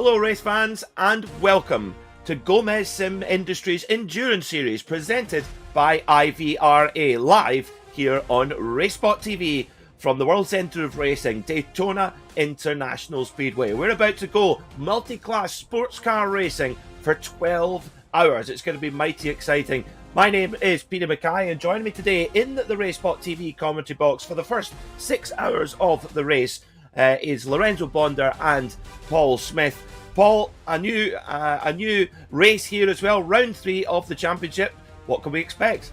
Hello race fans and welcome to Gomez Sim Industries Endurance Series presented by IVRA live here on RaceSpotTV from the World Centre of Racing, Daytona International Speedway. We're about to go multi-class sports car racing for 12 hours. It's going to be mighty exciting. My name is Peter Mackay and joining me today in the RaceSpotTV commentary box for the first 6 hours of the race is Lorenzo Bonder and Paul Smith. Paul, a new race here as well, round 3 of the championship. What can we expect?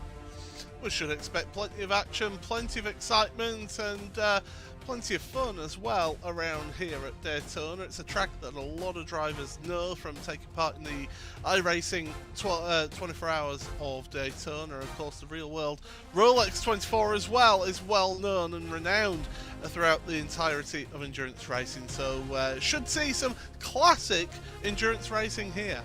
We should expect plenty of action, plenty of excitement, and plenty of fun as well around here at Daytona. It's a track that a lot of drivers know from taking part in the iRacing 24 hours of Daytona. Of course, the real world Rolex 24 as well is well known and renowned throughout the entirety of endurance racing. So should see some classic endurance racing here.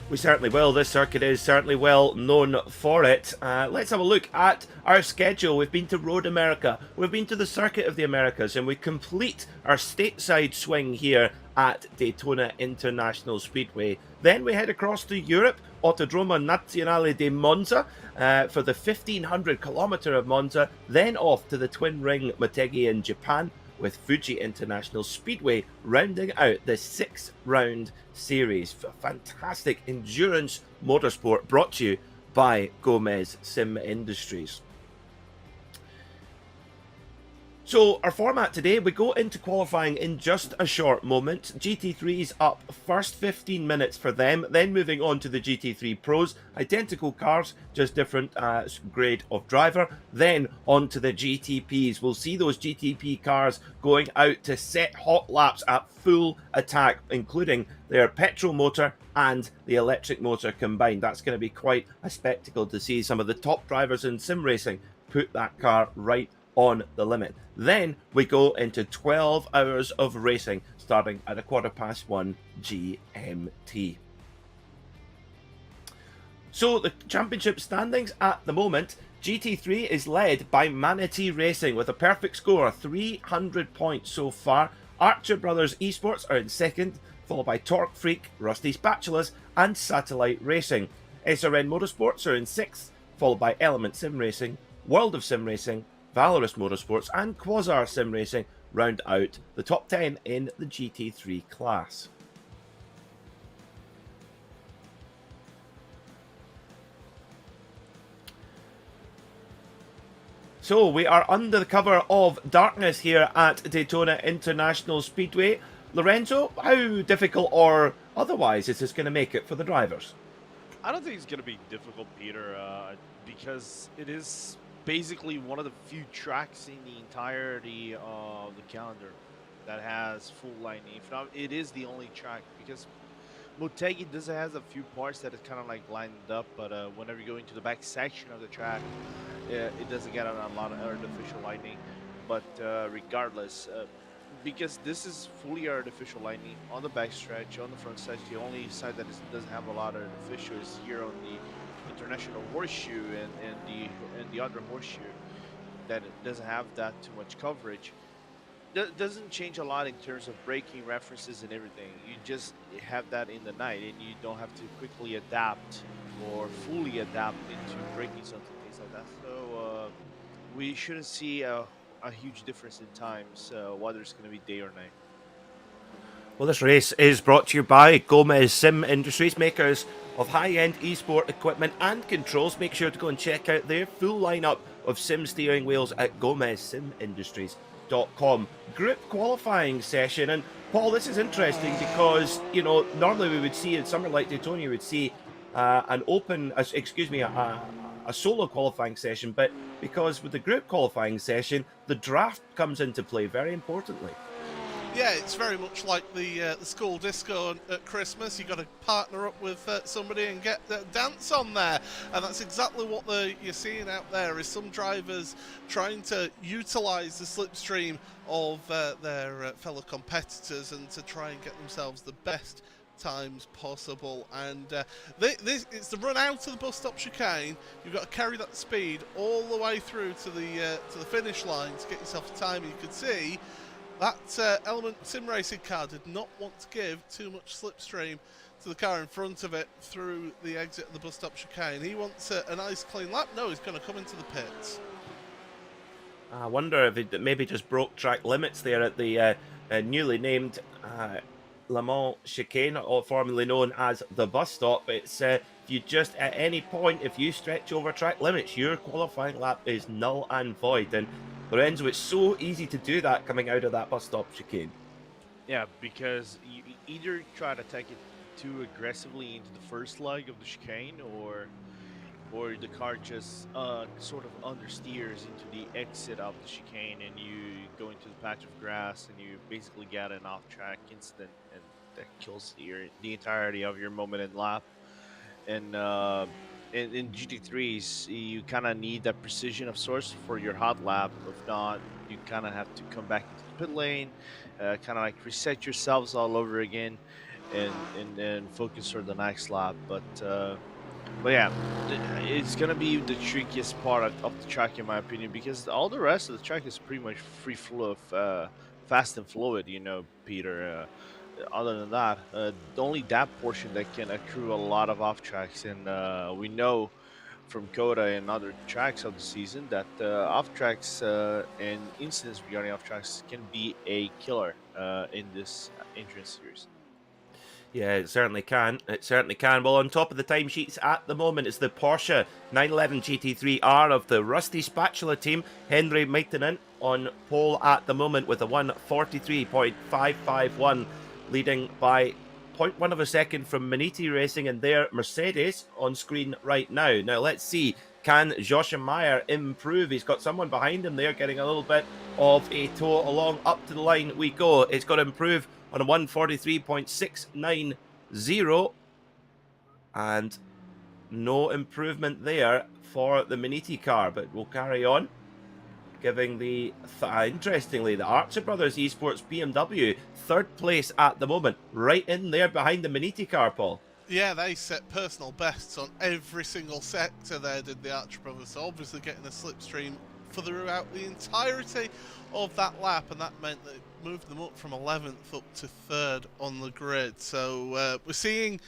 We certainly will. This circuit is certainly well known for it. Let's have a look at our schedule. We've been to Road America, we've been to the Circuit of the Americas, and we complete our stateside swing here at Daytona International Speedway. Then we head across to Europe, Autodromo Nazionale di Monza for the 1500 kilometre of Monza, then off to the Twin Ring Motegi in Japan, with Fuji International Speedway rounding out the 6-round series. Fantastic endurance motorsport brought to you by Gomez Sim Industries. So our format today, we go into qualifying in just a short moment. GT3's up first 15 minutes for them, then moving on to the GT3 Pros, identical cars, just different grade of driver, then on to the GTPs. We'll see those GTP cars going out to set hot laps at full attack, including their petrol motor and the electric motor combined. That's going to be quite a spectacle to see some of the top drivers in sim racing put that car right on the limit. Then we go into 12 hours of racing starting at 1:15 GMT. So the championship standings at the moment, GT3 is led by Manatee Racing with a perfect score, 300 points so far. Archer Brothers Esports are in second, followed by Torque Freak, Rusty Spatulas and Satellite Racing. SRN Motorsports are in sixth, followed by Element Sim Racing, World of Sim Racing, Valorous Motorsports and Quasar Sim Racing round out the top 10 in the GT3 class. So we are under the cover of darkness here at Daytona International Speedway. Lorenzo, how difficult or otherwise is this going to make it for the drivers? I don't think it's going to be difficult, Peter, because it is basically one of the few tracks in the entirety of the calendar that has full lightning. If not, it is the only track, because Motegi does has a few parts that is kind of like lined up, but whenever you go into the back section of the track, it doesn't get a lot of artificial lightning. But regardless, because this is fully artificial lightning on the back stretch, on the front stretch, the only side that doesn't have a lot of artificial is here on the International Horseshoe and the other horseshoe that it doesn't have that too much coverage. Doesn't change a lot in terms of braking references and everything. You just have that in the night and you don't have to quickly adapt or fully adapt into braking something, things like that. So we shouldn't see a huge difference in times, whether it's going to be day or night. Well, this race is brought to you by Gomez Sim Industries, makers of high-end esport equipment and controls. Make sure to go and check out their full lineup of sim steering wheels at GomezSimIndustries.com. Group qualifying session, and Paul, this is interesting because, you know, normally we would see in somewhere like Daytona, you would see a solo qualifying session, but because with the group qualifying session, the draft comes into play very importantly. Yeah, it's very much like the school disco at Christmas. You've got to partner up with somebody and get the dance on there. And that's exactly what you're seeing out there, is some drivers trying to utilise the slipstream of their fellow competitors and to try and get themselves the best times possible. And it's the run out of the bus stop chicane. You've got to carry that speed all the way through to the finish line to get yourself a time. You could see That Element Sim Racing car did not want to give too much slipstream to the car in front of it through the exit of the bus stop chicane. He wants a nice clean lap. No, he's going to come into the pits. I wonder if he maybe just broke track limits there at the newly named Le Mans chicane, or formerly known as the bus stop. It's if you just at any point, if you stretch over track limits, your qualifying lap is null and void. And Lorenzo, it's so easy to do that coming out of that bus stop chicane. Yeah, because you either try to take it too aggressively into the first leg of the chicane, or the car just sort of understeers into the exit of the chicane, and you go into the patch of grass, and you basically get an off-track incident, and that kills the entirety of your moment in lap. And in GT3s, you kind of need that precision of sorts for your hot lap. If not, you kind of have to come back into the pit lane, kind of like reset yourselves all over again, and focus for the next lap. But yeah, it's gonna be the trickiest part of the track, in my opinion, because all the rest of the track is pretty much free flow, fast and fluid. You know, Peter. Other than that, only that portion that can accrue a lot of off tracks, and we know from Coda and other tracks of the season that off tracks and incidents regarding off tracks can be a killer in this entrance series. Yeah, it certainly can. It certainly can. Well, on top of the timesheets at the moment is the Porsche 911 GT3R of the Rusty Spatula team. Henry Maitinen on pole at the moment with a 1:43.551, leading by 0.1 of a second from Maniti Racing and their Mercedes on screen right now. Now, let's see. Can Joachim Meyer improve? He's got someone behind him there getting a little bit of a tow along. Up to the line we go. It's got to improve on a 1:43.690, and no improvement there for the Maniti car, but we'll carry on. Giving the, interestingly, the Archer Brothers Esports BMW third place at the moment, right in there behind the Maniti car, Paul. Yeah, they set personal bests on every single sector there, did the Archer Brothers. So obviously getting a slipstream throughout the entirety of that lap, and that meant that it moved them up from 11th up to 3rd on the grid. So we're seeing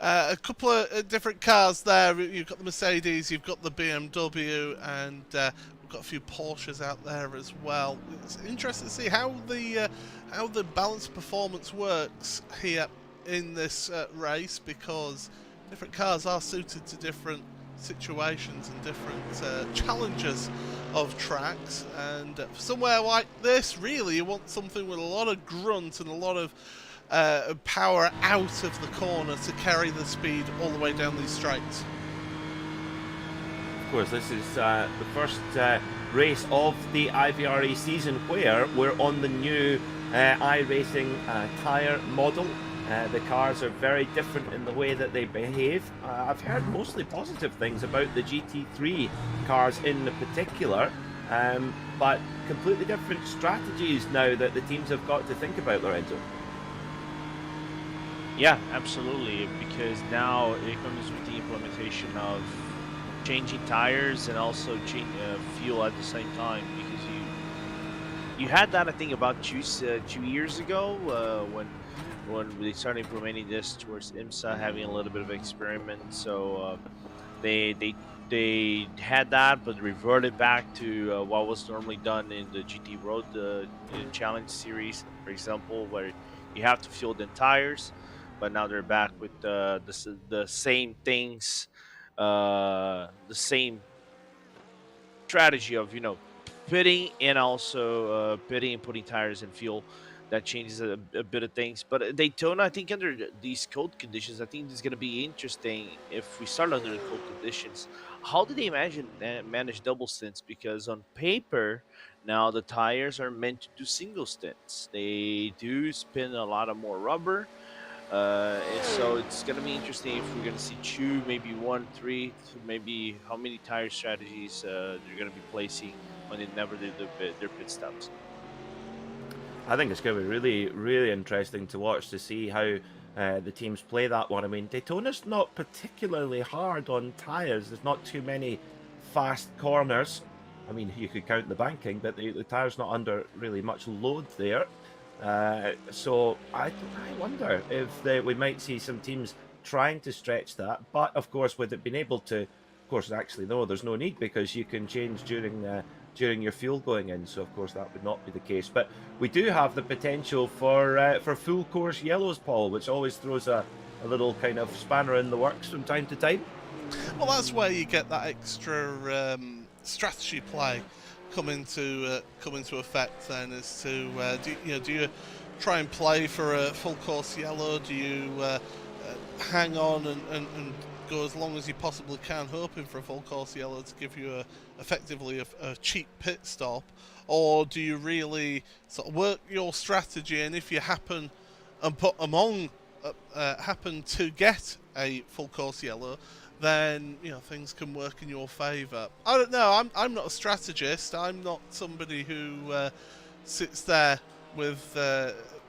a couple of different cars there. You've got the Mercedes, you've got the BMW, and we've got a few Porsches out there as well. It's interesting to see how the balanced performance works here in this race, because different cars are suited to different situations and different challenges of tracks, and for somewhere like this, really you want something with a lot of grunt and a lot of power out of the corner to carry the speed all the way down these straights. Of course, this is the first race of the IVRA season where we're on the new iRacing tyre model. The cars are very different in the way that they behave. I've heard mostly positive things about the GT3 cars in particular, but completely different strategies now that the teams have got to think about, Lorenzo. Yeah, absolutely, because now it comes with the implementation of changing tires and also fuel at the same time, because you had that, I think, about 2 years ago when they started implementing this towards IMSA, having a little bit of experiment. So they had that, but reverted back to what was normally done in the GT Road Challenge series, for example, where you have to fuel the tires. But now they're back with the same things, the same strategy of, you know, pitting and also pitting and putting tires and fuel. That changes a bit of things. But Daytona, I think under these cold conditions, I think it's going to be interesting if we start under the cold conditions. How do they manage double stints? Because on paper, now the tires are meant to do single stints. They do spin a lot of more rubber. And so it's going to be interesting if we're going to see 2, maybe 1, 3, maybe how many tire strategies they're going to be placing when they never do their pit stops. I think it's going to be really, really interesting to watch, to see how the teams play that one. I mean, Daytona's not particularly hard on tyres. There's not too many fast corners. I mean, you could count the banking, but the tyre's not under really much load there. So I wonder if we might see some teams trying to stretch that. But of course, with it being able to, of course, actually no, there's no need because you can change during your fuel going in. So of course that would not be the case. But we do have the potential for full course yellows, Paul, which always throws a little kind of spanner in the works from time to time. Well, that's where you get that extra strategy play come into effect. Then, as to do you try and play for a full course yellow? Do you hang on and go as long as you possibly can, hoping for a full course yellow to give you effectively a cheap pit stop, or do you really sort of work your strategy, and if you happen to get a full course yellow, then things can work in your favour. I don't know. I'm not a strategist. I'm not somebody who sits there with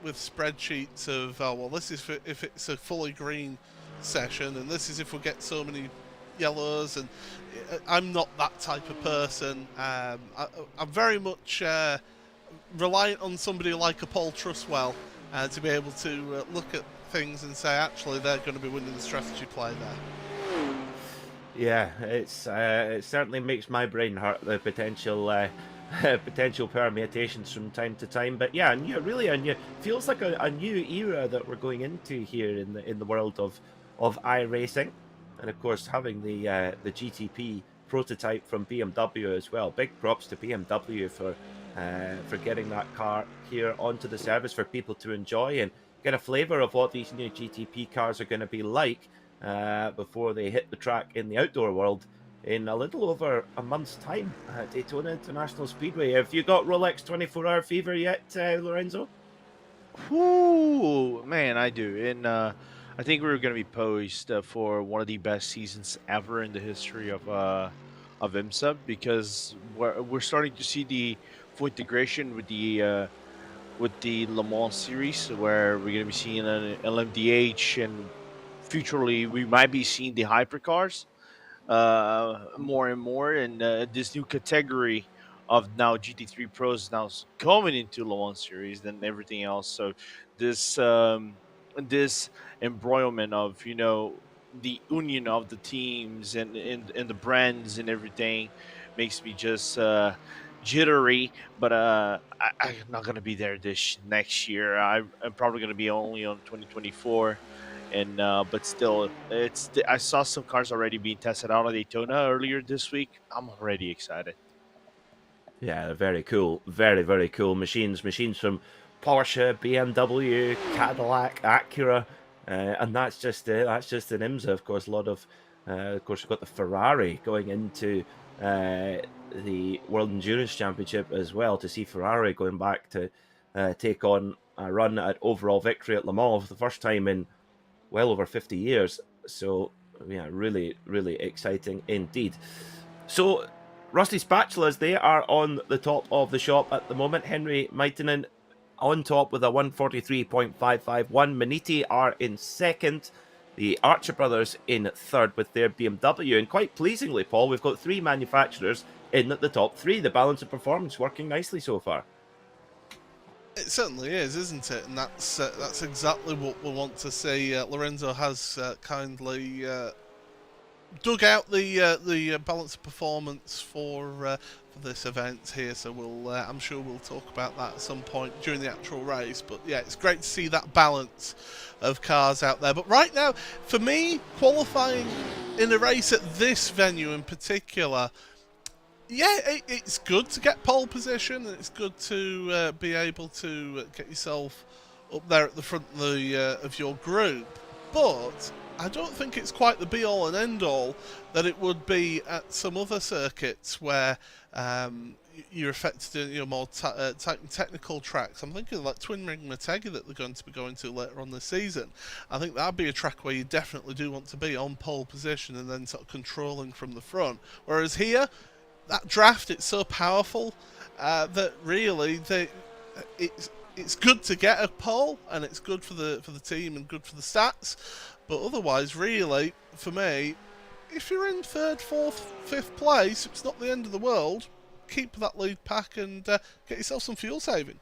spreadsheets of this is if it's a fully green session, and this is if we get so many yellows. And I'm not that type of person. I'm very much reliant on somebody like a Paul Truswell to be able to look at things and say, actually, they're going to be winning the strategy play there. Yeah, it certainly makes my brain hurt, the potential permutations from time to time. But yeah, feels like a new era that we're going into here in the world of iRacing, and of course having the GTP prototype from BMW as well. Big props to BMW for getting that car here onto the service for people to enjoy and get a flavour of what these new GTP cars are going to be like before they hit the track in the outdoor world in a little over a month's time at Daytona International Speedway. Have you got Rolex 24-hour fever yet, Lorenzo? Whoo, man, I do. And I think we're going to be poised for one of the best seasons ever in the history of IMSA, because we're starting to see the full integration with the Le Mans series, where we're going to be seeing an LMDH, and futurely we might be seeing the hypercars more and more, and this new category of now GT3 Pros now coming into Le Mans series than everything else. So this embroilment of the union of the teams and the brands and everything makes me just jittery. But I'm not gonna be there this next year. I'm probably gonna be only on 2024. And but still, I saw some cars already being tested out at Daytona earlier this week. I'm already excited. Yeah, very cool. Very, very cool machines. Machines from Porsche, BMW, Cadillac, Acura, and that's just an IMSA. Of course, a lot of course, we've got the Ferrari going into the World Endurance Championship as well, to see Ferrari going back to take on a run at overall victory at Le Mans for the first time in well over 50 years. So yeah, really, really exciting indeed. So Rusty Spatulas, they are on the top of the shop at the moment. Henry Maitinen on top with a 143.551. Maniti are in second. The Archer brothers in third with their BMW. And quite pleasingly, Paul, we've got three manufacturers in at the top three. The balance of performance working nicely so far. It certainly is, isn't it? And that's exactly what we want to see. Lorenzo has kindly dug out the balance of performance for this event here, so I'm sure we'll talk about that at some point during the actual race. But yeah, it's great to see that balance of cars out there. But right now, for me, qualifying in a race at this venue in particular, yeah, it's good to get pole position, and it's good to be able to get yourself up there at the front of your group. But I don't think it's quite the be-all and end-all that it would be at some other circuits where you're affected in more technical tracks. I'm thinking like Twin Ring Motegi that they're going to be going to later on this season. I think that'd be a track where you definitely do want to be on pole position and then sort of controlling from the front. Whereas here, that draft, it's so powerful that really it's good to get a pole, and it's good for the team and good for the stats. But otherwise, really, for me, if you're in third, fourth, fifth place, it's not the end of the world. keep that lead pack and get yourself some fuel saving.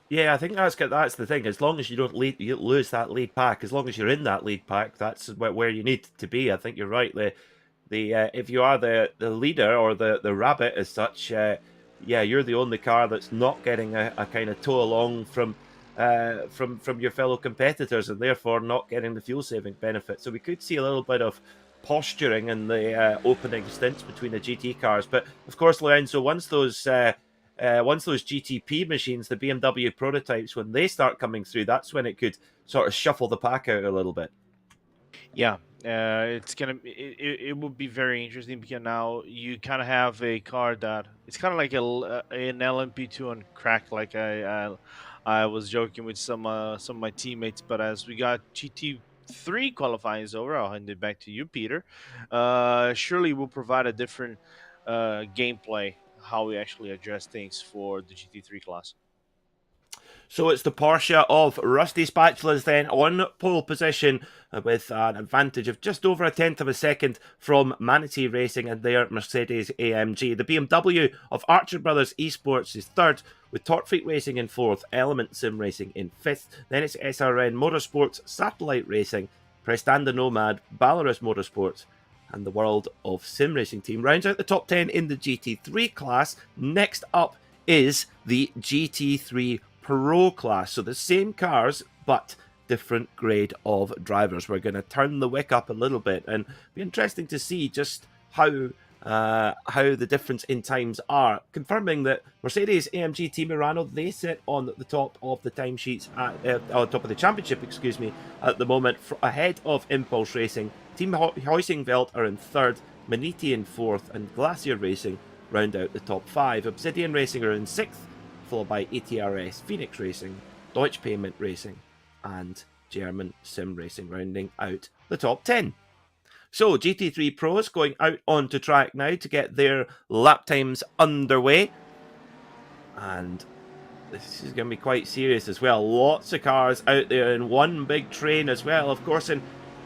Yeah, I think that's the thing. As long as you don't lose that lead pack, as long as you're in that lead pack, that's where you need to be. I think you're right. The if you are the leader or the rabbit as such, yeah, you're the only car that's not getting a kind of tow along from your fellow competitors, and therefore not getting the fuel saving benefit. So we could see a little bit of posturing in the opening stints between the GT cars. But of course, Lorenzo, once those GTP machines, the BMW prototypes, when they start coming through, that's when it could sort of shuffle the pack out a little bit. Yeah, it would be very interesting because now you kind of have a car that it's kind of like an LMP2 on crack. Like I was joking with some of my teammates, but as we got GT3 qualifying is over, I'll hand it back to you, Peter. Surely will provide a different gameplay how we actually address things for the GT3 class. So it's the Porsche of Rusty Spatulas then on pole position with an advantage of just over a tenth of a second from Manatee Racing and their Mercedes AMG. The BMW of Archer Brothers Esports is third, with Torque Freak Racing in fourth, Element Sim Racing in fifth. Then it's SRN Motorsports, Satellite Racing, Prestanda Nomad, Belarus Motorsports, and the World of Sim Racing team. Rounds out the top 10 in the GT3 class. Next up is the GT3 Pro class. So the same cars, but different grade of drivers. We're going to turn the wick up a little bit, and be interesting to see just how the difference in times are. Confirming that Mercedes AMG Team Urano, they sit on the top of the timesheets on top of the championship, excuse me, at the moment, ahead of Impulse Racing. Team Heusingveld are in third, Maniti in fourth, and Glacier Racing round out the top five. Obsidian Racing are in sixth, followed by ATRS, Phoenix Racing, Deutsche Payment Racing, and German Sim Racing rounding out the top 10. So GT3 Pros going out onto track now to get their lap times underway. And this is going to be quite serious as well. Lots of cars out there in one big train as well. Of course, in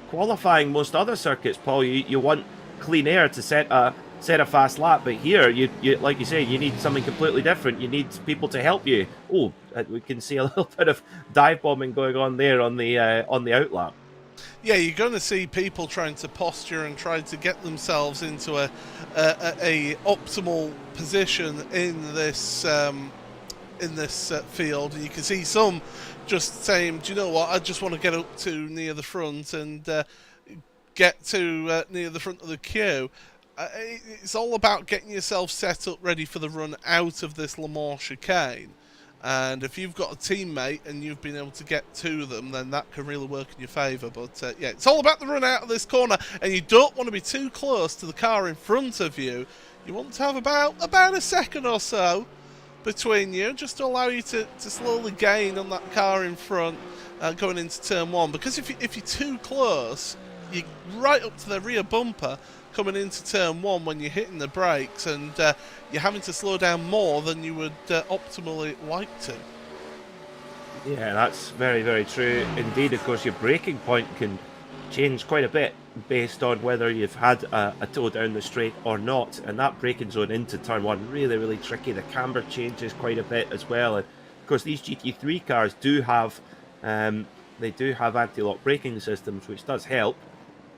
qualifying most other circuits, Paul, you want clean air to set a fast lap, but here you like you say, you need something completely different. You need people to help you. Oh, we can see a little bit of dive bombing going on there on the outlap. Yeah, you're going to see people trying to posture and trying to get themselves into a optimal position in this field, and you can see some just saying, "Do you know what? I just want to get up to near the front and get to near the front of the queue." It's all about getting yourself set up ready for the run out of this Le Mans chicane. And if you've got a teammate and you've been able to get to them, then that can really work in your favour. But yeah, it's all about the run out of this corner, and you don't want to be too close to the car in front of you. You want to have about a second or so between you, just to allow you to slowly gain on that car in front going into turn one. Because if you're too close, you're right up to the rear bumper coming into turn one when you're hitting the brakes, and you're having to slow down more than you would optimally like to. Yeah, that's very, very true indeed. Of course, your braking point can change quite a bit based on whether you've had a tow down the straight or not, and that braking zone into turn one, really, really tricky. The camber changes quite a bit as well, and of course these GT3 cars do have anti-lock braking systems, which does help.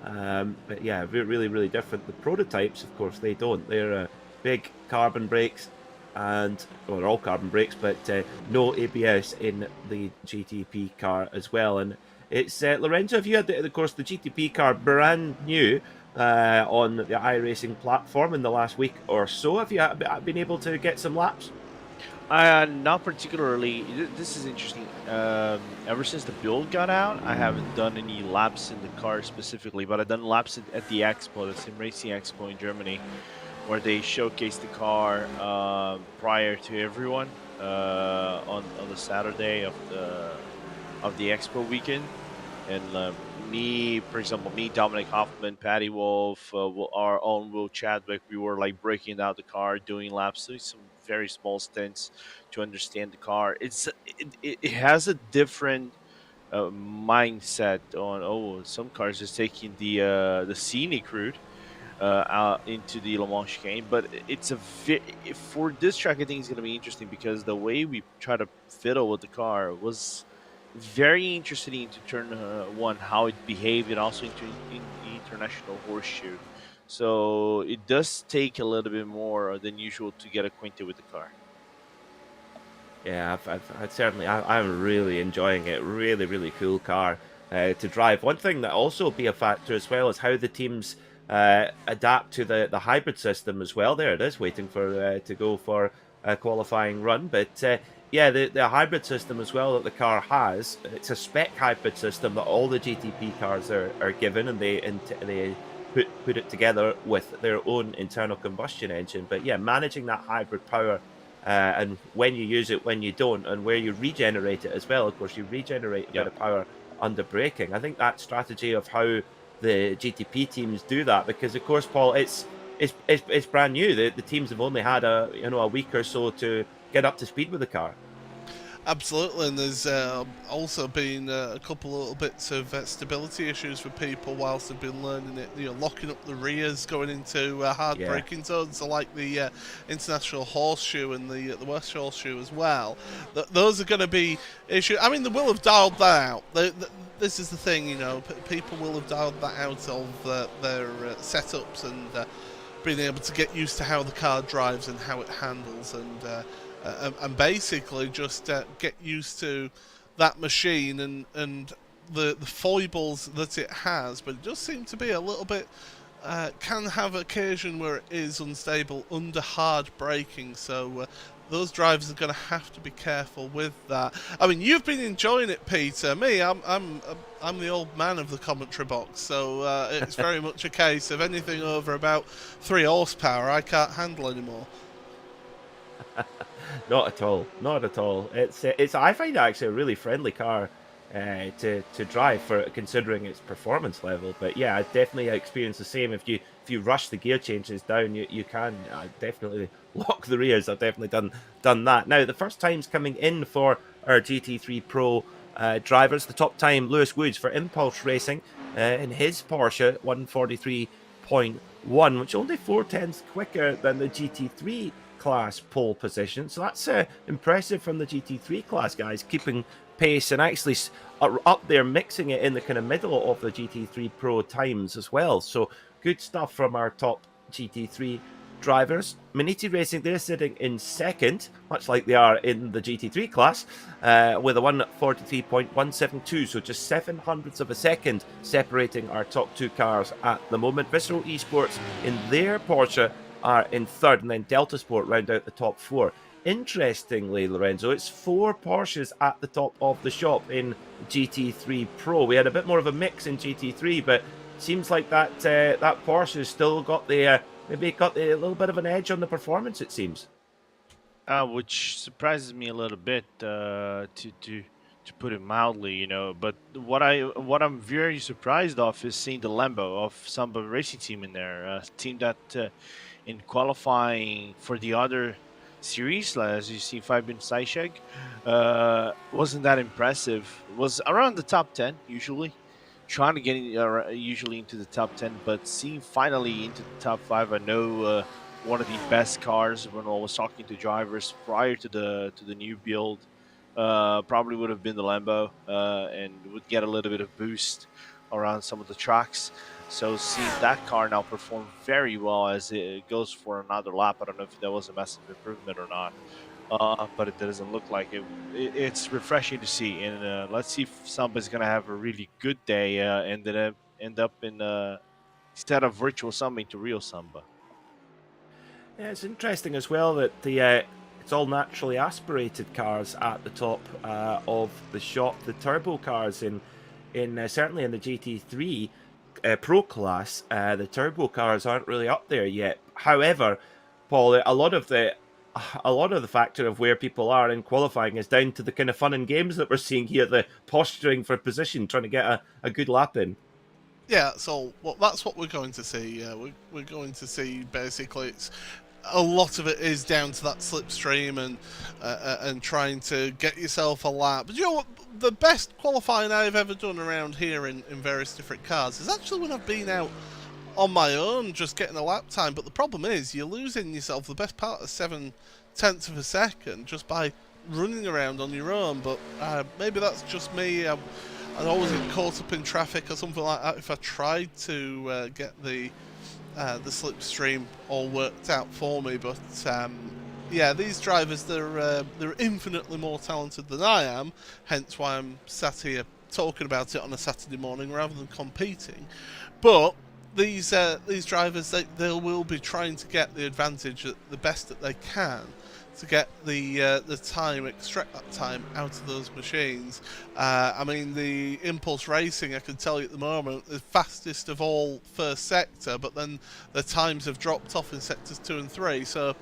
But yeah, really, really different. The prototypes, of course, they don't. They're big carbon brakes, and well, they're all carbon brakes, but no ABS in the GTP car as well. And it's Lorenzo, have you had of course the GTP car brand new on the iRacing platform in the last week or so? Have you been able to get some laps? Not particularly. This is interesting. Ever since the build got out, I haven't done any laps in the car specifically, but I've done laps at the Expo, the Sim Racing Expo in Germany, where they showcased the car prior to everyone on the Saturday of the Expo weekend. And me, for example, Dominic Hoffman, Patty Wolf, our own Will Chadwick, we were like breaking out the car, doing laps, doing some very small stints to understand the car. It has a different mindset on some cars is taking the scenic route, into the Le Mans chicane. But it's for this track, I think it's going to be interesting because the way we try to fiddle with the car was very interesting into turn one, how it behaved, and also in the international horseshoe. So it does take a little bit more than usual to get acquainted with the car. Yeah, I'm really enjoying it. Really, really cool car to drive. One thing that also be a factor as well is how the teams adapt to the hybrid system as well. There it is, waiting for to go for a qualifying run. But yeah, the hybrid system as well that the car has. It's a spec hybrid system that all the GTP cars are given, and they put it together with their own internal combustion engine. But yeah, managing that hybrid power. And when you use it, when you don't, and where you regenerate it as well. Of course, you regenerate a bit of power under braking. I think that strategy of how the GTP teams do that, because of course, Paul, it's brand new. The teams have only had a week or so to get up to speed with the car. Absolutely, and there's also been a couple little bits of stability issues for people whilst they've been learning it. Locking up the rears going into hard braking zones, so like the international horseshoe and the West horseshoe as well. Those are going to be issues. I mean, they will have dialed that out. This is the thing, people will have dialed that out of their setups and being able to get used to how the car drives and how it handles and basically just get used to that machine and the foibles that it has. But it does seem to be a little bit can have occasion where it is unstable under hard braking, so those drivers are going to have to be careful with that. I mean, you've been enjoying it, Peter. Me, I'm the old man of the commentary box, so it's very much a case of anything over about 3 horsepower I can't handle anymore. Not at all. Not at all. It's. I find it actually a really friendly car to drive for considering its performance level. But yeah, I definitely experience the same. If you rush the gear changes down, you can definitely lock the rears. I've definitely done that. Now the first times coming in for our GT3 Pro drivers. The top time, Lewis Woods for Impulse Racing in his Porsche 143.1, which only 0.4 quicker than the GT3 class pole position. So that's impressive from the GT3 class guys, keeping pace and actually up there, mixing it in the kind of middle of the GT3 Pro times as well. So good stuff from our top GT3 drivers. Maniti Racing, they're sitting in second, much like they are in the GT3 class, with a 143.172, so just 0.07 of a second separating our top 2 cars at the moment. Visceral Esports in their Porsche are in third, and then Delta Sport round out the top 4. Interestingly, Lorenzo, it's 4 Porsches at the top of the shop in GT3 Pro. We had a bit more of a mix in GT3, but seems like that Porsche has still got the maybe got a little bit of an edge on the performance, it seems. Which surprises me a little bit, to put it mildly, But what I'm very surprised of is seeing the Lambo of Samba Racing Team in there, a team that in qualifying for the other series, as you see, Fabian Seicheg, wasn't that impressive. Was around the top 10 usually, trying to get usually into the top 10, but seeing finally into the top 5. I know one of the best cars when I was talking to drivers prior to the new build probably would have been the Lambo, and would get a little bit of boost around some of the tracks. So seeing that car now perform very well as it goes for another lap, I don't know if that was a massive improvement or not, but it doesn't look like it. It's refreshing to see, and let's see if Samba's going to have a really good day and then end up in instead of virtual Samba into real Samba. Yeah, it's interesting as well that it's all naturally aspirated cars at the top of the shop. The turbo cars in certainly in the GT3 Pro class, the turbo cars aren't really up there yet. However, Paul, a lot of the factor of where people are in qualifying is down to the kind of fun and games that we're seeing here, the posturing for position, trying to get a good lap in. Yeah, so that's what we're going to see. We're going to see basically a lot of it is down to that slipstream and trying to get yourself a lap. But you know what? The best qualifying I've ever done around here in various different cars is actually when I've been out on my own, just getting a lap time. But the problem is, you're losing yourself the best part of 7/10 of a second just by running around on your own. But maybe that's just me. I'd always get caught up in traffic or something like that if I tried to get the slipstream all worked out for me. But yeah, these drivers, they're infinitely more talented than I am, hence why I'm sat here talking about it on a Saturday morning rather than competing. But these drivers, they will be trying to get the advantage, the best that they can, to get the time, extract that time out of those machines. I mean, the Impulse Racing, I can tell you at the moment, the fastest of all first sector, but then the times have dropped off in sectors 2 and 3. So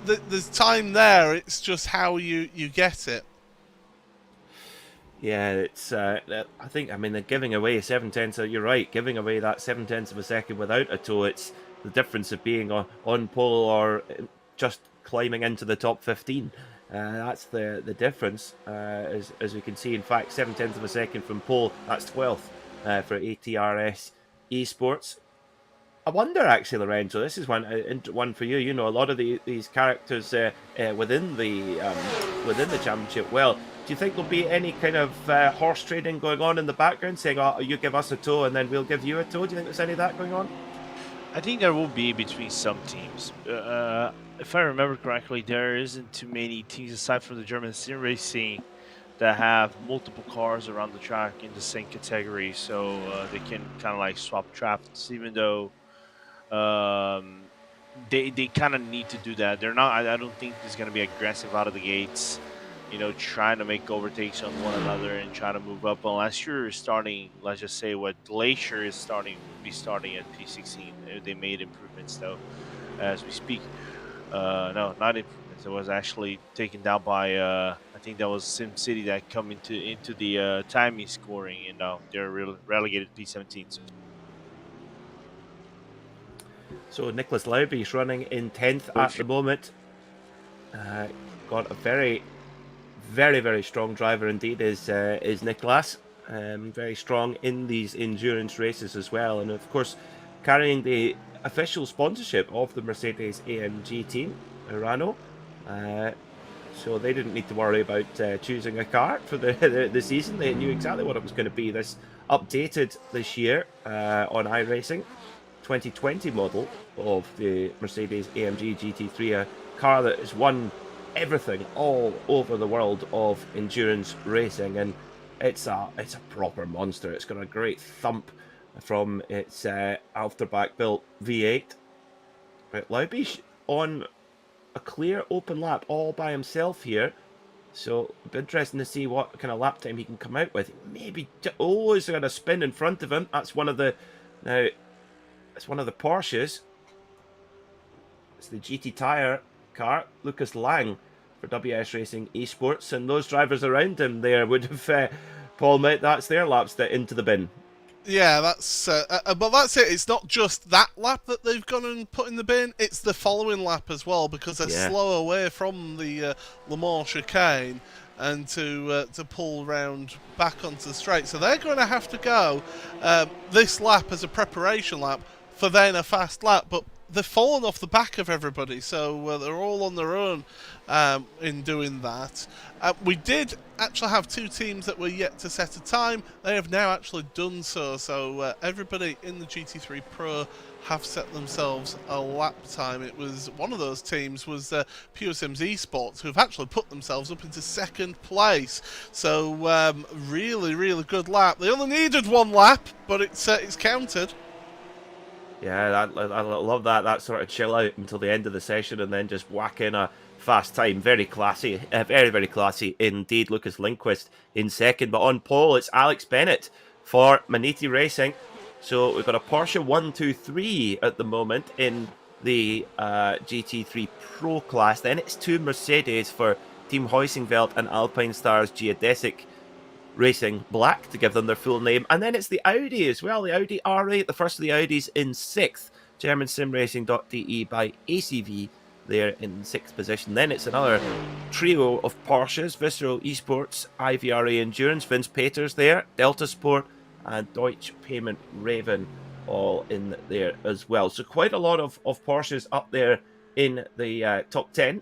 there's time there. It's just how you get it. Yeah, it's. I think. I mean, they're giving away 7/10. You're right, giving away that 7/10 of a second without a tow. It's the difference of being on pole or just climbing into the top 15. That's the difference. As we can see, in fact, 7/10 of a second from pole. That's 12th for ATRS Esports. I wonder, actually, Lorenzo, this is one for you. You know, a lot of these characters within the championship. Well, do you think there'll be any kind of horse trading going on in the background, saying, "Oh, you give us a tow, and then we'll give you a tow"? Do you think there's any of that going on? I think there will be between some teams. If I remember correctly, there isn't too many teams aside from the German sim racing that have multiple cars around the track in the same category, so they can kind of like swap tracks, even though they kind of need to do that. They're not. I don't think it's going to be aggressive out of the gates, you know, trying to make overtakes on one another and try to move up. Unless you're starting, let's just say what Glacier is starting at P16. They made improvements though, as we speak. No, not improvements. It was actually taken down by I think that was SimCity that come into the timing scoring, and now they're relegated to P17. So Nicholas Lauby's running in 10th at the moment. Got a very, very, very strong driver indeed is Nicholas. Very strong in these endurance races as well, and of course carrying the official sponsorship of the Mercedes AMG team, Urano. So they didn't need to worry about choosing a car for the season. They knew exactly what it was going to be. This updated this year on iRacing. 2020 model of the Mercedes AMG GT3, a car that has won everything all over the world of endurance racing, and it's a proper monster. It's got a great thump from its afterback built V8. But Lauby's on a clear open lap all by himself here, so it'll be interesting to see what kind of lap time he can come out with. Maybe he's got a spin in front of him. That's one of the It's one of the Porsches. It's the GT Tire car, Lucas Lang for WS Racing Esports, and those drivers around him there would have, Paul, mate, that's their laps into the bin. Yeah, that's but that's it. It's not just that lap that they've gone and put in the bin. It's the following lap as well, because they're slow away from the Le Mans chicane and to pull round back onto the straight. So they're going to have to go this lap as a preparation lap for then a fast lap, but they've fallen off the back of everybody, so they're all on their own in doing that. We did actually have two teams that were yet to set a time. They have now actually done so, so everybody in the GT3 Pro have set themselves a lap time. It was one of those teams was Pure Sims Esports, who have actually put themselves up into second place. So really, really good lap. They only needed one lap, but it's counted. Yeah, I love that sort of chill out until the end of the session and then just whack in a fast time. Very classy, very, very classy indeed. Lucas Lindquist in second, but on pole it's Alex Bennett for Maniti Racing. So we've got a Porsche 123 at the moment in the GT3 Pro class. Then it's two Mercedes for Team Heusingveld and Alpine Stars Geodesic Racing Black, to give them their full name. And then it's the Audi as well, the Audi R8, the first of the Audis in 6th. GermanSimRacing.de by ACV there in 6th position. Then it's another trio of Porsches, Visceral Esports, IVRA Endurance, Vince Peters there, Delta Sport, and Deutsche Payment Raven all in there as well. So quite a lot of Porsches up there in the top 10.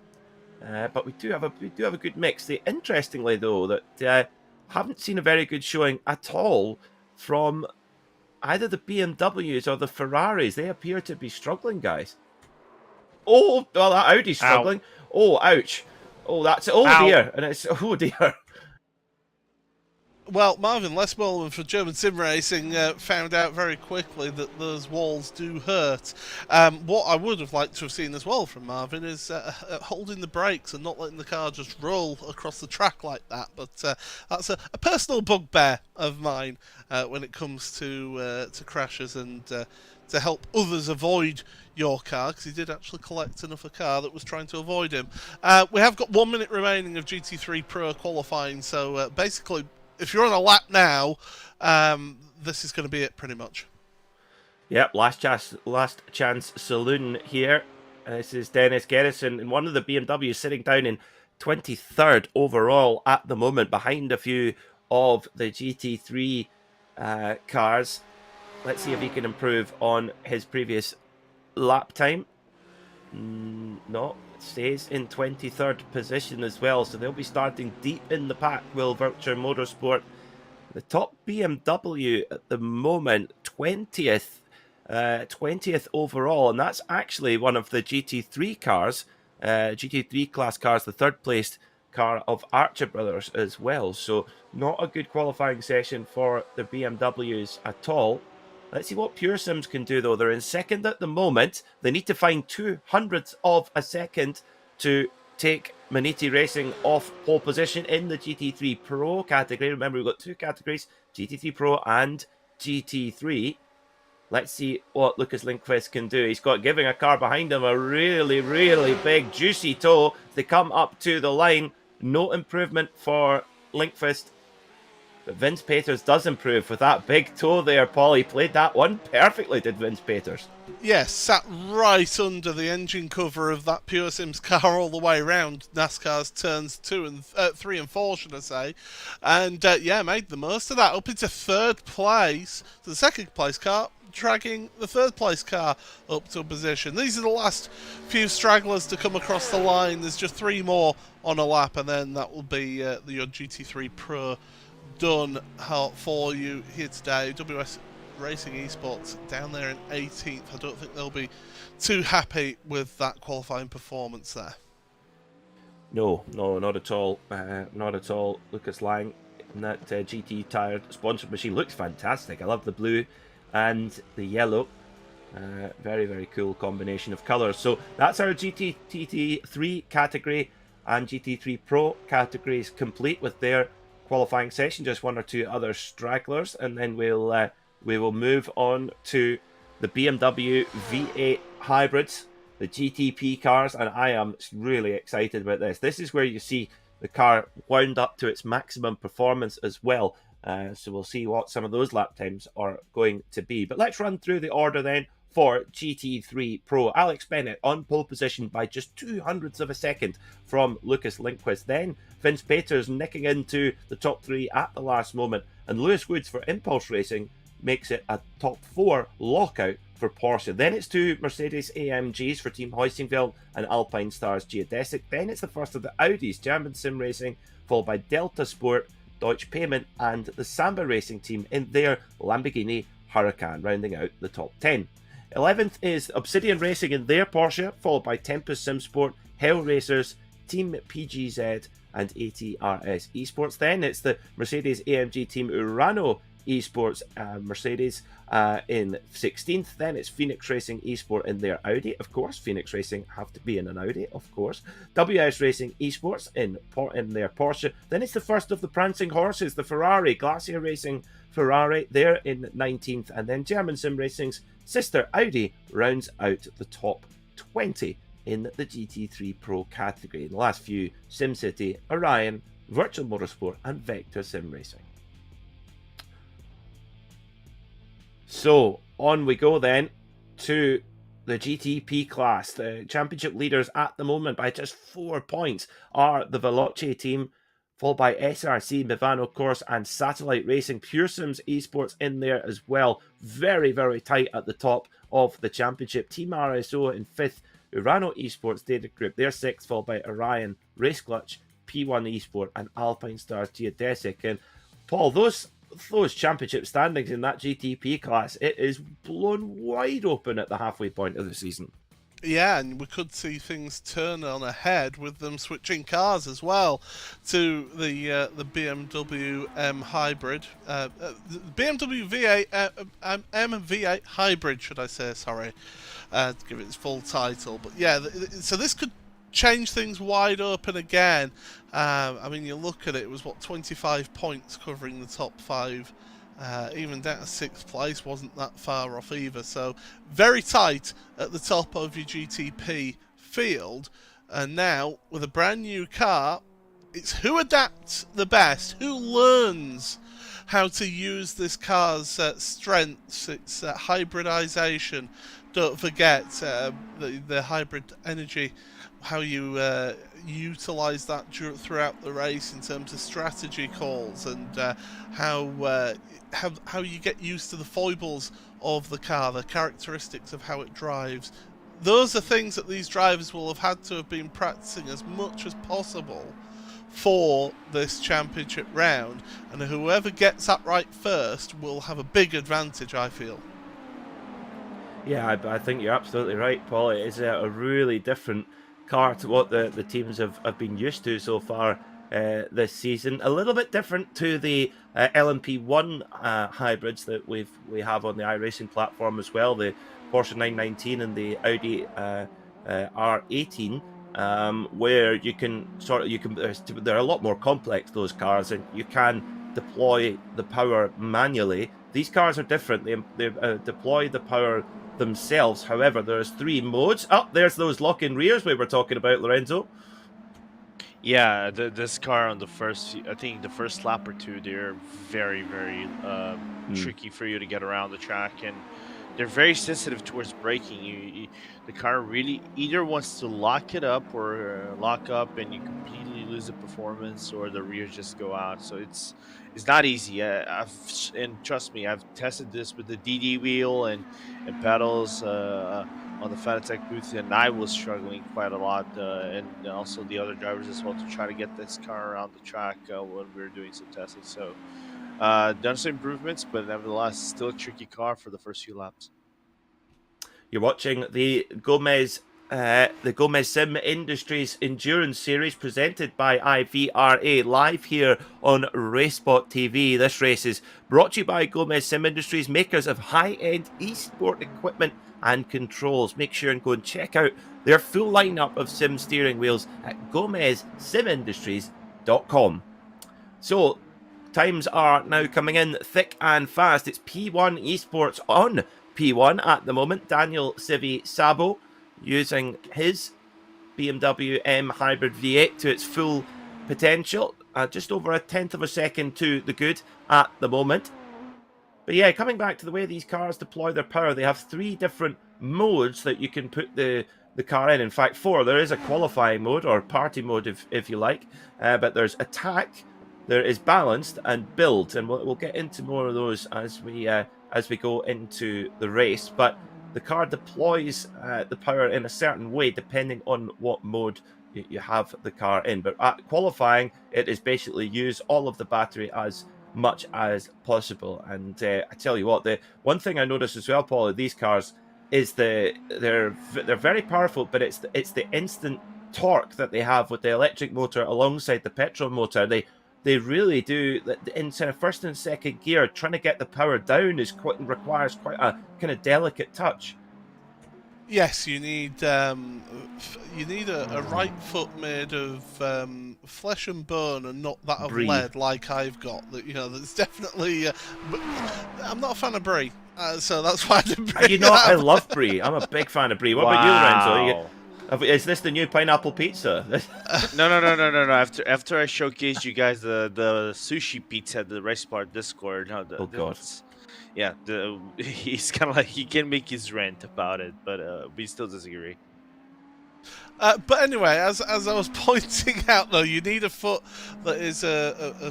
But we do have a good mix. Interestingly, though, that haven't seen a very good showing at all from either the BMWs or the Ferraris. They appear to be struggling, guys. Oh, well, that Audi's struggling. Ow. Oh, ouch. Oh, that's it. Oh, Ow. dear. And it's, oh, dear. Well, Marvin Lesbowman for German Sim Racing found out very quickly that those walls do hurt. What I would have liked to have seen as well from Marvin is holding the brakes and not letting the car just roll across the track like that. But that's a personal bugbear of mine when it comes to crashes and to help others avoid your car, because he did actually collect another car that was trying to avoid him. We have got 1 minute remaining of GT3 Pro Qualifying, so basically, if you're on a lap now, this is going to be it pretty much. Yep, last chance saloon here. This is Dennis Gerritsen in one of the BMWs, sitting down in 23rd overall at the moment, behind a few of the GT3 cars. Let's see if he can improve on his previous lap time. No, stays in 23rd position as well, so they'll be starting deep in the pack, will Virtual Motorsport. The top BMW at the moment, 20th overall, and that's actually one of the GT3 cars, GT3 class cars, the third placed car of Archer Brothers as well. So not a good qualifying session for the BMWs at all. Let's see what Pure Sims can do, though. They're in second at the moment. They need to find 200ths of a second to take Maniti Racing off pole position in the GT3 Pro category. Remember, we've got two categories, GT3 Pro and GT3. Let's see what Lucas Lindqvist can do. He's got, giving a car behind him, a really, really big, juicy toe. They come up to the line. No improvement for Lindqvist. But Vince Peters does improve with that big toe there, Paul. He played that one perfectly, did Vince Peters. Yes, sat right under the engine cover of that Pure Sims car all the way around NASCAR's turns 3 and 4, should I say. And yeah, made the most of that. Up into third place. So the second place car dragging the third place car up to a position. These are the last few stragglers to come across the line. There's just 3 more on a lap, and then that will be your GT3 Pro done for you here today. WS Racing Esports down there in 18th. I don't think they'll be too happy with that qualifying performance there. No, not at all. Not at all. Lucas Lang in that GT Tire sponsored machine looks fantastic. I love the blue and the yellow. Very, very cool combination of colours. So that's our GT3 category and GT3 Pro categories complete with their qualifying session. Just 1 or 2 other stragglers, and then we will move on to the BMW V8 hybrids, the GTP cars, and I am really excited about this. This is where you see the car wound up to its maximum performance as well. So we'll see what some of those lap times are going to be. But let's run through the order then for GT3 Pro. Alex Bennett on pole position by just 200ths of a second from Lucas Lindqvist. Then Vince Peters nicking into the top 3 at the last moment. And Lewis Woods for Impulse Racing makes it a top 4 lockout for Porsche. Then it's 2 Mercedes AMGs for Team Heusingveld and Alpine Stars Geodesic. Then it's the first of the Audis, German Sim Racing, followed by Delta Sport, Deutsche Payment, and the Samba Racing team in their Lamborghini Huracan, rounding out the top 10. 11th is Obsidian Racing in their Porsche, followed by Tempest Sim Sport, Hell Racers, Team PGZ, and ATRS Esports. Then it's the Mercedes AMG team Urano Esports Mercedes in 16th. Then it's Phoenix Racing Esport in their Audi. Of course, Phoenix Racing have to be in an Audi, of course. WS Racing Esports in their Porsche. Then it's the first of the Prancing Horses, the Ferrari, Glacier Racing Ferrari. They're in 19th. And then German Sim Racing's sister Audi rounds out the top 20 in the GT3 Pro category. In the last few, SimCity, Orion, Virtual Motorsport, and Vector Sim Racing. So on we go then to the GTP class. The championship leaders at the moment by just 4 points are the Veloce team followed by SRC, Movano Course, and Satellite Racing. Pure Sims Esports in there as well. Very, very tight at the top of the championship. Team RSO in 5th. Urano Esports Data Group, they're 6th, followed by Orion, Race Clutch, P1 Esport, and Alpine Stars Geodesic. And Paul, those championship standings in that GTP class, it is blown wide open at the halfway point of the season. Yeah, and we could see things turn on a head with them switching cars as well to the BMW M Hybrid, BMW V8 M V8 Hybrid, should I say? Sorry, to give it its full title. But yeah, so this could change things wide open again. I mean, you look at it; it was what 25 points covering the top 5. Even down to 6th place wasn't that far off either, so very tight at the top of your GTP field. And now, with a brand new car, it's who adapts the best, who learns how to use this car's strengths, its hybridization. Don't forget the hybrid energy, how you utilize that throughout the race in terms of strategy calls, and how you get used to the foibles of the car, the characteristics of how it drives. Those are things that these drivers will have had to have been practicing as much as possible for this championship round, and whoever gets that right first will have a big advantage, I feel. Yeah, I think you're absolutely right, Paul. It is a really different car to what the teams have been used to so far this season. A little bit different to the LMP1 hybrids that we have on the iRacing platform as well, the Porsche 919 and the Audi R18, where you can they're a lot more complex, those cars, and you can deploy the power manually. These cars are different. They deploy the power themselves. However, there's 3 modes. Oh, there's those lock-in rears we were talking about, Lorenzo. Yeah, this car on the first, I think the first lap or two, they're very, very tricky for you to get around the track, and they're very sensitive towards braking. The car really either wants to lock it up or lock up, and you completely lose the performance, or the rears just go out. So it's not easy. And trust me, I've tested this with the DD wheel and pedals on the Fanatec booth, and I was struggling quite a lot, and also the other drivers as well, to try to get this car around the track when we were doing some testing. So done some improvements, but nevertheless, still a tricky car for the first few laps. You're watching the Gomez Sim Industries Endurance Series presented by IVRA live here on RaceSpotTV. This race is brought to you by Gomez Sim Industries, makers of high-end esport equipment and controls. Make sure and go and check out their full lineup of sim steering wheels at gomezsimindustries.com. So, times are now coming in thick and fast. It's P1 Esports on P1 at the moment. Daniel Civi Sabo using his BMW M Hybrid V8 to its full potential. Just over a tenth of a second to the good at the moment. But yeah, coming back to the way these cars deploy their power, they have 3 different modes that you can put the car in. In fact, 4. There is a qualifying mode, or party mode if you like. But there's attack, there is balanced, and build. And we'll get into more of those as we go into the race. But the car deploys the power in a certain way depending on what mode you have the car in. But at qualifying, it is basically use all of the battery as much as possible. And I tell you what, the one thing I noticed as well, Paul, of these cars is they're very powerful, but it's the instant torque that they have with the electric motor alongside the petrol motor. They really do, in first and second gear, trying to get the power down requires quite a kind of delicate touch. Yes, you need a right foot made of flesh and bone, and not that of lead like I've got. That's definitely. But I'm not a fan of brie, so that's why I didn't bring You know, I love brie. I'm a big fan of brie. What about you, Lorenzo? Is this the new pineapple pizza? No. After I showcased you guys the sushi pizza at the RaceSpot Discord. Oh God. Yeah, he's kind of like, he can make his rant about it, but we still disagree. But anyway, as I was pointing out, though, you need a foot that is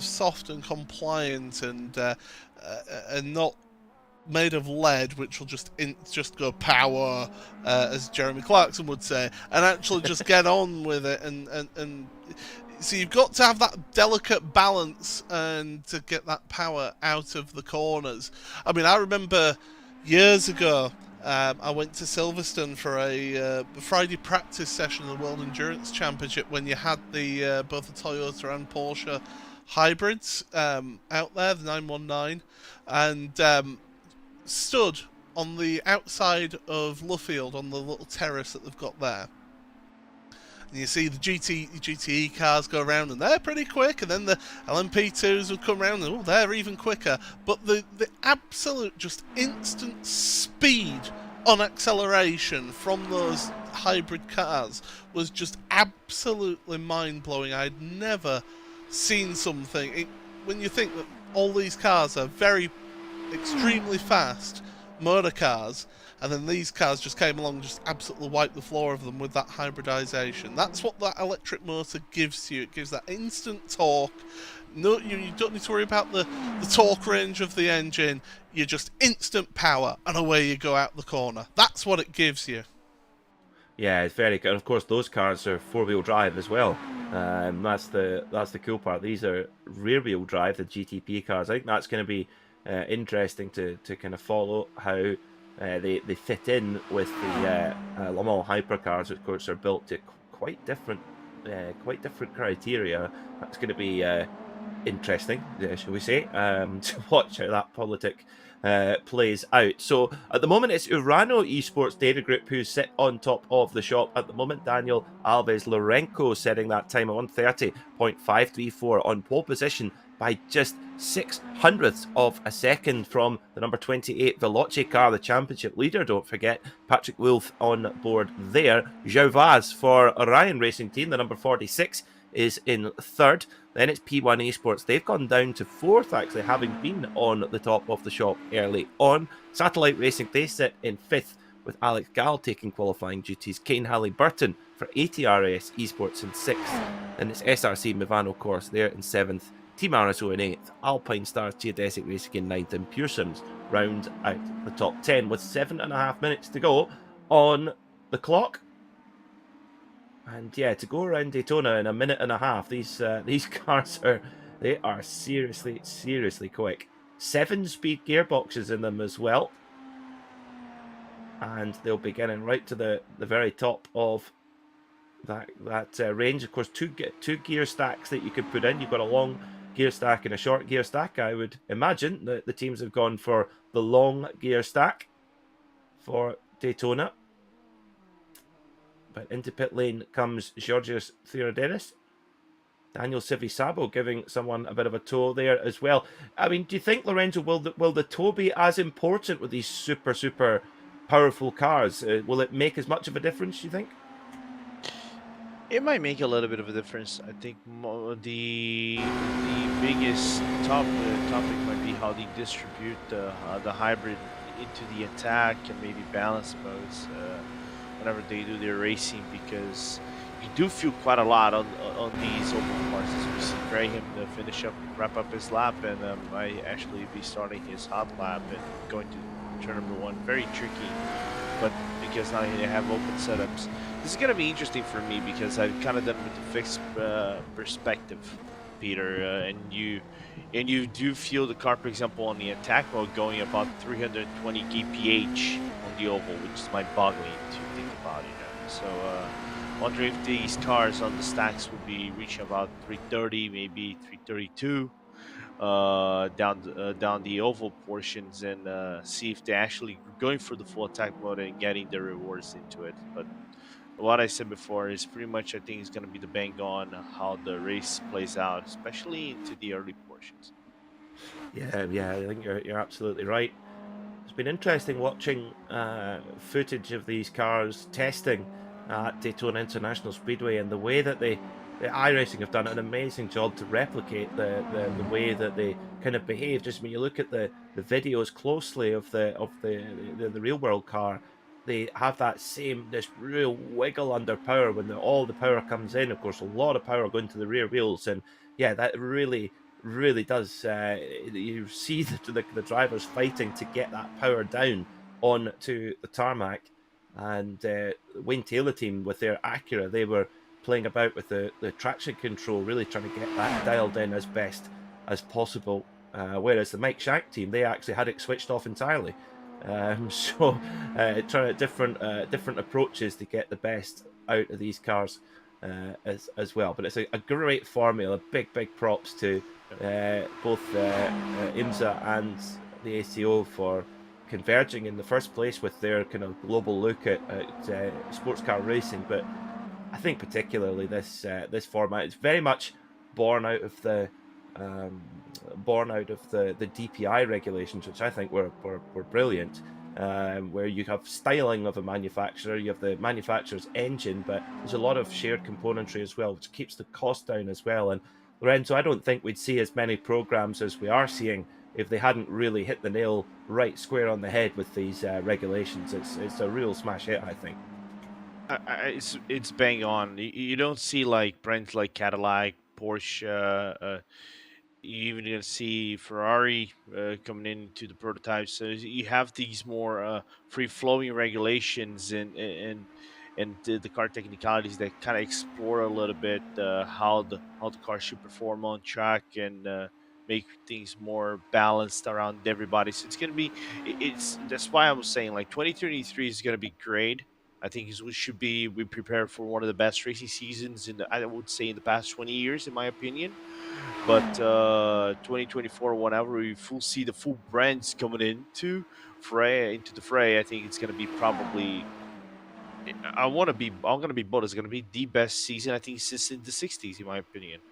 soft and compliant and not made of lead, which will just go power, as Jeremy Clarkson would say, and actually just get on with it. And so you've got to have that delicate balance and to get that power out of the corners. I mean, I remember years ago, I went to Silverstone for a Friday practice session of the World Endurance Championship when you had the both the Toyota and Porsche hybrids out there, the 919, and stood on the outside of Luffield on the little terrace that they've got there. And you see the GTE cars go around, and they're pretty quick, and then the LMP2s would come around, and they're even quicker. But the absolute just instant speed on acceleration from those hybrid cars was just absolutely mind-blowing. I'd never seen something. When you think that all these cars are very extremely fast motor cars, and then these cars just came along and just absolutely wiped the floor of them with that hybridization. That's what that electric motor gives you. It gives that instant torque. No, you don't need to worry about the torque range of the engine. You're just instant power, and away you go out the corner. That's what it gives you. Yeah, it's very good. And of course, those cars are four-wheel drive as well. That's the cool part. These are rear-wheel drive, the GTP cars. I think that's going to be interesting to kind of follow how they fit in with the Le Mans hypercars, which of course are built to quite different criteria. That's going to be interesting, shall we say, to watch how that politic plays out. So at the moment it's Urano Esports Data Group who sit on top of the shop at the moment. Daniel Alves Lorenco setting that time at 1:30.534 on pole position by just 0.06 of a second from the number 28 Veloce car, the championship leader. Don't forget Patrick Wolff on board there. João Vaz for Orion Racing Team, the number 46, is in third. Then it's P1 Esports. They've gone down to fourth, actually, having been on the top of the shop early on. Satellite Racing, they sit in fifth, with Alex Gall taking qualifying duties. Kane Halliburton for ATRS Esports in sixth. Then it's SRC Movano Course there in seventh. Team RSO in 8th, Alpine Stars Geodesic Racing in 9th, and Pure Sims round out the top 10 with 7.5 minutes to go on the clock. And yeah, to go around Daytona in a minute and a half, these cars are seriously quick. 7-speed gearboxes in them as well, and they'll be getting right to the very top of that range. Of course, two gear stacks that you could put in. You've got a long gear stack and a short gear stack. I would imagine that the teams have gone for the long gear stack for Daytona. But into pit lane comes Georgios Theodoridis. Daniel Civi-Sabo giving someone a bit of a tow there as well. I mean, do you think, Lorenzo, will the tow be as important with these super powerful cars? Will it make as much of a difference, do you think? It might make a little bit of a difference. I think the biggest topic might be how they distribute the hybrid into the attack and maybe balance modes whenever they do their racing, because you do feel quite a lot on these open courses. We see Graham wrap up his lap, and might actually be starting his hot lap and going to turn number 1. Very tricky, but because now they have open setups. This is going to be interesting for me because I've kind of done with the fixed perspective, Peter, and you do feel the car, for example, on the attack mode going about 320 kph on the oval, which is mind-boggling to think about, you know. So wondering if these cars on the stacks would be reaching about 330, maybe 332 down the oval portions, and see if they're actually going for the full attack mode and getting the rewards into it. But what I said before is pretty much, I think, it's going to be the bang on how the race plays out, especially into the early portions. Yeah, I think you're absolutely right. It's been interesting watching footage of these cars testing at Daytona International Speedway, and the way that the iRacing have done an amazing job to replicate the way that they kind of behave. Just when you look at the videos closely of the real world car, they have this real wiggle under power when all the power comes in. Of course, a lot of power going to the rear wheels, and yeah, that really does. You see the drivers fighting to get that power down onto the tarmac, and Wayne Taylor team with their Acura, they were playing about with the traction control, really trying to get that dialed in as best as possible. Whereas the Mike Shank team, they actually had it switched off entirely. So trying different approaches to get the best out of these cars as well. But it's a great formula. Big props to both IMSA and the ACO for converging in the first place with their kind of global look at sports car racing. But I think particularly this format is very much born out of the DPI regulations, which I think were brilliant. Where you have styling of a manufacturer, you have the manufacturer's engine, but there's a lot of shared componentry as well, which keeps the cost down as well. And Lorenzo, I don't think we'd see as many programs as we are seeing if they hadn't really hit the nail right square on the head with these regulations. It's a real smash hit, I think. It's bang on. You don't see like brands like Cadillac, Porsche. You're even gonna see Ferrari coming into the prototypes. So you have these more free-flowing regulations and the car technicalities that kind of explore a little bit how the car should perform on track and make things more balanced around everybody. So it's gonna be that's why I was saying like 2023 is gonna be great. I think we prepared for one of the best racing seasons I would say in the past 20 years, in my opinion. But 2024, whenever we see the full brands coming into the fray, I think it's going to be probably. I'm going to be bold. It's going to be the best season I think since in the '60s, in my opinion.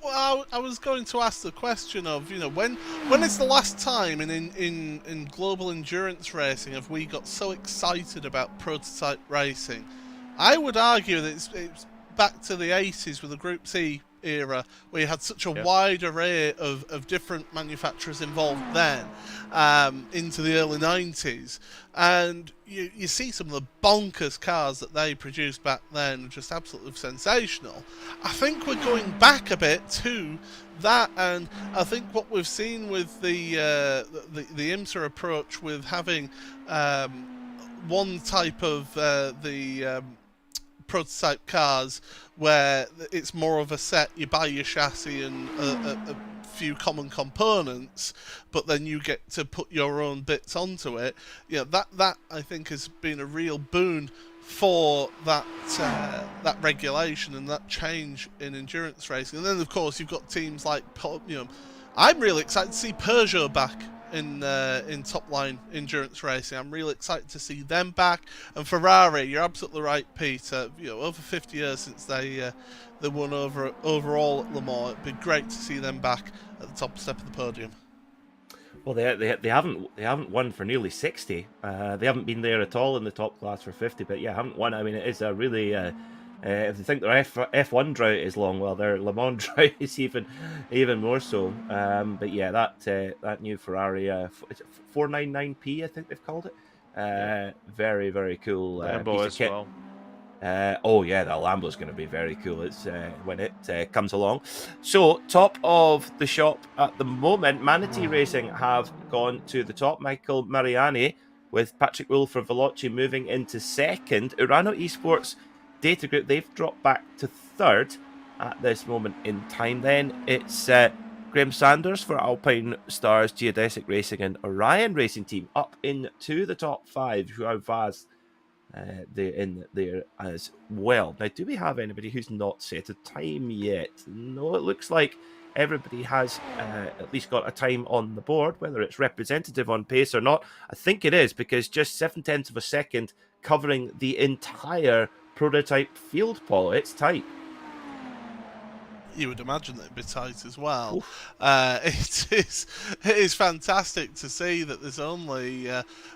Well, I was going to ask the question of, when is the last time in global endurance racing have we got so excited about prototype racing? I would argue that it's back to the 80s with the Group C era, where you had such a wide array of different manufacturers involved then, into the early 90s, and you see some of the bonkers cars that they produced back then, just absolutely sensational. I think we're going back a bit to that, and I think what we've seen with the IMSA approach with having one type of the prototype cars where it's more of a set, you buy your chassis and a few common components, but then you get to put your own bits onto it. That I think has been a real boon for that regulation and that change in endurance racing. And then of course you've got teams like, I'm really excited to see Peugeot back in top line endurance racing. I'm really excited to see them back. And Ferrari, you're absolutely right, Peter. Over 50 years since they won overall at Le Mans. It'd be great to see them back at the top step of the podium. Well, they haven't won for nearly 60. They haven't been there at all in the top class for 50, but haven't won. I mean, it is a really if they think their F1 drought is long, well, their Le Mans drought is even more so. But that new Ferrari 499P, I think they've called it. Very, very cool. Lambo as well. The Lambo's going to be very cool. It's when it comes along. So, top of the shop at the moment, Manatee Racing have gone to the top. Michael Mariani with Patrick Wolff for Veloci moving into second. Urano Esports Data Group, they've dropped back to third at this moment in time. Then it's Graham Sanders for Alpine Stars, Geodesic Racing and Orion Racing Team up into the top five. Joao Vaz in there as well. Now, do we have anybody who's not set a time yet? No, it looks like everybody has at least got a time on the board, whether it's representative on pace or not. I think it is, because just 0.7 of a second covering the entire prototype field, Paul. It's tight. You would imagine that it'd be tight as well. It is fantastic to see that there's only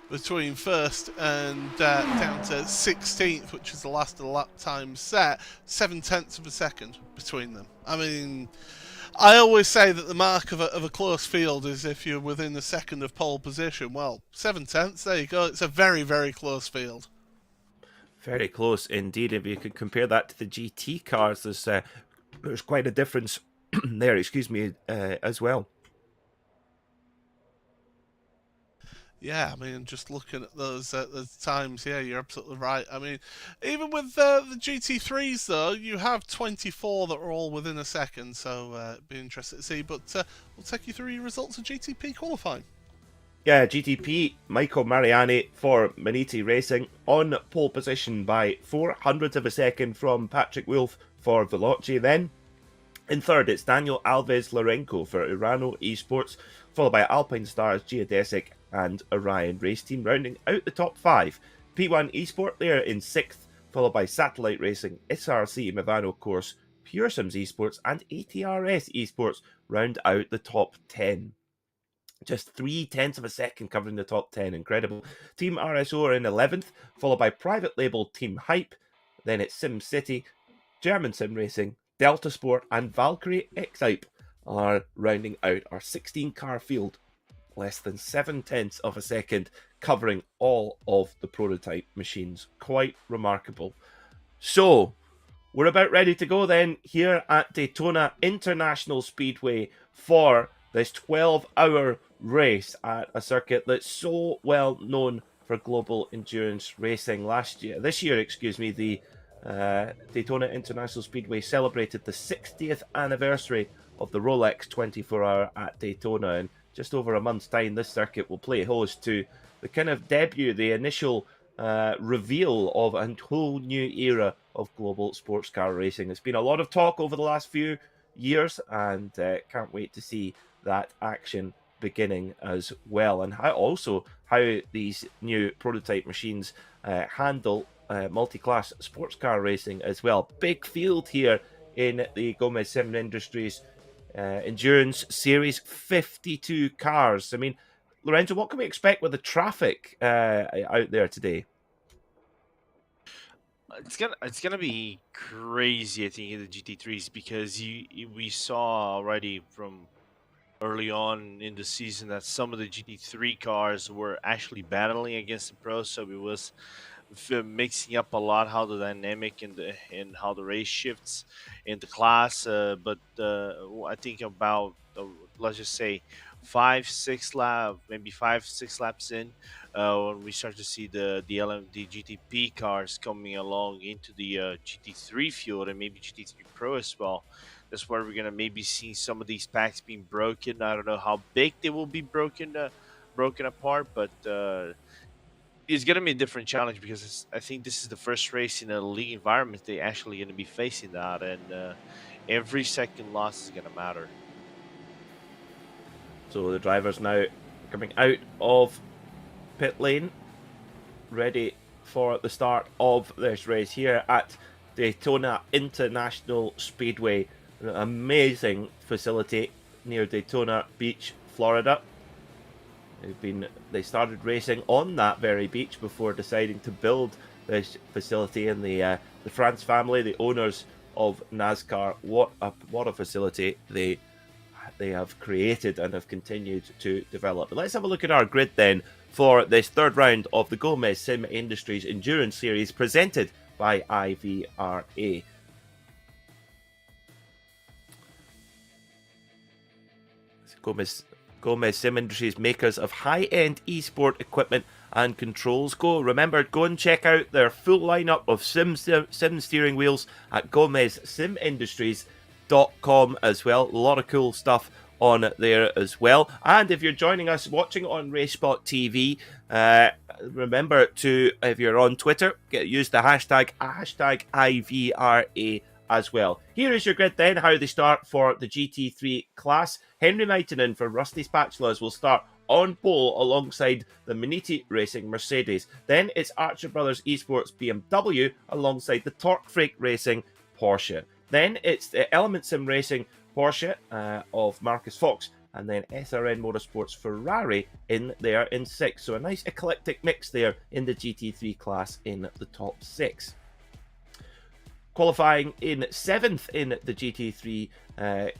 between first and down to 16th, which is the last of the lap time set, 0.7 of a second between them. I mean, I always say that the mark of a close field is if you're within a second of pole position. Well, 7/10, there you go. It's a very, very close field. Very close indeed. If you could compare that to the GT cars, there's quite a difference there, excuse me, as well. Yeah, I mean, just looking at those times, yeah, you're absolutely right. I mean, even with the GT3s, though, you have 24 that are all within a second, so it'd be interesting to see. But we'll take you through your results of GTP qualifying. Yeah, GTP, Michael Mariani for Maniti Racing on pole position by 400ths of a second from Patrick Wolf for Veloci. Then in third, it's Daniel Alves Lorenco for Urano Esports, followed by Alpine Stars, Geodesic and Orion Race Team, rounding out the top 5. P1 Esport there in 6th, followed by Satellite Racing, SRC Movano Course, Pure Sims Esports and ATRS Esports round out the top 10. Just 0.3 of a second covering the top 10. Incredible. Team RSO are in 11th, followed by private label Team Hype. Then it's Sim City, German Sim Racing, Delta Sport and Valkyrie X-Hype are rounding out our 16-car field. Less than 0.7 of a second covering all of the prototype machines. Quite remarkable. So, we're about ready to go then here at Daytona International Speedway for this 12-hour race at a circuit that's so well known for global endurance racing. This year, the Daytona International Speedway celebrated the 60th anniversary of the Rolex 24-hour at Daytona, and just over a month's time, this circuit will play host to the kind of debut, the initial reveal of a whole new era of global sports car racing. There's been a lot of talk over the last few years, and can't wait to see that action beginning as well, and how these new prototype machines handle multi-class sports car racing as well. Big field here in the Gomez Sim Industries Endurance Series, 52 cars. I mean, Lorenzo, what can we expect with the traffic out there today? It's gonna be crazy, I think, in the GT3s, because we saw already from early on in the season that some of the GT3 cars were actually battling against the pros, so it was mixing up a lot how the dynamic and how the race shifts in the class. But I think about let's just say 5-6 laps in, when we start to see the GTP cars coming along into the GT3 field and maybe GT3 Pro as well. That's where we're gonna maybe see some of these packs being broken. I don't know how big they will be broken apart, but it's gonna be a different challenge, because I think this is the first race in a league environment they actually gonna be facing that, and every second loss is gonna matter. So the drivers now coming out of pit lane, ready for the start of this race here at Daytona International Speedway. An amazing facility near Daytona Beach, Florida. They started racing on that very beach before deciding to build this facility, and the France family, the owners of NASCAR, what a facility they have created and have continued to develop. But let's have a look at our grid then for this third round of the Gomez Sim Industries Endurance Series presented by IVRA. Gomez Sim Industries, makers of high-end esport equipment and controls. Remember, go and check out their full lineup of sim steering wheels at GomezSimIndustries.com as well. A lot of cool stuff on there as well. And if you're joining us watching on RaceSpotTV, remember to, if you're on Twitter, use the hashtag IVRA as well. Here is your grid then, how they start for the GT3 class. Henry Maitonen for Rusty Spatulas will start on pole alongside the Maniti Racing Mercedes. Then it's Archer Brothers Esports BMW alongside the Torque Freak Racing Porsche. Then it's the Element Sim Racing Porsche of Marcus Fox, and then SRN Motorsports Ferrari in there in 6th. So a nice eclectic mix there in the GT3 class in the top 6. Qualifying in 7th in the GT3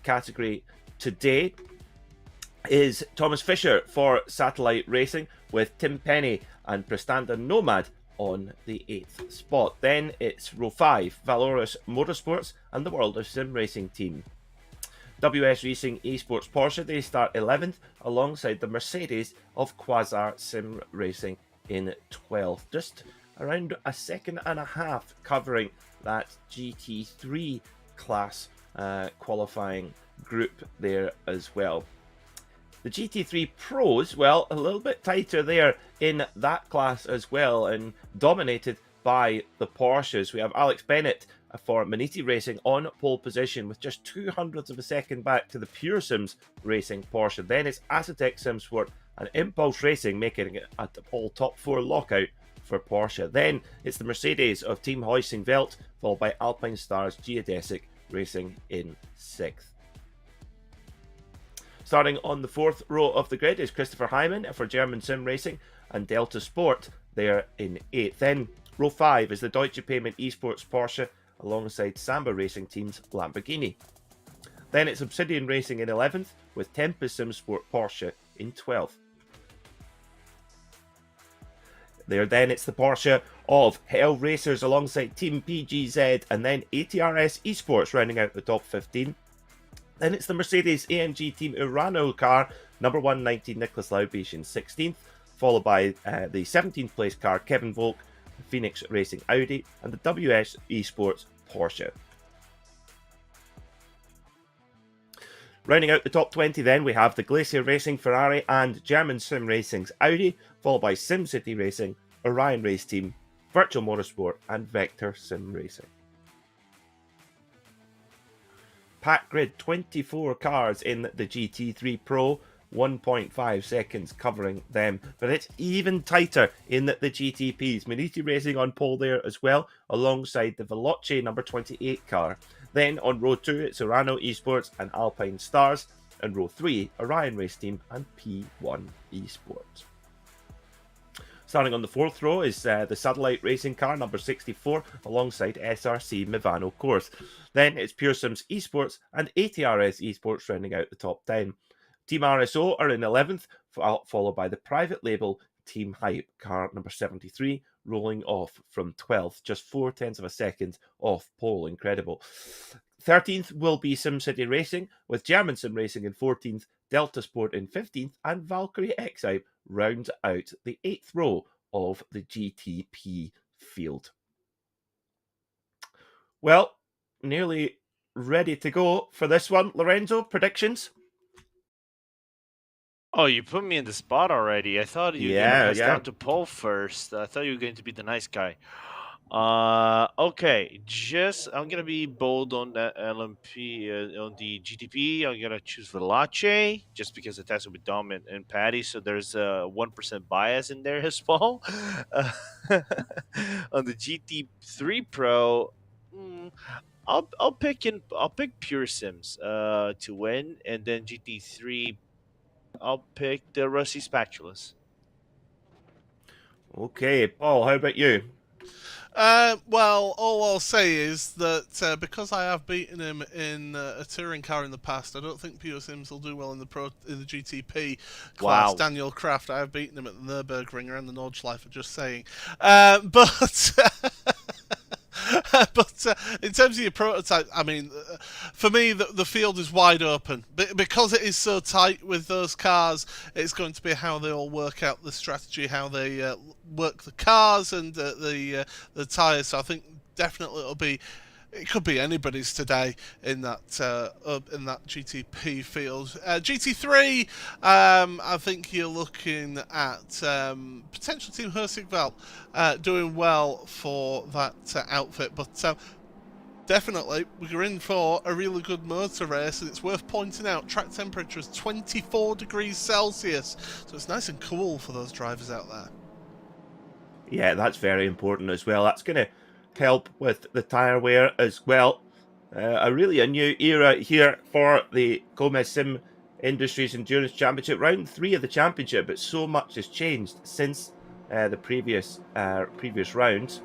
category today is Thomas Fisher for Satellite Racing, with Tim Penny and Prestanda Nomad on the 8th spot. Then it's row 5, Valorous Motorsports and the World of Sim Racing team. WS Racing Esports Porsche, they start 11th alongside the Mercedes of Quasar Sim Racing in 12th. Just around a second and a half covering that GT3 class qualifying group there as well. The GT3 Pros, well, a little bit tighter there in that class as well, and dominated by the Porsches. We have Alex Bennett for Maniti Racing on pole position with just 0.02 of a second back to the Pure Sims Racing Porsche. Then it's Acetec Simsport and Impulse Racing making it at the all top 4 lockout for Porsche. Then it's the Mercedes of Team Heusing Welt, followed by Alpine Stars Geodesic Racing in 6th. Starting on the 4th row of the grid is Christopher Hyman for German Sim Racing and Delta Sport there in 8th. Then row 5 is the Deutsche Payment Esports Porsche alongside Samba Racing Team's Lamborghini. Then it's Obsidian Racing in 11th with Tempest Simsport Porsche in 12th. Then it's the Porsche of Hell Racers alongside Team PGZ, and then ATRS Esports rounding out the top 15. Then it's the Mercedes AMG Team Urano car, number 119 Nicholas Laubich in 16th, followed by the 17th place car Kevin Volk, Phoenix Racing Audi, and the WS Esports Porsche. Rounding out the top 20 then, we have the Glacier Racing Ferrari and German Sim Racing's Audi, followed by SimCity Racing, Orion Race Team, Virtual Motorsport, and Vector Sim Racing. Pack grid, 24 cars in the GT3 Pro, 1.5 seconds covering them, but it's even tighter in the GTPs. Maniti Racing on pole there as well, alongside the Veloce number 28 car. Then on row 2, it's Urano Esports and Alpine Stars, and row 3, Orion Race Team and P1 Esports. Starting on the 4th row is the Satellite Racing car, number 64, alongside SRC Mivano Course. Then it's Pure Sims Esports and ATRS Esports rounding out the top 10. Team RSO are in 11th, followed by the private label Team Hype car, number 73, rolling off from 12th, just 0.4 of a second off pole. Incredible. 13th will be SimCity Racing, with German Sim Racing in 14th, Delta Sport in 15th, and Valkyrie X-Hype rounds out the 8th row of the GTP field. Well, nearly ready to go for this one. Lorenzo, predictions? Oh, you put me in the spot already. I thought you were going to pass down to pole first. I thought you were going to be the nice guy. Okay, I'm gonna be bold on that LMP on the GTP. I'm gonna choose Veloce just because it has to be Dom and Patty, so there's a 1% bias in there as well. On the GT3 Pro, I'll pick Pure Sims to win, and then GT3 I'll pick the Rusty Spatulas. Okay, Paul, how about you? Well, all I'll say is that because I have beaten him in a touring car in the past, I don't think Pure Sims will do well in the GTP class. Wow. Daniel Kraft, I have beaten him at the Nürburgring and the Nordschleife, just saying. But in terms of your prototype, I mean, for me, the field is wide open. Because it is so tight with those cars, it's going to be how they all work out the strategy, how they work the cars and the tyres. So I think definitely it could be anybody's today in that GTP field. GT3, I think you're looking at potential Team Heusing-Welt doing well for that outfit, but definitely we're in for a really good motor race, and it's worth pointing out track temperature is 24 degrees Celsius, so it's nice and cool for those drivers out there. Yeah, that's very important as well. That's going to help with the tyre wear as well. A new era here for the Gomez Sim Industries Endurance Championship. Round 3 of the championship, but so much has changed since the previous rounds.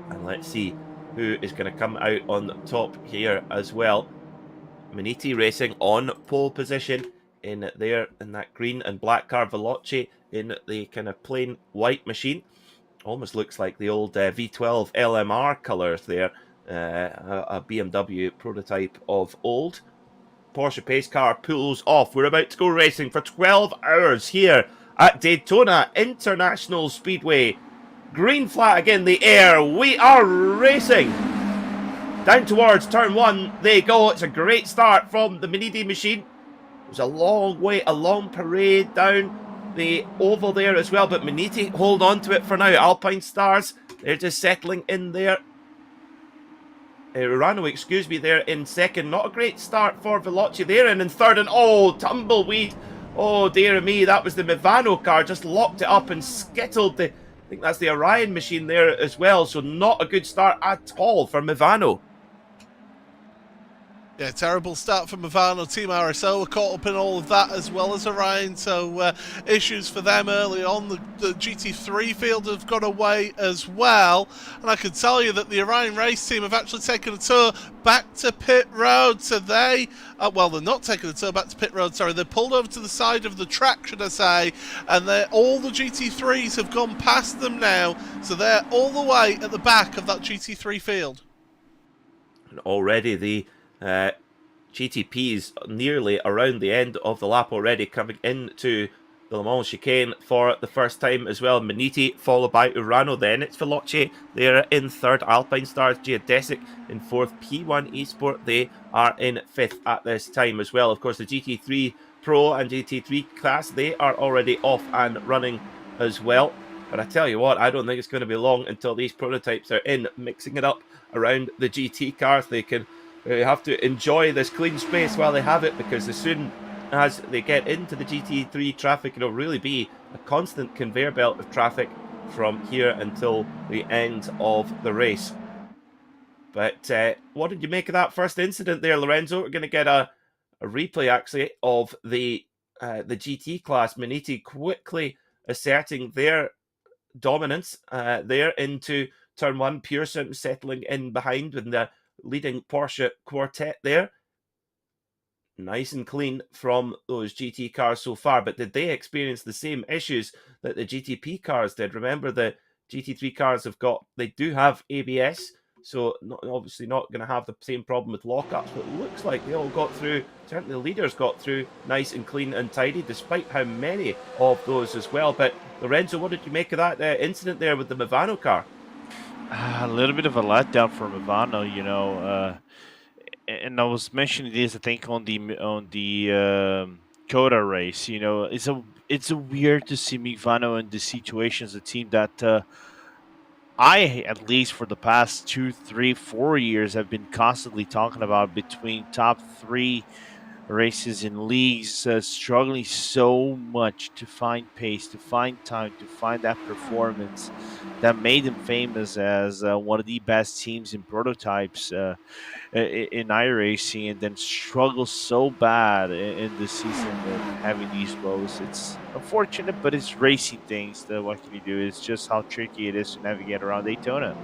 And let's see who is going to come out on top here as well. Maniti Racing on pole position in there in that green and black car. Veloce in the kind of plain white machine. Almost looks like the old V12 LMR colours there. A BMW prototype of old. Porsche pace car pulls off. We're about to go racing for 12 hours here at Daytona International Speedway. Green flag in the air. We are racing. Down towards turn 1 they go. It's a great start from the Maniti machine. It was a long way, a long parade down the oval there as well, but Maniti hold on to it for now. Alpine Stars, they're just settling in there. Urano, excuse me, there in second. Not a great start for Veloce there, and in third, and oh, tumbleweed. Oh, dear me, that was the Movano car. Just locked it up and skittled the, I think that's the Orion machine there as well. So not a good start at all for Movano. Yeah, terrible start for Movano. Team RSO were caught up in all of that as well as Orion, so issues for them early on. The GT3 field have got away as well, and I can tell you that the Orion race team have actually taken a tour back to pit road. So they, well, they're not taking a tour back to pit road, sorry, they pulled over to the side of the track, should I say, and all the GT3s have gone past them now, so they're all the way at the back of that GT3 field. And already the GTP's nearly around the end of the lap already, coming into the Le Mans chicane for the first time as well. Maniti followed by Urano, then it's Veloce they're in third, Alpine Stars, Geodesic in fourth, P1 Esport they are in fifth at this time as well. Of course the GT3 Pro and GT3 class, they are already off and running as well. But I tell you what, I don't think it's going to be long until these prototypes are in, mixing it up around the GT cars. They can have to enjoy this clean space while they have it, because as soon as they get into the GT3 traffic, it'll really be a constant conveyor belt of traffic from here until the end of the race. But what did you make of that first incident there, Lorenzo? We're going to get a replay actually of the GT class. Maniti quickly asserting their dominance there into turn 1. Pearson settling in behind with the leading Porsche quartet there. Nice and clean from those GT cars so far, but did they experience the same issues that the GTP cars did? Remember, the GT3 cars they do have ABS, so obviously not going to have the same problem with lockups, but it looks like they all got through, certainly the leaders got through nice and clean and tidy, despite how many of those as well. But Lorenzo, what did you make of that incident there with the Movano car? A little bit of a letdown for Movano, you know, and I was mentioning this, I think, on the Coda race. You know, it's a weird to see Movano in this situation as a team that I, at least for the past 2, 3, 4 years, have been constantly talking about between top 3 races in leagues, struggling so much to find pace, to find time, to find that performance that made them famous as one of the best teams in prototypes in iRacing, and then struggle so bad in the season with having these woes. It's unfortunate, but it's racing things. What can you do? It's just how tricky it is to navigate around Daytona.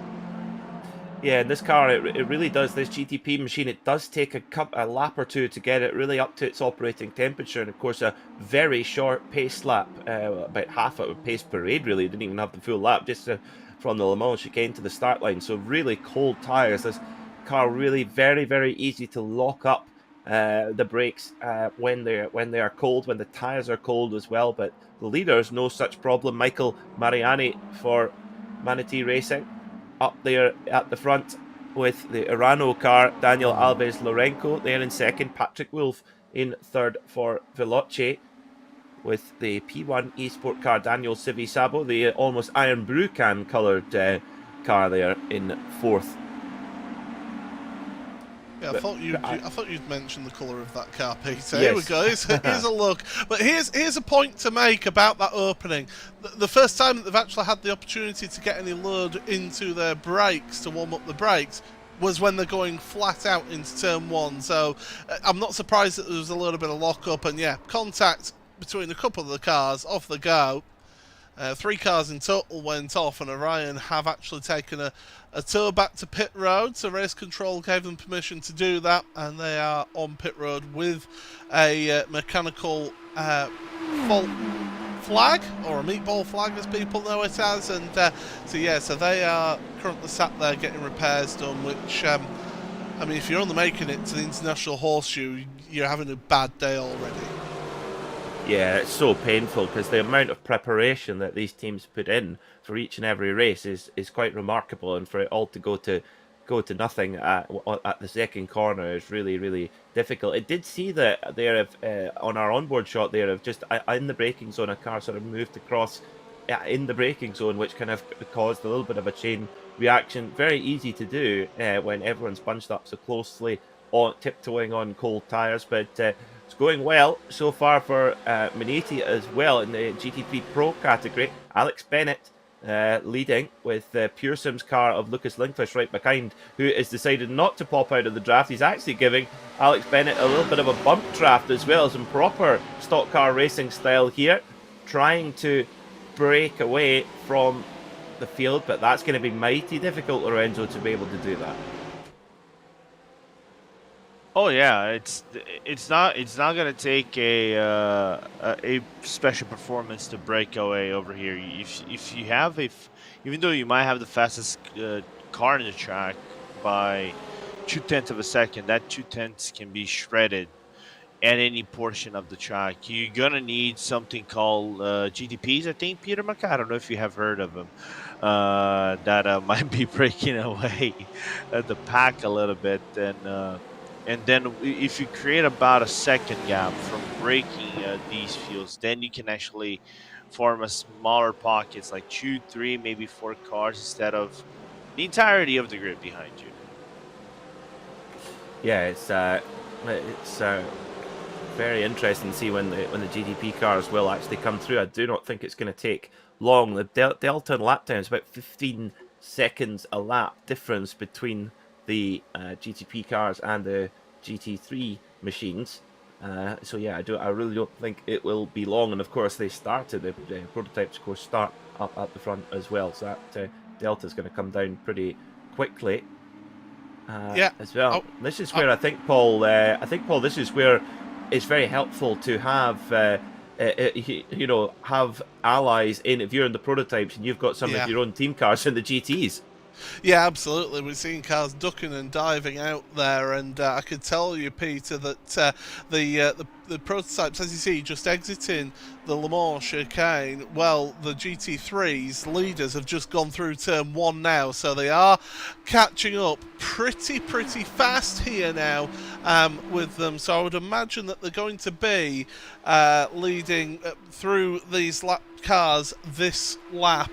Yeah, in this car, it really does, this GTP machine, it does take a lap or two to get it really up to its operating temperature. And of course, a very short pace lap, about half a pace parade really, didn't even have the full lap, just from the Le Mans chicane to the start line. So really cold tyres. This car really very, very easy to lock up the brakes when they are cold, when the tyres are cold as well. But the leaders, no such problem. Michael Mariani for Maniti Racing up there at the front with the Urano car. Daniel Alves Lorenco there in second. Patrick Wolf in third for Veloce, with the P1 Esport car Daniel Civisabo, the almost iron brew can coloured car there in fourth. Yeah, I thought you'd mentioned the colour of that car, Peter. Yes. Here we go. Here's a look. But here's a point to make about that opening. The first time that they've actually had the opportunity to get any load into their brakes, to warm up the brakes, was when they're going flat out into turn 1. So I'm not surprised that there was a little bit of lock-up, and yeah, contact between a couple of the cars off the go. 3 cars in total went off, and Orion have actually taken a tour back to pit road, so race control gave them permission to do that, and they are on pit road with a mechanical fault flag, or a meatball flag as people know it as, and so they are currently sat there getting repairs done, which I mean, if you're only making it to the International Horseshoe, you're having a bad day already. Yeah, it's so painful because the amount of preparation that these teams put in for each and every race is quite remarkable, and for it all to go to nothing at the second corner is really difficult. It did see that there on our onboard shot there of just in the braking zone, a car sort of moved across in the braking zone, which kind of caused a little bit of a chain reaction. Very easy to do when everyone's bunched up so closely, tiptoeing on cold tires, but it's going well so far for Minetti as well in the GT3 Pro category. Alex Bennett leading with Pure Sim's car of Lucas Lindqvist right behind, who has decided not to pop out of the draft. He's actually giving Alex Bennett a little bit of a bump draft as well, some proper stock car racing style here, trying to break away from the field, but that's going to be mighty difficult, Lorenzo, to be able to do that. Oh yeah, it's not gonna take a special performance to break away over here. If you have even though you might have the fastest car in the track by 0.2 of a second, that 0.2 can be shredded at any portion of the track. You're gonna need something called GTPs, I think, Peter Maka. I don't know if you have heard of them. That might be breaking away the pack a little bit, and then if you create about a second gap from braking these fields, then you can actually form a smaller pockets, like 2, 3, maybe 4 cars instead of the entirety of the grid behind you. Yeah, it's very interesting to see when the GTP cars will actually come through. I do not think it's going to take long. The delta in lap time is about 15 seconds a lap difference between the GTP cars and the GT3 machines. So yeah, I really don't think it will be long. And of course, they started the prototypes, of course, start up at the front as well. So that delta is going to come down pretty quickly. As well. This is where I think Paul. This is where it's very helpful to have. Have allies in if you're in the prototypes and you've got some of your own team cars in the GTs. Yeah, absolutely. We've seen cars ducking and diving out there, and I can tell you, Peter, that the prototypes, as you see, just exiting the Le Mans chicane. Well, the GT3's leaders have just gone through turn 1 now, so they are catching up pretty fast here now with them. So I would imagine that they're going to be leading through these cars this lap,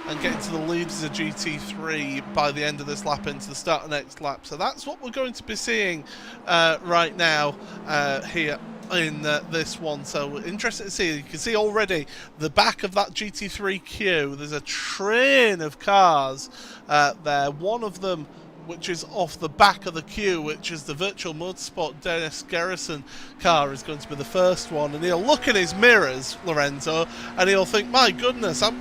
and getting to the leaders of GT3 by the end of this lap into the start of next lap. So that's what we're going to be seeing right now here in this one. So interesting to see. You can see already the back of that GT3 queue. There's a train of cars there. One of them, which is off the back of the queue, which is the Virtual Motorsport Dennis Garrison car, is going to be the first one. And he'll look in his mirrors, Lorenzo, and he'll think, my goodness, I'm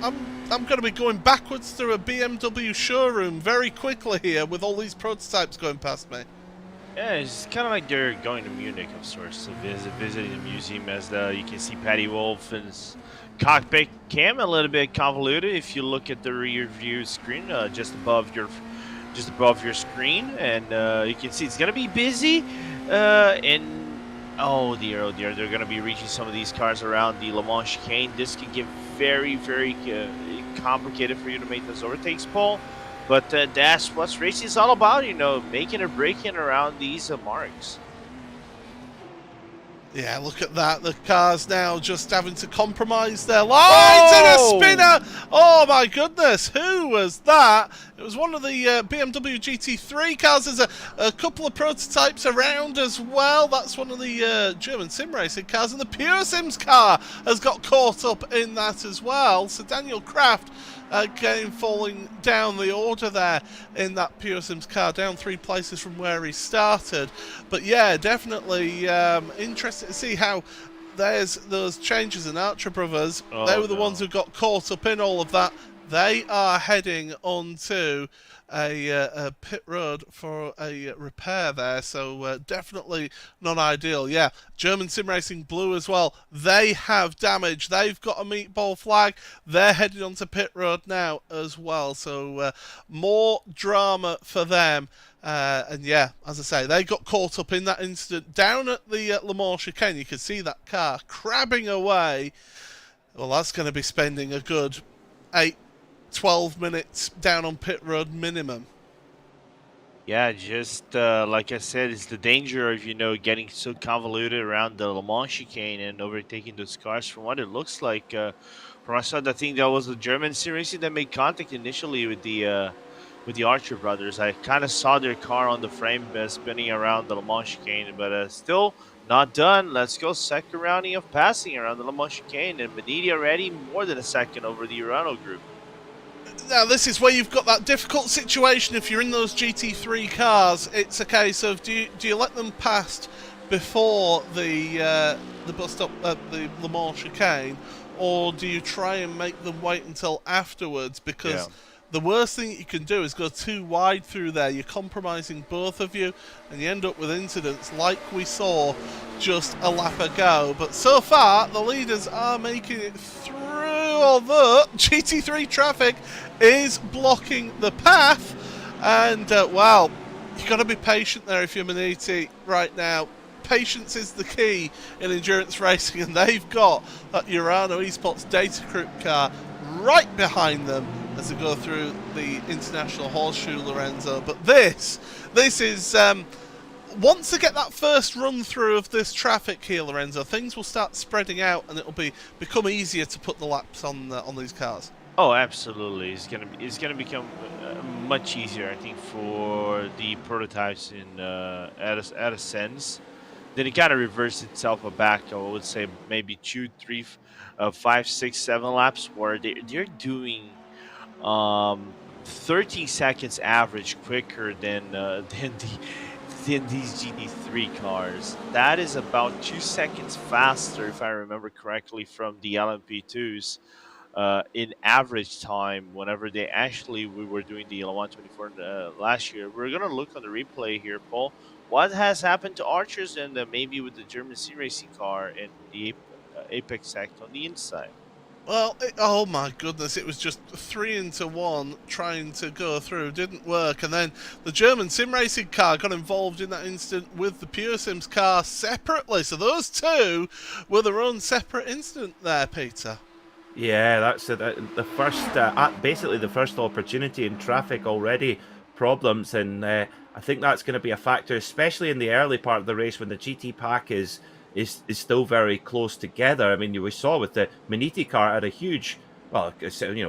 going to be going backwards through a BMW showroom very quickly here with all these prototypes going past me. Yeah, it's kind of like they're going to Munich of sorts, to visiting the museum, as you can see Patty Wolf's cockpit cam a little bit convoluted if you look at the rear view screen just above your screen, and you can see it's going to be busy, and oh dear, they're going to be reaching some of these cars around the Le Mans chicane. This can get very complicated for you to make those overtakes, Paul, but that's what racing is all about, making or breaking around these marks. Yeah, look at that. The car's now just having to compromise their lines in a spinner. Oh, my goodness. Who was that? It was one of the BMW GT3 cars. There's a couple of prototypes around as well. That's one of the German sim racing cars. And the Pure Sims car has got caught up in that as well. So Daniel Kraft again falling down the order there in that Pure Sims car, down 3 places from where he started. But yeah, definitely interesting to see how there's those changes in Archer Brothers. Oh, they were the no. ones who got caught up in all of that. They are heading onto a pit road for a repair there, so definitely not ideal. Yeah, German Sim Racing Blue as well. They have damage. They've got a meatball flag. They're headed onto pit road now as well, so more drama for them. And yeah, as I say, they got caught up in that incident down at the Le Mans chicane. You can see that car crabbing away. Well, that's going to be spending a good 12 minutes down on pit road minimum. Yeah, just like I said, it's the danger of, getting so convoluted around the Le Mans chicane and overtaking those cars. From what it looks like, from I saw, I think that was the German series that made contact initially with the Archer brothers. I kind of saw their car on the frame spinning around the Le Mans chicane, but still not done. Let's go second rounding of passing around the Le Mans chicane, and Beniti already more than a second over the Urano group. Now, this is where you've got that difficult situation. If you're in those GT3 cars, it's a case of do you let them pass before the bus stop at the Le Mans chicane, or do you try and make them wait until afterwards? Because the worst thing you can do is go too wide through there. You're compromising both of you, and you end up with incidents like we saw just a lap ago. But so far, the leaders are making it through, although GT3 traffic is blocking the path. And, well, you've got to be patient there if you're Beniti right now. Patience is the key in endurance racing, and they've got that Urano Esports Data Group car right behind them as they go through the International Horseshoe, Lorenzo. But this is once they get that first run through of this traffic here, Lorenzo, things will start spreading out, and it'll become easier to put the laps on these cars. Oh, absolutely! It's gonna become much easier, I think, for the prototypes at a sense. Then it kind of reversed itself back. I would say maybe 2, 3, 5, 6, 7 laps where they're doing 13 seconds average quicker than these GT3 cars. That is about 2 seconds faster, if I remember correctly, from the LMP2s in average time. Whenever we were doing the L124 last year, we're gonna look on the replay here, Paul. What has happened to Archers and maybe with the German C Racing car and the Apex Act on the inside? Well, oh my goodness, it was just 3 into 1 trying to go through, didn't work, and then the German Sim Racing car got involved in that incident with the Pure Sims car separately, so those two were their own separate incident there, Peter. Yeah, that's it. The first, basically the first opportunity in traffic already. Problems, and I think that's going to be a factor, especially in the early part of the race when the GT pack is still very close together. I mean, we saw with the Beniti car had a huge, well,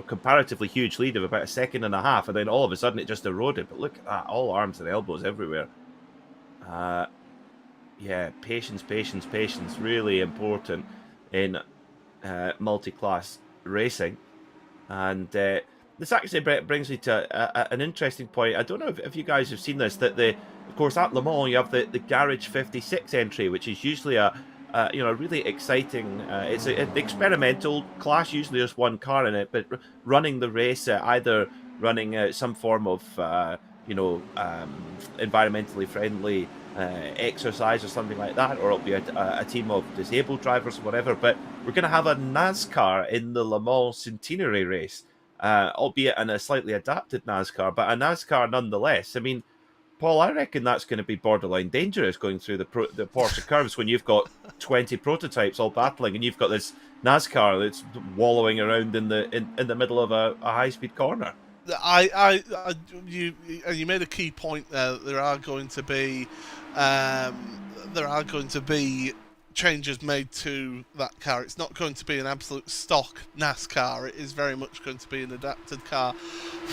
comparatively huge lead of about 1.5 seconds, and then all of a sudden it just eroded. But look at that, all arms and elbows everywhere. Yeah, patience, really important in multi-class racing. And this actually brings me to an interesting point. I don't know if you guys have seen this, that of course at Le Mans you have the Garage 56 entry, which is usually a really exciting. It's an experimental class. Usually there's one car in it, but running the race, either running some form of environmentally friendly exercise or something like that, or it'll be a team of disabled drivers or whatever. But we're going to have a NASCAR in the Le Mans Centenary race. Albeit in a slightly adapted NASCAR, but a NASCAR nonetheless. I mean, Paul, I reckon that's going to be borderline dangerous going through the Porsche curves when you've got 20 prototypes all battling, and you've got this NASCAR that's wallowing around in the middle of a high-speed corner. You made a key point there. That there are going to be changes made to that car. It's not going to be an absolute stock NASCAR. It is very much going to be an adapted car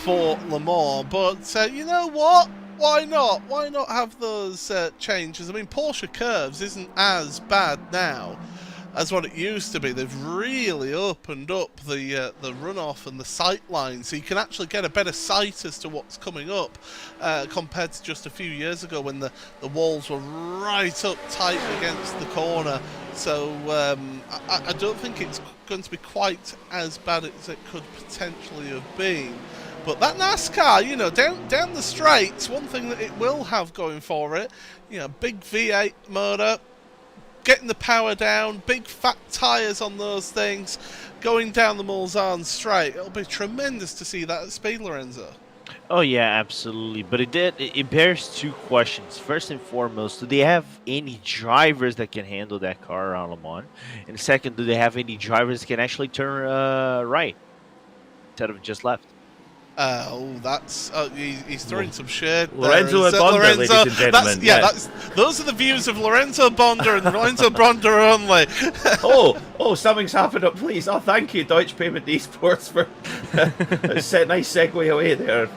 for Le Mans. But you know what? Why not? Why not have those changes? I mean, Porsche curves isn't as bad now as what it used to be. They've really opened up the runoff and the sight line, so you can actually get a better sight as to what's coming up compared to just a few years ago when the walls were right up tight against the corner. So I don't think it's going to be quite as bad as it could potentially have been. But that NASCAR, you know, down the straights, one thing that it will have going for it, you know, big V8 motor, getting the power down, big fat tyres on those things, going down the Mulsanne straight. It'll be tremendous to see that at speed, Lorenzo. Oh yeah, absolutely. But it bears two questions. First and foremost, do they have any drivers that can handle that car around Le Mans? And second, do they have any drivers that can actually turn right instead of just left? That's he's throwing some shade. Lorenzo Bonda, ladies and gentlemen. Those are the views of Lorenzo Bonda and Lorenzo Bonda only. Something's happened up, please. Oh, thank you, Deutsche Payment Esports, for a nice segue away there.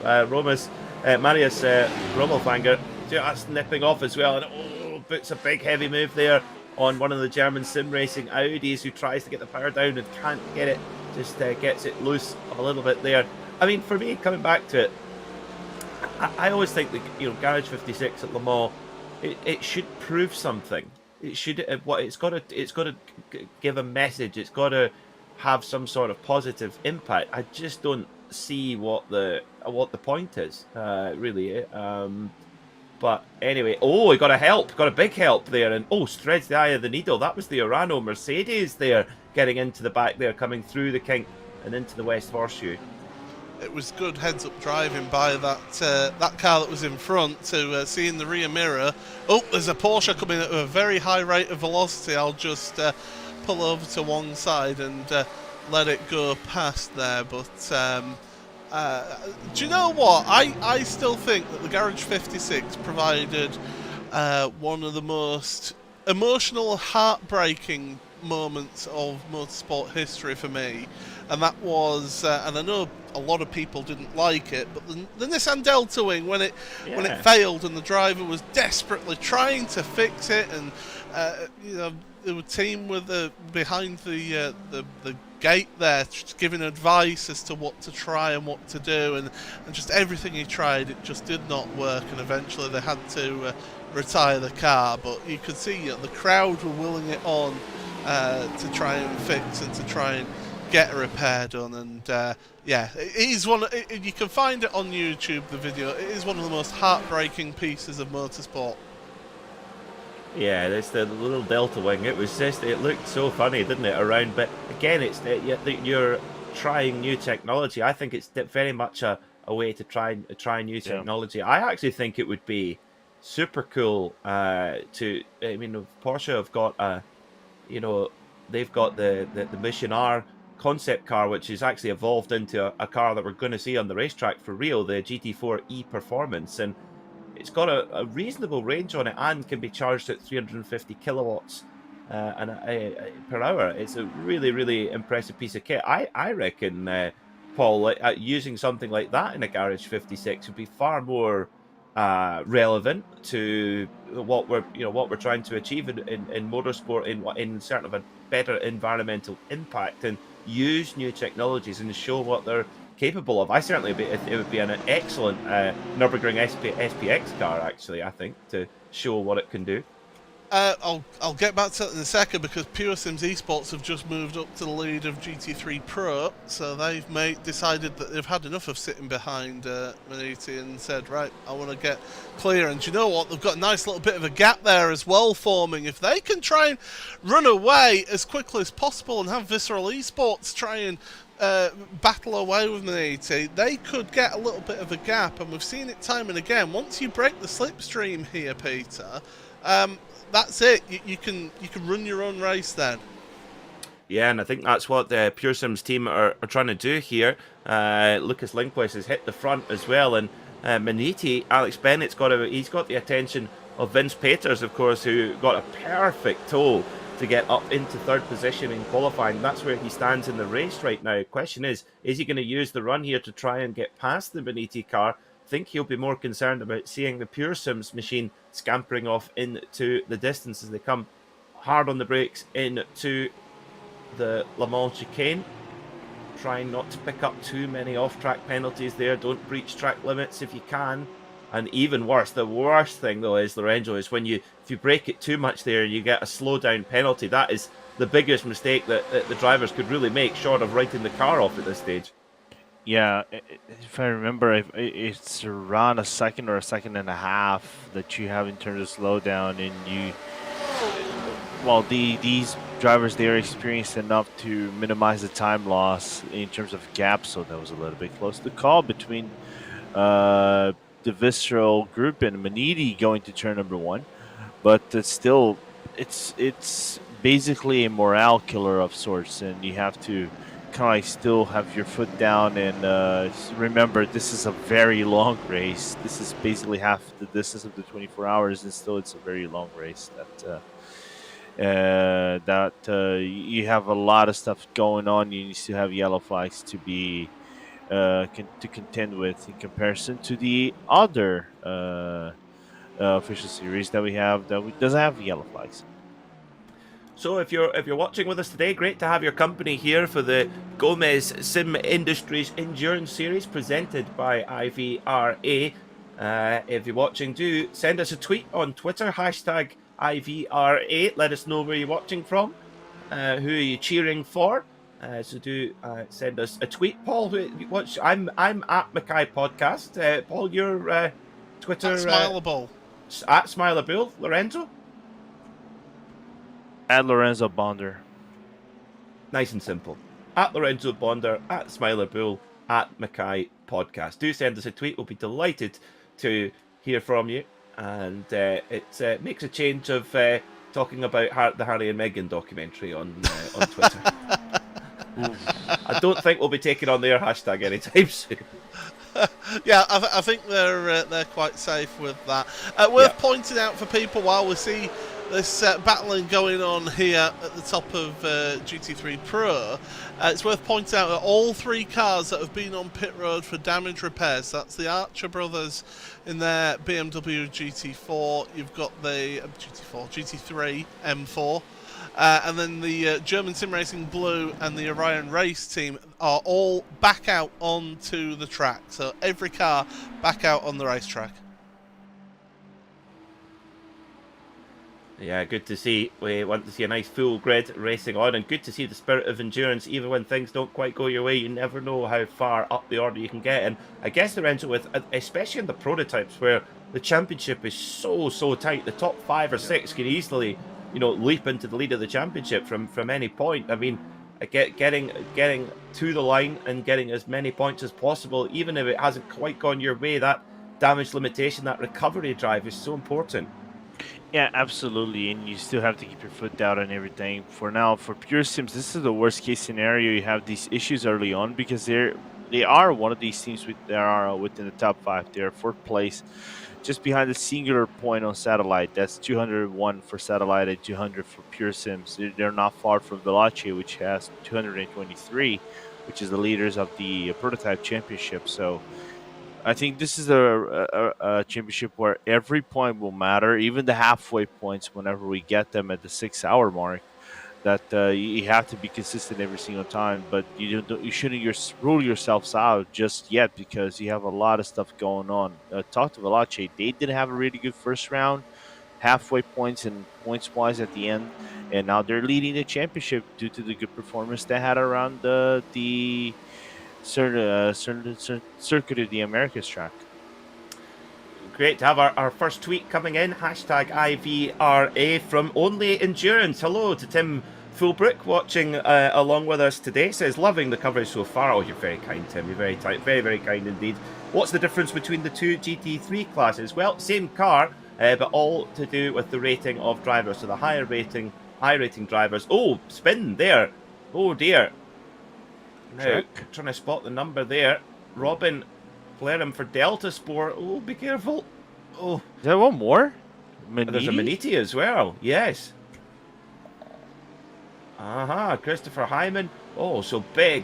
Marius Rommelfanger just nipping off as well, and puts a big heavy move there on one of the German sim racing Audis, who tries to get the power down and can't get it. Just gets it loose a little bit there. I mean, for me, coming back to it, I always think that, you know, Garage 56 at Le Mans, it should prove something. It should it's got to give a message. It's got to have some sort of positive impact. I just don't see what the point is, really. But anyway, he got a big help there, and threads the eye of the needle. That was the Urano Mercedes there, getting into the back there, coming through the kink and into the West Horseshoe. It was good heads-up driving by that car that was in front to see in the rear mirror. There's a Porsche coming at a very high rate of velocity. I'll just pull over to one side and let it go past there. But do you know what? I still think that the Garage 56 provided one of the most emotional, heartbreaking moments of motorsport history for me. And that was, and I know a lot of people didn't like it, but the Nissan Delta Wing, when it failed and the driver was desperately trying to fix it, and you know, the team were behind the gate there, just giving advice as to what to try and what to do, and just everything he tried, it just did not work, and eventually they had to retire the car. But you could see, you know, the crowd were willing it on to try and fix and to try and get a repair done. And it is you can find it on YouTube, the video. It is one of the most heartbreaking pieces of motorsport. Yeah, that's the little Delta Wing. It looked so funny, didn't it, around? But again, you're trying new technology. I think it's very much a way to try new technology. I actually think it would be super cool Porsche have got they've got the Mission R concept car, which is actually evolved into a car that we're going to see on the racetrack for real, the GT4 E Performance, and it's got a reasonable range on it and can be charged at 350 kilowatts per hour. It's a really, really impressive piece of kit. I reckon, Paul, using something like that in a Garage 56 would be far more relevant to what we're trying to achieve in motorsport, in sort of a better environmental impact, and use new technologies and show what they're capable of. It would be an excellent Nürburgring SPX car, actually, I think, to show what it can do. I'll get back to that in a second, because Pure Sims Esports have just moved up to the lead of GT3 Pro, so they've decided that they've had enough of sitting behind Maniti and said, right, I want to get clear. And do you know what? They've got a nice little bit of a gap there as well forming. If they can try and run away as quickly as possible and have Visceral Esports try and battle away with Maniti, they could get a little bit of a gap. And we've seen it time and again. Once you break the slipstream here, Peter, that's it. You can run your own race then. Yeah, and I think that's what the Pure Sims team are trying to do here. Lucas Lindquist has hit the front as well, and Maniti, Alex Bennett's got the attention of Vince Peters, of course, who got a perfect tow to get up into third position in qualifying. That's where he stands in the race right now. Question is he going to use the run here to try and get past the Maniti car? I think he'll be more concerned about seeing the Pure Sims machine scampering off into the distance as they come hard on the brakes into the Le Mans chicane. Trying not to pick up too many off-track penalties there. Don't breach track limits if you can. And even worse, the worst thing though is, Lorenzo, is when if you break it too much there, you get a slowdown penalty. That is the biggest mistake that the drivers could really make, short of writing the car off at this stage. Yeah, if I remember, it's around a second or a second and a half that you have in terms of slowdown, and these drivers, they are experienced enough to minimize the time loss in terms of gap, so that was a little bit close to call between the Visceral group and Maniti going to turn number 1, but it's basically a morale killer of sorts, and you have to kind of still have your foot down and remember, this is a very long race. This is basically half the distance of the 24 hours, and still it's a very long race that you have a lot of stuff going on. You still have yellow flags to be to contend with in comparison to the other official series that we have that doesn't have yellow flags. So if you're watching with us today, great to have your company here for the Gomez Sim Industries Endurance Series presented by IVRA. If you're watching, do send us a tweet on Twitter, hashtag IVRA. Let us know where you're watching from, who are you cheering for. So do send us a tweet. Paul, I'm at Mackay Podcast. Paul, your Twitter... At Smileable. At Smileable. Lorenzo? At Lorenzo Bonder. Nice and simple. At Lorenzo Bonder, at Smileable, at Mackay Podcast. Do send us a tweet. We'll be delighted to hear from you. And it makes a change of talking about the Harry and Meghan documentary on Twitter. I don't think we'll be taking on their hashtag anytime soon. Yeah, I think they're quite safe with that. Worth pointing out for people while we see this battling going on here at the top of GT3 Pro, it's worth pointing out that all 3 cars that have been on pit road for damage repairs, that's the Archer brothers in their BMW GT4, you've got the GT3 M4, and then the German Sim Racing Blue and the Orion Race team are all back out onto the track. So every car back out on the racetrack. Yeah, good to see. We want to see a nice full grid racing on, and good to see the spirit of endurance. Even when things don't quite go your way, you never know how far up the order you can get. And I guess Lorenzo, with especially in the prototypes where the championship is so tight, the top 5 or 6 can easily, leap into the lead of the championship from any point. I mean, getting to the line and getting as many points as possible, even if it hasn't quite gone your way, that damage limitation, that recovery drive is so important. Yeah, absolutely, and you still have to keep your foot down and everything. For now, for Pure Sims, this is the worst case scenario. You have these issues early on because they are one of these teams that are within the top 5. They're 4th place, just behind the singular point on Satellite. That's 201 for Satellite and 200 for Pure Sims. They're not far from Veloce, which has 223, which is the leaders of the Prototype Championship. So I think this is a championship where every point will matter, even the halfway points whenever we get them at the 6-hour mark. That you have to be consistent every single time, but you shouldn't rule yourselves out just yet because you have a lot of stuff going on. Talk to Veloce. They did have a really good first round, halfway points and points-wise at the end, and now they're leading the championship due to the good performance they had around the Circuit of the Americas track. Great to have our first tweet coming in, hashtag IVRA from Only Endurance. Hello to Tim Fulbrook watching along with us today. Says, loving the coverage so far. Oh, you're very kind, Tim. You're very very kind indeed. What's the difference between the 2 GT3 classes? Well, same car, but all to do with the rating of drivers. So the high rating drivers. Oh, spin there. Oh dear. Now, trying to spot the number there. Robin Flarum for Delta Sport. Oh, be careful. Oh, is there one more? Maniti? There's a Maniti as well. Yes. Christopher Hyman. Oh, so big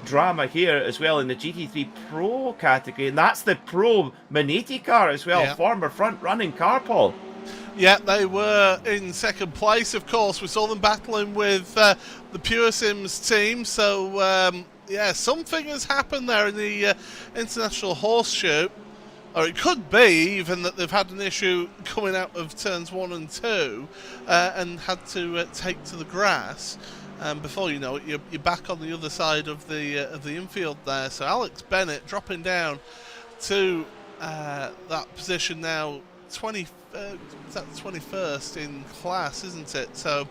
drama here as well in the GT3 Pro category. And that's the Pro Maniti car as well. Yeah. Former front-running car, Paul. Yeah, they were in 2nd place, of course. We saw them battling with the Pure Sims team. So, yeah, something has happened there in the International Horseshoe. Or it could be even that they've had an issue coming out of turns 1 and 2 and had to take to the grass. Before you know it, you're back on the other side of the infield there. So Alex Bennett dropping down to that position now, 21st in class, isn't it? So,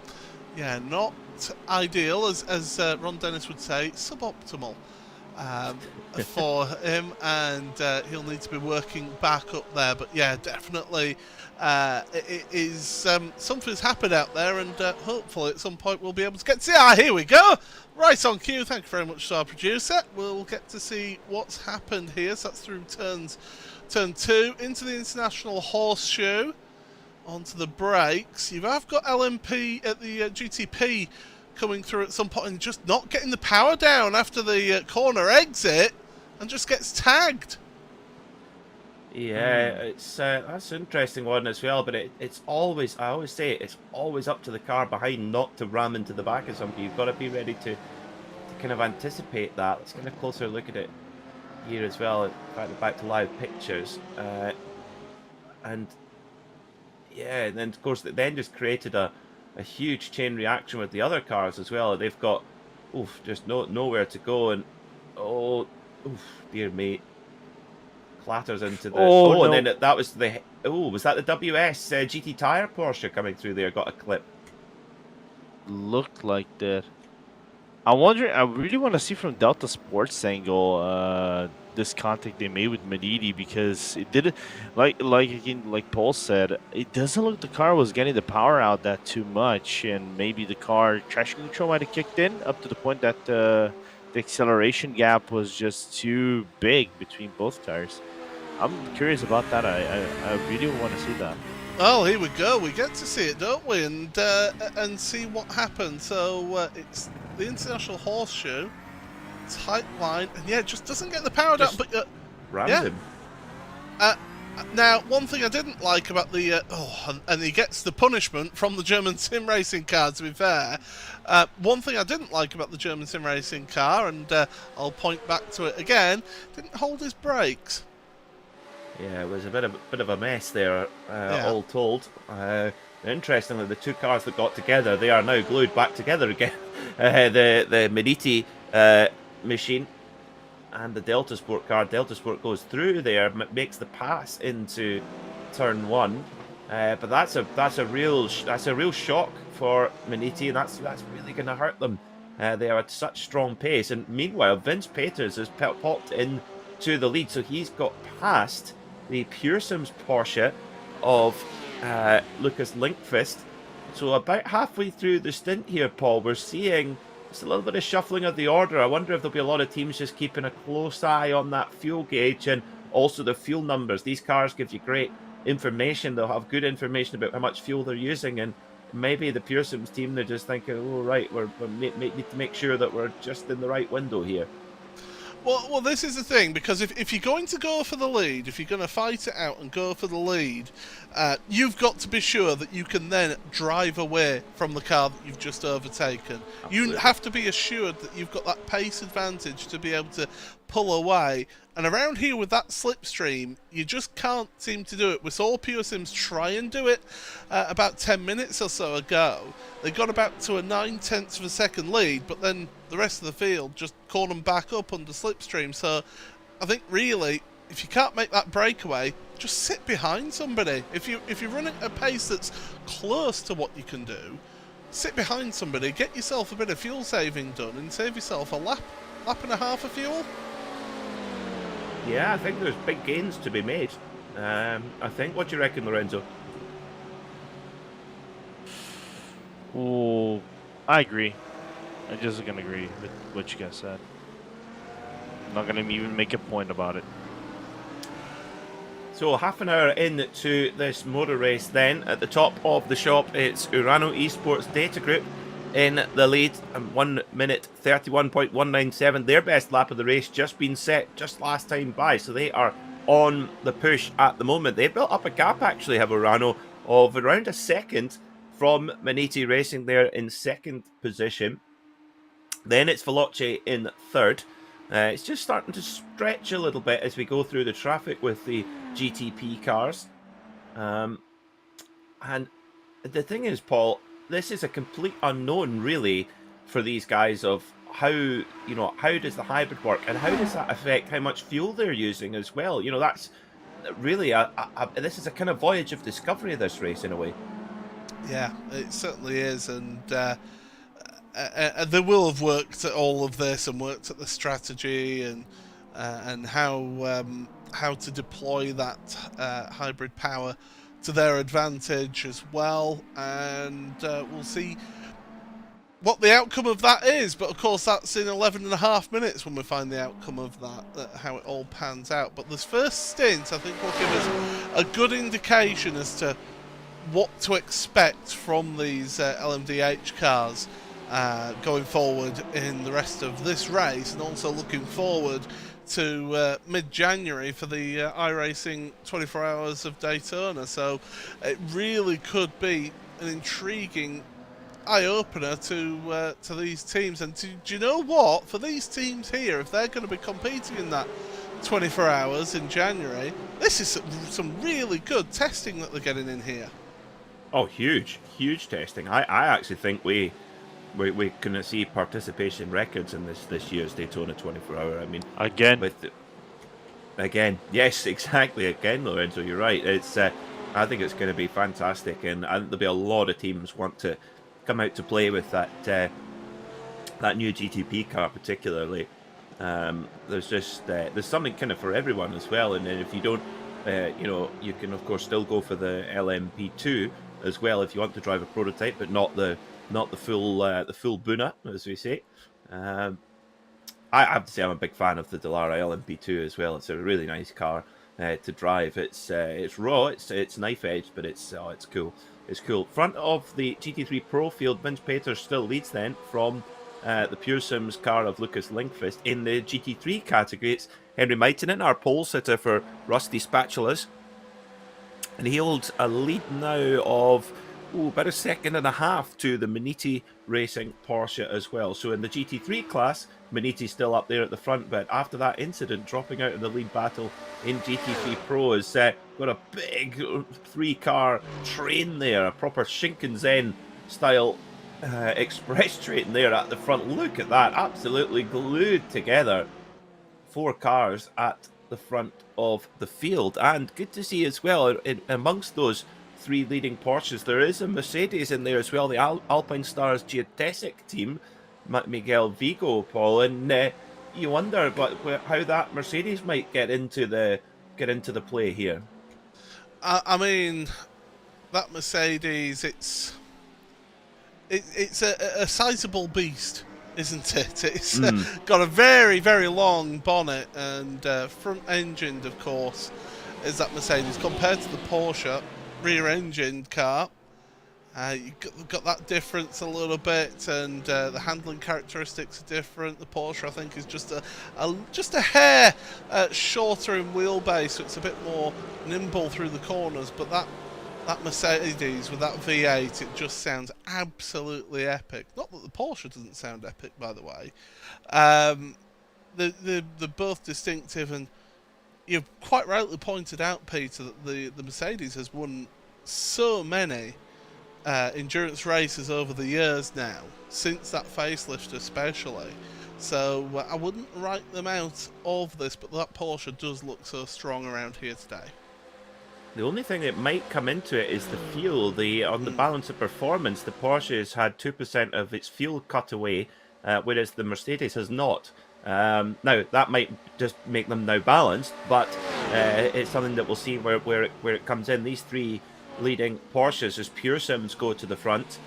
yeah, not ideal, as Ron Dennis would say, suboptimal for him, and he'll need to be working back up there. But yeah, definitely it is something's happened out there, and hopefully at some point we'll be able to get to see. Here we go, right on cue. Thank you very much to our producer. We'll get to see what's happened here. So that's through turn 2 into the International Horseshoe, onto the brakes. You have got LMP at the GTP coming through at some point and just not getting the power down after the corner exit, and just gets tagged. Yeah, it's that's an interesting one as well, but it's always, I always say, it's always up to the car behind not to ram into the back of somebody. You've got to be ready to kind of anticipate that. Let's get a closer look at it here as well. In fact, back to live pictures. And yeah, and then of course it then just created a huge chain reaction with the other cars as well. They've got just nowhere to go, and dear mate, clatters into the no. And then that was the was that the WS GT Tire Porsche coming through there? Got a clip. Looked like that. I really want to see from Delta Sports angle this contact they made with Medidi, because it did, like Paul said, it doesn't look the car was getting the power out that too much, and maybe the car traction control might have kicked in up to the point that the acceleration gap was just too big between both tires. I'm curious about that. I really want to see that. Well, here we go. We get to see it, don't we? And see what happens. So it's the International Horseshoe, tight line, and yeah, it just doesn't get the power down. But rams him. Now, one thing I didn't like about the and he gets the punishment from the German sim racing car, to be fair. One thing I didn't like about the German sim racing car, and I'll point back to it again, didn't hold his brakes. Yeah, it was a bit of a mess there, all told. Interestingly, the two cars that got together, they are now glued back together again. The Mediti machine and the Delta Sport car. Delta Sport goes through there, makes the pass into turn 1. But that's a real shock for Mediti, and that's really going to hurt them. They are at such strong pace, and meanwhile, Vince Peters has popped in to the lead, so he's got past the Pure Sims Porsche of Lucas Linkfist. So about halfway through the stint here, Paul, we're seeing just a little bit of shuffling of the order. I wonder if there'll be a lot of teams just keeping a close eye on that fuel gauge and also the fuel numbers. These cars give you great information. They'll have good information about how much fuel they're using, and maybe the Pure Sims team, they're just thinking, oh right, we need to make sure that we're just in the right window here. Well, this is the thing, because if you're going to go for the lead, if you're going to fight it out and go for the lead, you've got to be sure that you can then drive away from the car that you've just overtaken. Absolutely. You have to be assured that you've got that pace advantage to be able to pull away. And around here with that slipstream, you just can't seem to do it. We saw Pure Sims try and do it about 10 minutes or so ago. They got about to a 9/10 of a second lead, but then the rest of the field just caught them back up under slipstream. So I think really, if you can't make that breakaway, just sit behind somebody. If you're running at a pace that's close to what you can do, sit behind somebody, get yourself a bit of fuel saving done, and save yourself a lap and a half of fuel. Yeah, I think there's big gains to be made. I think. What do you reckon, Lorenzo? Oh, I agree. I'm just going to agree with what you guys said. I'm not going to even make a point about it. So half an hour into this motor race then, at the top of the shop, it's Urano Esports Data Group in the lead, and 1 minute 31.197. Their best lap of the race just been set just last time by, so they are on the push at the moment. They've built up a gap, actually, have Urano, of around a second from Maniti Racing there in second position. Then it's Veloce in third. It's just starting to stretch a little bit as we go through the traffic with the GTP cars. And the thing is, Paul, this is a complete unknown, really, for these guys of how, how does the hybrid work and how does that affect how much fuel they're using as well? That's really this is a kind of voyage of discovery of this race in a way. Yeah, it certainly is, and they will have worked at all of this and worked at the strategy and how to deploy that hybrid power to their advantage as well, and we'll see what the outcome of that is. But of course, that's in 11.5 minutes when we find the outcome of that, how it all pans out. But this first stint, I think, will give us a good indication as to what to expect from these LMDH cars going forward in the rest of this race, and also looking forward to mid-January for the iRacing 24 Hours of Daytona. So it really could be an intriguing eye-opener to these teams. And do you know what? For these teams here, if they're going to be competing in that 24 hours in January, this is some really good testing that they're getting in here. Oh, huge testing. I actually think we're going to see participation records in this year's Daytona 24-hour. I mean, again, yes, exactly. Again, Lorenzo, you're right. It's I think it's going to be fantastic, and there'll be a lot of teams want to come out to play with that new GTP car, particularly. There's something kind of for everyone as well, and then if you don't, you can of course still go for the LMP2 as well if you want to drive a prototype, but not the full Buna, as we say. I have to say I'm a big fan of the Dallara LMP2 as well. It's a really nice car to drive. It's raw, it's knife edge, but it's cool. It's cool. Front of the GT3 Pro field, Vince Peters still leads then from the Pure Sims car of Lucas Lindqvist. In the GT3 category, it's Henry Maitinen, our pole sitter for Rusty Spatulas. And he holds a lead now of about a second and a half to the Maniti Racing Porsche as well. So in the GT3 class, Maniti's still up there at the front, but after that incident, dropping out of the lead battle in GT3 Pro, has got a big 3-car train there, a proper Shinkansen style express train there at the front. Look at that, absolutely glued together. 4 cars at the front of the field, and good to see as well, amongst those 3 leading Porsches, there is a Mercedes in there as well, the Alpine Stars Geotesic team, Miguel Vigo, Paul, and you wonder how that Mercedes might get into the play here. I mean, that Mercedes, it's a sizable beast, isn't it? It's got a very, very long bonnet, and front-engined, of course, is that Mercedes, compared to the Porsche rear-engined car. You've got that difference a little bit, and the handling characteristics are different. The Porsche, I think, is just a hair shorter in wheelbase, so it's a bit more nimble through the corners. But that Mercedes with that V8, it just sounds absolutely epic. Not that the Porsche doesn't sound epic, by the way. They're both distinctive, and you've quite rightly pointed out, Peter, that the Mercedes has won so many endurance races over the years now, since that facelift especially. So I wouldn't write them out of this, but that Porsche does look so strong around here today. The only thing that might come into it is the fuel. On the balance of performance, the Porsche has had 2% of its fuel cut away, whereas the Mercedes has not. Now, that might just make them now balanced, but it's something that we'll see where it comes in. These 3 leading Porsches, as Pure Sims go to the front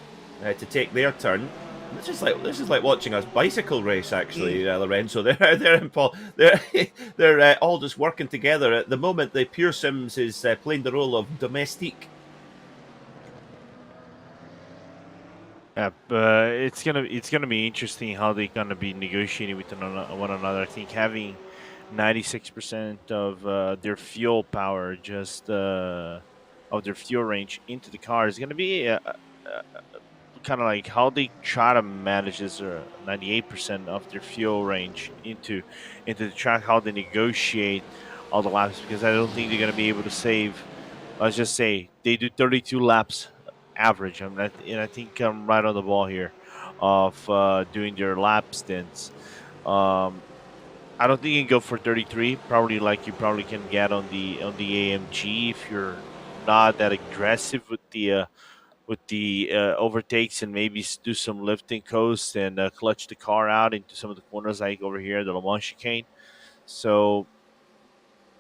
to take their turn. This is like watching a bicycle race, actually, Lorenzo. They're in Paul. They're all just working together at the moment. The Pure Sims is playing the role of domestique. Yeah, it's gonna be interesting how they're gonna be negotiating with one another. I think having 96% of their fuel power, just of their fuel range into the car, is gonna be kind of like how they try to manage this 98% of their fuel range into the track, how they negotiate all the laps, because I don't think they're going to be able to save. Let's just say they do 32 laps average, and I think I'm right on the ball here of doing their lap stints. I don't think you can go for 33. Probably like you probably can get on the AMG if you're not that aggressive with the overtakes, and maybe do some lifting coast and clutch the car out into some of the corners, like over here the Le Mans chicane. So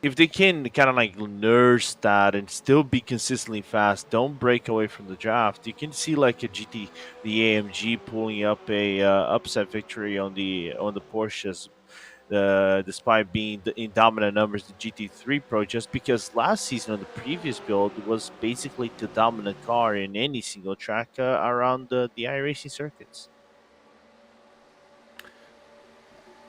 if they can kind of like nurse that and still be consistently fast, don't break away from the draft, you can see like the AMG pulling up a upset victory on the Porsches, despite being in dominant numbers, the GT3 Pro, just because last season on the previous build was basically the dominant car in any single track around the iRacing circuits.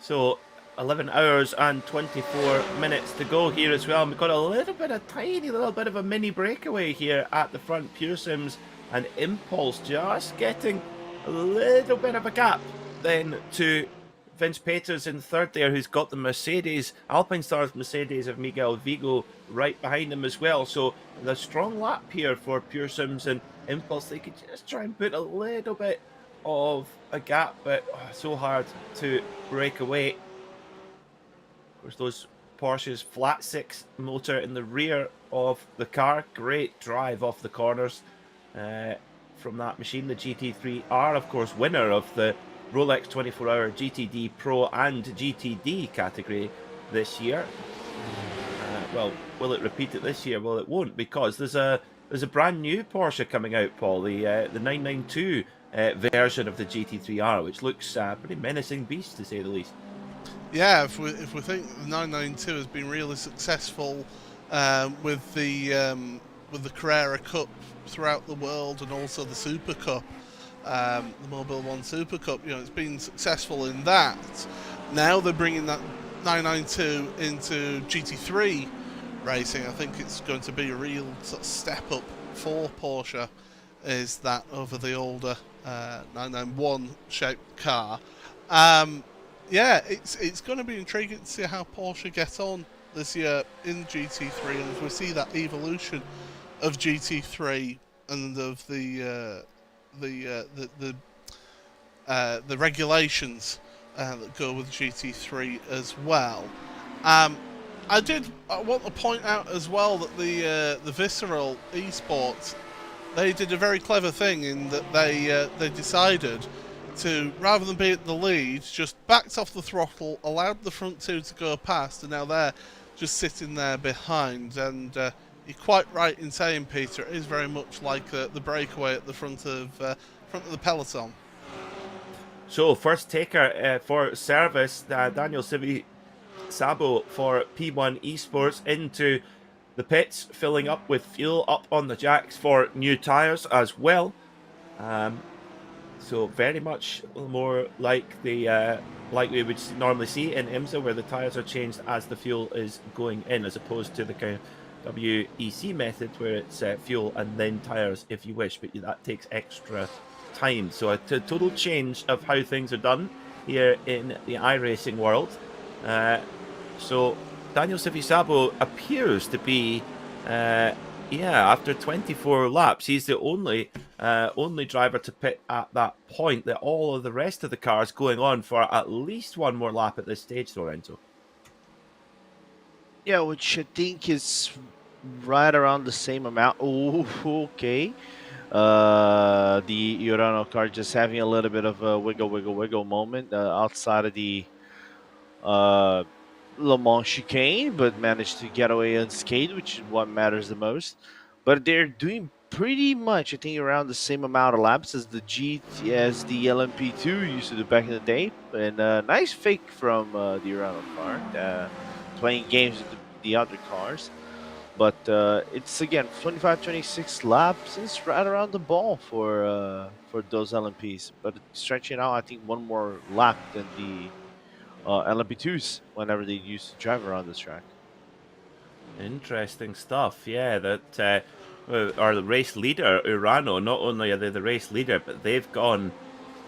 So 11 hours and 24 minutes to go here as well. And we've got a tiny little bit of a mini breakaway here at the front. Pure Sims and Impulse just getting a little bit of a gap then to Vince Peters in third there, who's got the Mercedes, Alpine Stars Mercedes of Miguel Vigo right behind him as well. So the strong lap here for Pure Sims and Impulse. They could just try and put a little bit of a gap, but so hard to break away. Of course, those Porsche's flat six motor in the rear of the car. Great drive off the corners from that machine. The GT3R, of course, winner of the Rolex 24-hour GTD Pro and GTD category this year. Well, will it repeat it this year? Well, it won't, because there's a brand new Porsche coming out, Paul. The 992 version of the GT3R, which looks a pretty menacing beast, to say the least. Yeah, if we think the 992 has been really successful with the Carrera Cup throughout the world, and also the Super Cup, the Mobile One Super Cup, it's been successful in that. Now they're bringing that 992 into GT3 racing. I think it's going to be a real sort of step up for Porsche, is that over the older 991 shaped car. Yeah, it's going to be intriguing to see how Porsche get on this year in GT3, and as we see that evolution of GT3 and of the regulations that go with GT3 as well. I want to point out as well that the Visceral Esports, they did a very clever thing in that they decided to, rather than be at the lead, just backed off the throttle, allowed the front two to go past, and now they're just sitting there behind. And you're quite right in saying, Peter, it is very much like the breakaway at the front of the peloton. So first taker for service, Daniel Sabo for P1 Esports into the pits, filling up with fuel up on the jacks for new tyres as well. So very much more like the like we would normally see in IMSA, where the tyres are changed as the fuel is going in, as opposed to the kind of WEC method where it's fuel and then tyres if you wish, but that takes extra time. So a total change of how things are done here in the iRacing world. So Daniel Sabo appears to be after 24 laps, he's the only driver to pit at that point. That all of the rest of the cars going on for at least one more lap at this stage, Lorenzo. Yeah, which I think is right around the same amount. Oh, okay. The Urano car just having a little bit of a wiggle moment outside of the Le Mans chicane, but managed to get away unscathed, which is what matters the most. But they're doing pretty much, I think, around the same amount of laps as the LMP2 used to do back in the day. And nice fake from the Urano car, playing games with the other cars. But it's, again, 25, 26 laps. It's right around the ball for those LMPs. But stretching out, I think, one more lap than the LMP2s whenever they used to drive around this track. Interesting stuff. Yeah, that or the race leader, Urano, not only are they the race leader, but they've gone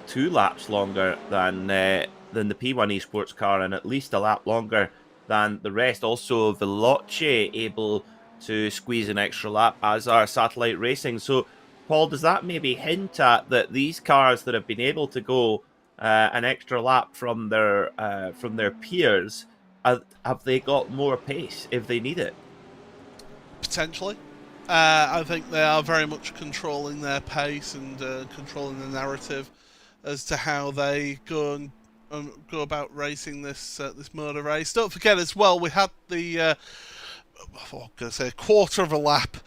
2 laps longer than the P1 Esports car, and at least a lap longer than the rest. Also, Veloce able to squeeze an extra lap, as are Satellite Racing. So, Paul, does that maybe hint at that these cars that have been able to go an extra lap from their peers, have they got more pace if they need it? Potentially. I think they are very much controlling their pace and controlling the narrative as to how they go about racing this motor race. Don't forget as well, we had the quarter of a lap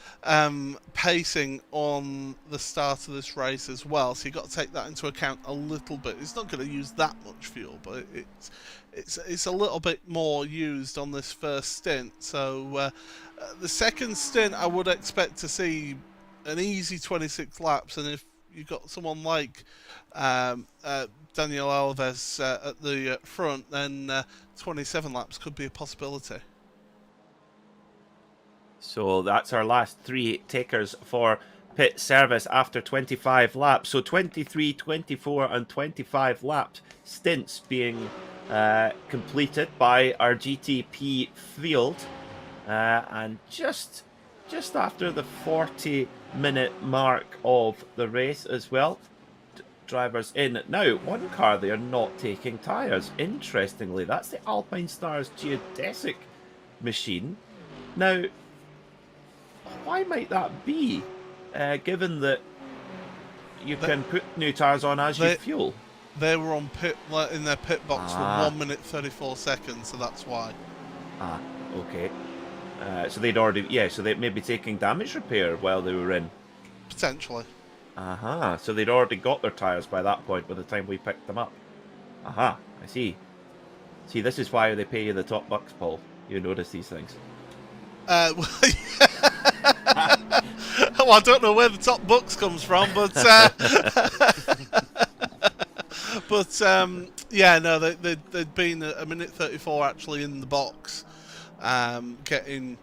pacing on the start of this race as well, so you've got to take that into account a little bit. It's not going to use that much fuel, but it's a little bit more used on this first stint. So the second stint, I would expect to see an easy 26 laps, and if you've got someone like Daniel Alves at the front, then 27 laps could be a possibility. So that's our last 3 takers for pit service after 25 laps. So 23, 24 and 25 laps stints being completed by our GTP field. And just after the 40-minute mark of the race as well. Drivers in. Now, one car they are not taking tyres. Interestingly, that's the Alpine Stars geodesic machine. Now, why might that be, given that you can put new tyres on as you fuel? They were on in their pit box for 1 minute 34 seconds, so that's why. Ah, okay. So they'd already, so they may be taking damage repair while they were in. Potentially. Aha, so they'd already got their tyres by that point by the time we picked them up. Aha, I see. See, this is why they pay you the top bucks, Paul. You notice these things. Well, I don't know where the top bucks comes from, but yeah, no, they'd been a minute 34 actually in the box, getting,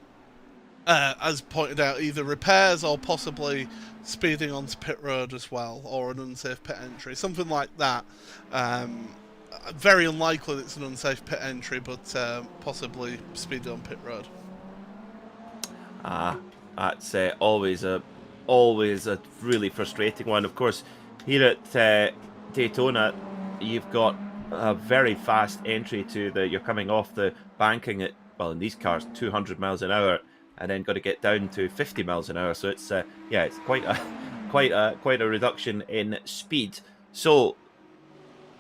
as pointed out, either repairs or possibly speeding onto pit road as well, or an unsafe pit entry, something like that. Very unlikely that it's an unsafe pit entry, but possibly speeding on pit road. That's always a really frustrating one. Of course, here at Daytona, you've got a very fast entry to you're coming off the banking at, well, in these cars, 200 miles an hour, and then got to get down to 50 miles an hour. So it's it's quite a reduction in speed. So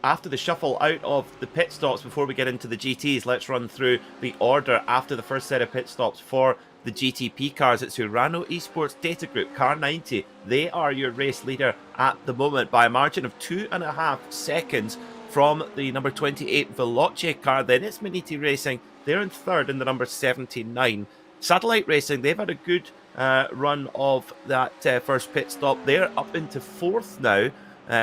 after the shuffle out of the pit stops, before we get into the GTs, let's run through the order after the first set of pit stops for the GTP cars. It's Urano Esports Data Group, car 90. They are your race leader at the moment by a margin of 2.5 seconds from the number 28 Veloce car. Then it's Miniti Racing. They're in third in the number 79. Satellite Racing, they've had a good run of that first pit stop. They're up into fourth now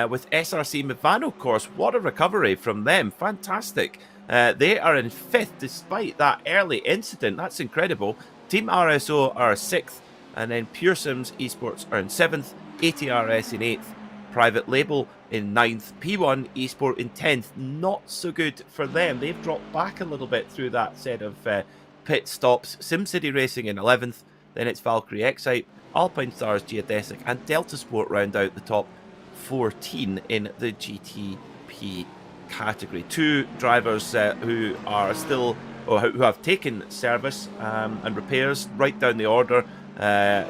with SRC Movano, of course. What a recovery from them. Fantastic. They are in fifth despite that early incident. That's incredible. Team RSO are sixth, and then Pure Sims Esports are in seventh, ATRS in eighth, Private Label in ninth, P1 Esport in 10th. Not so good for them. They've dropped back a little bit through that set of pit stops. SimCity Racing in 11th, then it's Valkyrie Excite, Alpine Stars Geodesic, and Delta Sport round out the top 14 in the GTP category. Two drivers who are still, or who have taken service and repairs right down the order.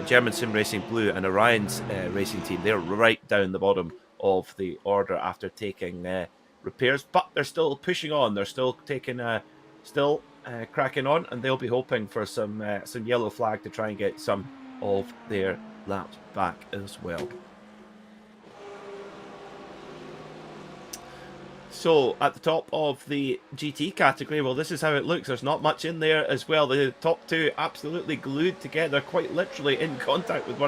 German Sim Racing Blue and Orion's racing team, they're right down the bottom of the order after taking repairs, but they're still pushing on. They're still taking, cracking on, and they'll be hoping for some yellow flag to try and get some of their laps back as well. So at the top of the GT category, well, this is how it looks. There's not much in there as well. The top two absolutely glued together, quite literally in contact with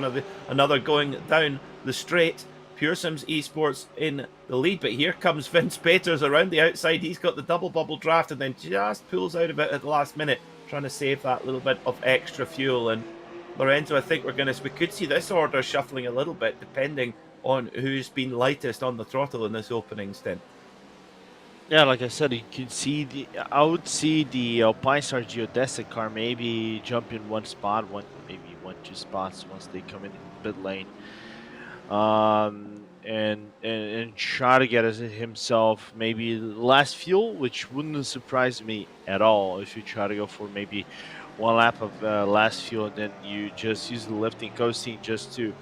another going down the straight. Pure Sims Esports in the lead, but here comes Vince Peters around the outside. He's got the double bubble draft and then just pulls out of it at the last minute, trying to save that little bit of extra fuel. And Lorenzo, I think we could see this order shuffling a little bit depending on who's been lightest on the throttle in this opening stint. Yeah, like I said, you can see I would see the Alpinestar geodesic car maybe jump in one spot, maybe 1-2 spots once they come in the pit lane, and try to get himself maybe last fuel, which wouldn't surprise me at all if you try to go for maybe one lap of last fuel, and then you just use the lifting coasting just to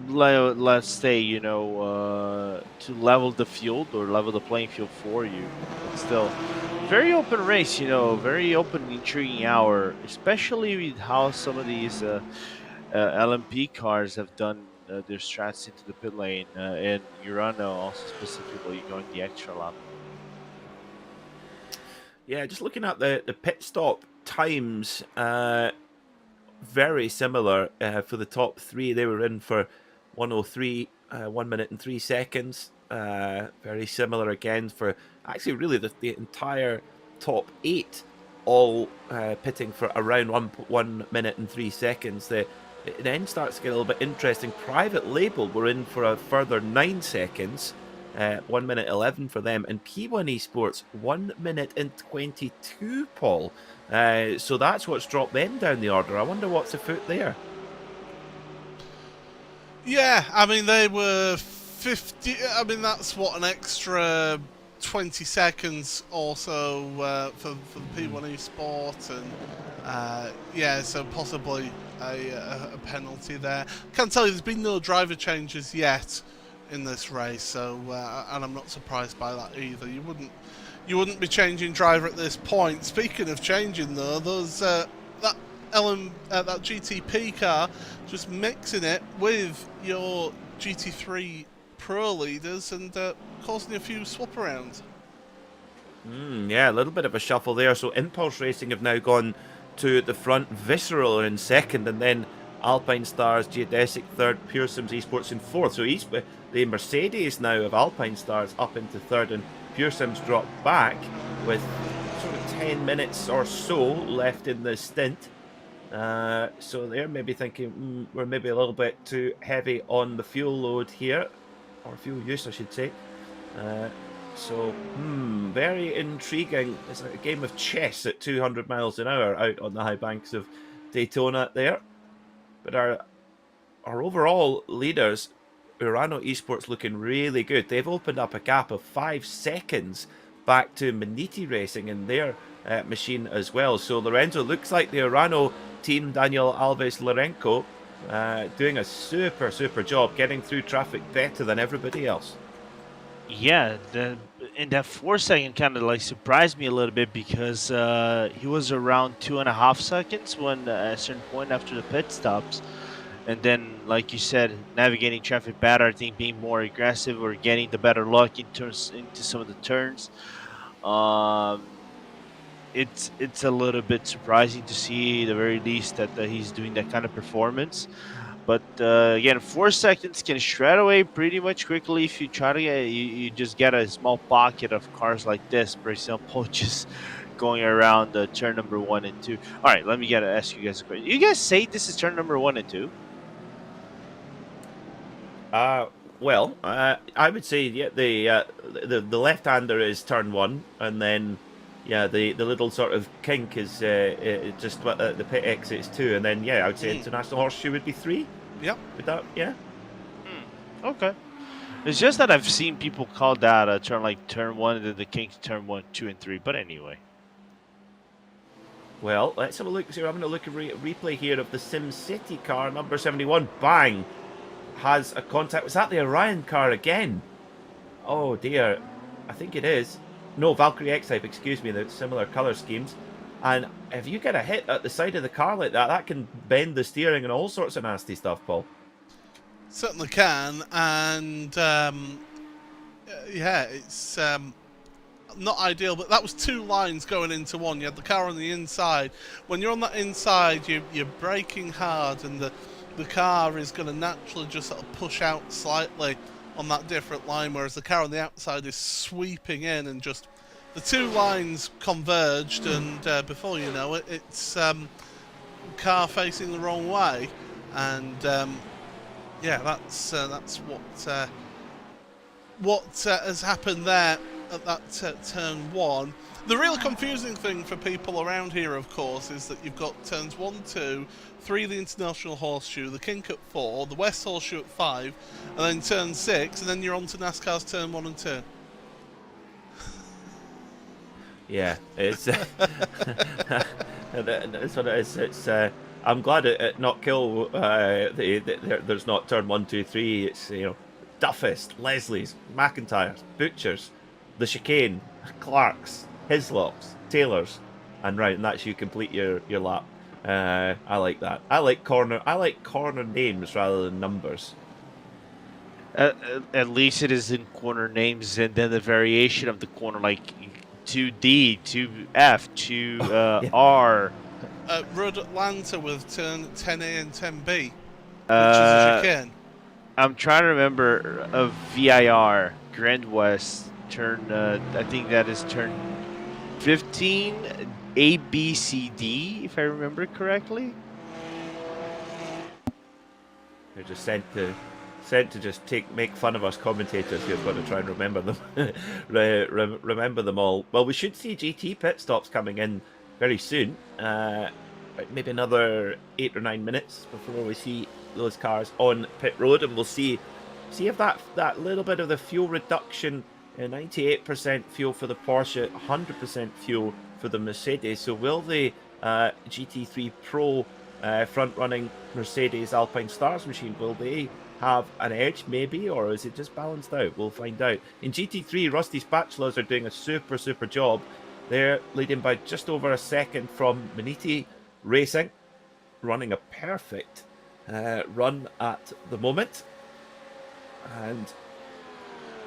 let's say, to level the field or level the playing field for you. But still, very open race, very open, intriguing hour, especially with how some of these LMP cars have done their strats into the pit lane, and Urano also specifically going the extra lap. Yeah, just looking at the pit stop times, very similar for the top three. They were in for 1:03, 1 minute and 3 seconds. Very similar again for actually really the entire top 8, all pitting for around 1 minute and 3 seconds. It then starts to get a little bit interesting. Private Label were in for a further 9 seconds. 1 minute 11 for them, and P1 Esports 1 minute and 22, Paul. So that's what's dropped them down the order. I wonder what's afoot there. Yeah, I mean, they were 50. I mean, that's what, an extra 20 seconds or so for the P1 Esport, and yeah, so possibly a penalty there. Can't tell you, there's been no driver changes yet in this race, so and I'm not surprised by that either. You wouldn't be changing driver at this point. Speaking of changing though, those that GTP car, just mixing it with your GT3 Pro leaders and causing a few swap arounds. Yeah, a little bit of a shuffle there. So Impulse Racing have now gone to the front. Visceral are in second, and then Alpinestars, Geodesic third, Pure Sims Esports in fourth. So the Mercedes now of Alpinestars up into third, and Pure Sims drop back with sort of 10 minutes or so left in the stint. So they're maybe thinking we're maybe a little bit too heavy on the fuel load here, or fuel use, I should say. So very intriguing. It's like a game of chess at 200 miles an hour out on the high banks of Daytona there. But our overall leaders, Urano Esports, looking really good. They've opened up a gap of 5 seconds back to Maniti Racing in their machine as well. So Lorenzo, looks like the Urano team, Daniel Alves Lorenco, doing a super job getting through traffic better than everybody else. Yeah, in that 4 second kind of like surprised me a little bit, because he was around 2.5 seconds when at a certain point after the pit stops, and then like you said, navigating traffic better, I think being more aggressive or getting the better luck into some of the turns. It's a little bit surprising to see, at the very least, that he's doing that kind of performance. But again, 4 seconds can shred away pretty much quickly if you try to you just get a small pocket of cars like this, for example, just going around turn number 1 and 2. All right, let me ask you guys a question. You guys say this is turn number 1 and 2? Well, I would say the left-hander is turn 1, and then the little sort of kink is just the pit exit is 2, and then I would say International Horseshoe would be 3. Yep. Would that Okay. It's just that I've seen people call that a turn, like turn 1, and then the kink turn 1, 2, and 3. But anyway. Well, let's have a look. So I'm going to look at a replay here of the Sim City car, number 71. Bang! Has a contact. Was that the Orion car again? Oh dear. I think it is. No, Valkyrie X-Type, excuse me, the similar colour schemes. And if you get a hit at the side of the car like that, that can bend the steering and all sorts of nasty stuff, Paul. Certainly can, and it's not ideal, but that was 2 lines going into one. You had the car on the inside. When you're on that inside, you're braking hard, and the car is going to naturally just sort of push out slightly on that different line, whereas the car on the outside is sweeping in, and just the 2 lines converged, and before you know it, it's car facing the wrong way, and yeah, that's what has happened there at that turn 1. The real confusing thing for people around here, of course, is that you've got turns 1, 2, 3 the International Horseshoe, the Kink at 4, the West Horseshoe at 5, and then turn 6, and then you're on to NASCAR's turn 1 and 2. Yeah, it's that's what it is. It's I'm glad at Not Kill there's not turn 1, 2, 3. It's, you know, Duffest, Leslie's, McIntyre's, Butcher's, the Chicane, Clark's, Hislop's, Taylor's, and right, and that's you complete your lap. I like that. I like corner names rather than numbers. At least it is in corner names, and then the variation of the corner, like 2D, 2F, 2R. Road Atlanta with turn 10A and 10B, which is a chicane. I'm trying to remember of VIR, Grand West, turn, I think that is turn 15, A, B, C, D, if I remember correctly. They're just sent to just make fun of us commentators who've got to try and remember them. Remember them all. Well, we should see GT pit stops coming in very soon. Maybe another 8 or 9 minutes before we see those cars on pit road, and we'll see if that little bit of the fuel reduction, 98% fuel for the Porsche, 100% fuel for the Mercedes. So will the GT3 Pro front-running Mercedes Alpine Stars machine, will they have an edge maybe, or is it just balanced out? We'll find out. In GT3, Rusty Spatulas are doing a super job. They're leading by just over a second from Maniti Racing, running a perfect run at the moment. And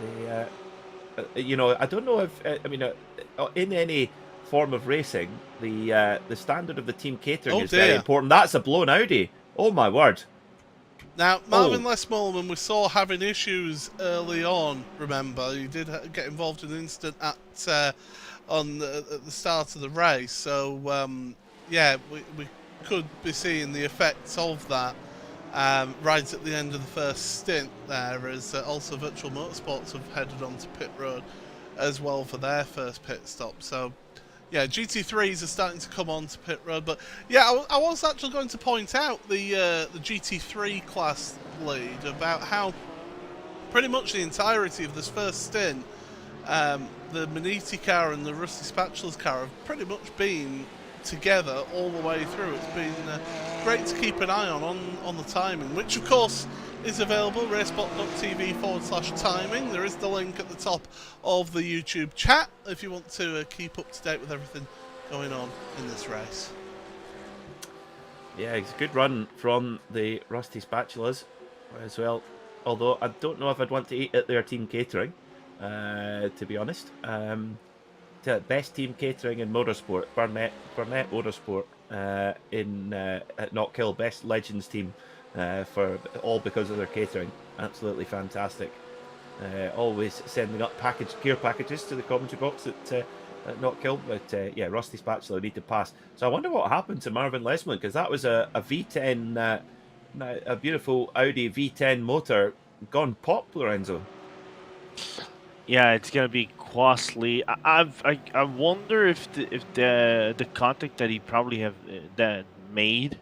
they, you know, I don't know if I mean in any form of racing, the standard of the team catering is very important. That's a blown Audi. Oh my word! Now, Marvin Lesmallman, we saw having issues early on, remember? He did get involved in an incident at the start of the race. So, yeah, we could be seeing the effects of that right at the end of the first stint there, as also Virtual Motorsports have headed onto pit road as well for their first pit stop. So, yeah, GT3s are starting to come on to pit road, but yeah, I was actually going to point out the GT3 class lead, about how pretty much the entirety of this first stint, the Maniti car and the Rusty Spatulas car have pretty much been together all the way through. It's been great to keep an eye on the timing, which of course is available, RaceSpot.tv/timing. There is the link at the top of the YouTube chat if you want to keep up to date with everything going on in this race. Yeah, it's a good run from the Rusty Spatulas as well. Although I don't know if I'd want to eat at their team catering, to be honest. Best team catering in motorsport, Burnett Motorsport at Not Kill, best Legends team. For all because of their catering, absolutely fantastic. Always sending up gear packages to the commentary box at Not Kill, but yeah, Rusty Spatula need to pass. So I wonder what happened to Marvin Lesman, because that was a V10, a beautiful Audi V10 motor gone pop, Lorenzo. Yeah, it's gonna be costly. I wonder if the contact that he probably have that made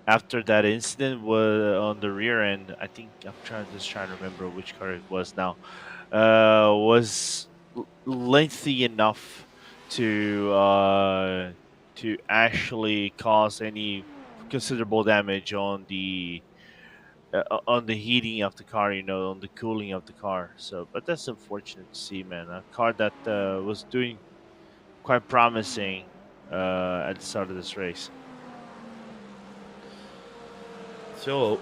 after that incident was on the rear end. I think I'm trying to remember which car it was now. Was lengthy enough to actually cause any considerable damage on the heating of the car, you know, on the cooling of the car. So, but that's unfortunate to see, man. A car that was doing quite promising at the start of this race. So,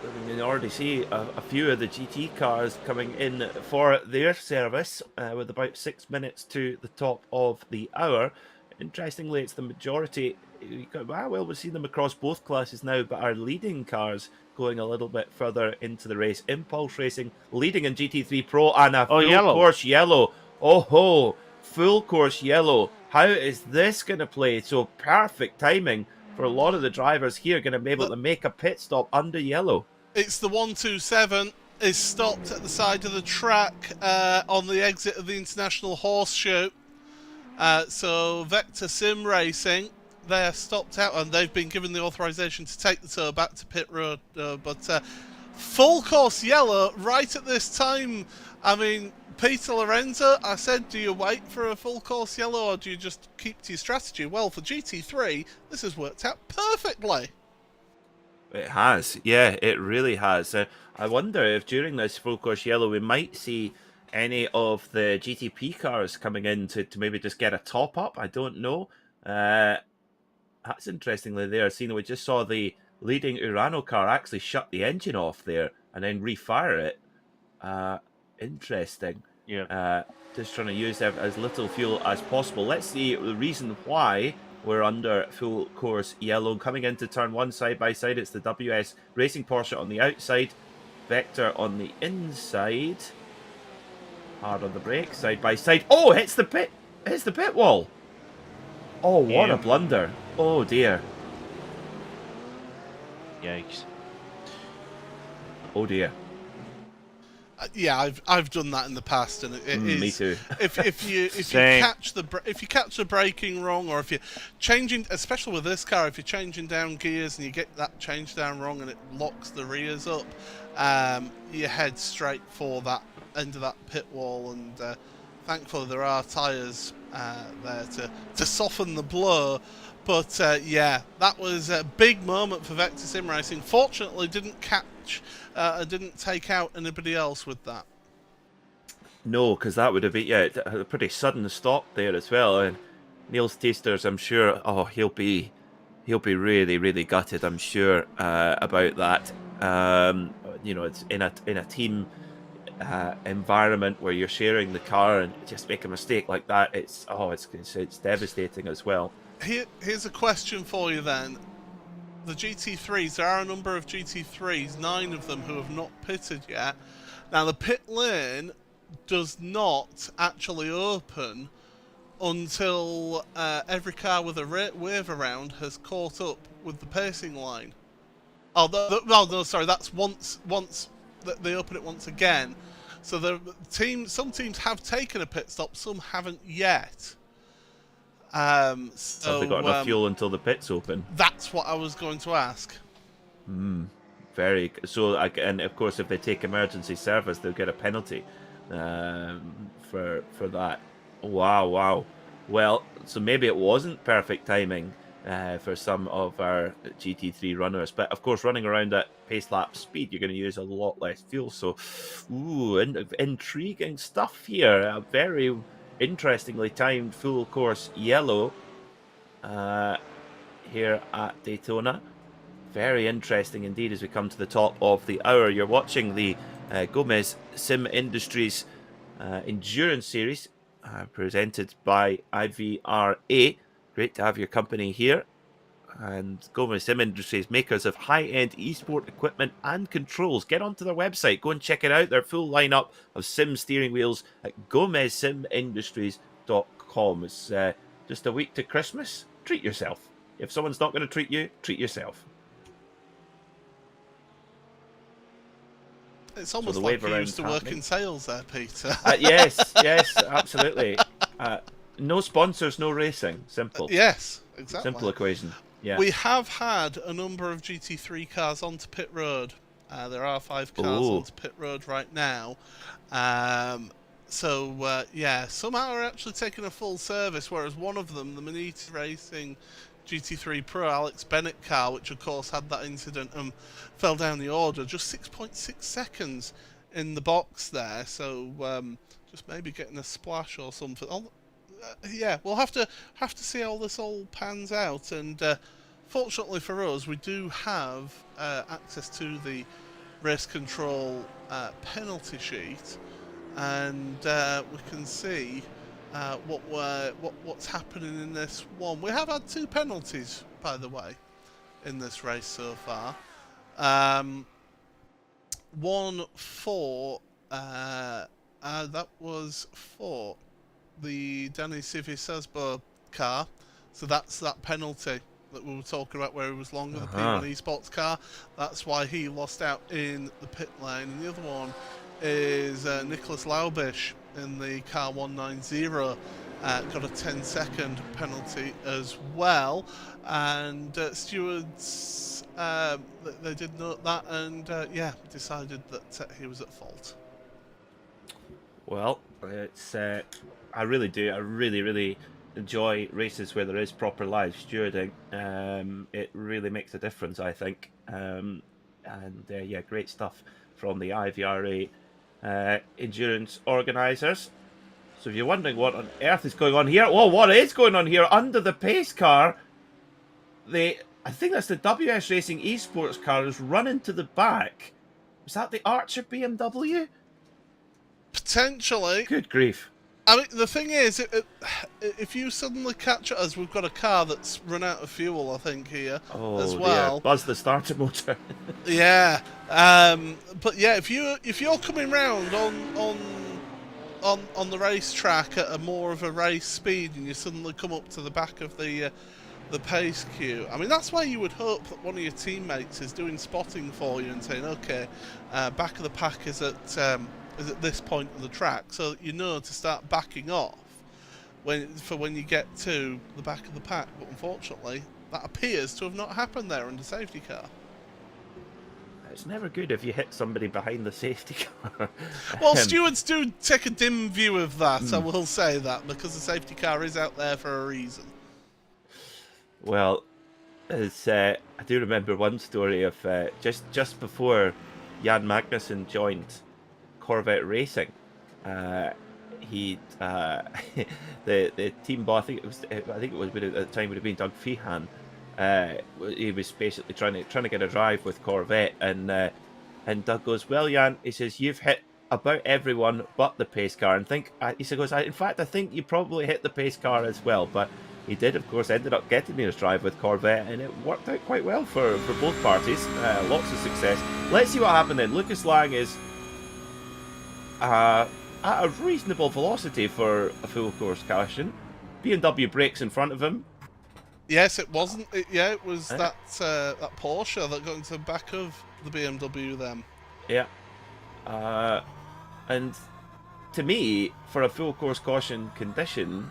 we can already see a few of the GT cars coming in for their service with about 6 minutes to the top of the hour. Interestingly, it's the majority. Well, we've seen them across both classes now, but our leading cars going a little bit further into the race. Impulse Racing leading in GT3 Pro and a full course yellow. Oh ho, full course yellow. How is this going to play? So perfect timing for a lot of the drivers here, going to be able to make a pit stop under yellow. It's the 127 is stopped at the side of the track on the exit of the International Horseshoe. So Vector Sim Racing, they're stopped out and they've been given the authorization to take the tow back to pit road. But full course yellow right at this time. I mean, Peter Lorenzo, I said, do you wait for a full course yellow or do you just keep to your strategy? Well, for GT3, this has worked out perfectly. It has, yeah, it really has. I wonder if during this full course yellow we might see any of the GTP cars coming in to maybe just get a top up. I don't know. That's interestingly there. Seeing we just saw the leading Urano car actually shut the engine off there and then refire it. Interesting. Yeah. Just trying to use as little fuel as possible. Let's see the reason why we're under full course yellow. Coming into turn one side by side, it's the WS Racing Porsche on the outside, Vector on the inside. Hard on the brake, side by side. Oh, hits the pit wall. Oh, what a blunder. Oh dear. Yikes. Oh dear. Yeah, I've done that in the past, and it is. Me too. If you catch the braking wrong, or if you're changing, especially with this car, if you're changing down gears and you get that change down wrong and it locks the rears up, you head straight for that end of that pit wall. And thankfully there are tyres there to soften the blow. But yeah, that was a big moment for Vector Sim Racing. Fortunately, didn't take out anybody else with that. No, because that would have been a pretty sudden stop there as well. And Niels Teasters, I'm sure, he'll be really, really gutted, I'm sure, about that. It's in a team environment where you're sharing the car and just make a mistake like that. It's devastating as well. Here's a question for you then. The GT3s, there are a number of GT3s, 9 of them, who have not pitted yet. Now, the pit lane does not actually open until every car with a wave around has caught up with the pacing line. That's once they open it once again. So some teams have taken a pit stop, some haven't yet. Have they got enough fuel until the pits open? That's what I was going to ask. Very. So, and of course, if they take emergency service, they'll get a penalty for that. Wow. Well, so maybe it wasn't perfect timing for some of our GT3 runners, but of course, running around at pace lap speed, you're going to use a lot less fuel. So, intriguing stuff here. A very interestingly timed full course yellow here at Daytona. Very interesting indeed as we come to the top of the hour. You're watching the Gomez Sim Industries Endurance Series presented by IVRA. Great to have your company here. And Gomez Sim Industries, makers of high-end esport equipment and controls. Get onto their website. Go and check it out. Their full lineup of sim steering wheels at gomezsimindustries.com. It's just a week to Christmas. Treat yourself. If someone's not going to treat you, treat yourself. It's almost like you used to work in sales there, Peter. Yes, absolutely. No sponsors, no racing. Simple. Yes, exactly. Simple equation. Yeah. We have had a number of GT3 cars onto pit road. There are 5 cars onto pit road right now. Some are actually taking a full service, whereas one of them, the Maniti Racing GT3 Pro Alex Bennett car, which of course had that incident and fell down the order, just 6.6 seconds in the box there. So just maybe getting a splash or something. We'll have to see how this all pans out. And fortunately for us, we do have access to the race control penalty sheet, and we can see what's happening in this one. We have had 2 penalties, by the way, in this race so far. One for that was for the Danny Civisasbo car, so that's that penalty that we were talking about, where he was longer, the P1 Esports car. That's why he lost out in the pit lane. And the other one is Nicholas Laubish in the car 190. Got a 10-second penalty as well. And stewards, they did note that, and yeah, decided that he was at fault. Well, it's I really do. I really enjoy races where there is proper live stewarding. It really makes a difference, I think. And yeah, great stuff from the IVRA endurance organisers. So if you're wondering what on earth is going on here, well, what is going on here under the pace car? I think that's the WS Racing Esports car is running to the back. Was that the Archer BMW? Potentially. Good grief. I mean, the thing is, if you suddenly catch us, we've got a car that's run out of fuel, I think, here as well. Dear. Buzz the starter motor. Yeah. But yeah, if you're coming round on the racetrack at a more of a race speed, and you suddenly come up to the back of the pace queue, I mean, that's why you would hope that one of your teammates is doing spotting for you and saying, okay, back of the pack is at this point of the track, so that you know to start backing off when you get to the back of the pack. But unfortunately, that appears to have not happened there under safety car. It's never good if you hit somebody behind the safety car. Well, stewards do take a dim view of that, I will say that, because the safety car is out there for a reason. Well, I do remember one story of just before Jan Magnussen joined Corvette Racing. The team boss, I think it was at the time would have been Doug Feehan. He was basically trying to get a drive with Corvette, and Doug goes, "Well, Jan," he says, "you've hit about everyone but the pace car." And he says, "In fact, I think you probably hit the pace car as well." But he did, of course, ended up getting his drive with Corvette, and it worked out quite well for both parties. Lots of success. Let's see what happened then. Lucas Lang is at a reasonable velocity for a full course caution. BMW brakes in front of him. Yes, it wasn't. It was that Porsche that got into the back of the BMW then. Yeah. And to me, for a full course caution condition,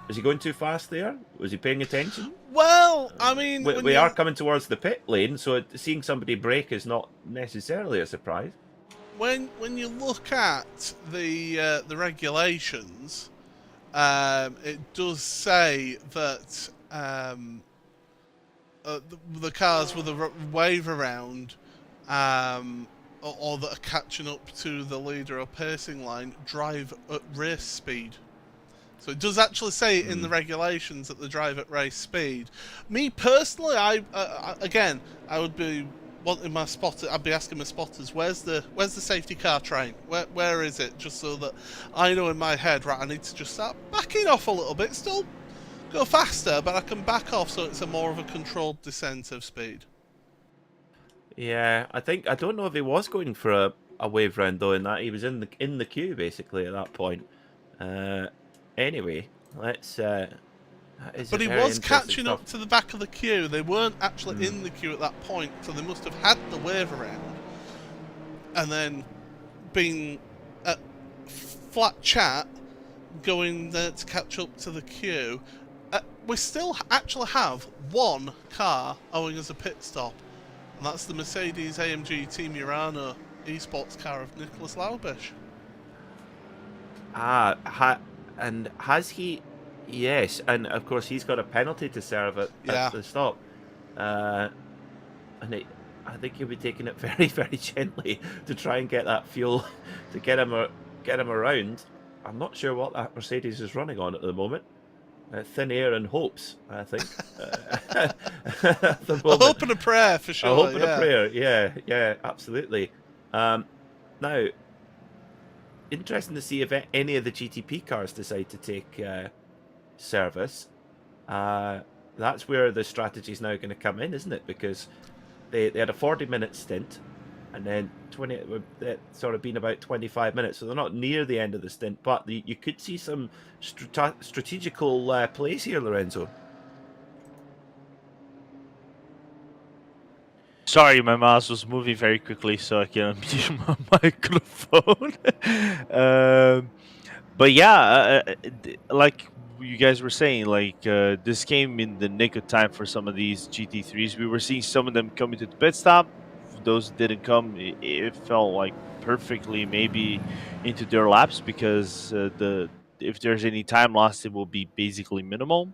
was he going too fast there? Was he paying attention? Well, I mean, we are coming towards the pit lane, so seeing somebody brake is not necessarily a surprise. When you look at the regulations, it does say that the cars with a wave around, or that are catching up to the leader or pacing line, drive at race speed. So it does actually say in the regulations that they drive at race speed. Me personally, I would be wanting my spotter. I'd be asking my spotters, where's the safety car train? Where is it? Just so that I know in my head, right, I need to just start backing off a little bit. Still go faster, but I can back off so it's a more of a controlled descent of speed. Yeah, I don't know if he was going for a wave round though. In that he was in the queue basically at that point. Anyway, let's. But he was catching up to the back of the queue. They weren't actually in the queue at that point, so they must have had the wave around, and then been at flat chat going there to catch up to the queue. We still actually have one car owing us a pit stop, and that's the Mercedes AMG Team Urano eSports car of Nicholas Laubish. And has he? Yes, and of course he's got a penalty to serve at the stop. I think he'll be taking it very, very gently to try and get that fuel to get him around. I'm not sure what that Mercedes is running on at the moment. Thin air and hopes, I think. A hope and a prayer for sure. A hope and a prayer, yeah, absolutely. Now, interesting to see if any of the GTP cars decide to take service. That's where the strategy is now going to come in, isn't it? Because they had a 40-minute stint, and then it's sort of been about 25 minutes, so they're not near the end of the stint, but you could see some strategical plays here, Lorenzo. Sorry, my mouse was moving very quickly, so I can unmute my microphone. um, but yeah, like you guys were saying, like this came in the nick of time for some of these GT3s. We were seeing some of them coming to the pit stop. Those that didn't come, it felt like perfectly maybe into their laps because the if there's any time lost, it will be basically minimal.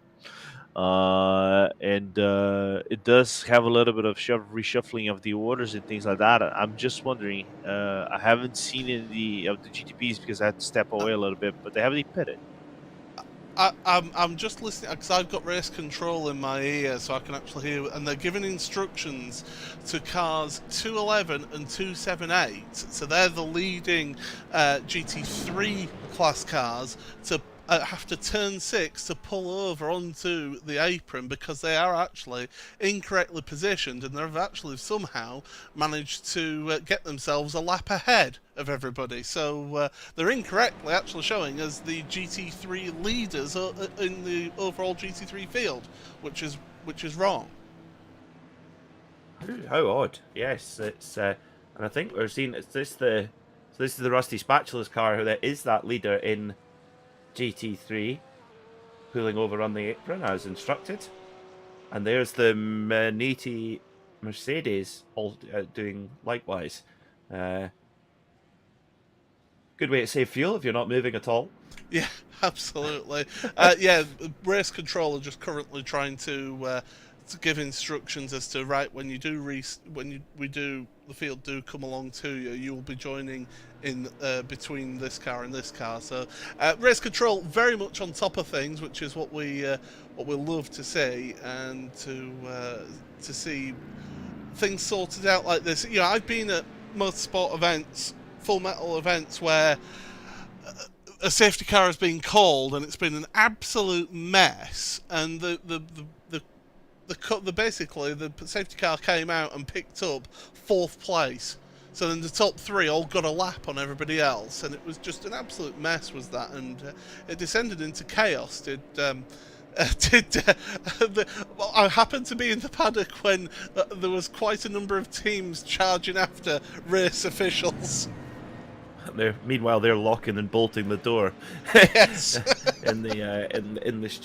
And it does have a little bit of reshuffling of the orders and things like that. I'm just wondering. I haven't seen any of the GTPs because I had to step away a little bit, but they haven't pitted. I'm just listening because I've got race control in my ear, so I can actually hear. And they're giving instructions to cars 211 and 278. So they're the leading GT3 class cars to have to turn 6 to pull over onto the apron because they are actually incorrectly positioned, and they've actually somehow managed to get themselves a lap ahead of everybody. So they're incorrectly actually showing as the GT3 leaders in the overall GT3 field, which is wrong. How odd. Yes, it's and I think we're seeing this is the Rusty Spatula's car that is that leader in GT3 pulling over on the apron as instructed, and there's the Maniti Mercedes all doing likewise. Good way to save fuel if you're not moving at all. Yeah, absolutely. Yeah, race control are just currently trying to give instructions as to right when you do the field do come along to you, you will be joining in between this car and this car. So race control very much on top of things, which is what we love to see, and to see things sorted out like this. You know, I've been at motorsport events, full metal events, where a safety car has been called and it's been an absolute mess, and basically the safety car came out and picked up 4th place. So then the top 3 all got a lap on everybody else, and it was just an absolute mess, was that, and it descended into chaos. I happened to be in the paddock when there was quite a number of teams charging after race officials. Meanwhile, they're locking and bolting the door. Yes. in the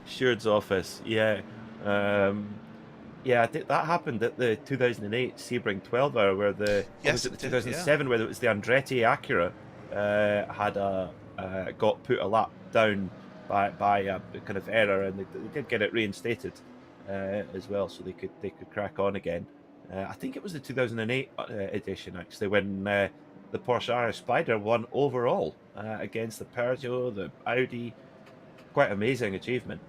steward's office. Yeah. Yeah, I think that happened at the 2008 Sebring 12 Hour, where was it the 2007 where it was the Andretti Acura got put a lap down by a kind of error, and they did get it reinstated as well, so they could crack on again. I think it was the 2008 edition actually, when the Porsche RS Spider won overall against the Peugeot, the Audi. Quite amazing achievement.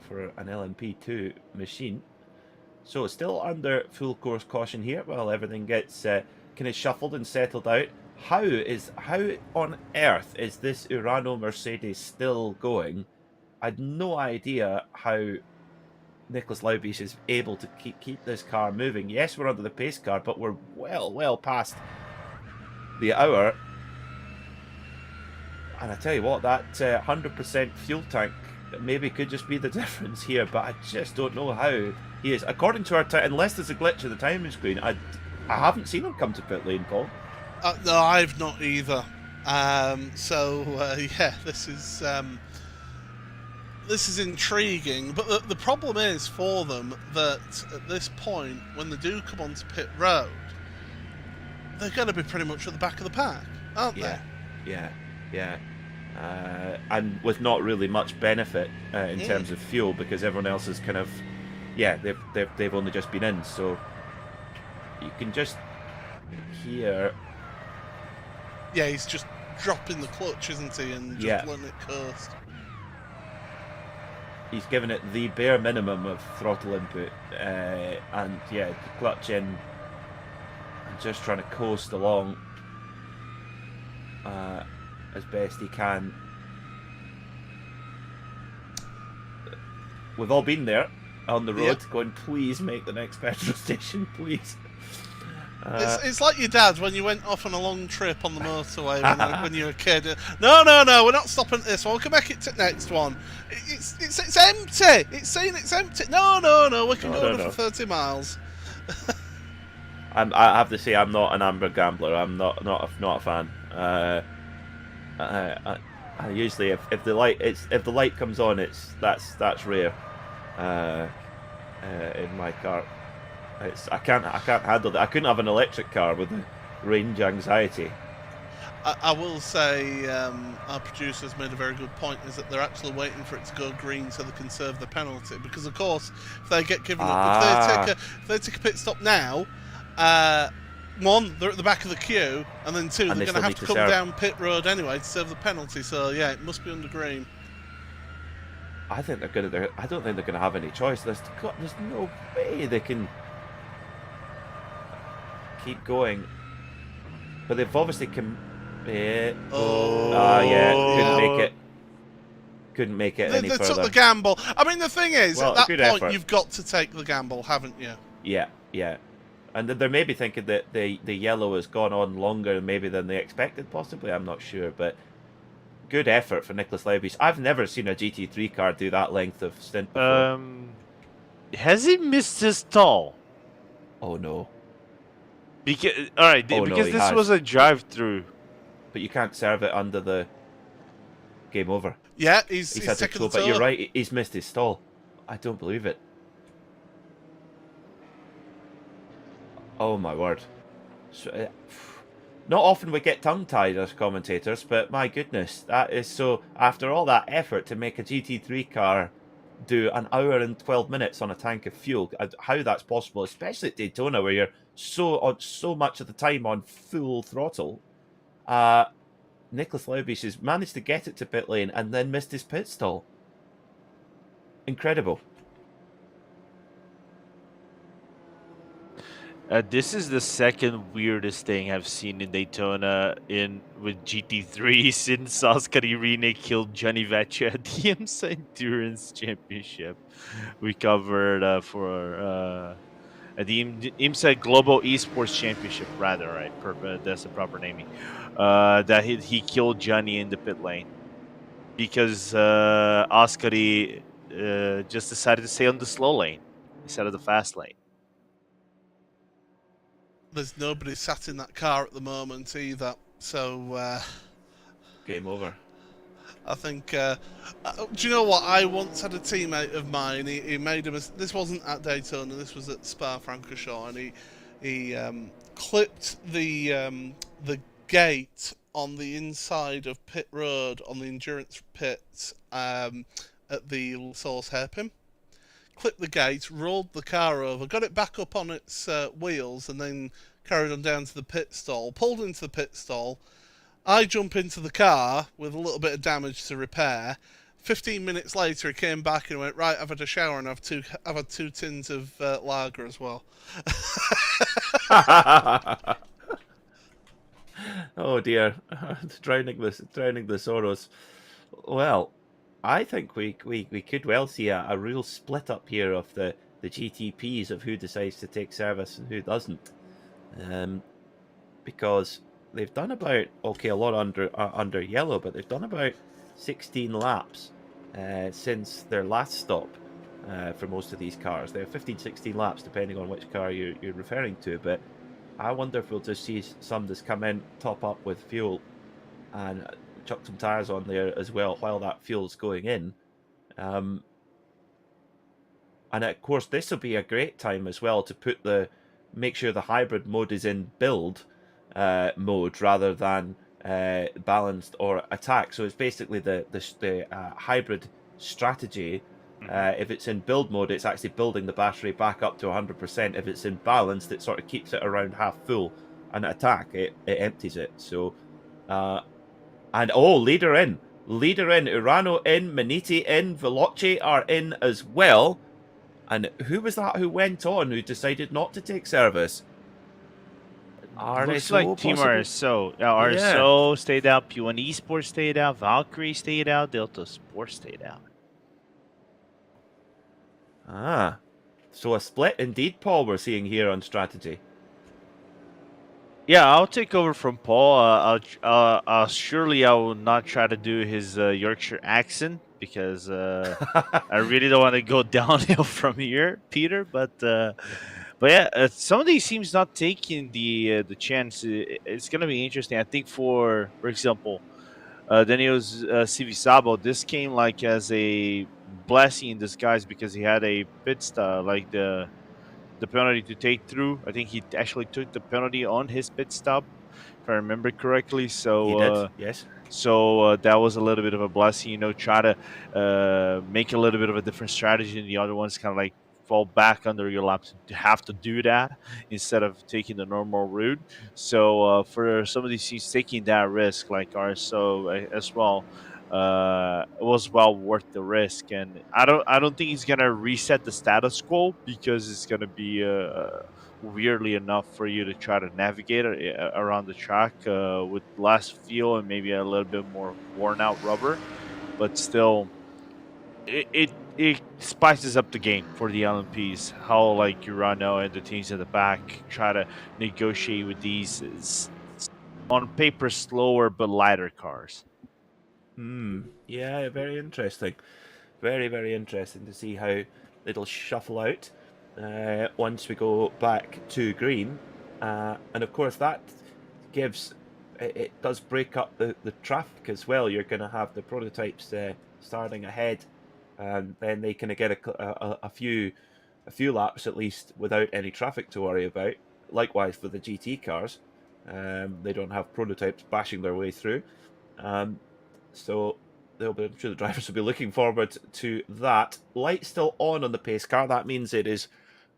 For an LMP2 machine. So it's still under full course caution here while everything gets kind of shuffled and settled out. How on earth is this Urano Mercedes still going? I had no idea how Nicholas Laubies is able to keep this car moving. Yes, we're under the pace car, but we're well past the hour. And I tell you what, that 100% fuel tank maybe could just be the difference here, but I just don't know how he is. According to our unless there's a glitch in the timing screen, I haven't seen him come to pit lane, Paul. No, I've not either. Yeah, this is intriguing. But the problem is for them that at this point, when they do come onto pit road, they're going to be pretty much at the back of the pack, aren't they? Yeah. And with not really much benefit in terms of fuel, because everyone else is kind of, they've only just been in, so you can just hear. Yeah, he's just dropping the clutch, isn't he, and just letting it coast. He's given it the bare minimum of throttle input, and clutch in, and just trying to coast along as best he can. We've all been there on the road, going, please make the next petrol station, please. It's like your dad when you went off on a long trip on the motorway when you were a kid. No, we're not stopping at this one. We can make it to the next one. It's empty. It's saying it's empty. No, we can go for 30 miles. I have to say, I'm not an amber gambler. I'm not a fan. I usually, if the light comes on, that's rare. In my car, I can't handle that. I couldn't have an electric car with the range anxiety. I will say our producers made a very good point, is that they're actually waiting for it to go green so they can serve the penalty, because of course if they get given up, if they take a pit stop now, one, they're at the back of the queue, and then two, they're going to have to come down pit road anyway to serve the penalty. So yeah, it must be under green. I don't think they're going to have any choice. There's no way they can keep going. But they've obviously yeah, couldn't make it any further. They took the gamble. I mean, the thing is, well, at that point, you've got to take the gamble, haven't you? Yeah. And they're maybe thinking that the yellow has gone on longer maybe than they expected, possibly. I'm not sure, but good effort for Nicholas Laubich. I've never seen a GT3 car do that length of stint before. Has he missed his stall? Oh no. Because this was a drive-through. But you can't serve it under the game over. Yeah, he's had to go, but you're right, he's missed his stall. I don't believe it. Oh my word. So, not often we get tongue-tied as commentators, but my goodness, that is so... After all that effort to make a GT3 car do an hour and 12 minutes on a tank of fuel, how that's possible, especially at Daytona, where you're so much of the time on full throttle. Nicholas Laubich has managed to get it to pit lane and then missed his pit stall. Incredible. This is the second weirdest thing I've seen in Daytona with GT3 since Oscar Irene killed Gianni Vecchia at the IMSA Endurance Championship. We covered for at the IMSA Global Esports Championship, rather, right? That's the proper naming. That he killed Gianni in the pit lane because Oscar just decided to stay on the slow lane instead of the fast lane. There's nobody sat in that car at the moment either, so... Game over. I think... do you know what? I once had a teammate of mine, he made a mistake. This wasn't at Daytona, this was at Spa-Francorchamps, and he clipped the gate on the inside of pit road, on the endurance pits, at the source hairpin. Clipped the gate, rolled the car over, got it back up on its wheels, and then carried on down to the pit stall. Pulled into the pit stall. I jump into the car with a little bit of damage to repair. 15 minutes later, he came back and went, right, I've had a shower and I've had 2 tins of lager as well. Oh dear, drowning the sorrows. Well, I think we could well see a real split up here of the GTPs of who decides to take service and who doesn't, because they've done about a lot under yellow, but they've done about 16 laps since their last stop for most of these cars. They have 15-16 laps depending on which car you're referring to, but I wonder if we'll just see some that's come in, top up with fuel, and chuck some tyres on there as well while that fuel's going in. And of course, this will be a great time as well to make sure the hybrid mode is in build mode rather than balanced or attack. So it's basically the hybrid strategy. If it's in build mode, it's actually building the battery back up to 100%. If it's in balanced, it sort of keeps it around half full. And attack, it empties it. So... And leader in, Urano in, Maniti in, Veloce are in as well. And who was that who went on, who decided not to take service? Looks like Team RSO. RSO stayed out, P1 Esports stayed out, Valkyrie stayed out, Delta Sports stayed out. So a split indeed, Paul, we're seeing here on strategy. Yeah, I'll take over from Paul. Surely I will not try to do his Yorkshire accent because I really don't want to go downhill from here, Peter. But yeah, some of these teams not taking the chance. It's gonna be interesting. I think for example, Daniel's Civisabo, this came like as a blessing in disguise because he had a pit stop, like the penalty to take through. I think he actually took the penalty on his pit stop, if I remember correctly. He did, yes. That was a little bit of a blessing. Try to make a little bit of a different strategy, and the other ones kind of like fall back under your lap to have to do that instead of taking the normal route. So for some of these teams taking that risk, like RSO as well, it was well worth the risk. And I don't think he's gonna reset the status quo because it's gonna be weirdly enough for you to try to navigate around the track with less fuel and maybe a little bit more worn out rubber, but still it spices up the game for the LMPs. How like Urano and the teams in the back try to negotiate with these on paper slower but lighter cars. Yeah, very interesting. Very, very interesting to see how it'll shuffle out once we go back to green. And of course, that gives it does break up the traffic as well. You're going to have the prototypes starting ahead, and then they kind of get a few laps at least without any traffic to worry about. Likewise for the GT cars, they don't have prototypes bashing their way through. So I'm sure the drivers will be looking forward to that. Light still on the pace car. That means it is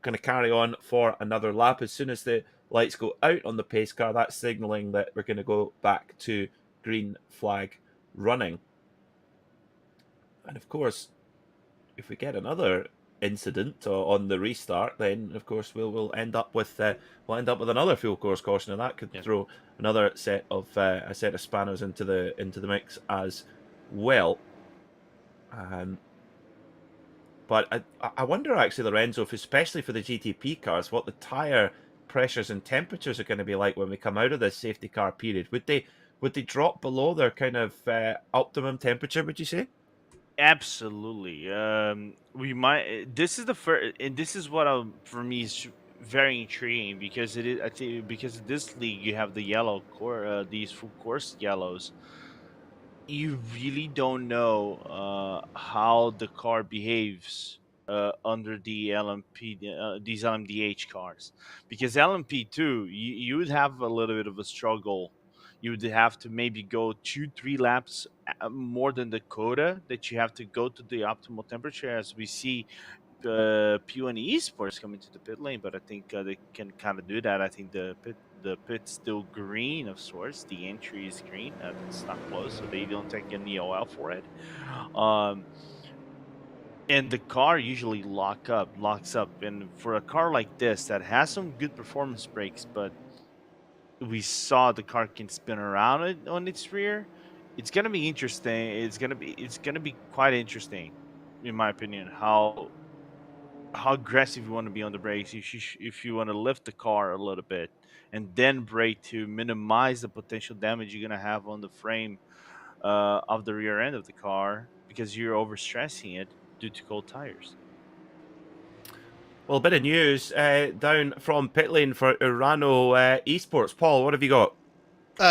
going to carry on for another lap. As soon as the lights go out on the pace car, that's signalling that we're going to go back to green flag running. And of course, if we get another incident on the restart, then of course we'll end up with another full course caution, and that could throw another set of spanners into the mix as well. But I wonder actually, Lorenzo, especially for the GTP cars, what the tyre pressures and temperatures are going to be like when we come out of this safety car period. Would they drop below their kind of optimum temperature, would you say? Absolutely. We might. This is the first, and this is what for me is very intriguing because it is. I think because in this league you have the yellow core, these full course yellows. You really don't know how the car behaves under the LMP, these LMDH cars, because LMP2, you would have a little bit of a struggle. You would have to maybe go 2-3 laps more than the quota that you have to go to the optimal temperature, as we see P1 Esports coming to the pit lane, but I think they can kind of do that. I think the pit's still green of sorts. The entry is green. It's not closed, so they don't take any OL for it. And the car usually locks up. And for a car like this that has some good performance brakes, but we saw the car can spin around it on its rear, it's gonna be interesting. It's gonna be quite interesting, in my opinion, how aggressive you want to be on the brakes. If you want to lift the car a little bit and then brake to minimize the potential damage you're going to have on the frame of the rear end of the car because you're overstressing it due to cold tires. Well, a bit of news down from pit lane for Urano Esports. Paul, what have you got?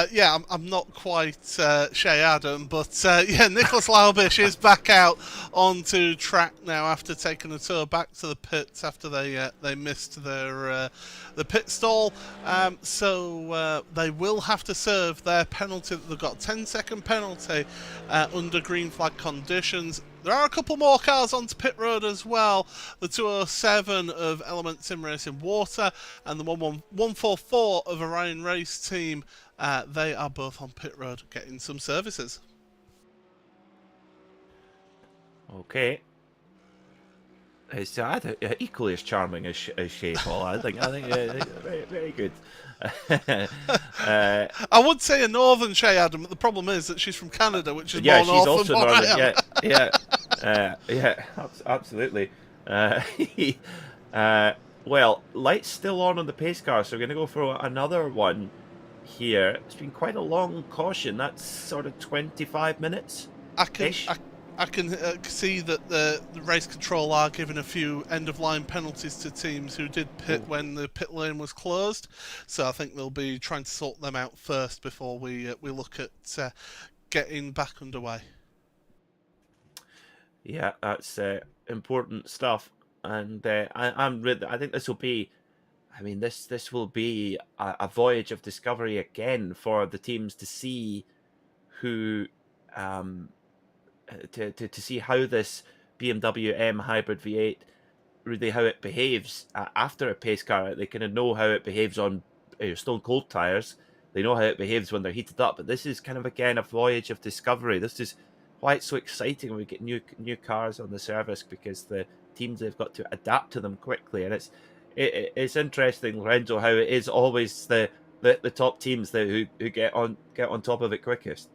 Yeah, I'm not quite Shea Adam, but yeah, Nicholas Laubish is back out onto track now after taking a tour back to the pits after they missed their the pit stall. So they will have to serve their penalty. They've got a 10-second penalty under green flag conditions. There are a couple more cars onto pit road as well. The 207 of Element Sim Racing Water and the 144 of Orion Race Team. They are both on pit road getting some services. Okay. It's equally as charming as Shea, Paul. I think very, very good. I would say a northern Shea Adam, but the problem is that she's from Canada, which is yeah, more she's north also than what northern. I am. Yeah, absolutely. Well, light's still on the pace car, so we're going to go for another one here. It's been quite a long caution. That's sort of 25 minutes. I can see that the race control are giving a few end-of-line penalties to teams who did pit when the pit lane was closed. So I think they'll be trying to sort them out first before we look at getting back underway. Yeah, that's important stuff, and I think this will be. I mean, this will be a voyage of discovery again for the teams to see who to see how this BMW M Hybrid V8 really how it behaves after a pace car. They kind of know how it behaves on stone cold tires. They know how it behaves when they're heated up. But this is kind of again a voyage of discovery. This is why it's so exciting when we get new cars on the service, because the teams have got to adapt to them quickly. And it's interesting, Lorenzo, how it is always the top teams who get on top of it quickest.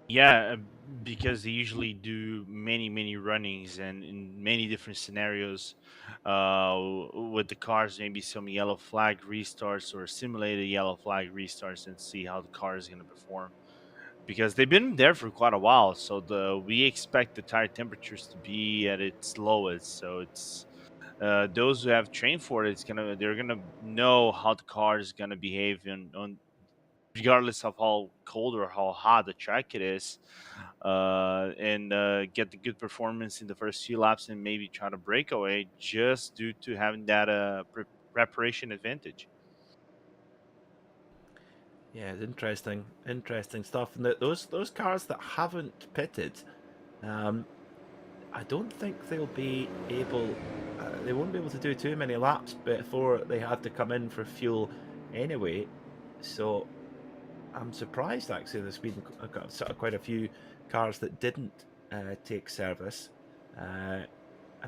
Yeah, because they usually do many runnings and in many different scenarios with the cars, maybe some yellow flag restarts or simulated yellow flag restarts, and see how the car is going to perform. Because they've been there for quite a while, so we expect the tire temperatures to be at its lowest. So it's those who have trained for it, they're gonna know how the car is gonna behave on regardless of how cold or how hot the track it is, and get the good performance in the first few laps, and maybe try to break away just due to having that preparation advantage. Yeah, it's interesting stuff. And those cars that haven't pitted, I don't think they'll be able. They won't be able to do too many laps before they have to come in for fuel anyway. So I'm surprised actually. There's been quite a few cars that didn't take service. I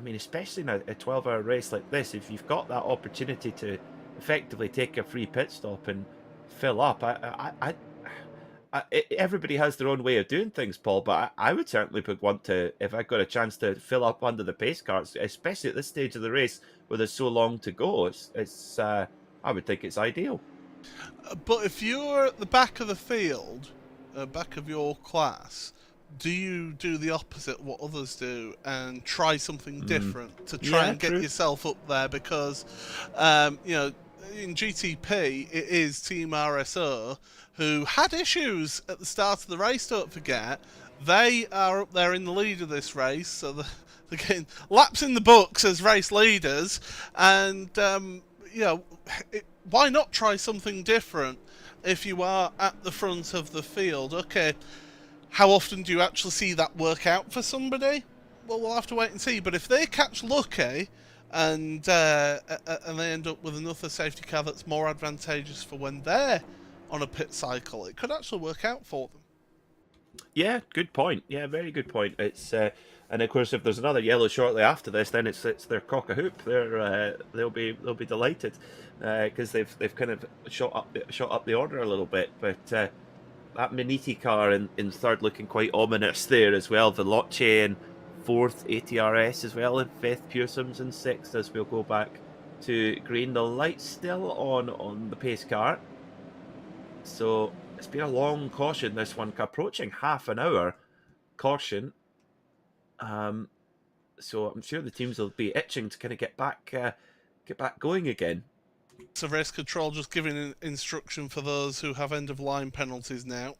mean, especially in a 12-hour race like this, if you've got that opportunity to effectively take a free pit stop and fill up, everybody has their own way of doing things, Paul, but I would certainly want to, if I got a chance to fill up under the pace cars, especially at this stage of the race where there's so long to go. I would think it's ideal. But if you're at the back of the field, back of your class, do you do the opposite of what others do and try something different to try and get yourself up there? Because, in GTP, it is Team RSO who had issues at the start of the race, don't forget. They are up there in the lead of this race, so they're getting laps in the books as race leaders, and, why not try something different if you are at the front of the field? Okay, how often do you actually see that work out for somebody? Well, we'll have to wait and see. But if they catch lucky and they end up with another safety car that's more advantageous for when they're on a pit cycle, it could actually work out for them. Yeah, good point. Yeah, very good point. It's and of course, if there's another yellow shortly after this, then it's their cock a hoop. They'll be delighted because they've kind of shot up the order a little bit. But that Miniti car in third, looking quite ominous there as well. Veloce in fourth, ATRS as well in fifth, Pearson's in sixth. As we'll go back to green, the light's still on the pace car. So it's been a long caution, this one, approaching half an hour caution. So I'm sure the teams will be itching to kind of get back going again. So race control just giving an instruction for those who have end of line penalties now.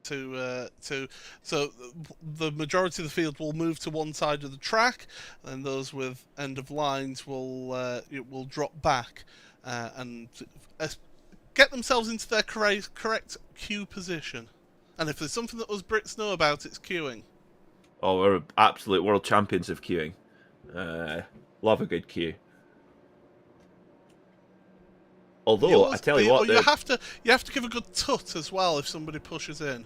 So the majority of the field will move to one side of the track, and those with end of lines will drop back and get themselves into their correct queue position. And if there's something that us Brits know about, it's queuing. Oh, we're absolute world champions of queuing. Love a good queue. Although I tell you what, you have to give a good tut as well if somebody pushes in.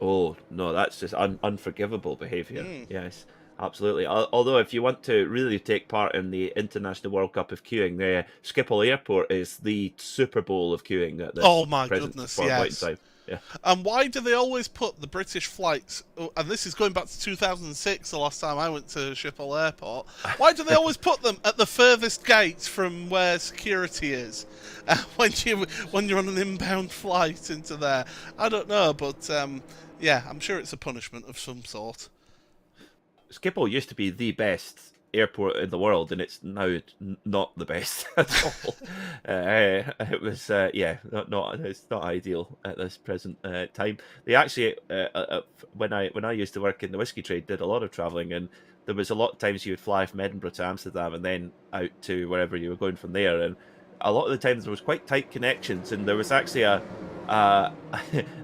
Oh no, that's just unforgivable behaviour. Yes, absolutely. Although if you want to really take part in the International World Cup of queuing, Schiphol Airport is the Super Bowl of queuing at this oh my goodness, yes. Yeah. And why do they always put the British flights, and this is going back to 2006, the last time I went to Schiphol Airport, why do they always put them at the furthest gate from where security is when you're on an inbound flight into there? I don't know, but yeah, I'm sure it's a punishment of some sort. Schiphol used to be the best airport in the world, and it's now not the best at all. It was, yeah, it's not ideal at this present time. They actually, when I used to work in the whiskey trade, did a lot of travelling, and there was a lot of times you would fly from Edinburgh to Amsterdam and then out to wherever you were going from there, and a lot of the times there was quite tight connections, and there was actually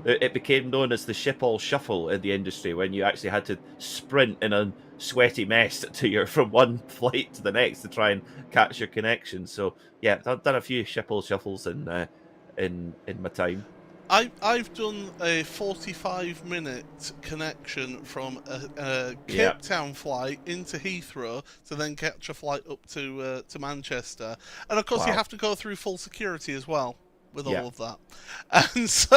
it became known as the Schiphol Shuffle in the industry, when you actually had to sprint in a sweaty mess from one flight to the next to try and catch your connection. So yeah, I've done a few Schiphol Shuffles in my time. I've done a 45-minute connection from a Cape Town flight into Heathrow to then catch a flight up to Manchester, and of course you have to go through full security as well with all of that, and so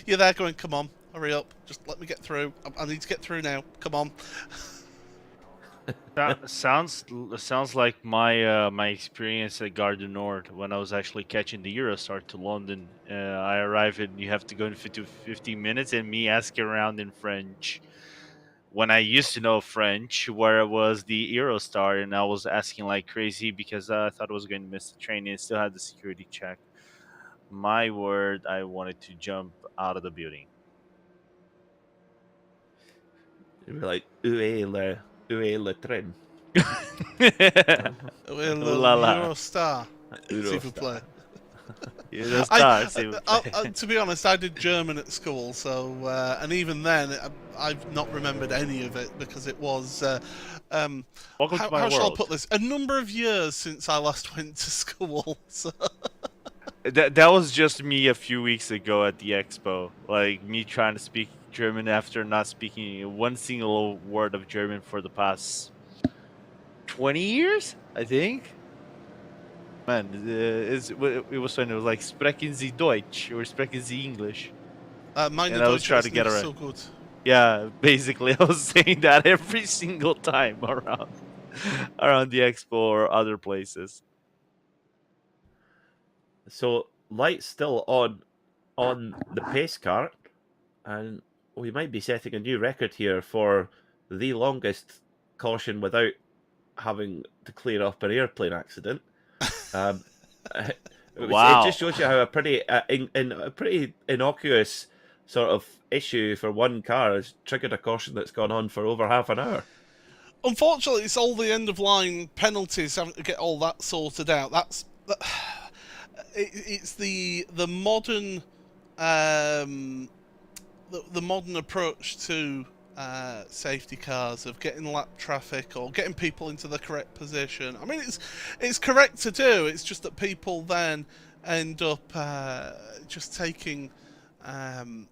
you're there going, come on, hurry up, just let me get through. I need to get through now. Come on. That sounds like my experience at Gare du Nord when I was actually catching the Eurostar to London. I arrived and you have to go in 15 minutes, and me asking around in French when I used to know French where it was the Eurostar, and I was asking like crazy because I thought I was going to miss the train and still had the security check. My word, I wanted to jump out of the building. You were like, où est le train? Eurostar. S'il vous plaît. To be honest, I did German at school, so and even then, I've not remembered any of it because it was. How shall I put this? A number of years since I last went to school. So. That was just me a few weeks ago at the expo. Like me trying to speak German after not speaking one single word of German for the past 20 years, I think. Man, it was funny. It was like sprechen Sie Deutsch or sprechen Sie English. Meine and I was trying to get around. So good. Yeah, basically, I was saying that every single time around the expo or other places. So lights still on the pace car, and we might be setting a new record here for the longest caution without having to clear up an airplane accident. Wow! It just shows you how a pretty innocuous sort of issue for one car has triggered a caution that's gone on for over half an hour. Unfortunately, it's all the end of line penalties having to get all that sorted out. It's the modern the modern approach to safety cars of getting lap traffic or getting people into the correct position. I mean, it's correct to do. It's just that people then end up just taking time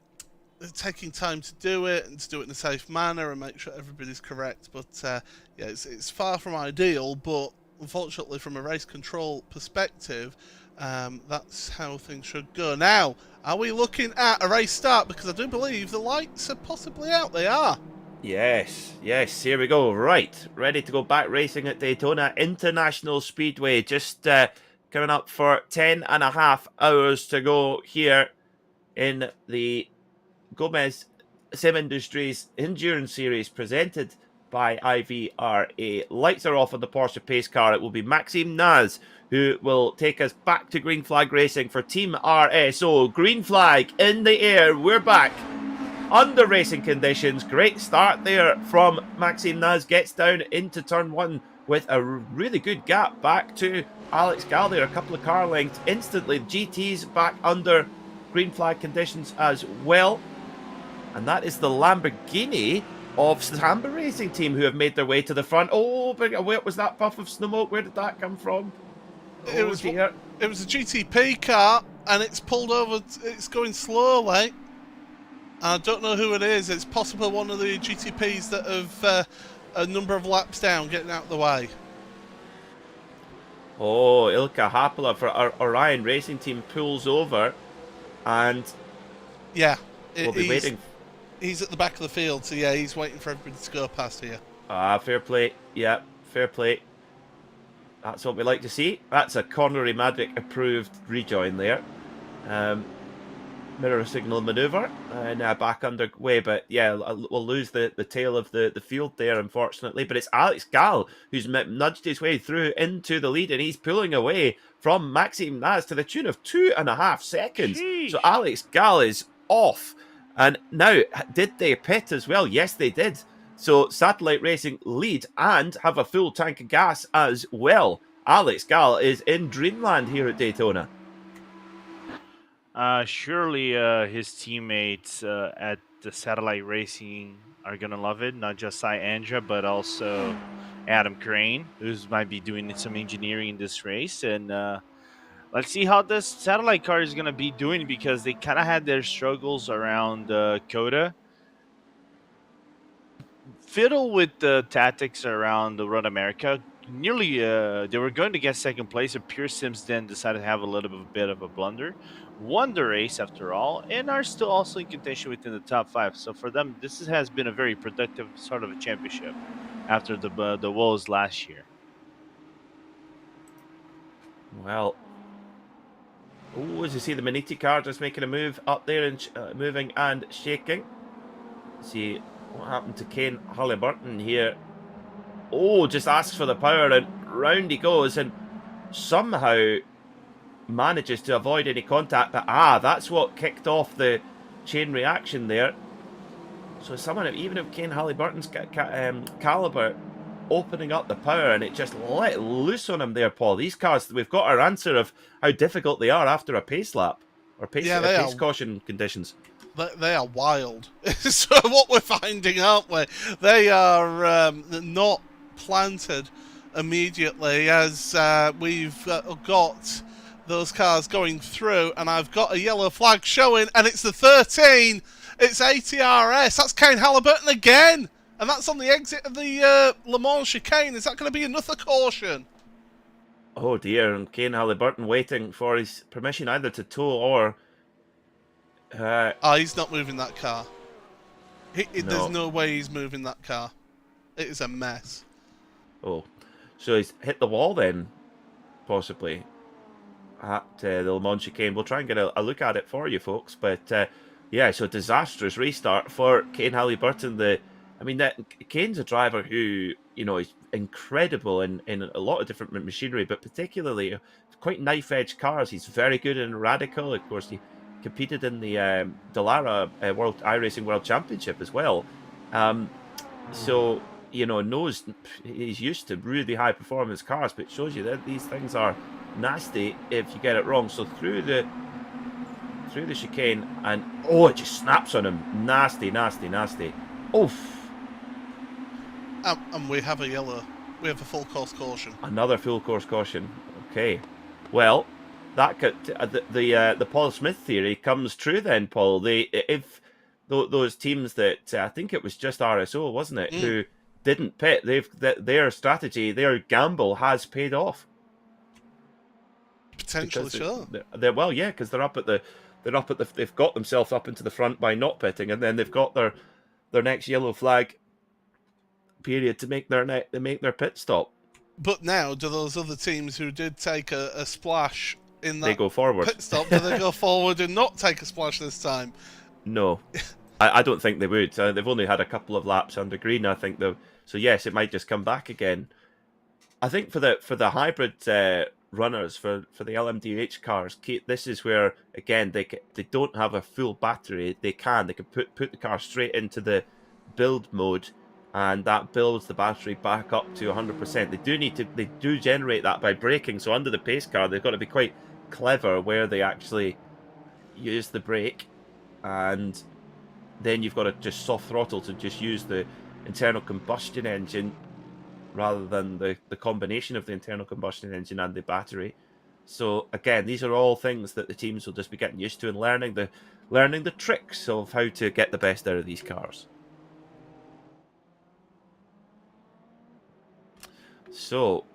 to do it and to do it in a safe manner and make sure everybody's correct. But yeah, it's far from ideal. But unfortunately, from a race control perspective, that's how things should go. Now, are we looking at a race start? Because I do believe the lights are possibly out. They are. Yes, here we go. Right, ready to go back racing at Daytona International Speedway. Just coming up for 10.5 hours to go here in the Gomez Sim Industries Endurance Series presented by IVRA. Lights are off on the Porsche pace car. It will be Maxime Naz who will take us back to green flag racing for Team RSO. Green flag in the air. We're back under racing conditions. Great start there from Maxime Naz. Gets down into turn one with a really good gap back to Alex Galdier. A couple of car lengths instantly. GT's back under green flag conditions as well. And that is the Lamborghini of Samba Racing Team who have made their way to the front. Oh, what was that puff of smoke? Where did that come from? It was a GTP car, and it's pulled over. It's going slowly. I don't know who it is. It's possibly one of the GTPs that have a number of laps down, getting out of the way. Oh, Ilka Happala for our Orion Racing Team pulls over, and Yeah. We'll be waiting. He's at the back of the field, so yeah, he's waiting for everybody to go past here. Fair play. Yeah, fair play. That's what we like to see. That's a Connery Maddock approved rejoin there. Mirror signal maneuver and back underway, but yeah, we'll lose the tail of the field there, unfortunately. But it's Alex Gall who's nudged his way through into the lead, and he's pulling away from Maxime Naz to the tune of 2.5 seconds. Sheesh. So Alex Gall is off. And now, did they pit as well? Yes, they did. So Satellite Racing lead and have a full tank of gas as well. Alex Gall is in dreamland here at Daytona. Surely his teammates at the Satellite Racing are going to love it. Not just Cy Andra, but also Adam Crane, who might be doing some engineering in this race. And let's see how this Satellite car is going to be doing, because they kind of had their struggles around Coda. Fiddle with the tactics around the Road America. Nearly, they were going to get second place, and Pure Sims then decided to have a little bit of a blunder. Won the race after all, and are still also in contention within the top 5. So for them, this has been a very productive sort of a championship after the woes last year. Well, as you see, the Maniti car just making a move up there and moving and shaking. See what happened to Kane Halliburton here. Oh, just asks for the power, and round he goes, and somehow manages to avoid any contact. But that's what kicked off the chain reaction there. So someone, even if Kane Halliburton's caliber, opening up the power, and it just let loose on him there, Paul. These cars, we've got our answer of how difficult they are after a pace lap or pace caution conditions. They are wild. So what we're finding, aren't we? They are not planted immediately as we've got those cars going through, and I've got a yellow flag showing, and it's the 13. It's ATRS. That's Kane Halliburton again, and that's on the exit of the Le Mans chicane. Is that going to be another caution? Oh dear, and Kane Halliburton waiting for his permission either to tow or... he's not moving that car. No. There's no way he's moving that car. It is a mess. Oh, so he's hit the wall then, possibly, at the Le Mans chicane. We'll try and get a look at it for you folks, but yeah, so disastrous restart for Kane Halliburton. Kane's a driver who, you know, is incredible in a lot of different machinery, but particularly quite knife-edge cars. He's very good in Radical. Of course, he competed in the Dallara iRacing World Championship as well. So, you know, he's used to really high performance cars, but it shows you that these things are nasty if you get it wrong. So through the chicane, and it just snaps on him. Nasty, nasty, nasty. Oof. And we have a yellow. We have a full course caution. Another full course caution. Okay. Well, that the Paul Smith theory comes true then, Paul. Those teams that I think it was just RSO, wasn't it, who didn't pit, their strategy, their gamble has paid off. Potentially, sure. Because they've got themselves up into the front by not pitting, and then they've got their next yellow flag period to make their pit stop. But now, do those other teams who did take a splash in that they go forward. Pit stop, do they go forward and not take a splash this time? No, I don't think they would. They've only had a couple of laps under green, I think, though. So yes, it might just come back again. I think for the hybrid runners, for the LMDH cars, this is where again they don't have a full battery. They can put the car straight into the build mode, and that builds the battery back up to 100%. They do generate that by braking. So under the pace car, they've got to be quite clever where they actually use the brake, and then you've got to just soft throttle to just use the internal combustion engine rather than the combination of the internal combustion engine and the battery. So again, these are all things that the teams will just be getting used to and learning the tricks of how to get the best out of these cars. So,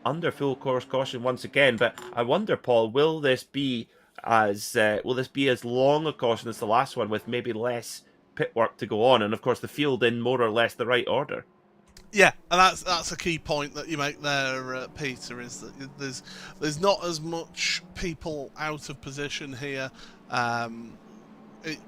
under full course caution once again, but I wonder, Paul, will this be as will this be as long a caution as the last one, with maybe less pit work to go on, and of course the field in more or less the right order? Yeah, and that's a key point that you make there, Peter. Is that there's not as much people out of position here.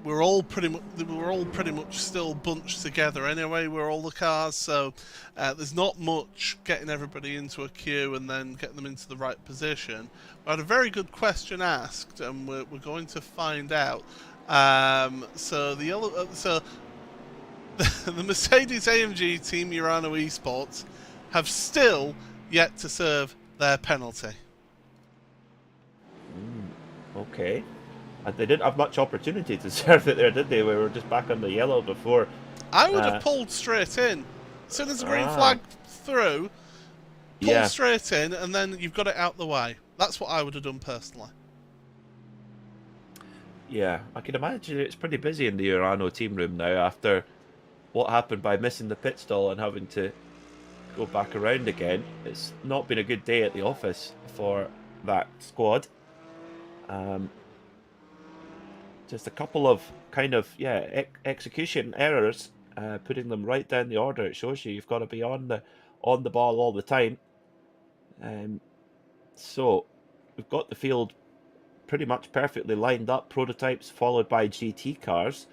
We're all pretty much still bunched together anyway. We're all the cars, so there's not much getting everybody into a queue and then getting them into the right position. We had a very good question asked, and we're going to find out. So the Mercedes-AMG Team Urano Esports have still yet to serve their penalty. Okay. And they didn't have much opportunity to serve it there, did they? We were just back on the yellow before. I would have pulled straight in. As soon as the green flag through, pull straight in, and then you've got it out the way. That's what I would have done personally. Yeah, I can imagine it's pretty busy in the Urano team room now after what happened by missing the pit stall and having to go back around again. It's not been a good day at the office for that squad. Just a couple of kind of execution errors, putting them right down the order. It shows you've got to be on the ball all the time. So we've got the field pretty much perfectly lined up. Prototypes followed by GT cars.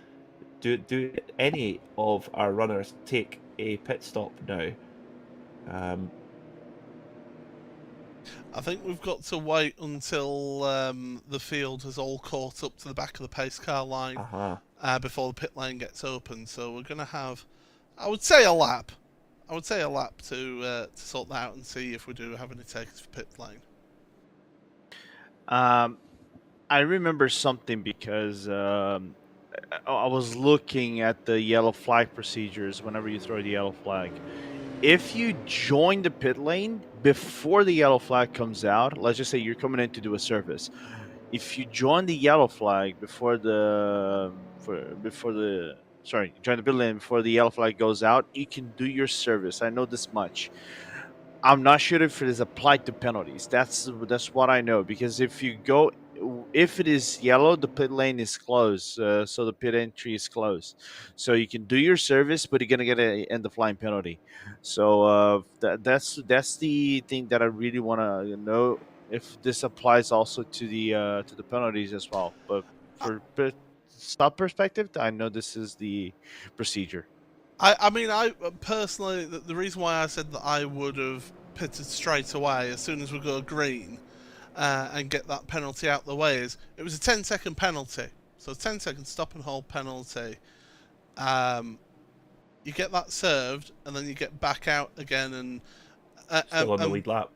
Do any of our runners take a pit stop now? I think we've got to wait until the field has all caught up to the back of the pace car line before the pit lane gets open. So we're going to have, I would say, a lap. I would say a lap to sort that out and see if we do have any takers for pit lane. I remember something because I was looking at the yellow flag procedures whenever you throw the yellow flag. If you join the pit lane before the yellow flag comes out, let's just say you're coming in to do a service. If you join the yellow flag join the pit lane before the yellow flag goes out, you can do your service. I know this much. I'm not sure if it is applied to penalties. That's what I know, because if it is yellow, the pit lane is closed, so the pit entry is closed. So you can do your service, but you're gonna get an end of line penalty. So that's the thing that I really want to know, if this applies also to the penalties as well. But for pit stop perspective, I know this is the procedure. I mean, I personally, the reason why I said that I would have pitted straight away as soon as we go green and get that penalty out the way is it was a 10-second penalty. So a 10-second stop and hold penalty. You get that served, and then you get back out again, and still on the lead lap.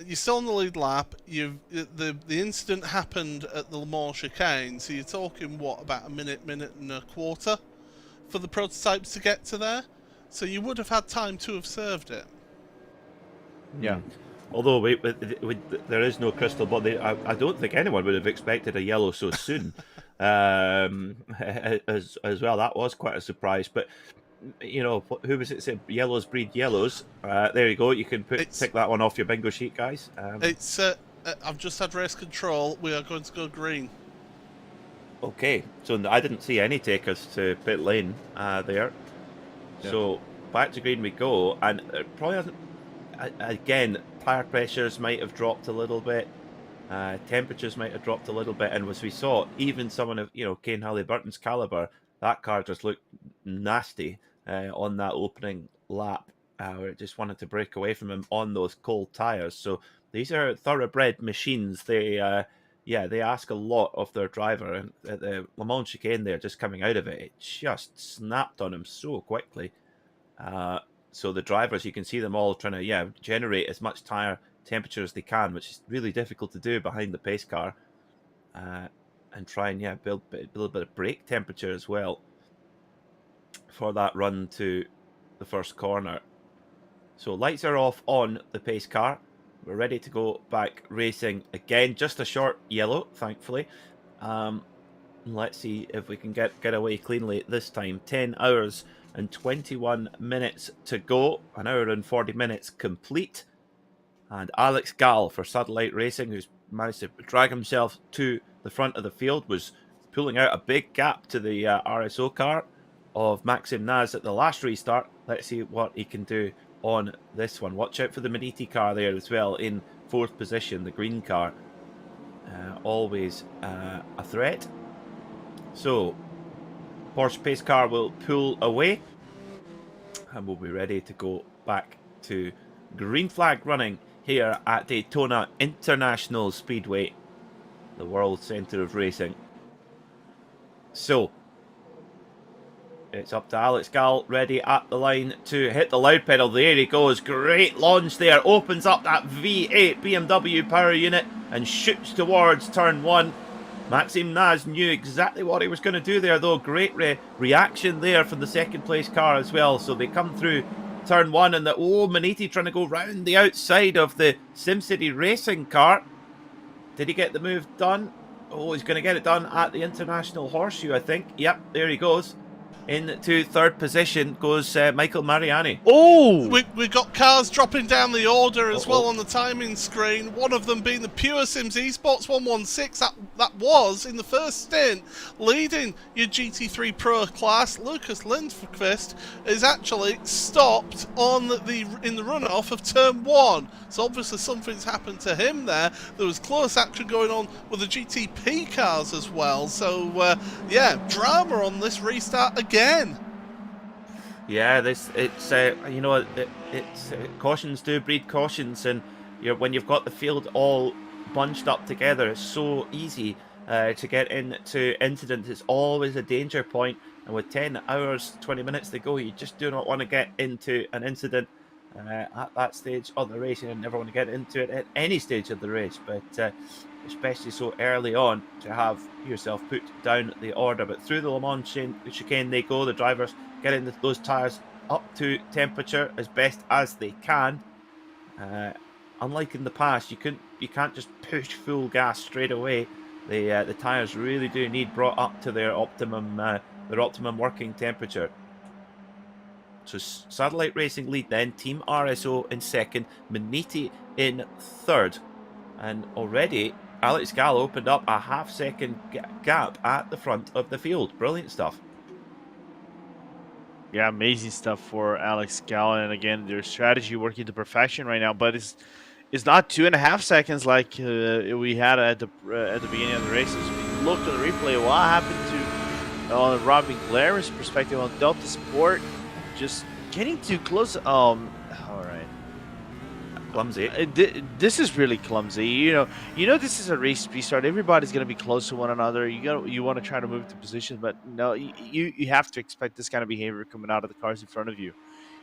You're still on the lead lap. The incident happened at the Le Mans chicane, so you're talking about a minute and a quarter for the prototypes to get to there. So you would have had time to have served it. Yeah. Although there is no crystal ball, I don't think anyone would have expected a yellow so soon. As well, that was quite a surprise. But you know, who was it said yellows breed yellows? There you go. You can tick that one off your bingo sheet, guys. I've just had race control. We are going to go green. Okay, so I didn't see any takers to pit lane there. Yeah. So back to green we go, and it probably hasn't. Again, tire pressures might have dropped a little bit, temperatures might have dropped a little bit, and as we saw, even someone of Kane Halliburton's caliber, that car just looked nasty on that opening lap, where it just wanted to break away from him on those cold tires. So these are thoroughbred machines. They ask a lot of their driver, and at the Le Mans chicane there, just coming out of it, it just snapped on him so quickly. So the drivers, you can see them all trying to generate as much tire temperature as they can, which is really difficult to do behind the pace car, and try and build a little bit of brake temperature as well for that run to the first corner. So lights are off on the pace car. We're ready to go back racing again. Just a short yellow, thankfully. Let's see if we can get away cleanly this time. 10 hours and 21 minutes to go. An hour and 40 minutes complete. And Alex Gall for Satellite Racing, who's managed to drag himself to the front of the field, was pulling out a big gap to the RSO car of Maxim Naz at the last restart. Let's see what he can do on this one. Watch out for the Maniti car there as well in 4th position, the green car. Always a threat. So, Porsche pace car will pull away and we'll be ready to go back to green flag running here at Daytona International Speedway, the world centre of racing. So, it's up to Alex Gall, ready at the line to hit the loud pedal. There he goes. Great launch there. Opens up that V8 BMW power unit and shoots towards turn 1. Maxim Naz knew exactly what he was going to do there, though. Great reaction there from the 2nd place car as well. So they come through turn 1, and the Maniti trying to go round the outside of the SimCity Racing car. Did he get the move done? Oh, he's going to get it done at the International Horseshoe, I think. Yep, there he goes. Into 3rd position goes Michael Mariani. Oh! We got cars dropping down the order as well on the timing screen. One of them being the Pure Sims Esports 116. That was in the first stint, leading your GT3 Pro class. Lucas Lindqvist is actually stopped in the runoff of turn 1. So obviously something's happened to him there. There was close action going on with the GTP cars as well. So yeah, drama on this restart again. Yeah, you know, it's cautions do breed cautions, and when you've got the field all bunched up together, it's so easy to get into incidents. It's always a danger point, and with 10 hours, 20 minutes to go, you just do not want to get into an incident at that stage of the race. You never want to get into it at any stage of the race, but especially so early on, to have yourself put down the order. But through the Le Mans chicane they go. The drivers getting those tyres up to temperature as best as they can. Unlike in the past, you can't just push full gas straight away. The tyres really do need brought up to their optimum working temperature. So Satellite Racing lead then, Team RSO in 2nd, Maniti in 3rd, and already Alex Gall opened up a half-second gap at the front of the field. Brilliant stuff. Yeah, amazing stuff for Alex Gall, and again, their strategy working to perfection right now. But it's not 2.5 seconds like we had at the beginning of the races. We looked at the replay. What happened to Robin Blair's perspective on Delta Sport? Just getting too close. All right. Clumsy. This is really clumsy. You know, this is a race restart. Everybody's going to be close to one another. You want to try to move to position, but no, you have to expect this kind of behavior coming out of the cars in front of you.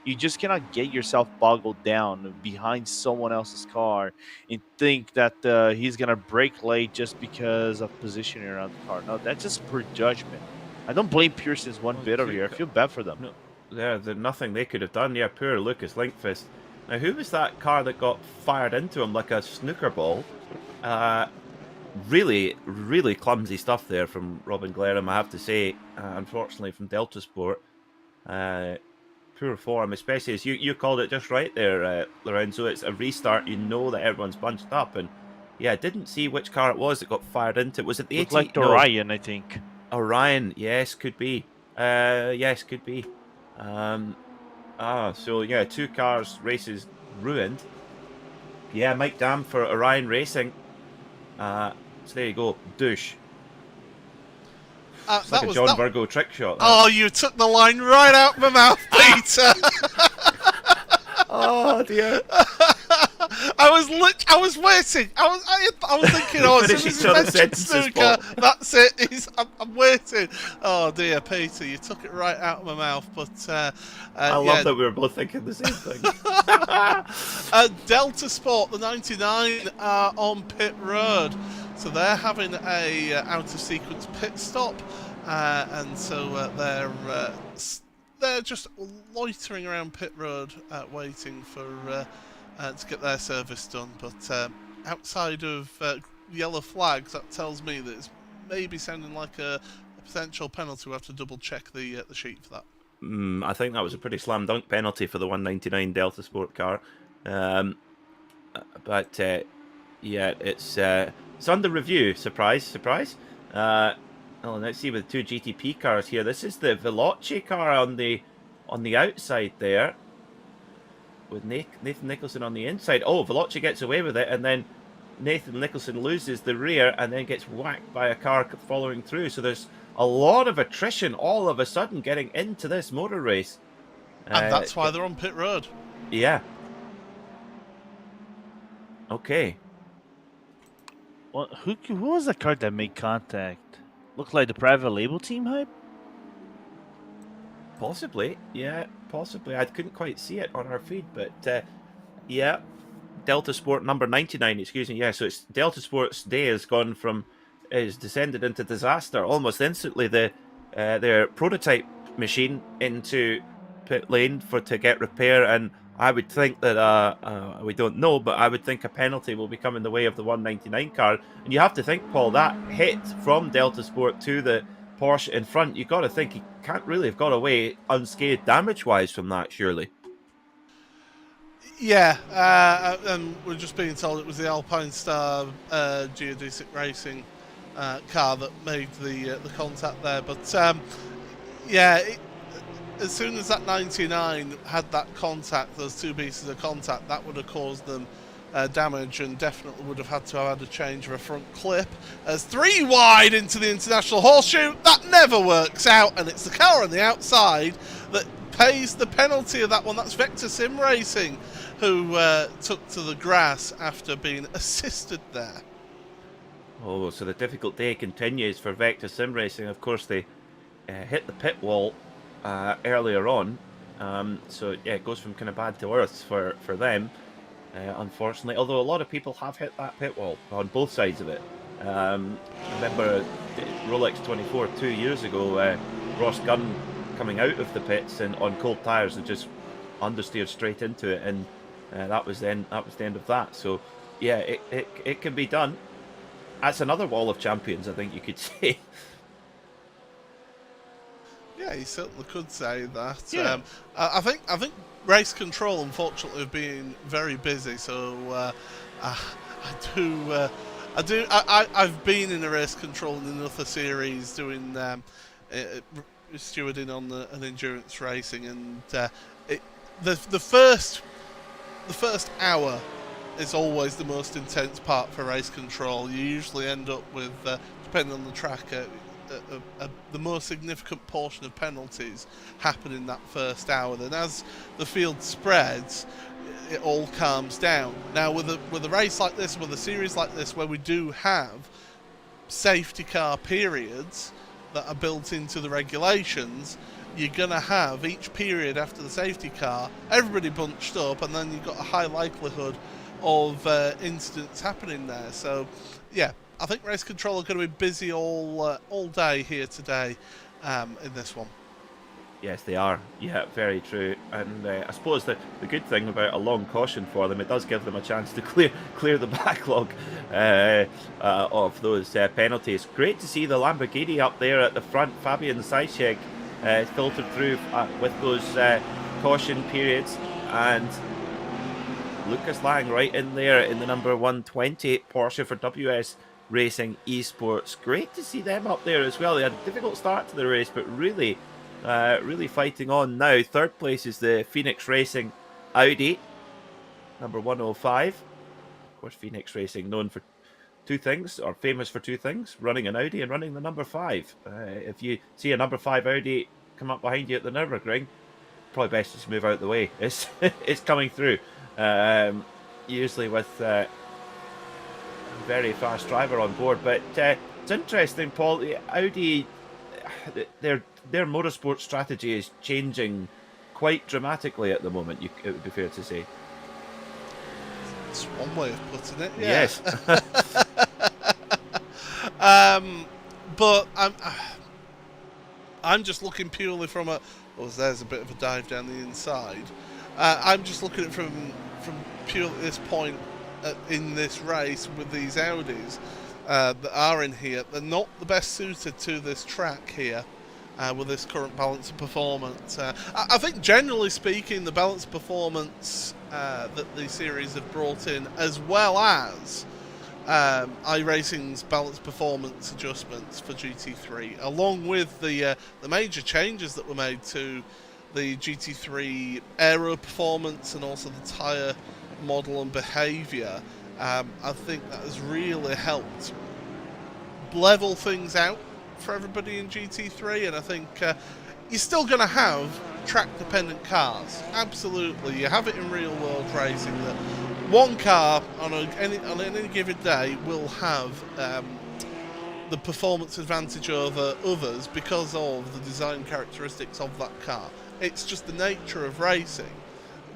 You just cannot get yourself boggled down behind someone else's car and think that he's going to brake late just because of positioning around the car. No, that's just poor judgment. I don't blame Pearson's one bit over here. I feel bad for them. No, there's nothing they could have done. Yeah, poor Lucas Lindqvist. Now, who was that car that got fired into him like a snooker ball? Really, really clumsy stuff there from Robin Glarham, I have to say. Unfortunately, from Delta Sport. Poor form, especially as you called it just right there, Lorenzo. It's a restart. You know that everyone's bunched up. And yeah, I didn't see which car it was that got fired into. Was it the 80? Looked like Orion, I think. Orion, yes, could be. Yes, could be. So yeah, 2 cars, races ruined. Yeah, Mike Dam for Orion Racing. So there you go, douche. It's like a John Virgo trick shot. Oh, you took the line right out my mouth, Peter. Oh dear. I was waiting. I was thinking, oh, as soon as you mentioned snooker, that's it. I'm waiting. Oh dear, Peter, you took it right out of my mouth. But I love that we were both thinking the same thing. Delta Sport, the 99, are on pit road, so they're having a out of sequence pit stop, and so they're just loitering around pit road, waiting for. To get their service done, but outside of yellow flags, that tells me that it's maybe sounding like a potential penalty. We'll have to double check the sheet for that. I think that was a pretty slam dunk penalty for the 199 Delta Sport car, but yeah, it's It's under review. Surprise, surprise. Oh, let's see with 2 GTP cars here. This is the Veloce car on the outside there, with Nathan Nicholson on the inside. Oh, Veloce gets away with it, and then Nathan Nicholson loses the rear and then gets whacked by a car following through. So there's a lot of attrition all of a sudden getting into this motor race. And that's why they're on pit road. Yeah. Okay. Well, who was the car that made contact? Looked like the private label team hype? Possibly. Yeah, possibly. I couldn't quite see it on our feed, but yeah. Delta Sport number 99, excuse me. Yeah, so it's Delta Sport's day has gone from, is descended into disaster almost instantly. Their prototype machine into pit lane to get repair, and I would think that we don't know, but I would think a penalty will be coming the way of the 199 car. And you have to think, Paul, that hit from Delta Sport to the Porsche in front, you've got to think he can't really have got away unscathed damage-wise from that, surely. Yeah, and we're just being told it was the Alpine Star GT3 Racing car that made the contact there. But yeah, as soon as that 99 had that contact, those two pieces of contact, that would have caused them damage, and definitely would have had to have had a change of a front clip. As 3 wide into the international horseshoe, that never works out, and it's the car on the outside that pays the penalty of that one. That's Vector Sim Racing, who took to the grass after being assisted there. Oh, so the difficult day continues for Vector Sim Racing. Of course, they hit the pit wall earlier on, so yeah, it goes from kind of bad to worse for them, unfortunately. Although a lot of people have hit that pit wall on both sides of it. Remember Rolex 24 2 years ago, Ross Gunn coming out of the pits and on cold tyres and just understeered straight into it, and that was the end of that. So yeah, it can be done. That's another wall of champions, I think you could say. Yeah, you certainly could say that. Yeah. I think race control, unfortunately, have been very busy. So I've been in a race control in another series doing stewarding on an endurance racing, and the first hour is always the most intense part for race control. You usually end up with, depending on the track, the most significant portion of penalties happen in that first hour. Then as the field spreads, it all calms down. Now with a race like this, with a series like this, where we do have safety car periods that are built into the regulations, you're going to have each period after the safety car, everybody bunched up, and then you've got a high likelihood of incidents happening there. So yeah, I think race control are going to be busy all day here today in this one. Yes, they are. Yeah, very true. And I suppose the good thing about a long caution for them, it does give them a chance to clear the backlog of those penalties. Great to see the Lamborghini up there at the front. Fabian Seichek filtered through with those caution periods, and Lucas Lang right in there in the number 120 Porsche for WS Racing Esports. Great to see them up there as well. They had a difficult start to the race, but really fighting on now. Third place is the Phoenix Racing Audi, number 105. Of course, Phoenix Racing known for two things, or famous for two things: running an Audi and running the number 5. If you see a number 5 Audi come up behind you at the Nürburgring, probably best just move out the way. It's coming through, usually with a very fast driver on board. But it's interesting, Paul. The Audi, their motorsport strategy is changing quite dramatically at the moment. It would be fair to say. That's one way of putting it. Yeah. Yes. But I'm just looking purely from a. Oh, there's a bit of a dive down the inside. I'm just looking at it from purely this point in this race with these Audis that are in here. They're not the best suited to this track here. With this current balance of performance. I think generally speaking, the balance of performance that the series have brought in, as well as iRacing's balance performance adjustments for GT3, along with the major changes that were made to the GT3 aero performance and also the tyre model and behaviour. I think that has really helped level things out for everybody in GT3, and I think you're still going to have track-dependent cars. Absolutely, you have it in real-world racing that one car on any given day will have the performance advantage over others because of the design characteristics of that car. It's just the nature of racing,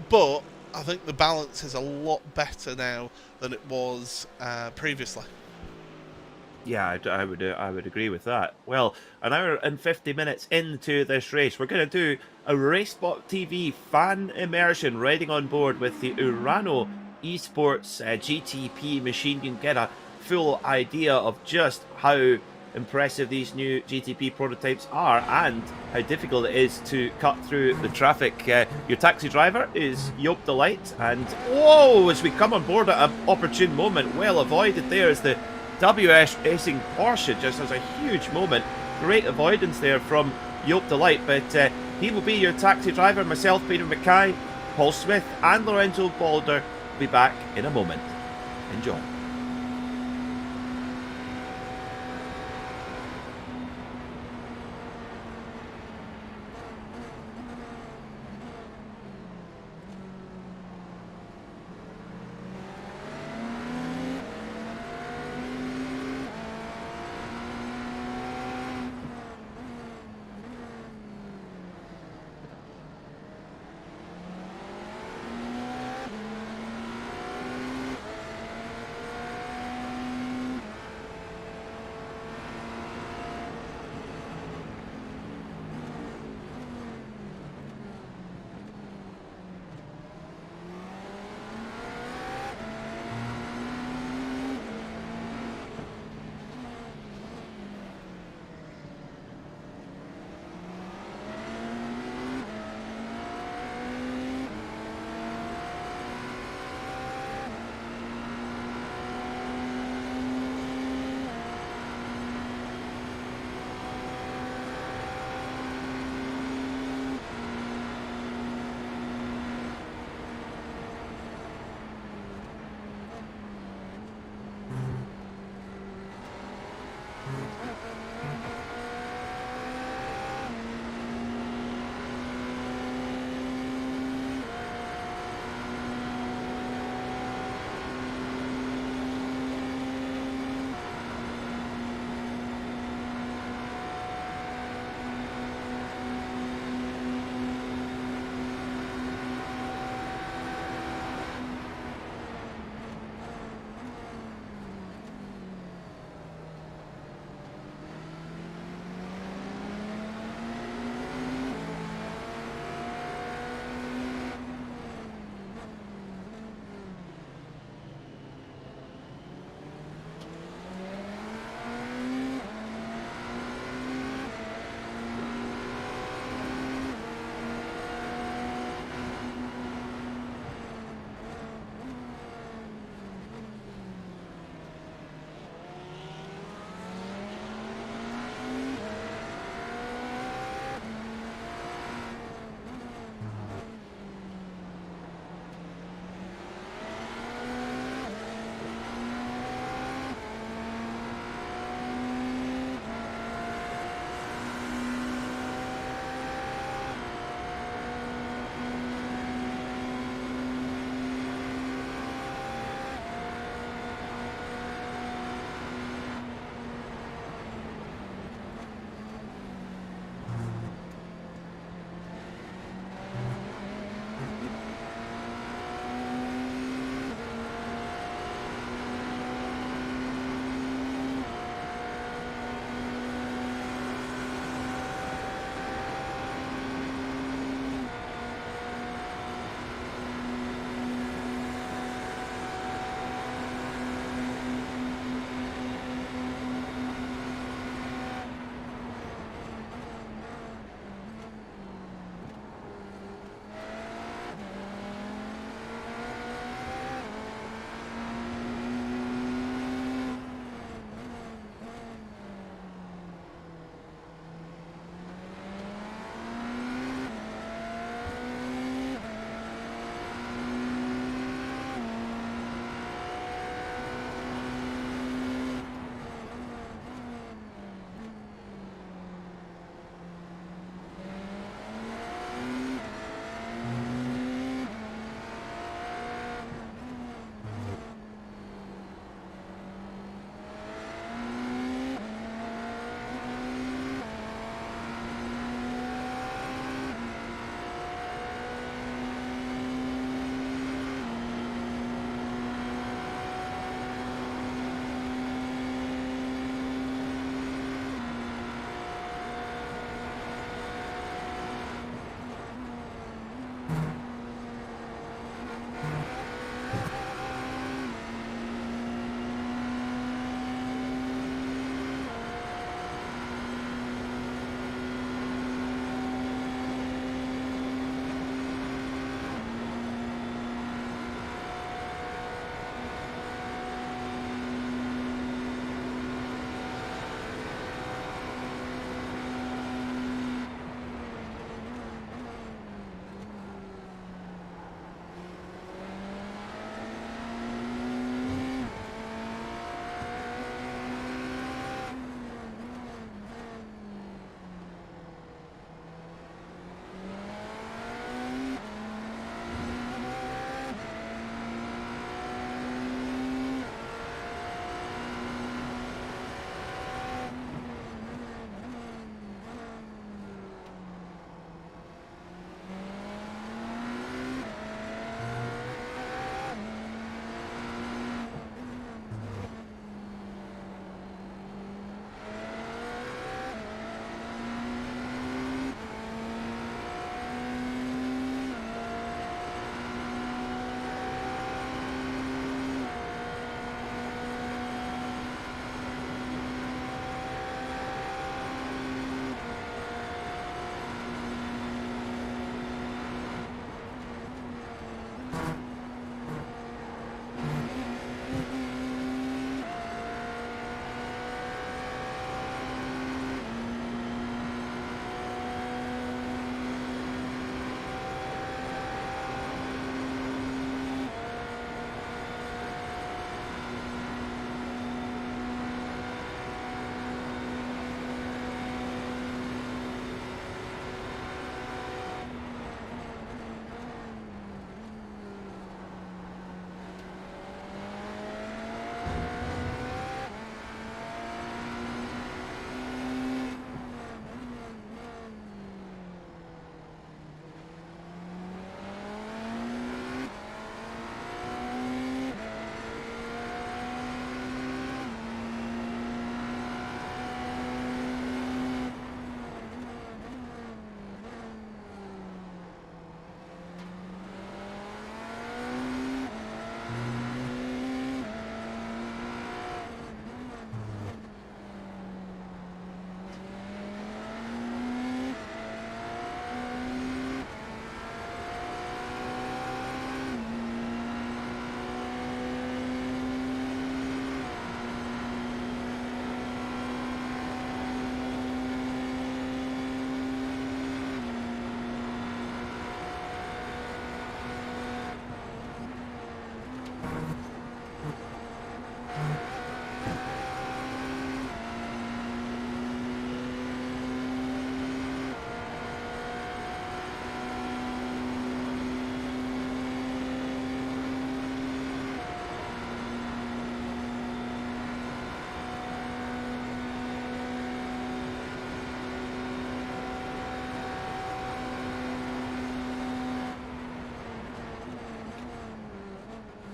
but I think the balance is a lot better now than it was previously. Yeah, I would agree with that. Well, an hour and 50 minutes into this race, we're going to do a RaceSpotTV fan immersion riding on board with the Urano Esports GTP machine. You can get a full idea of just how impressive these new GTP prototypes are and how difficult it is to cut through the traffic. Your taxi driver is Joop de Light, and whoa, as we come on board at an opportune moment, well avoided there as the WS Racing Porsche just has a huge moment. Great avoidance there from Joop de Light, but he will be your taxi driver. Myself, Peter Mackay, Paul Smith and Lorenzo Balder will be back in a moment. Enjoy.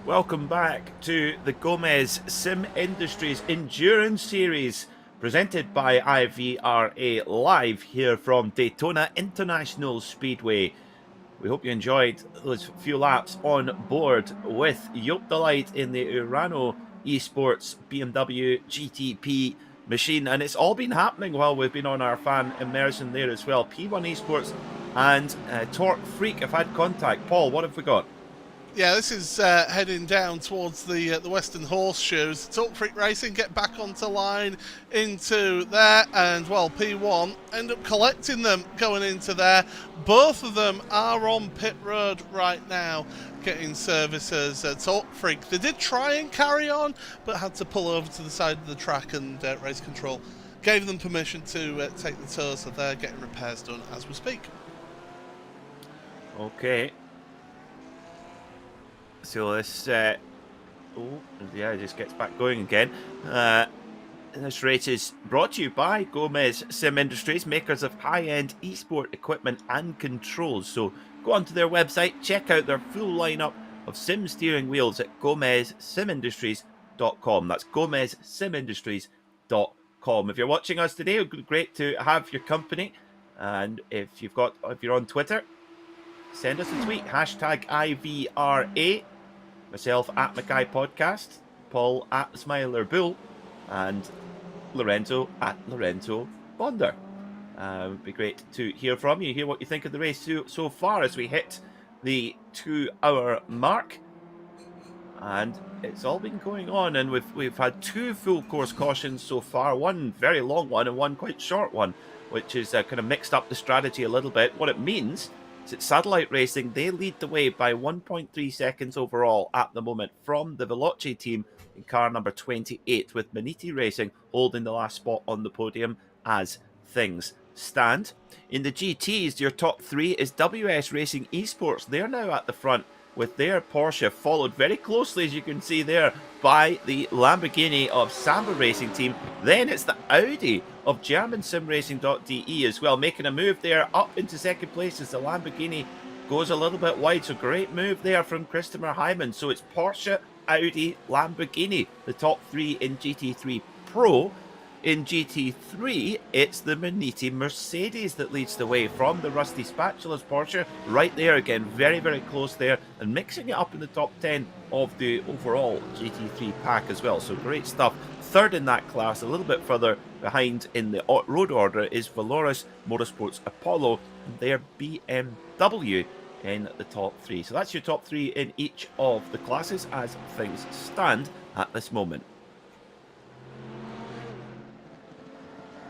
Welcome back to the Gomez Sim Industries Endurance Series, presented by IVRA, live here from Daytona International Speedway. We hope you enjoyed those few laps on board with Joop de Light in the Urano Esports BMW GTP machine, and it's all been happening while we've been on our fan immersion there as well. P1 Esports and Torque Freak have had contact. Paul, what have we got? Yeah, this is heading down towards the Western Horseshoes. Torque Freak Racing get back onto line into there, and well, P1 end up collecting them going into there. Both of them are on pit road right now, getting services. Torque Freak, they did try and carry on, but had to pull over to the side of the track, and race control gave them permission to take the tour, so they're getting repairs done as we speak. Okay. So this, it just gets back going again. This race is brought to you by Gomez Sim Industries, makers of high-end esport equipment and controls. So go onto their website, check out their full lineup of sim steering wheels at gomezsimindustries.com. That's gomezsimindustries.com. If you're watching us today, it would be great to have your company. And if you're on Twitter, send us a tweet, hashtag IVRA. Myself at Mackay Podcast, Paul at Smiler Bull, and Lorenzo at Lorenzo Bonder. It would be great to hear from you, hear what you think of the race so far as we hit the 2-hour mark. And it's all been going on, and we've had 2 full course cautions so far, one very long one and one quite short one, which is kind of mixed up the strategy a little bit. What it means, it's Satellite Racing, they lead the way by 1.3 seconds overall at the moment from the Veloce team in car number 28, with Maniti Racing holding the last spot on the podium as things stand. In the GTs, your top 3 is WS Racing Esports. They're now at the front with their Porsche, followed very closely, as you can see there, by the Lamborghini of Samba Racing Team. Then it's the Audi of GermanSimRacing.de as well, making a move there up into second place as the Lamborghini goes a little bit wide. So great move there from Christopher Hyman. So it's Porsche, Audi, Lamborghini, the top 3 in GT3 Pro. In GT3, it's the Maniti Mercedes that leads the way from the Rusty Spatulas Porsche. Right there again, very, very close there, and mixing it up in the top 10 of the overall GT3 pack as well. So great stuff. Third in that class, a little bit further behind in the road order, is Valoris Motorsports Apollo and their BMW in the top 3. So that's your top 3 in each of the classes as things stand at this moment.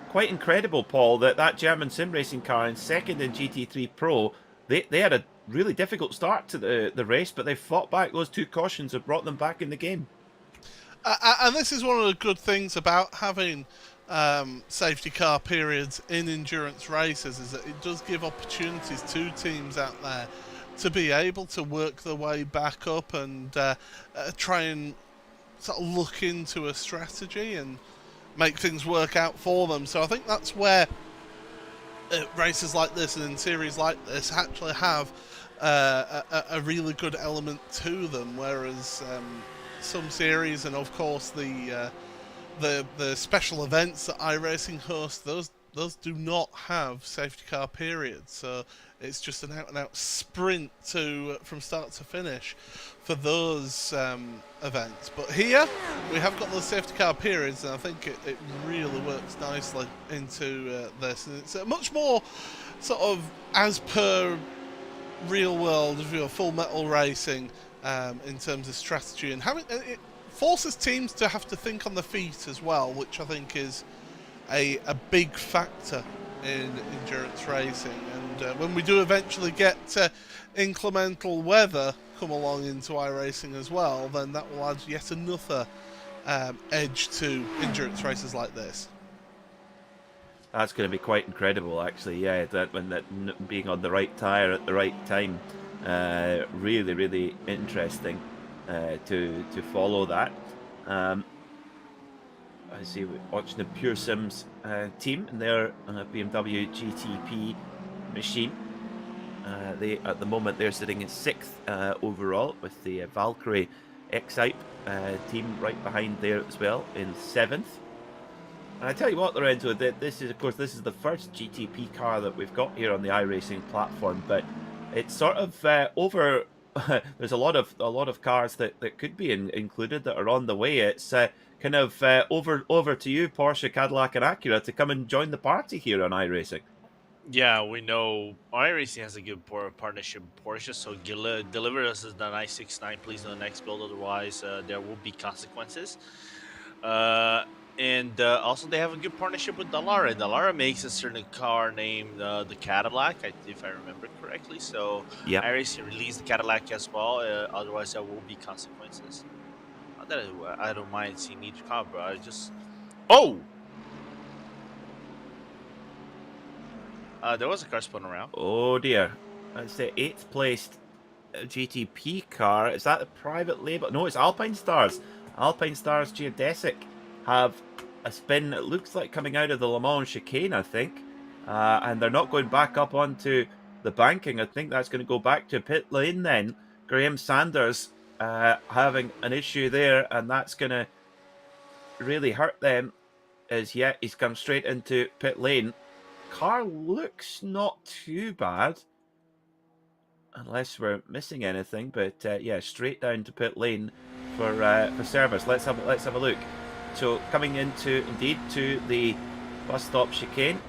Quite incredible, Paul, that German sim racing car in second in GT3 Pro, they had a really difficult start to the race, but they fought back. Those 2 cautions have brought them back in the game. And this is one of the good things about having safety car periods in endurance races, is that it does give opportunities to teams out there to be able to work their way back up and try and sort of look into a strategy and make things work out for them. So I think that's where races like this and in series like this actually have a really good element to them, whereas some series and of course the special events that iRacing hosts, those do not have safety car periods, so it's just an out-and-out sprint from start to finish for those events. But here we have got those safety car periods, and I think it really works nicely into this, and it's much more sort of as per real world, full metal racing in terms of strategy, and having it forces teams to have to think on the feet as well, which I think is a big factor in endurance racing. And when we do eventually get inclemental weather come along into iRacing as well, then that will add yet another edge to endurance races like this. That's going to be quite incredible, actually. Yeah, that being on the right tyre at the right time, really, really interesting to follow that. I see we're watching the Pure Sims team and their BMW GTP machine. They at the moment they're sitting in 6th overall, with the Valkyrie Excite team right behind there as well in 7th. And I tell you what, Lorenzo, this is, of course, this is the first GTP car that we've got here on the iRacing platform, but it's sort of over. There's a lot of cars that could be included that are on the way. It's kind of over to you, Porsche, Cadillac, and Acura, to come and join the party here on iRacing. Yeah, we know iRacing has a good partnership with Porsche, so deliver us the 969, please, in the next build. Otherwise, there will be consequences. And also, they have a good partnership with Dallara. Dallara makes a certain car named the Cadillac, if I remember correctly. So, Yeah. iRacing released the Cadillac as well. Otherwise, there will be consequences. Not that I don't mind seeing each car, but I just... Oh! There was a car spun around. Oh dear. That's the 8th placed GTP car. Is that the private label? No, it's Alpine Stars. Alpine Stars Geodesic have a spin, it looks like, coming out of the Le Mans chicane, I think. And they're not going back up onto the banking. I think that's going to go back to pit lane then. Graham Sanders having an issue there, and that's going to really hurt them. As yet, he's come straight into pit lane. Car looks not too bad, unless we're missing anything. But yeah, straight down to pit lane for service. Let's have a look. So coming into indeed to the bus stop chicane,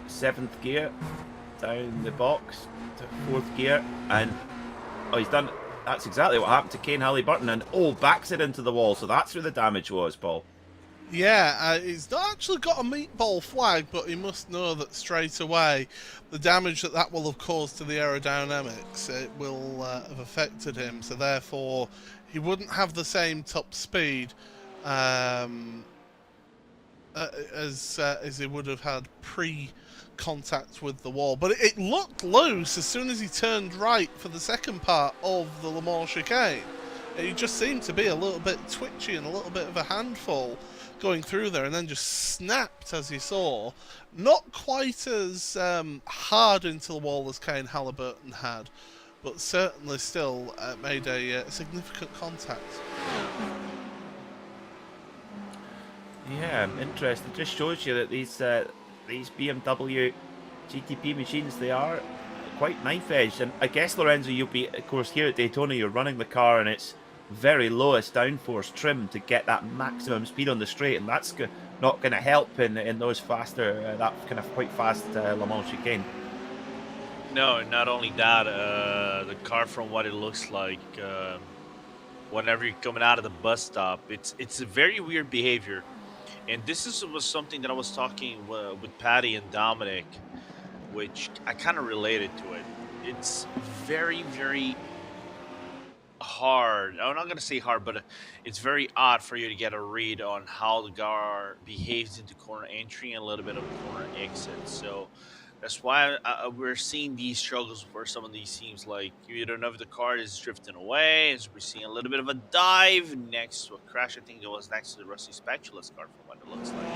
7th gear down the box to 4th gear, and oh, he's done. That's exactly what happened to Kane Halliburton, and oh, backs it into the wall. So that's where the damage was, Paul. Yeah, he's not actually got a meatball flag, but he must know that straight away the damage that will have caused to the aerodynamics, it will have affected him. So therefore, he wouldn't have the same top speed as he would have had pre-contact with the wall. But it looked loose as soon as he turned right for the second part of the Le Mans chicane. He just seemed to be a little bit twitchy and a little bit of a handful going through there, and then just snapped, as you saw. Not quite as hard into the wall as Kane Halliburton had, but certainly still made a significant contact. Yeah, interesting. Just shows you that these BMW GTP machines, they are quite knife-edged. And I guess, Lorenzo, you'll be, of course, here at Daytona, you're running the car and it's very lowest downforce trim to get that maximum speed on the straight, and that's not going to help in those faster, that kind of quite fast Le Mans chicane. No, not only that, the car, from what it looks like, whenever you're coming out of the bus stop, it's a very weird behavior. And this was something that I was talking with Patty and Dominic, which I kind of related to it. It's very, very hard. I'm not going to say hard, but it's very odd for you to get a read on how the car behaves into corner entry and a little bit of corner exit. So that's why we're seeing these struggles for some of these teams. Like, you don't know if the car is drifting away. As we're seeing a little bit of a dive next to a crash. I think it was next to the Rusty Spatula's car, from what it looks like.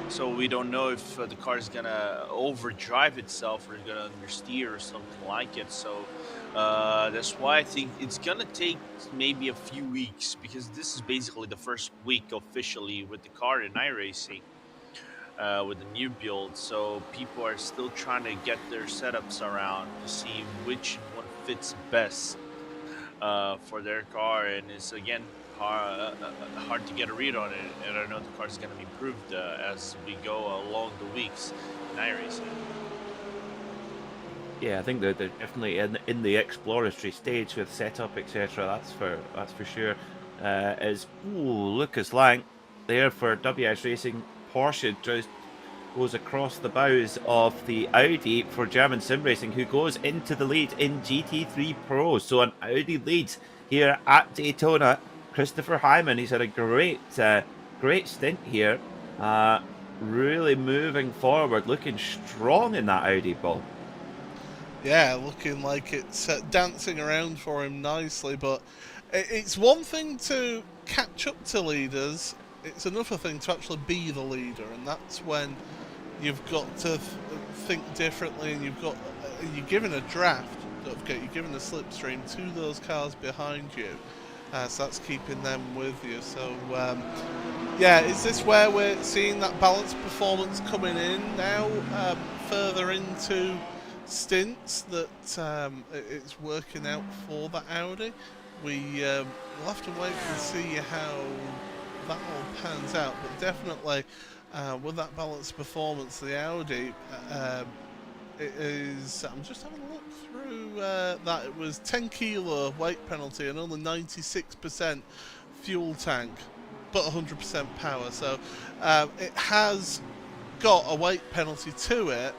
So we don't know if the car is gonna overdrive itself or is gonna understeer or something like it. So that's why I think it's gonna take maybe a few weeks, because this is basically the first week officially with the car in iRacing. With the new build, so people are still trying to get their setups around to see which one fits best for their car, and it's again hard to get a read on it. And I know the car is going to be improved as we go along the weeks in iRacing. Yeah, I think they're definitely in the exploratory stage with setup, etc. That's for sure. Is Lucas Lang there for WS Racing. Porsche just goes across the bows of the Audi for German Sim Racing, who goes into the lead in GT3 Pro. So an Audi leads here at Daytona. Christopher Hyman, he's had a great stint here. Really moving forward, looking strong in that Audi, Paul. Yeah, looking like it's dancing around for him nicely, but it's one thing to catch up to leaders. It's another thing to actually be the leader, and that's when you've got to think differently, and you're given a draft don't forget you're giving the slipstream to those cars behind you, so that's keeping them with you. So yeah, is this where we're seeing that balanced performance coming in now, further into stints, that it's working out for the Audi? We'll have to wait and see how that all pans out, but definitely with that balanced performance, the Audi, it is, I'm just having a look through that, it was 10 kilo weight penalty and only 96% fuel tank, but 100% power, so it has got a weight penalty to it.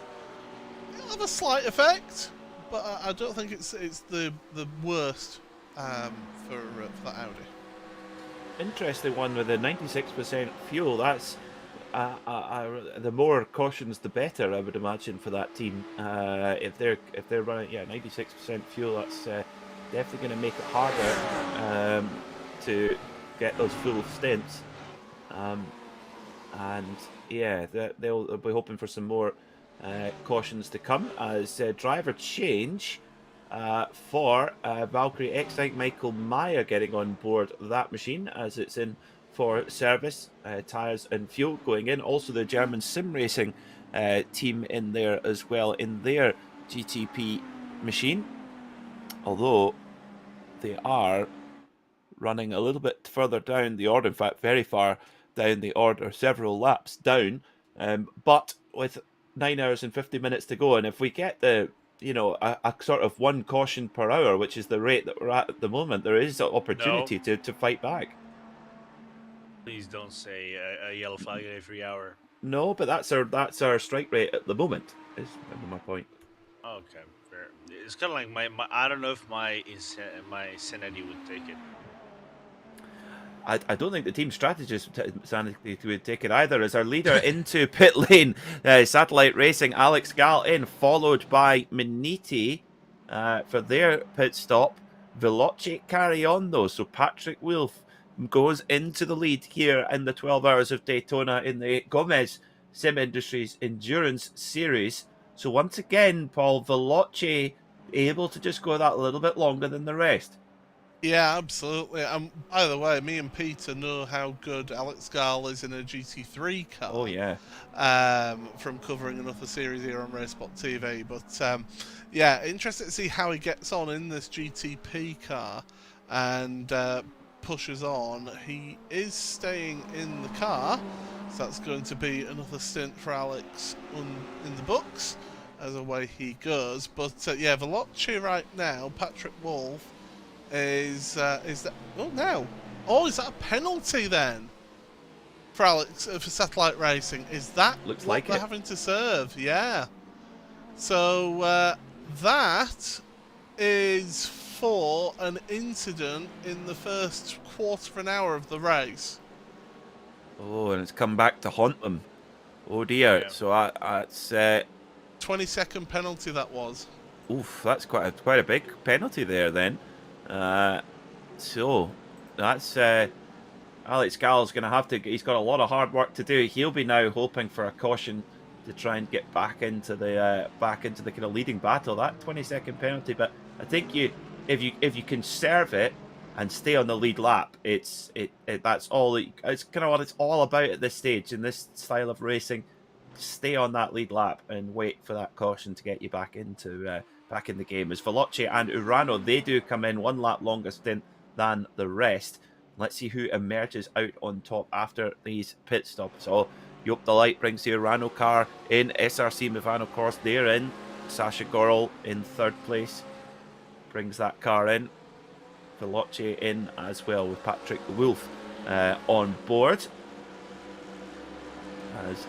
It'll have a slight effect, but I don't think it's the worst for that Audi. Interesting one with the 96% fuel. That's the more cautions, the better, I would imagine, for that team. If they're running 96% fuel, that's definitely going to make it harder to get those full stints. And yeah, they'll be hoping for some more cautions to come as driver change for Valkyrie X-Tank. Michael Meyer getting on board that machine as it's in for service, tyres and fuel going in. Also the German sim racing team in there as well in their GTP machine, although they are running a little bit further down the order, in fact very far down the order, several laps down, but with 9 hours and 50 minutes to go, and if we get the a sort of 1 caution per hour, which is the rate that we're at the moment, there is an opportunity to fight back. Please don't say a yellow flag every hour. No, but that's our strike rate at the moment, is my point. Okay, fair. It's kind of like my I don't know if my sanity would take it. I don't think the team strategist sanity would take it either, as our leader into pit lane, Satellite Racing, Alex Gall in, followed by Miniti for their pit stop. Veloce carry on though, so Patrick Wolf goes into the lead here in the 12 Hours of Daytona in the Gomez Sim Industries Endurance Series. So once again, Paul, Veloce able to just go that little bit longer than the rest. Yeah, absolutely. By the way, me and Peter know how good Alex Gall is in a GT3 car. Oh, yeah. From covering another series here on RaceSpotTV. But yeah, interested to see how he gets on in this GTP car and pushes on. He is staying in the car, so that's going to be another stint for Alex in the books as away he goes. But yeah, Veloce right now, Patrick Wolf, is that is that a penalty then for Alex for Satellite Racing? Is that looks what like they're it having to serve? Yeah. So that is for an incident in the first quarter of an hour of the race. Oh, and it's come back to haunt them. Oh dear. Yeah. So that's 20-second penalty that was. oof, that's quite a big penalty there then. So that's Alex Gall's going to have to. He's got a lot of hard work to do. He'll be now hoping for a caution to try and get back into the kind of leading battle. That 20-second penalty, but I think if you can serve it and stay on the lead lap, that's all. It's kind of what it's all about at this stage in this style of racing. Stay on that lead lap and wait for that caution to get you back into back in the game. As Veloce and Urano, they do come in 1 lap longer stint than the rest. Let's see who emerges out on top after these pit stops. So Joop de Light brings the Urano car in. SRC Movano, of course, they're in. Sasha Gorel in 3rd place brings that car in. Veloce in as well with Patrick Wolf on board. As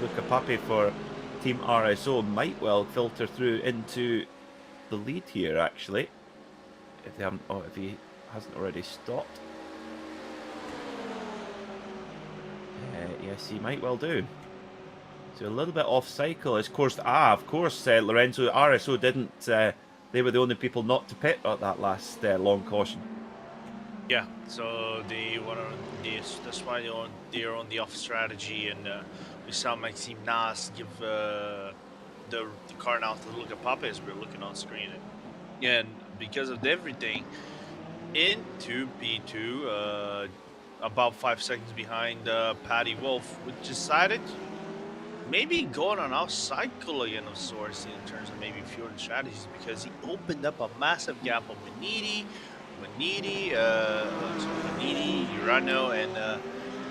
Luca Pape for Team RSO might well filter through into the lead here, actually, if they haven't, if he hasn't already stopped. Yes, he might well do. So a little bit off cycle. Of course, Lorenzo RSO didn't. They were the only people not to pit at that last long caution. Yeah, so they were on this. That's why they're on the off strategy, and we saw Maxime Nas give the car now to Luca Pape as we're looking on screen. And because of everything, into P2, about 5 seconds behind Patty Wolf, which decided maybe going on off cycle again of sorts in terms of maybe fuel strategies, because he opened up a massive gap on Maniti, Urano, and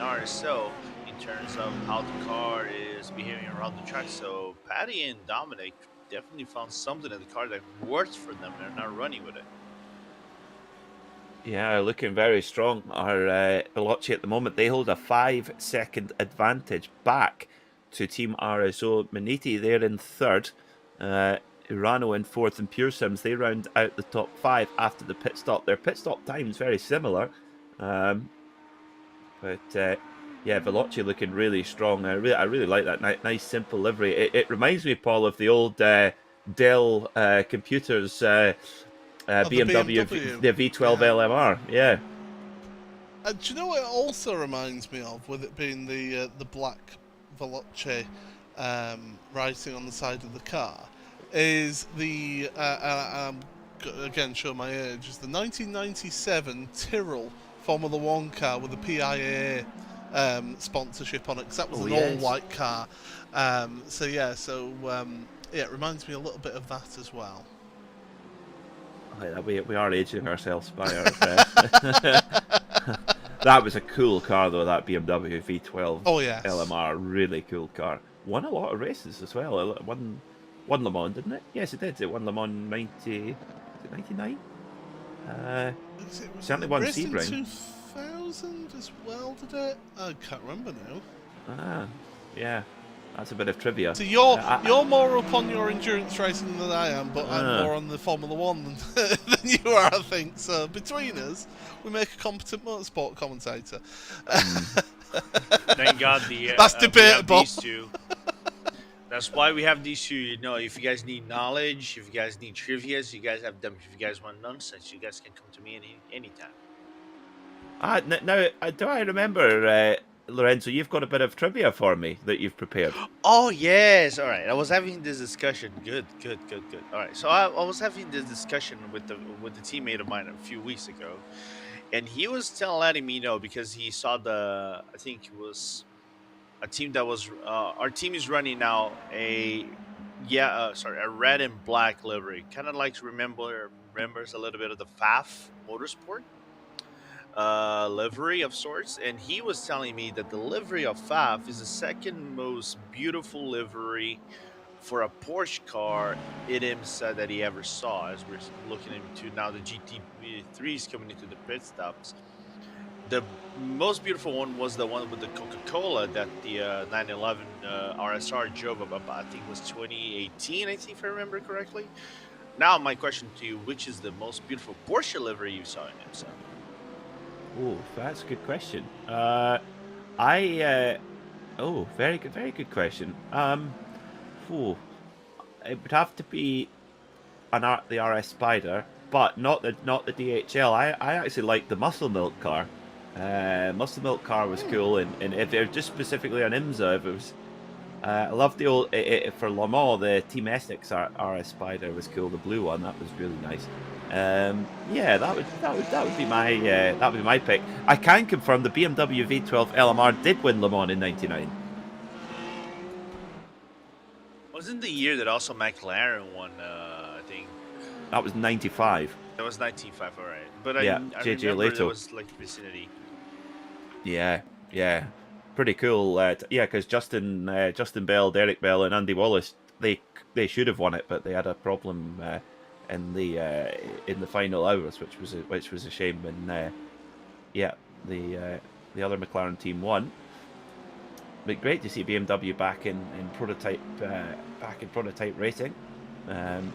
RSO in terms of how the car is behaving around the track. So Patty and Dominic definitely found something in the car that works for them. They're not running with it. Yeah, looking very strong. Our Veloci at the moment, they hold a 5-second advantage back to Team RSO. Maniti, they're in third. Urano in fourth, and Pure Sims, they round out the top 5 after the pit stop. Their pit stop time is very similar. Yeah, Veloci looking really strong. I really like that nice simple livery. It reminds me, Paul, of the old Dell Computers BMW, the V12 LMR. Yeah. Do you know what it also reminds me of, with it being the black Veloce writing on the side of the car, is the again, show my age, is the 1997 Tyrrell Formula One car with the PIA sponsorship on it, because that was an all-white car. Yeah, it reminds me a little bit of that as well. We are aging ourselves by our That was a cool car, though, that BMW V12 LMR. Really cool car. Won a lot of races as well. Won Le Mans, didn't it? Yes, it did. It won Le Mans 99? Certainly won Sebring. 2000 as well, did it? I can't remember now. Yeah. That's a bit of trivia. So you're more up on your endurance racing than I am, but I'm more on the Formula One than you are, I think. So between us, we make a competent motorsport commentator. Thank God that's debatable. These two. That's why we have these two. You know, if you guys need knowledge, if you guys need trivias, you guys have them. If you guys want nonsense, you guys can come to me anytime. Now, do I remember? Lorenzo, you've got a bit of trivia for me that you've prepared. Oh, yes. All right. I was having this discussion. Good. All right. So I was having this discussion with the teammate of mine a few weeks ago. And he was letting me know, because he saw I think it was a team that was, our team is running now a red and black livery. Kind of like remembers a little bit of the FAF Motorsport livery of sorts, and he was telling me that the livery of FAF is the second most beautiful livery for a Porsche car said that he ever saw. As we're looking into now, the GT3 is coming into the pit stops. The most beautiful one was the one with the Coca-Cola that the 911 RSR drove about, I think it was 2018, I think, if I remember correctly. Now my question to you, which is the most beautiful Porsche livery you saw in IMSA? Oh, that's a good question. Very good question. It would have to be the RS Spider, but not the DHL. I actually like the Muscle Milk car. Muscle Milk car was cool, and if they're just specifically on IMSA, if it was, I love the old for Le Mans, the Team Essex RS Spider was cool. The blue one, that was really nice. Yeah, that would be my pick. I can confirm the BMW V12 LMR did win Le Mans in '99. Wasn't the year that also McLaren won? I think that was '95. That was 1995, all right. But yeah, I JJ remember Leto. it was like vicinity. Yeah, pretty cool. Yeah, because Justin Bell, Derek Bell, and Andy Wallace, they should have won it, but they had a problem in the final hours, which was a shame. And yeah, the other McLaren team won. But great to see BMW back in prototype racing, and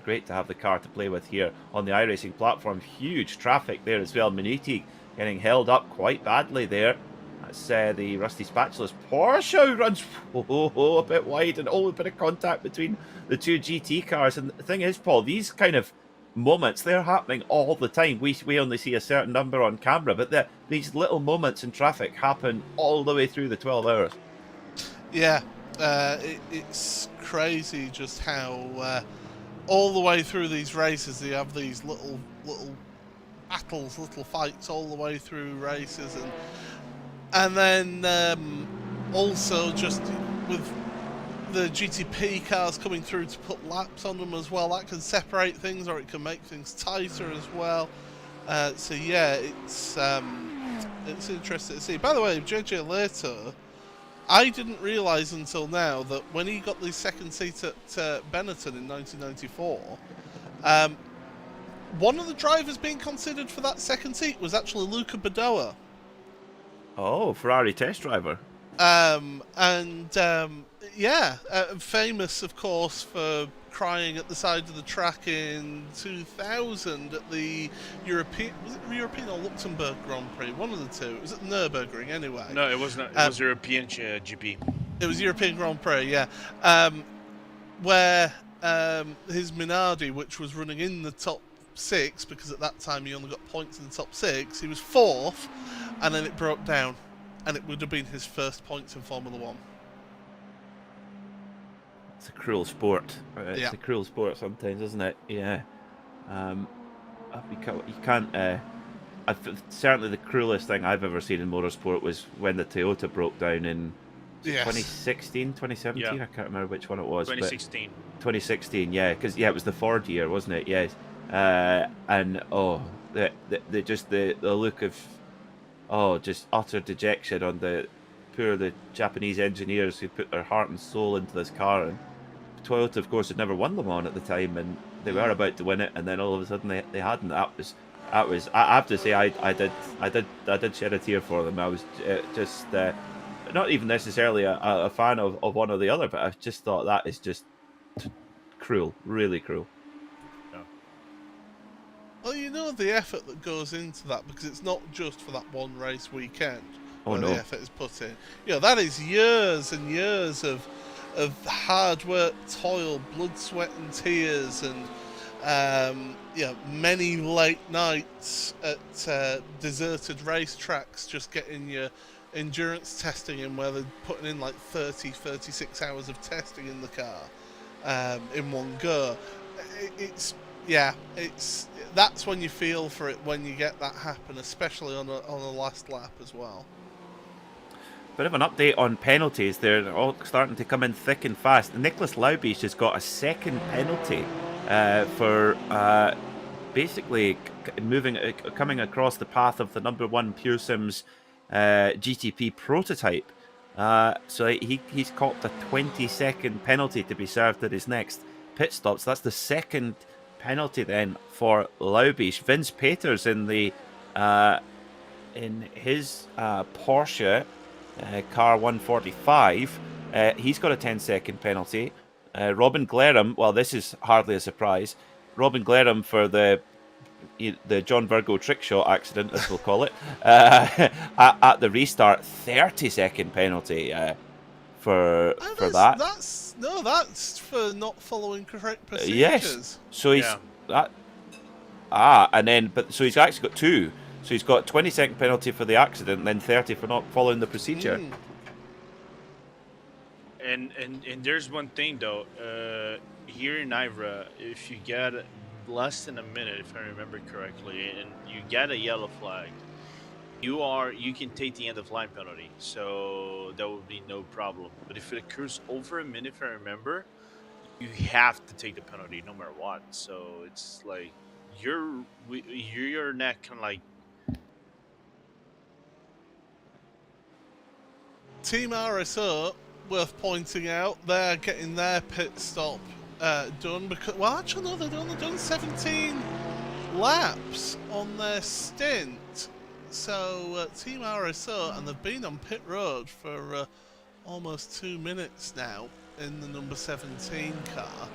great to have the car to play with here on the iRacing platform. Huge traffic there as well. Maniti getting held up quite badly there. That's the Rusty Spatula's Porsche runs a bit wide, and a bit of contact between the two GT cars. And the thing is, Paul, these kind of moments, they're happening all the time. We only see a certain number on camera, but these little moments in traffic happen all the way through the 12 hours. Yeah, it's crazy just how all the way through these races, they have these little battles, little fights all the way through races, and then also just with the GTP cars coming through to put laps on them as well, that can separate things or it can make things tighter as well. So yeah, it's interesting to see. By the way, JJ Leto, I didn't realise until now that when he got the second seat at Benetton in 1994, one of the drivers being considered for that second seat was actually Luca Badoa. Oh, Ferrari test driver. Yeah, famous, of course, for crying at the side of the track in 2000 at the European or Luxembourg Grand Prix, one of the two. It was at the Nürburgring anyway. No, it was not. It was European GP. It was European Grand Prix, yeah. Where his Minardi, which was running in the top 6, because at that time he only got points in the top 6, he was 4th, and then it broke down, and it would have been his first points in Formula 1. It's a cruel sport. It's Yeah. a cruel sport sometimes, isn't it? Yeah. You can't. Certainly, the cruelest thing I've ever seen in motorsport was when the Toyota broke down in Yes. 2016, 2017. Yeah. I can't remember which one it was. 2016. But 2016, yeah, because it was the Ford year, wasn't it? Yes. And the look of just utter dejection on the Japanese engineers who put their heart and soul into this car. And Toyota, of course, had never won Le Mans at the time, and they were about to win it, and then all of a sudden they hadn't. That was. I have to say, I did shed a tear for them. I was just not even necessarily a fan of one or the other, but I just thought that is just cruel, really cruel. Well, you know the effort that goes into that, because it's not just for that one race weekend where no. the effort is put in. You know, that is years and years of hard work, toil, blood, sweat and tears, and many late nights at deserted racetracks just getting your endurance testing in, where they're putting in like 36 hours of testing in the car in one go. That's when you feel for it, when you get that happen, especially on a last lap as well. Bit of an update on penalties. They're all starting to come in thick and fast. Nicholas Laubisch has got a second penalty for basically coming across the path of the number 1 Pure Sims GTP prototype. So he's copped a 20-second penalty to be served at his next pit stop. So that's the second penalty then for Laubisch. Vince Peters in his Porsche car 145, he's got a 10-second penalty. Robin Glerham, well, this is hardly a surprise. Robin Glerham for the John Virgo trick shot accident, as we'll call it, at the restart, 30-second penalty for that. That's for not following correct procedures. Yes. So he's so he's actually got 2. So he's got 20-second penalty for the accident, and then 30 for not following the procedure. And there's one thing though, here in IVRA, if you get less than a minute, if I remember correctly, and you get a yellow flag, you can take the end of line penalty, so that would be no problem. But if it occurs over a minute, if I remember, you have to take the penalty no matter what. So it's like you're not kind of like. Team RSO, worth pointing out, they're getting their pit stop done because, well, actually no, they've only done 17 laps on their stint. So Team RSO, and they've been on pit road for almost 2 minutes now in the number 17 car,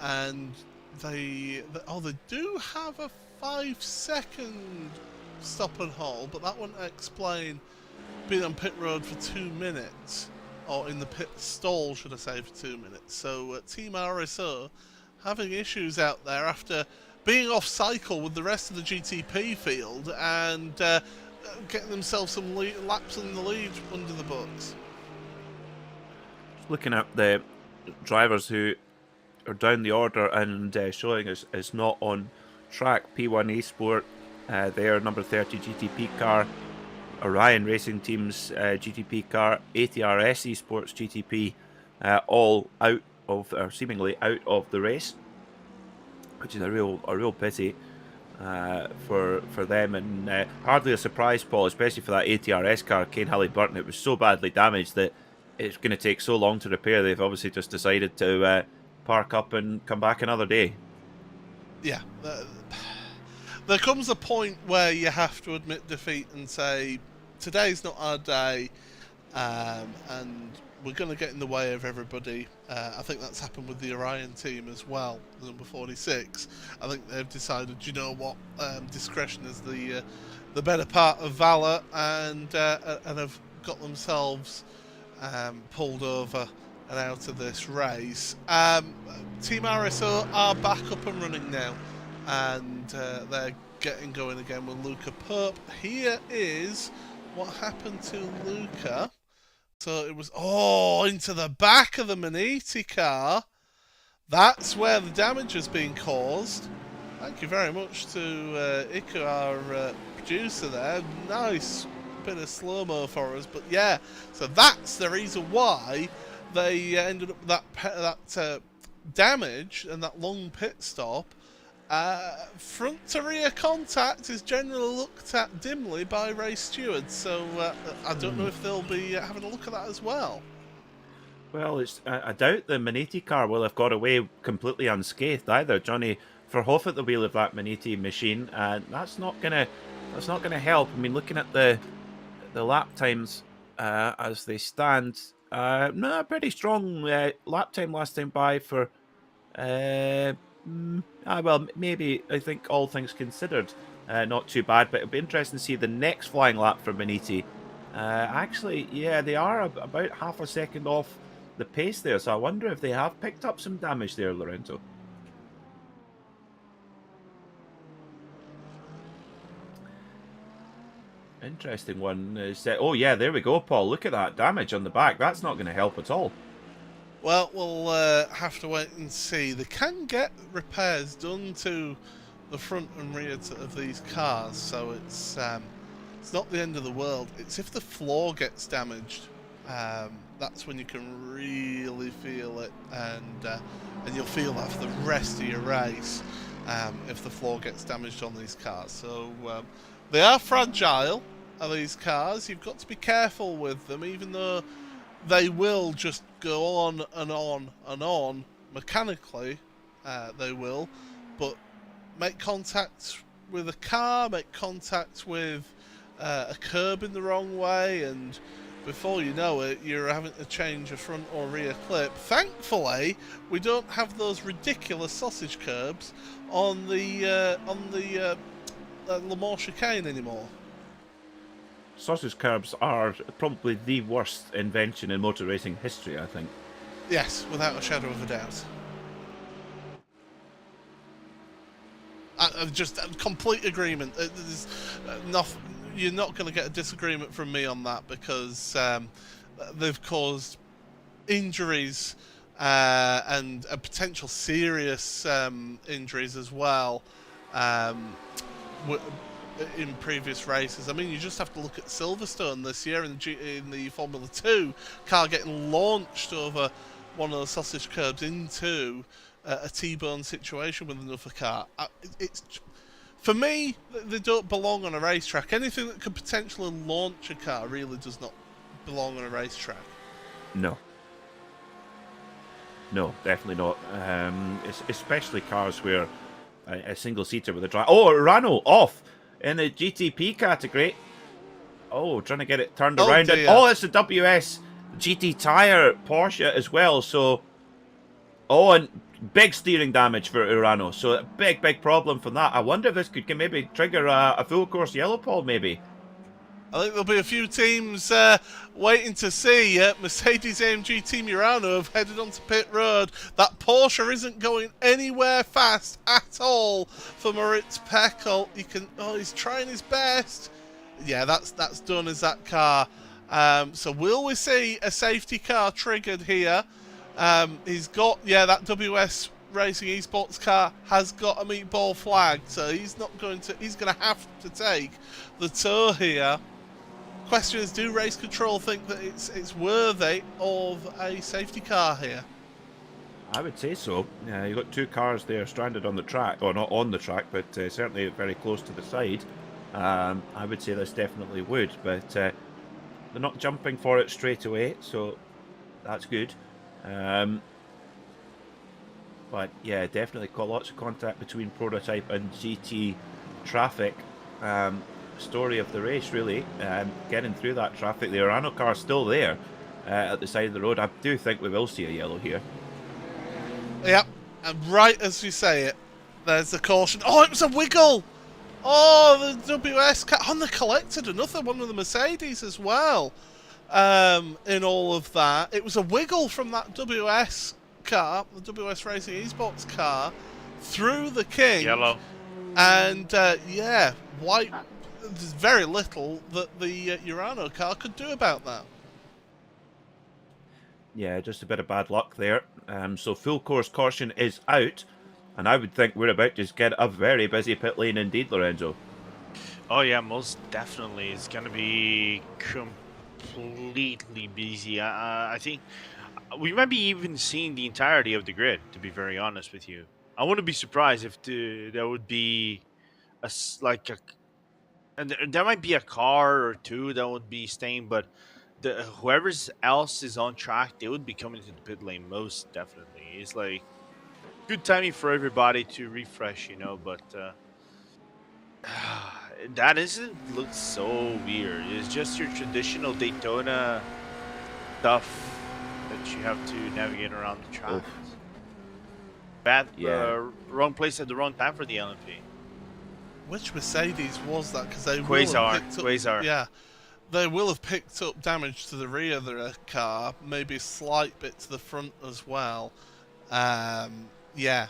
and they do have a 5-second stop and hold, but that wouldn't explain being on pit road for 2 minutes, or in the pit stall, should I say, for 2 minutes. So Team RSO having issues out there after being off cycle with the rest of the GTP field and getting themselves some laps in the lead under the books. Looking at the drivers who are down the order and showing is not on track. P1 Sport, their number 30 GTP car. Orion Racing Team's GTP car. ATRS Esports GTP, all out of, or seemingly out of the race, which is a real pity for them, and hardly a surprise, Paul, especially for that ATRS car, Kane Halliburton. It was so badly damaged that it's going to take so long to repair. They've obviously just decided to park up and come back another day. Yeah, there comes a point where you have to admit defeat and say, today's not our day, and we're going to get in the way of everybody. I think that's happened with the Orion team as well, number 46. I think they've decided, you know what, discretion is the better part of valour, and have got themselves pulled over and out of this race. Team RSO are back up and running now, and they're getting going again with Luca Pope. Here is what happened to Luca. So it was, into the back of the Manetti car. That's where the damage has been caused. Thank you very much to Iku, our producer there. Nice bit of slow-mo for us. But yeah, so that's the reason why they ended up with that damage and that long pit stop. Front to rear contact is generally looked at dimly by race stewards, so I don't know if they'll be having a look at that as well. Well, I doubt the Manetti car will have got away completely unscathed either, Johnny. Verhoef at the wheel of that Manetti machine, and that's not gonna help. I mean, looking at the lap times as they stand, pretty strong lap time last time by for. Well, maybe, I think, all things considered, not too bad, but it'll be interesting to see the next flying lap for Manetti. Actually, yeah, they are about half a second off the pace there, so I wonder if they have picked up some damage there, Lorenzo. Interesting one is... oh, yeah, there we go, Paul. Look at that damage on the back. That's not going to help at all. Well, we'll have to wait and see. They can get repairs done to the front and rear of these cars, so it's not the end of the world. It's if the floor gets damaged, that's when you can really feel it, and you'll feel that for the rest of your race if the floor gets damaged on these cars. So they are fragile, these cars. You've got to be careful with them, even though they will just go on and on and on mechanically. They will, but make contact with a car, make contact with a curb in the wrong way, and before you know it, you're having to change a front or rear clip. Thankfully, we don't have those ridiculous sausage curbs on the Le Mans chicane anymore. Sausage curbs are probably the worst invention in motor racing history, I think. Yes, without a shadow of a doubt. I'm just complete agreement. There's nothing, you're not going to get a disagreement from me on that, because they've caused injuries and potential serious injuries as well. In previous races. I mean, you just have to look at Silverstone this year in the Formula 2 car getting launched over one of the sausage curbs into a T-bone situation with another car. It's, for me, they don't belong on a racetrack. Anything that could potentially launch a car really does not belong on a racetrack. No, definitely not. Especially cars where a single-seater with a drive. Oh, Rano off in the GTP category. Oh, trying to get it turned around. Dear. And, it's the WS GT Tyre Porsche as well. So, and big steering damage for Urano. So, a big problem from that. I wonder if this could maybe trigger a full course yellow, Paul, maybe. I think there'll be a few teams waiting to see. Mercedes-AMG Team Urano have headed onto pit road. That Porsche isn't going anywhere fast at all for Moritz Peckel. He's trying his best. Yeah, that's done as that car. So will we see a safety car triggered here? He's got, that WS Racing Esports car has got a meatball flag, so he's going to have to take the tour here. Question is, do race control think that it's worthy of a safety car here? I would say so. Yeah, you've got two cars there stranded on the track, or not on the track, but certainly very close to the side. I would say this definitely would, but they're not jumping for it straight away, so that's good. But yeah, definitely got lots of contact between Prototype and GT traffic. Story of the race, really. Getting through that traffic, the Urano car is still there at the side of the road. I do think we will see a yellow here. Yep, and right as we say it, there's the caution. Oh, it was a wiggle! Oh, the WS car. Oh, and they collected another one of the Mercedes as well. In all of that, it was a wiggle from that WS car, the WS Racing Esports car, through the King. Yellow. And yeah, white. There's very little that the Urano car could do about that. Yeah, just a bit of bad luck there. So full course caution is out, and I would think we're about to get a very busy pit lane indeed, Lorenzo. Oh yeah, most definitely. It's gonna be completely busy. I think we might be even seeing the entirety of the grid, to be very honest with you. I wouldn't be surprised if there would be and there might be a car or two that would be staying, but whoever else is on track, they would be coming to the pit lane most definitely. It's like good timing for everybody to refresh, you know, but that isn't look so weird. It's just your traditional Daytona stuff that you have to navigate around the track. Bad, wrong place at the wrong time for the LMP. Which Mercedes was that? Because they Quasar. Yeah, they will have picked up damage to the rear of the car, maybe a slight bit to the front as well. Yeah.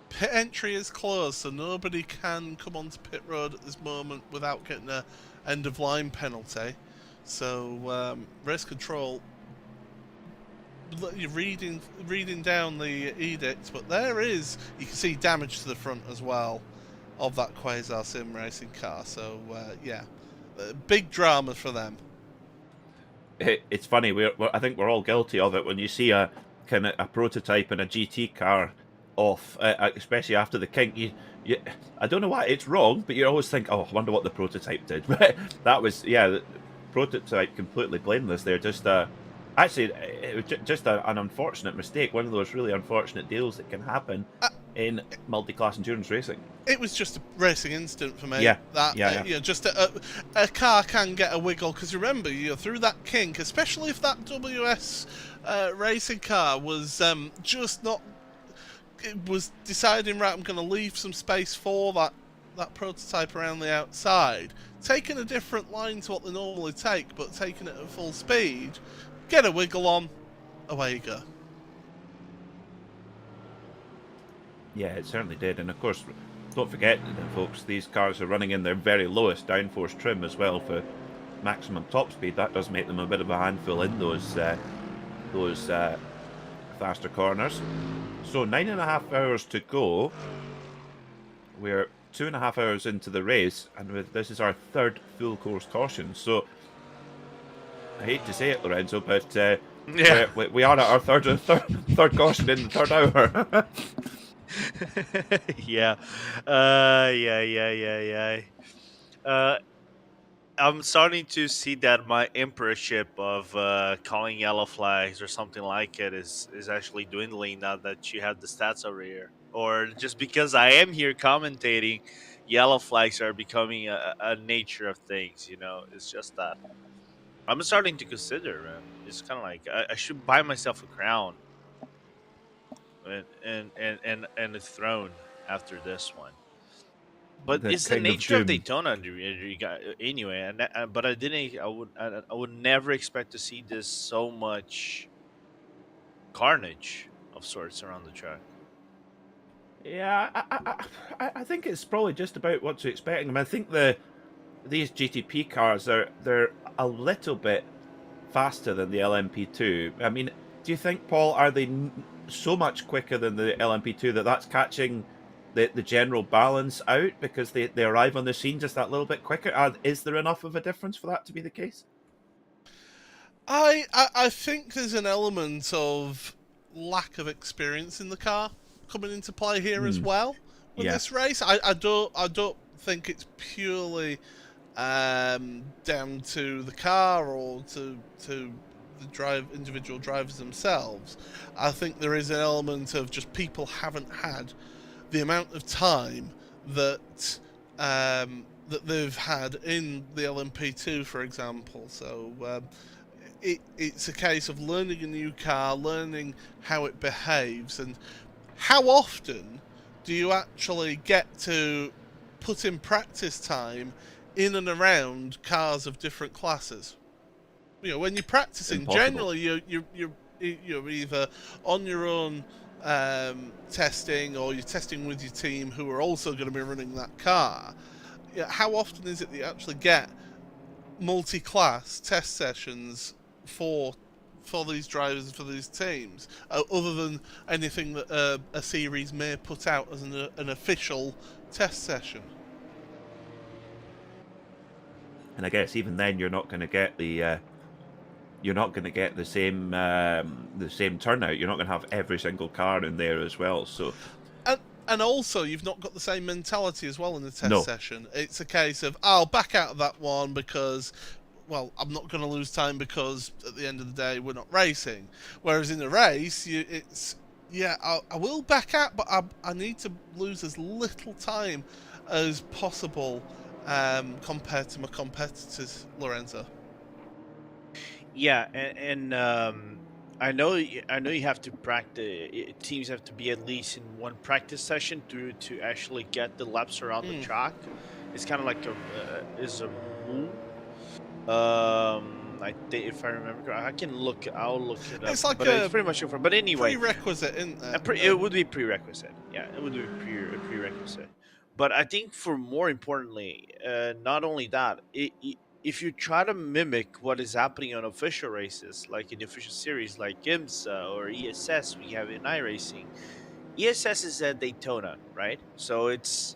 Pit entry is closed, so nobody can come onto pit road at this moment without getting a end of line penalty. So race control, you're reading down the edict, but there is, you can see damage to the front as well of that Quasar Sim racing car. So yeah, big drama for them. It's funny. I think we're all guilty of it when you see a kind of a prototype in a GT car off, especially after the kink. You, I don't know why it's wrong, but you always think, oh, I wonder what the prototype did. But that was, yeah, the prototype completely blameless there. Just actually, it was just an unfortunate mistake. One of those really unfortunate deals that can happen in multi-class endurance racing. It was just a racing instant for me. Yeah, You know, just a car can get a wiggle, because remember, you're through that kink, especially if that WS racing car was just not. It was deciding, right, I'm going to leave some space for that prototype around the outside, taking a different line to what they normally take, but taking it at full speed. Get a wiggle on, away you go. Yeah, it certainly did. And of course, don't forget, folks, these cars are running in their very lowest downforce trim as well for maximum top speed. That does make them a bit of a handful in those faster corners. So 9.5 hours to go. We're 2.5 hours into the race, and this is our third full course caution. So I hate to say it, Lorenzo, but yeah, we are at our third caution in the third hour. yeah. I'm starting to see that my emperorship of calling yellow flags or something like it is actually dwindling now that you have the stats over here. Or just because I am here commentating, yellow flags are becoming a nature of things, you know. It's just that I'm starting to consider, man. It's kind of like I should buy myself a crown and a throne after this one. But it's the nature of Daytona anyway. But I would never expect to see this so much carnage of sorts around the track. Yeah, I think it's probably just about what to expect. I mean, I think these GTP cars they're a little bit faster than the LMP2. I mean, do you think, Paul, are they so much quicker than the LMP2 that that's catching the general balance out because they arrive on the scene just that little bit quicker? Is there enough of a difference for that to be the case? I think there's an element of lack of experience in the car coming into play here as well with this race. I don't think it's purely down to the car or to the individual drivers themselves. I think there is an element of just people haven't had the amount of time that that they've had in the LMP2, for example. So it's a case of learning a new car, learning how it behaves, and how often do you actually get to put in practice time in and around cars of different classes? You know, when you're practicing, generally you're either on your own testing, or you're testing with your team who are also going to be running that car. Yeah, how often is it that you actually get multi-class test sessions for these drivers, for these teams, other than anything that a series may put out as an official test session? And I guess even then you're not going to get the same turnout. You're not going to have every single car in there as well. So, and also you've not got the same mentality as well in the test session. It's a case of, I'll back out of that one because, well, I'm not going to lose time because at the end of the day we're not racing. Whereas in the race, I will back out, but I need to lose as little time as possible compared to my competitors, Lorenzo. Yeah, and I know you have to practice. Teams have to be at least in one practice session to actually get the laps around the track. It's kind of like is a rule. I think if I remember, I'll look it up. It's like it's pretty much over. But anyway, prerequisite, isn't it? It would be prerequisite. Yeah, it would be prerequisite. But I think for more importantly, not only that, if you try to mimic what is happening on official races, like in the official series, like IMSA or ESS, we have in iRacing. ESS is at Daytona, right? So it's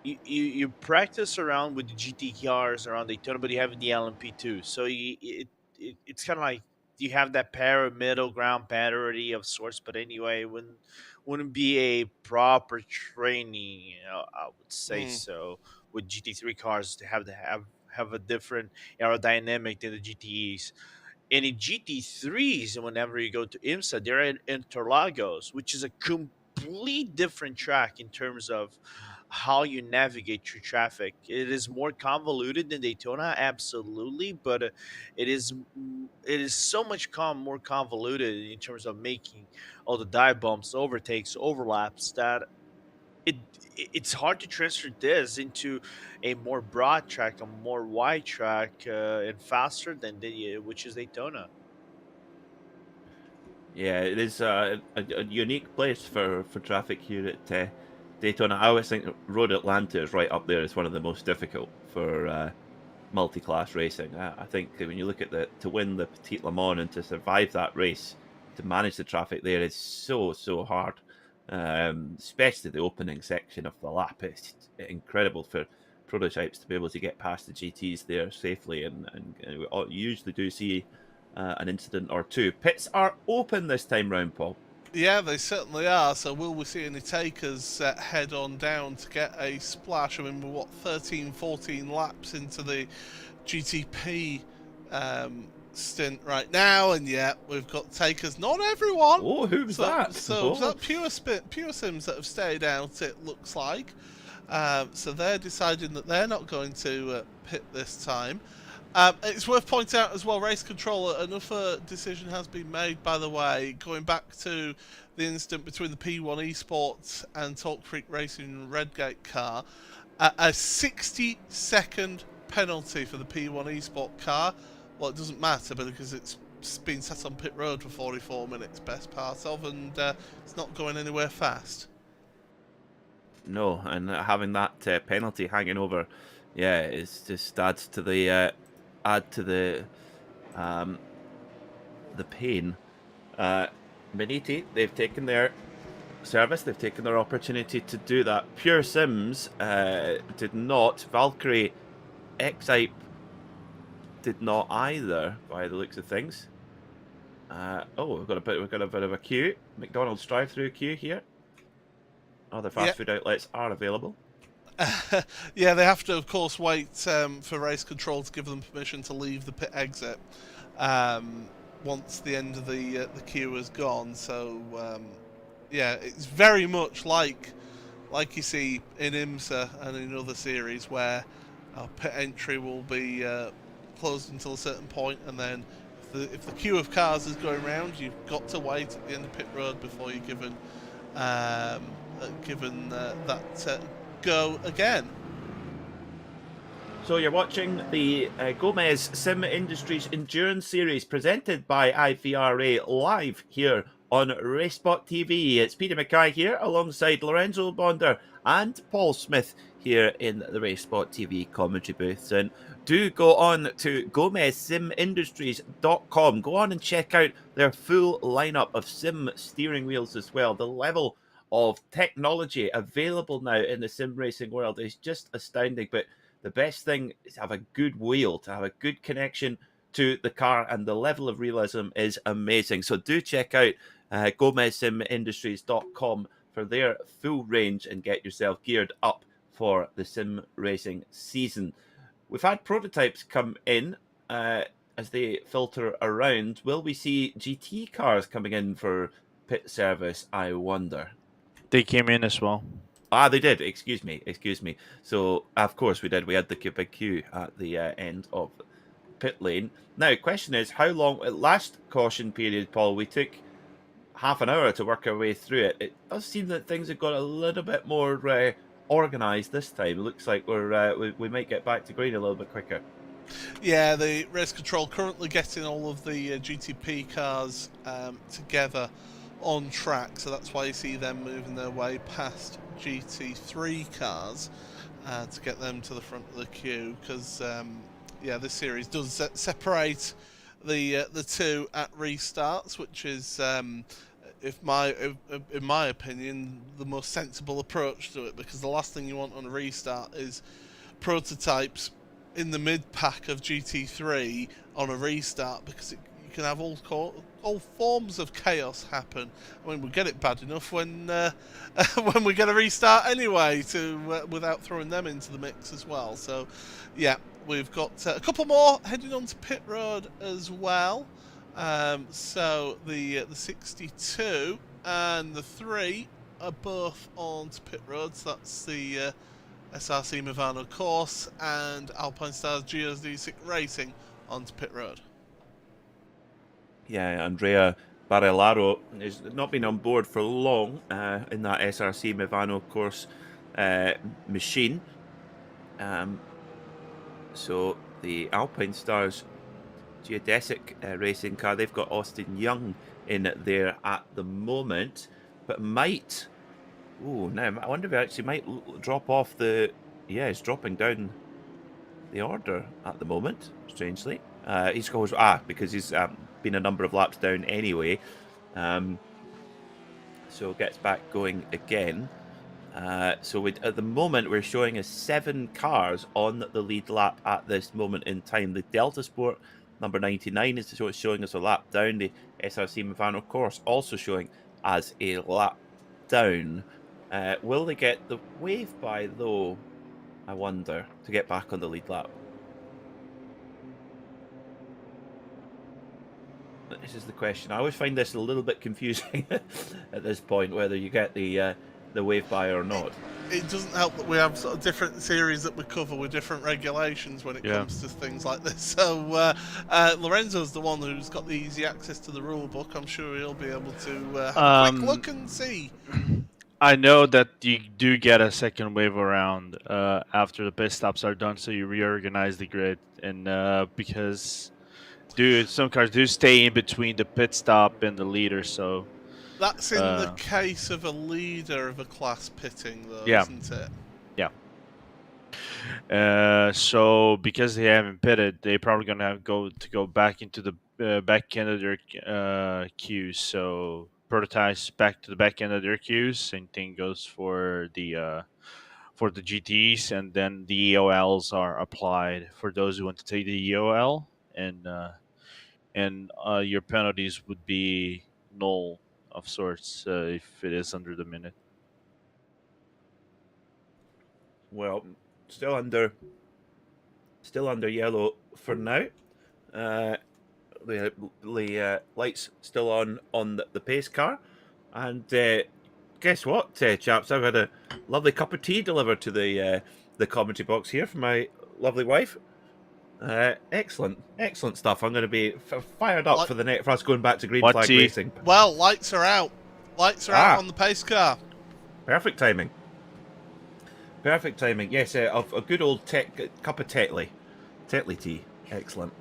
you practice around with the GT cars around Daytona, but you have the LMP2. So it's kind of like you have that middle ground parity of sorts. But anyway, wouldn't be a proper training, I would say so, with GT3 cars to have a different aerodynamic than the GTEs. And in GT3s, whenever you go to IMSA, they're in Interlagos, which is a complete different track in terms of how you navigate through traffic. It is more convoluted than Daytona, absolutely, but it is so much more convoluted in terms of making all the dive bumps, overtakes, overlaps that it's hard to transfer this into a more broad track, a more wide track, and faster than which is Daytona. Yeah, it is a unique place for traffic here at Daytona. I always think Road Atlanta is right up there as one of the most difficult for multi-class racing. I think when you look at to win the Petit Le Mans and to survive that race, to manage the traffic there is so hard. Especially the opening section of the lap. It's incredible for prototypes to be able to get past the GTs there safely, and we usually do see an incident or two. Pits are open this time round, Paul. Yeah, they certainly are. So will we see any takers head on down to get a splash? I mean, we're 13, 14 laps into the GTP stint right now, and yet we've got takers. Not everyone. Oh, who's that? So that Pure Sims that have stayed out, it looks like. So they're deciding that they're not going to pit this time. It's worth pointing out as well, Race Controller, another decision has been made, by the way, going back to the incident between the P1 Esports and Talk Freak Racing Redgate car. A 60-second penalty for the P1 Esport car. Well, it doesn't matter because it's been sat on pit road for 44 minutes, best part of, and it's not going anywhere fast. No, and having that penalty hanging over, yeah, it just adds to the pain. Miniti, they've taken their service, they've taken their opportunity to do that. Pure Sims did not. Valkyrie Excite did not either, by the looks of things. We've got a bit of a queue. McDonald's drive-through queue here. Other fast food outlets are available. Yeah, they have to, of course, wait for race control to give them permission to leave the pit exit once the end of the queue is gone. So, yeah, it's very much like you see in IMSA and in other series where pit entry will be closed until a certain point, and then if the queue of cars is going round, you've got to wait at the end of pit road before you're given that go again. So you're watching the Gomez Sim Industries Endurance Series presented by IVRA live here on RaceSpotTV. It's Peter Mackay here alongside Lorenzo Bonder and Paul Smith here in the RaceSpotTV commentary booths. And do go on to GomezSimIndustries.com. Go on and check out their full lineup of sim steering wheels as well. The level of technology available now in the sim racing world is just astounding. But the best thing is to have a good wheel, to have a good connection to the car, and the level of realism is amazing. So do check out GomezSimIndustries.com for their full range and get yourself geared up for the sim racing season. We've had prototypes come in as they filter around. Will we see GT cars coming in for pit service, I wonder? They came in as well. They did. Excuse me. So, of course, we did. We had the big queue at the end of pit lane. Now, question is, how long? At last caution period, Paul, we took half an hour to work our way through it. It does seem that things have got a little bit more organised this time. It looks like we might get back to green a little bit quicker. Yeah, the race control currently getting all of the GTP cars together on track, so that's why you see them moving their way past GT3 cars to get them to the front of the queue, because yeah, this series does separate the two at restarts, which is in my opinion the most sensible approach to it, because the last thing you want on a restart is prototypes in the mid pack of GT3 on a restart, because you can have all forms of chaos happen. I mean, we get it bad enough when when we get a restart anyway, without throwing them into the mix as well. So, yeah, we've got a couple more heading onto pit road as well. So the 62 and the 3 are both onto pit roads. That's the SRC Movano course and Alpine Stars GSD6 Racing onto pit road. Yeah, Andrea Barellaro has not been on board for long in that SRC Movano course machine. So the Alpine Stars geodesic racing car, they've got Austin Young in there at the moment, but might... now I wonder if it actually might drop off the... Yeah, it's dropping down the order at the moment, strangely. He scores... because he's been a number of laps down anyway. So gets back going again. So at the moment, we're showing us 7 cars on the lead lap at this moment in time. The Delta Sport number 99 is showing us a lap down. The SRC Movano course also showing as a lap down. Will they get the wave by, though, I wonder, to get back on the lead lap? This is the question. I always find this a little bit confusing at this point, whether you get the wave by or not. It doesn't help that we have sort of different series that we cover with different regulations when it comes to things like this. So Lorenzo's the one who's got the easy access to the rule book. I'm sure he'll be able to have a quick look and see. I know that you do get a second wave around after the pit stops are done, so you reorganize the grid, and because some cars do stay in between the pit stop and the leader, so... That's in the case of a leader of a class pitting, though, isn't it? Yeah. So because they haven't pitted, they're probably gonna go back into the back end of their queue. So prototypes back to the back end of their queues. Same thing goes for the GTs, and then the EOLs are applied for those who want to take the EOL, and your penalties would be null of sorts if it is under the minute. Well, still under yellow for now. The lights still on the pace car, and guess what, chaps? I've had a lovely cup of tea delivered to the commentary box here from my lovely wife. Excellent stuff. I'm going to be fired up for the next for us going back to green What flag tea? racing. Well, lights are out. Lights are out on the pace car. Perfect timing. Perfect timing. Yes, a good old cup of Tetley tea. Excellent.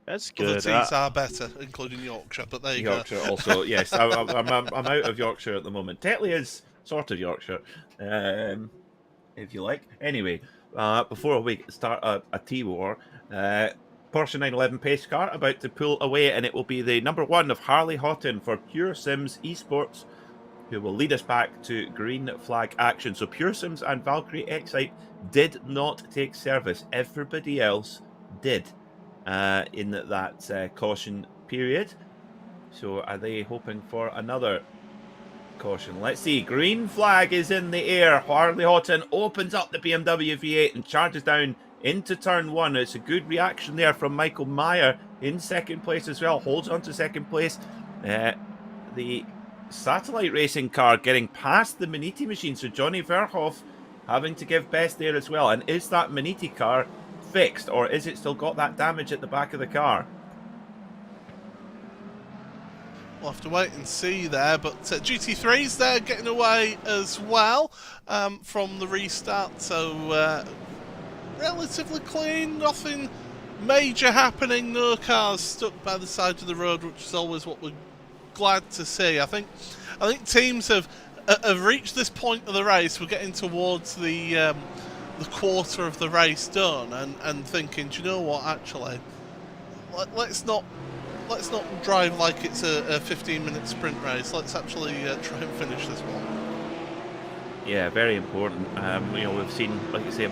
That's Other good. teas are better, including Yorkshire, but there you Yorkshire also, yes. I'm out of Yorkshire at the moment. Tetley is sort of Yorkshire, if you like. Anyway, before we start a tea war, Porsche 911 pace car about to pull away, and it will be the number 1 of Harley Houghton for Pure Sims Esports, who will lead us back to green flag action. So Pure Sims and Valkyrie Excite did not take service. Everybody else did. In that caution period. So are they hoping for another caution? Let's see. Green flag is in the air. Harley Houghton opens up the BMW V8 and charges down into turn 1. It's a good reaction there from Michael Meyer in second place as well. Holds on to second place. The satellite racing car getting past the Maniti machine. So Johnny Verhoff having to give best there as well. And is that Maniti car fixed, or is it still got that damage at the back of the car? We'll have to wait and see there, but GT3's there getting away as well from the restart, so relatively clean, nothing major happening, no cars stuck by the side of the road, which is always what we're glad to see. I think teams have reached this point of the race. We're getting towards the quarter of the race done, and thinking, do you know what, actually, let's not drive like it's a 15-minute sprint race. Let's actually try and finish this one. Yeah, very important. We've seen, like you say,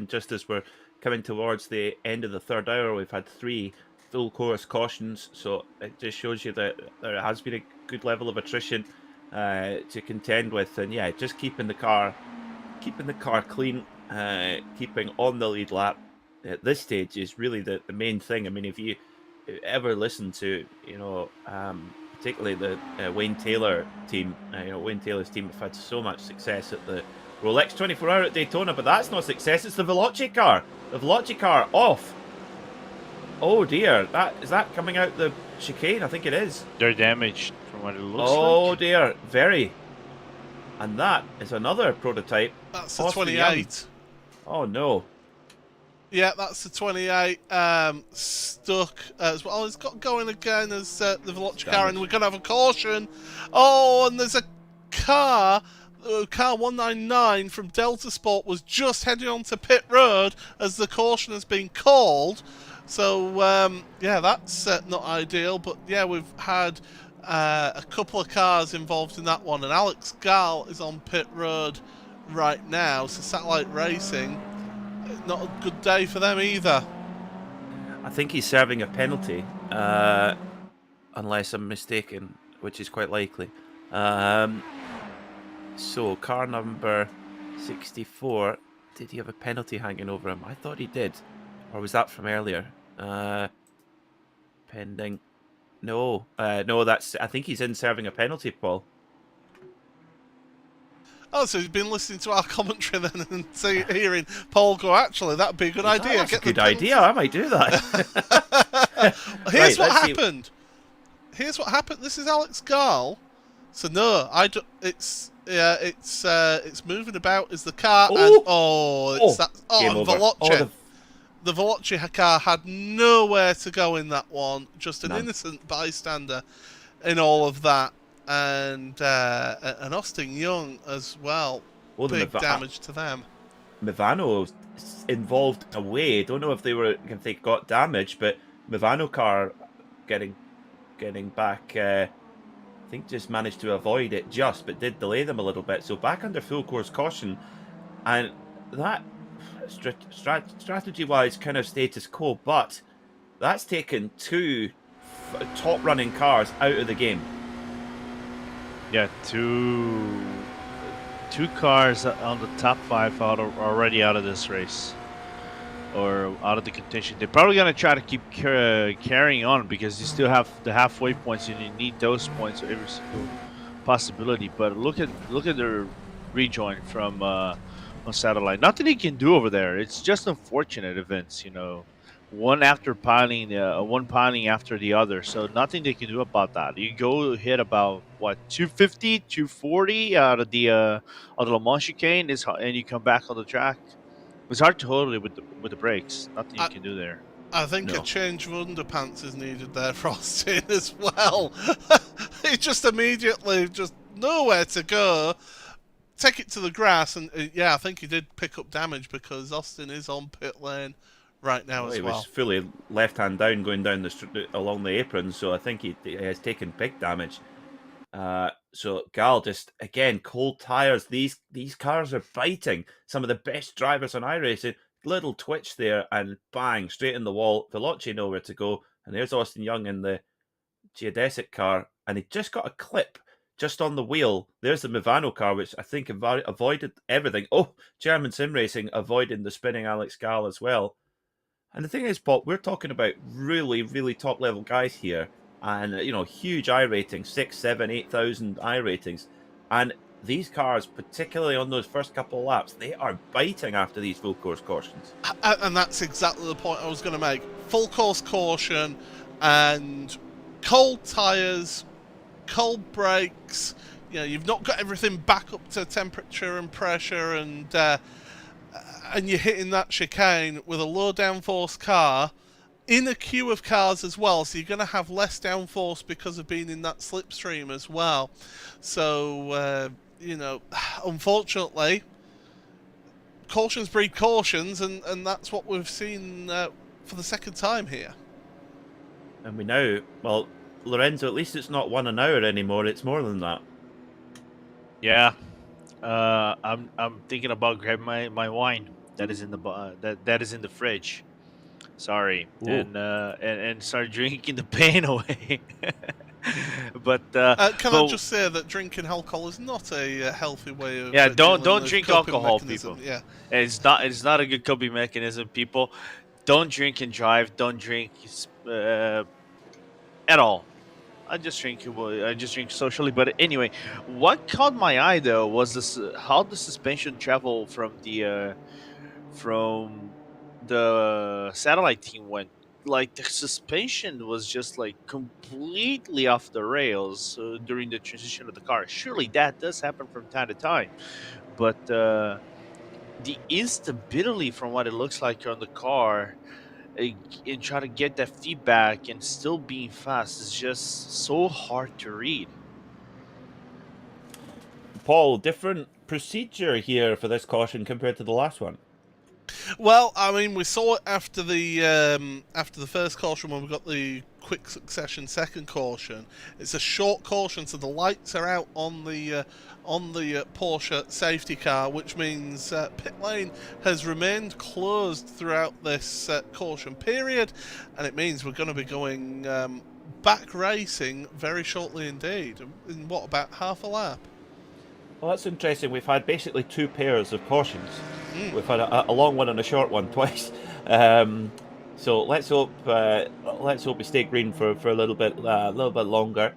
just as we're coming towards the end of the third hour, we've had 3 full course cautions, so it just shows you that there has been a good level of attrition to contend with, and yeah, just keeping the car clean, keeping on the lead lap at this stage is really the main thing. I mean, if you ever listen to, particularly the Wayne Taylor team, Wayne Taylor's team have had so much success at the Rolex 24 Hour at Daytona, but that's not success, it's the Veloci car. The Veloci car off. Oh dear, is that coming out the chicane? I think it is. They're damaged from what it looks like. Oh dear, very. And that is another prototype. That's the 28. Oh no. Yeah, that's the 28 stuck as well. Oh, it's got going again as the Veloci car, and we're going to have a caution. Oh, and there's a car 199 from Delta Sport was just heading onto pit road as the caution has been called. So, yeah, that's not ideal. But, yeah, we've had a couple of cars involved in that one. And Alex Gall is on pit road right now. So, Satellite Racing, not a good day for them either. I think he's serving a penalty, unless I'm mistaken, which is quite likely. So, car number 64, did he have a penalty hanging over him? I thought he did. Or was that from earlier? Pending. No, I think he's in serving a penalty, Paul. Oh, so he's been listening to our commentary then and hearing Paul go, actually, that'd be a good idea. That's a good idea. I might do that. Here's what happened. Here's what happened. This is Alex Gall. So no, it's moving about as the car, and Veloci. The Veloci car had nowhere to go in that one. Just an innocent bystander in all of that. And Austin Young as well. Big damage to them. Mivano involved away. Don't know if they got damage, but Mivano car getting back I think just managed to avoid it just, but did delay them a little bit. So back under full course caution, and that strategy-wise kind of status quo, but that's taken two top-running cars out of the game. Yeah, two cars on the top 5 already out of this race, or out of the contention. They're probably gonna try to keep carrying on because you still have the halfway points, and you need those points for every single possibility. But look at their rejoin from on satellite. Nothing they can do over there. It's just unfortunate events, you know. One piling after the other, so nothing they can do about that. You go hit about what 250, 240 out of the Le Mans chicane, and you come back on the track. It's hard to hold it with the brakes. Nothing you can do there. I think No. a change of underpants is needed there for Austin as well. He just immediately just nowhere to go. Take it to the grass, and yeah, I think he did pick up damage because Austin is on pit lane right now as He well. was fully left-hand down going down along the apron, so I think he has taken big damage. So Gal just, again, cold tires. These cars are biting. Some of the best drivers on iRacing. Little twitch there and bang, straight in the wall. Veloce nowhere to go. And there's Austin Young in the geodesic car, and he just got a clip just on the wheel. There's the Movano car, which I think avoided everything. Oh, German Sim Racing avoiding the spinning Alex Gal as well. And the thing is, Paul, we're talking about really, really top-level guys here. And, you know, huge I ratings, 6, 7, 8,000 I ratings. And these cars, particularly on those first couple of laps, they are biting after these full course cautions. And that's exactly the point I was going to make. Full course caution and cold tyres, cold brakes. You know, you've not got everything back up to temperature and pressure, and you're hitting that chicane with a low downforce car in a queue of cars as well, so you're going to have less downforce because of being in that slipstream as well. So, you know, unfortunately, cautions breed cautions, and that's what we've seen for the second time here. And we now, well, Lorenzo, at least it's not 1 an hour anymore, it's more than that. Yeah, I'm thinking about grabbing my wine that is in the that is in the fridge. Sorry, Ooh. and start drinking the pain away. But Can I just say that drinking alcohol is not a healthy way of don't dealing with drink coping alcohol, mechanism. people. Yeah, It's not a good coping mechanism, people. Don't drink and drive. Don't drink at all. I just drink socially. But anyway, what caught my eye though was this how the suspension travel from the satellite team went. Like the suspension was just like completely off the rails during the transition of the car. Surely that does happen from time to time, but the instability from what it looks like on the car and try to get that feedback and still being fast is just so hard to read. Paul, different procedure here for this caution compared to the last one. well, I mean, we saw it after the first caution when we got the quick succession second caution. It's a short caution, so the lights are out on the Porsche safety car, which means pit lane has remained closed throughout this caution period, and it means we're going to be going back racing very shortly indeed. In what, about half a lap? Well, that's interesting. We've had basically 2 pairs of cautions. We've had a long one and a short one twice. So let's hope we stay green for a little bit longer.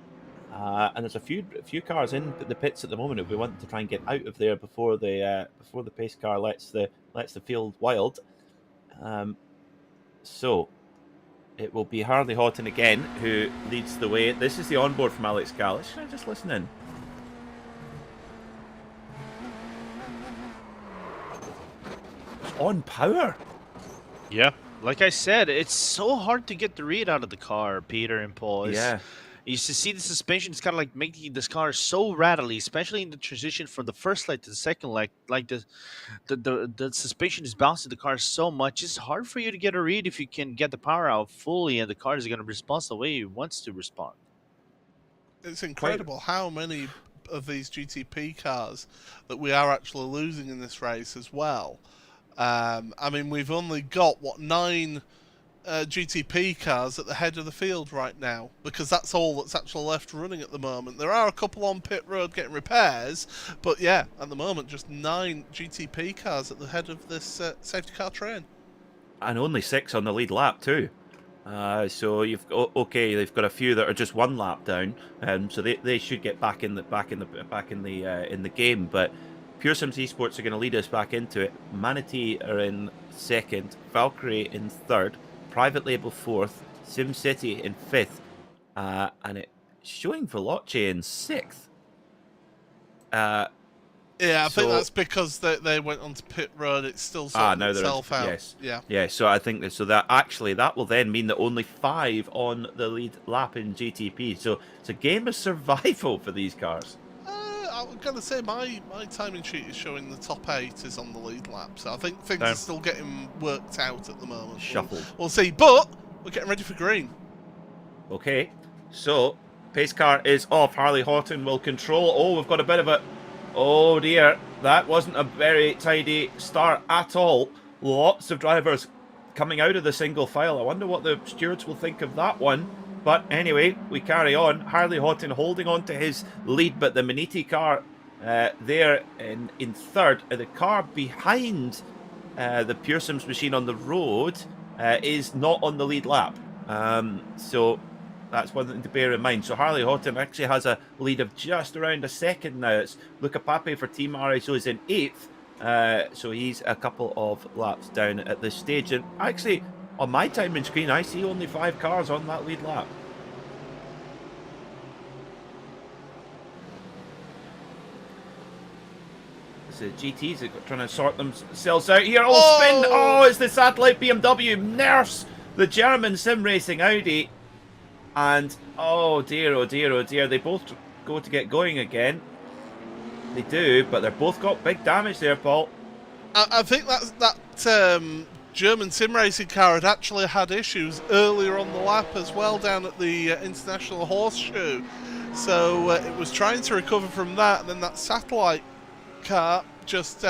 And there's a few cars in the pits at the moment. If we want to try and get out of there before the pace car lets the field wild. So it will be Harley Houghton again who leads the way. This is the onboard from Alex Gal. Should I just listen in? On power. Yeah, like I said, it's so hard to get the read out of the car, Peter and Paul. Yeah. You used to see the suspension is kind of like making this car so rattly, especially in the transition from the first leg to the second leg. Like the suspension is bouncing the car so much, it's hard for you to get a read if you can get the power out fully, and the car is going to respond the way it wants to respond. It's incredible how many of these GTP cars that we are actually losing in this race as well. I mean, we've only got, what, 9 GTP cars at the head of the field right now, because that's all that's actually left running at the moment. There are a couple on pit road getting repairs, but yeah, at the moment, just 9 GTP cars at the head of this safety car train. And only 6 on the lead lap too. So you've okay, they've got a few that are just 1 lap down, so they should get back in the game. But Pure Sims Esports are going to lead us back into it. Manatee are in 2nd, Valkyrie in 3rd, Private Label 4th, SimCity in 5th, and it's showing Veloce in 6th. Yeah, I think that's because they went onto pit road. It's still sorting itself out. Yes. Yeah. Yeah. So I think that will then mean that only 5 on the lead lap in GTP. So it's a game of survival for these cars. I'm gonna say my timing sheet is showing the top 8 is on the lead lap. So I think things are still getting worked out at the moment. Shuffled. We'll see. But we're getting ready for green. Okay. So pace car is off. Harley Houghton will control. Oh, we've got a bit of a. Oh dear, that wasn't a very tidy start at all. Lots of drivers coming out of the single file. I wonder what the stewards will think of that one. But anyway, we carry on. Harley Houghton holding on to his lead, but the Manatee car there in 3rd. The car behind the Pure Sims machine on the road is not on the lead lap. So that's one thing to bear in mind. So Harley Houghton actually has a lead of just around a 2nd now. It's Luca Pape for Team RSO is in 8th. So he's a couple of laps down at this stage. And actually, on my timing screen, I see only 5 cars on that lead lap. The GTs are trying to sort themselves out here. Oh, spin! Oh, it's the satellite BMW nerfs the German sim racing Audi. And oh dear, oh dear, oh dear, they both go to get going again. They do, but they've both got big damage there, Paul. I think that German sim racing car had actually had issues earlier on the lap as well down at the International Horseshoe. So it was trying to recover from that, and then that satellite car just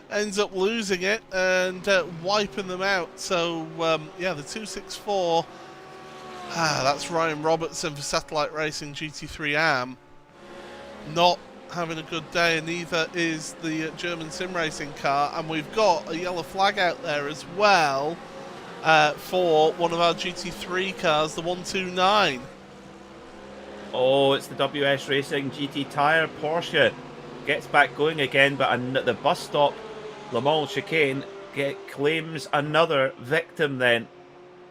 ends up losing it and wiping them out. So yeah, the 264... that's Ryan Robertson for Satellite Racing GT3 AM. Not having a good day, and neither is the German sim racing car. And we've got a yellow flag out there as well for one of our GT3 cars, the 129. Oh, it's the WS Racing GT Tyre Porsche. Gets back going again, but the bus stop, Le Mans chicane, claims another victim then.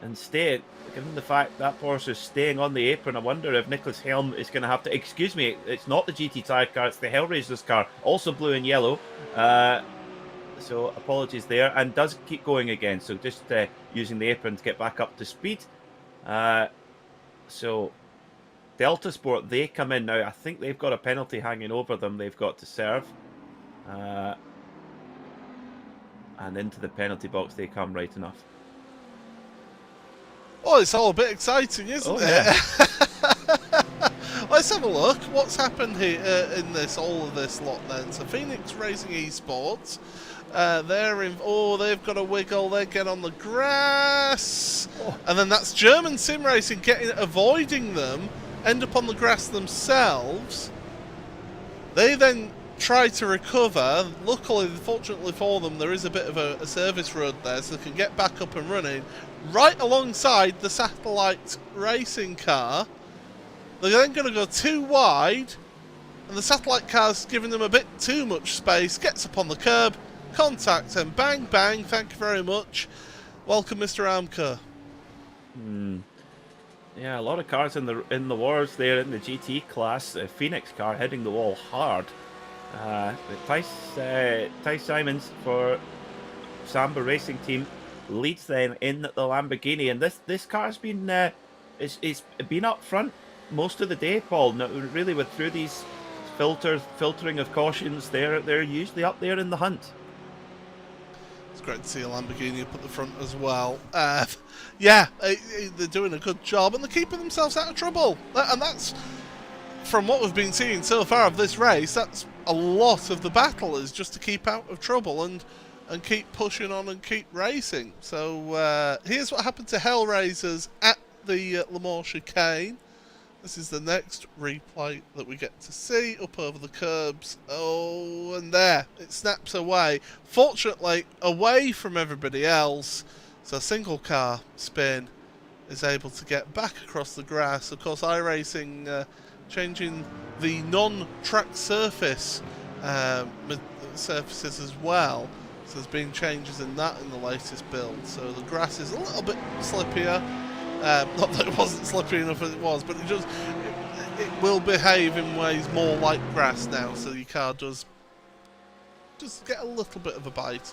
Instead, given the fact that Porsche is staying on the apron, I wonder if Nicholas Helm is going to have to... Excuse me, it's not the GT Tyre car, it's the Hellraiser's car, also blue and yellow. So apologies there, and does keep going again. So just using the apron to get back up to speed. So Delta Sport, they come in now. I think they've got a penalty hanging over them they've got to serve. And into the penalty box they come right enough. Oh, it's all a bit exciting, isn't it? Yeah. Let's have a look. What's happened here in all of this lot then? So Phoenix Racing Esports, they're in. Oh, they've got a wiggle. They get on the grass, and then that's German Sim Racing avoiding them, end up on the grass themselves. They then try to recover. Luckily, fortunately for them, there is a bit of a service road there, so they can get back up and running. Right alongside the Satellite Racing car. They're then going to go too wide, and the Satellite car's giving them a bit too much space, gets up on the curb, contact, and bang, bang, thank you very much. Welcome, Mr. Amco. Yeah, a lot of cars in the wars there in the GT class. Phoenix car hitting the wall hard. Ty Simons for Samba Racing Team leads then in the Lamborghini, and this car's been it's been up front most of the day, Paul. No, really, through these filtering of cautions, they're usually up there in the hunt. It's great to see a Lamborghini up at the front as well. Yeah, they're doing a good job, and they're keeping themselves out of trouble. And that's from what we've been seeing so far of this race, that's a lot of the battle, is just to keep out of trouble and keep pushing on and keep racing. So here's what happened to Hellraisers at the Le Mans chicane. This is the next replay that we get to see, up over the curbs. Oh, and there, it snaps away. Fortunately, away from everybody else, so a single car spin is able to get back across the grass. Of course, iRacing changing the non-track surface surfaces as well. So there's been changes in that in the latest build. So the grass is a little bit slippier. Not that it wasn't slippery enough as it was, but it will behave in ways more like grass now, so your car does just get a little bit of a bite.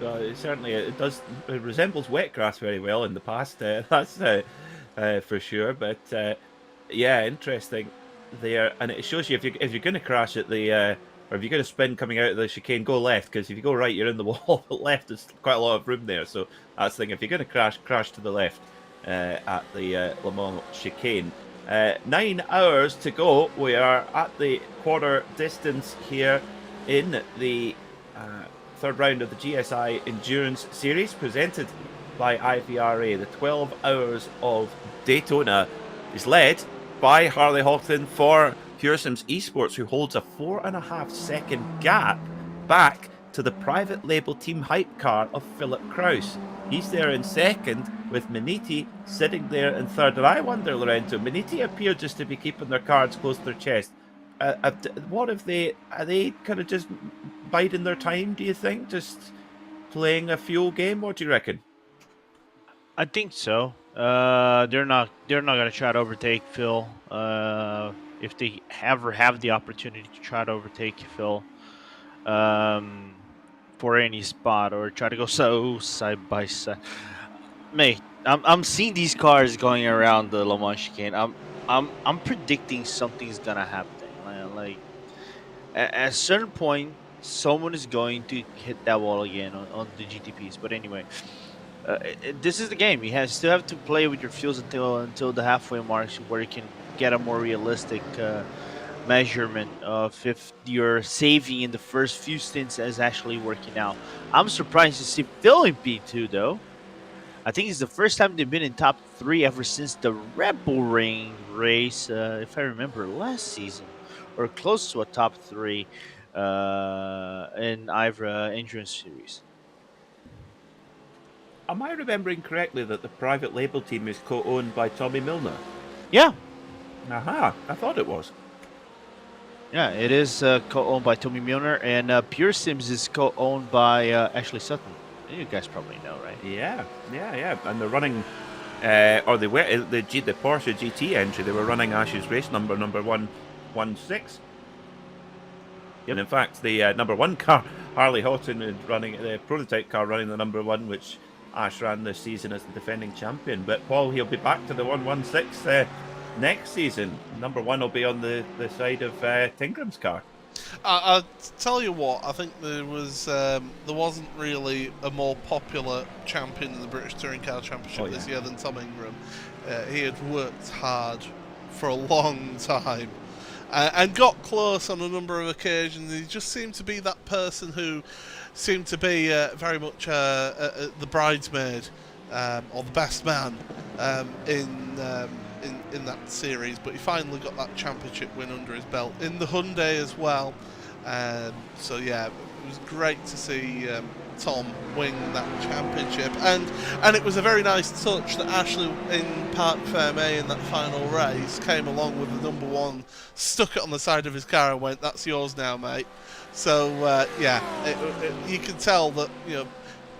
It resembles wet grass very well in the past. That's for sure. But yeah, interesting there, and it shows you if you're going to crash at the. Or if you're going to spin coming out of the chicane, go left, because if you go right, you're in the wall. But left, there's quite a lot of room there. So that's the thing. If you're going to crash to the left at the Le Mans chicane. 9 hours to go. We are at the quarter distance here in the third round of the GSI Endurance Series, presented by IVRA. The 12 hours of Daytona is led by Harley Houghton for Pure Sims Esports, who holds a 4.5 second gap back to the private label team hype car of Philip Kraus. He's there in second, with Miniti sitting there in third. And I wonder, Lorenzo, Miniti appear just to be keeping their cards close to their chest. What if are they kind of just biding their time, do you think? Just playing a fuel game? What do you reckon? I think so. They're not gonna try to overtake Phil. If they ever have the opportunity to try to overtake Phil for any spot, or try to go so side by side. Mate, I'm seeing these cars going around the Le Mans chicane. I'm predicting something's gonna happen. Like at a certain point, someone is going to hit that wall again on the GTPs. But anyway, this is the game. You still have to play with your fuels until the halfway marks, where you can get a more realistic measurement of if your saving in the first few stints is actually working out. I'm surprised to see Phil in P2 though. I think it's the first time they've been in top 3 ever since the Red Bull Ring race, if I remember, last season, or close to a top 3 in IVRA Endurance Series. Am I remembering correctly that the private label team is co-owned by Tommy Milner? Yeah. Aha, I thought it was. Yeah, it is co-owned by Tommy Milner, and Pure Sims is co-owned by Ashley Sutton. You guys probably know, right? Yeah. And they're running, or they were the Porsche GT entry. They were running Ash's race number 116. Yep. And in fact, the number 1 car, Harley Houghton, is running the prototype car, running the number 1, which Ash ran this season as the defending champion. But Paul, he'll be back to the 116 next season. Number 1 will be on the side of Tingram's car. I'll tell you what, I think there wasn't really a more popular champion in the British Touring Car Championship this year than Tom Ingram. He had worked hard for a long time and got close on a number of occasions. He just seemed to be that person who seemed to be very much the bridesmaid or the best man in that series, but he finally got that championship win under his belt in the Hyundai as well. So yeah, it was great to see Tom win that championship, and it was a very nice touch that Ashley in Parc Fermé in that final race came along with the number 1, stuck it on the side of his car and went, "That's yours now, mate." So yeah, you can tell that, you know,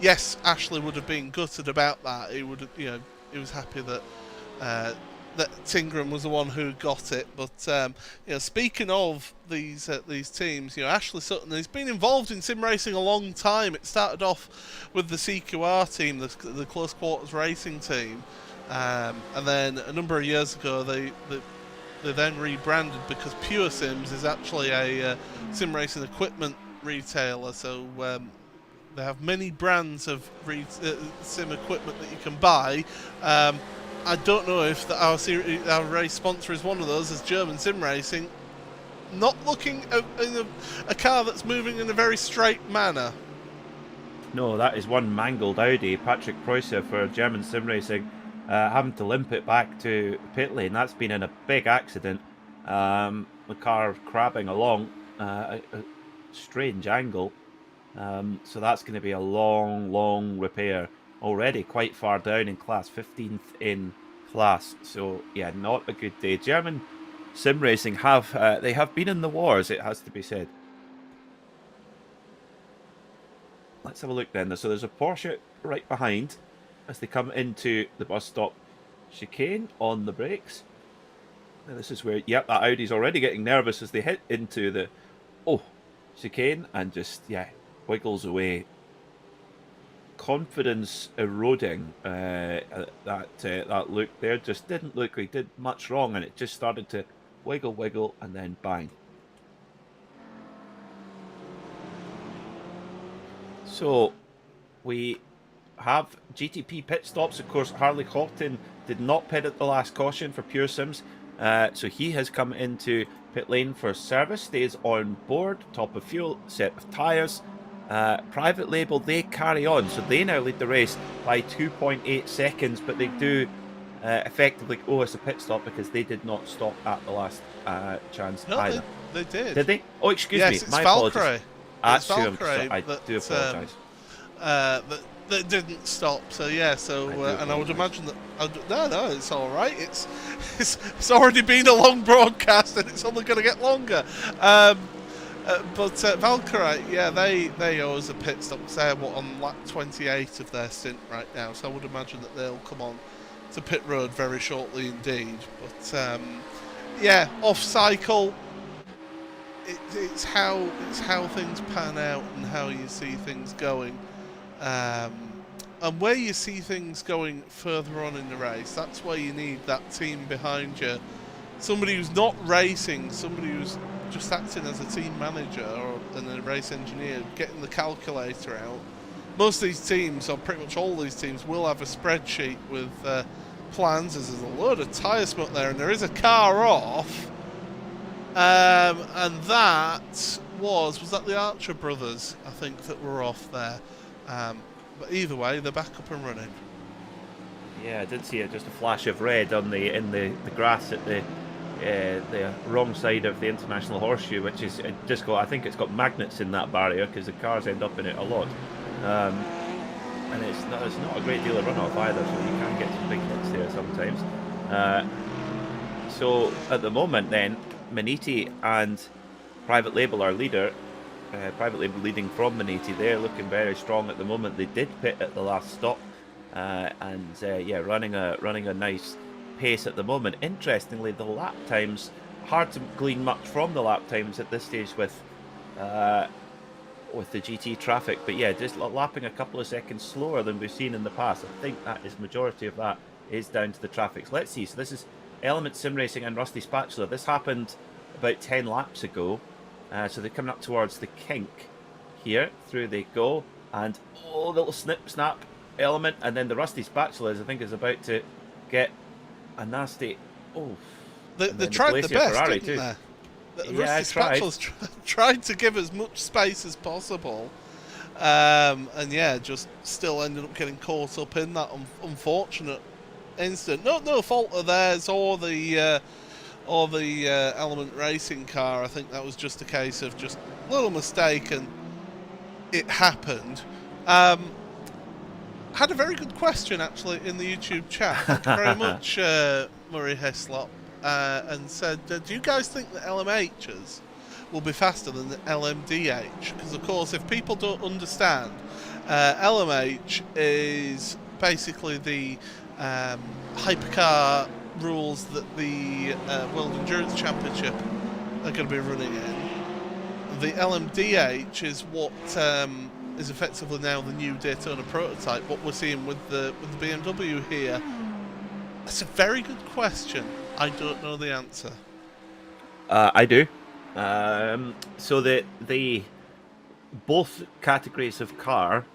yes, Ashley would have been gutted about that. He would have, you know, he was happy that that Tingram was the one who got it. But you know, speaking of these teams, you know, Ashley Sutton, he's been involved in sim racing a long time. It started off with the CQR team, the close quarters racing team, and then a number of years ago they then rebranded, because Pure Sims is actually a sim racing equipment retailer. So they have many brands of sim equipment that you can buy. I don't know if our race sponsor is one of those, as German Sim Racing, not looking in a car that's moving in a very straight manner. No, that is one mangled Audi. Patrick Preuss for German Sim Racing having to limp it back to pit lane. That's been in a big accident. The car crabbing along a strange angle. So that's going to be a long repair. Already quite far down in class, 15th in class. So yeah, not a good day. German Sim Racing have been in the wars, it has to be said. Let's have a look then. So there's a Porsche right behind as they come into the bus stop chicane on the brakes. Now this is where, yep, that Audi's already getting nervous as they hit into the chicane and just, yeah, wiggles away. Confidence eroding. That look there just didn't look like it did much wrong, and it just started to wiggle and then bang. So we have GTP pit stops. Of course, Harley Houghton did not pit at the last caution for Pure Sims, so he has come into pit lane for service, stays on board, top of fuel, set of tyres. Private Label, they carry on, so they now lead the race by 2.8 seconds, but they do effectively owe us a pit stop because they did not stop at the last chance either. They did. Did they? Oh, excuse me. It's My Valkyrie. apologies. That's who I that, do apologise. That didn't stop. So yeah. So and I would imagine that. No, it's all right. It's already been a long broadcast, and it's only going to get longer. But Valkyrie, yeah, they owe us a pit stop. They're on lap 28 of their stint right now, so I would imagine that they'll come on to pit road very shortly indeed. But yeah, off cycle. It's how things pan out and how you see things going, and where you see things going further on in the race. That's where you need that team behind you, somebody who's not racing, somebody who's just acting as a team manager and a race engineer, getting the calculator out. Most of these teams, or pretty much all these teams, will have a spreadsheet with plans. There's a load of tyre smoke there, and there is a car off. And that was that the Archer brothers, I think, that were off there. But either way, they're back up and running. Yeah, I did see it, just a flash of red on in the grass at the wrong side of the International Horseshoe, which is I think it's got magnets in that barrier because the cars end up in it a lot. And it's not a great deal of runoff either, so you can get some big hits there sometimes. So at the moment then, Maniti and Private Label are leader. Private Label leading from Maniti. They're looking very strong at the moment. They did pit at the last stop, and yeah, running a nice pace at the moment. Interestingly, the lap times, hard to glean much from the lap times at this stage with the GT traffic, but yeah, just lapping a couple of seconds slower than we've seen in the past. I think that is majority of that is down to the traffic. So let's see. So this is Element Sim Racing and Rusty Spatula. This happened about 10 laps ago. So they're coming up towards the kink here. Through they go. And little snap Element. And then the Rusty Spatulas, I think, is about to get a nasty... They tried the best, Ferrari didn't too. they? Yeah, Rusty Spatulas tried to give as much space as possible. And yeah, just still ended up getting caught up in that unfortunate incident. No fault of theirs or the Element Racing car. I think that was just a case of just a little mistake, and it happened. Had a very good question actually in the YouTube chat. Thank you very much, Murray Heslop, and said, do you guys think that LMHs will be faster than the LMDH? Because of course, if people don't understand, LMH is basically the hypercar rules that the World Endurance Championship are going to be running in. The LMDH is what is effectively now the new Daytona prototype, what we're seeing with the BMW here. That's a very good question. I don't know the answer. I do. So the both categories of car,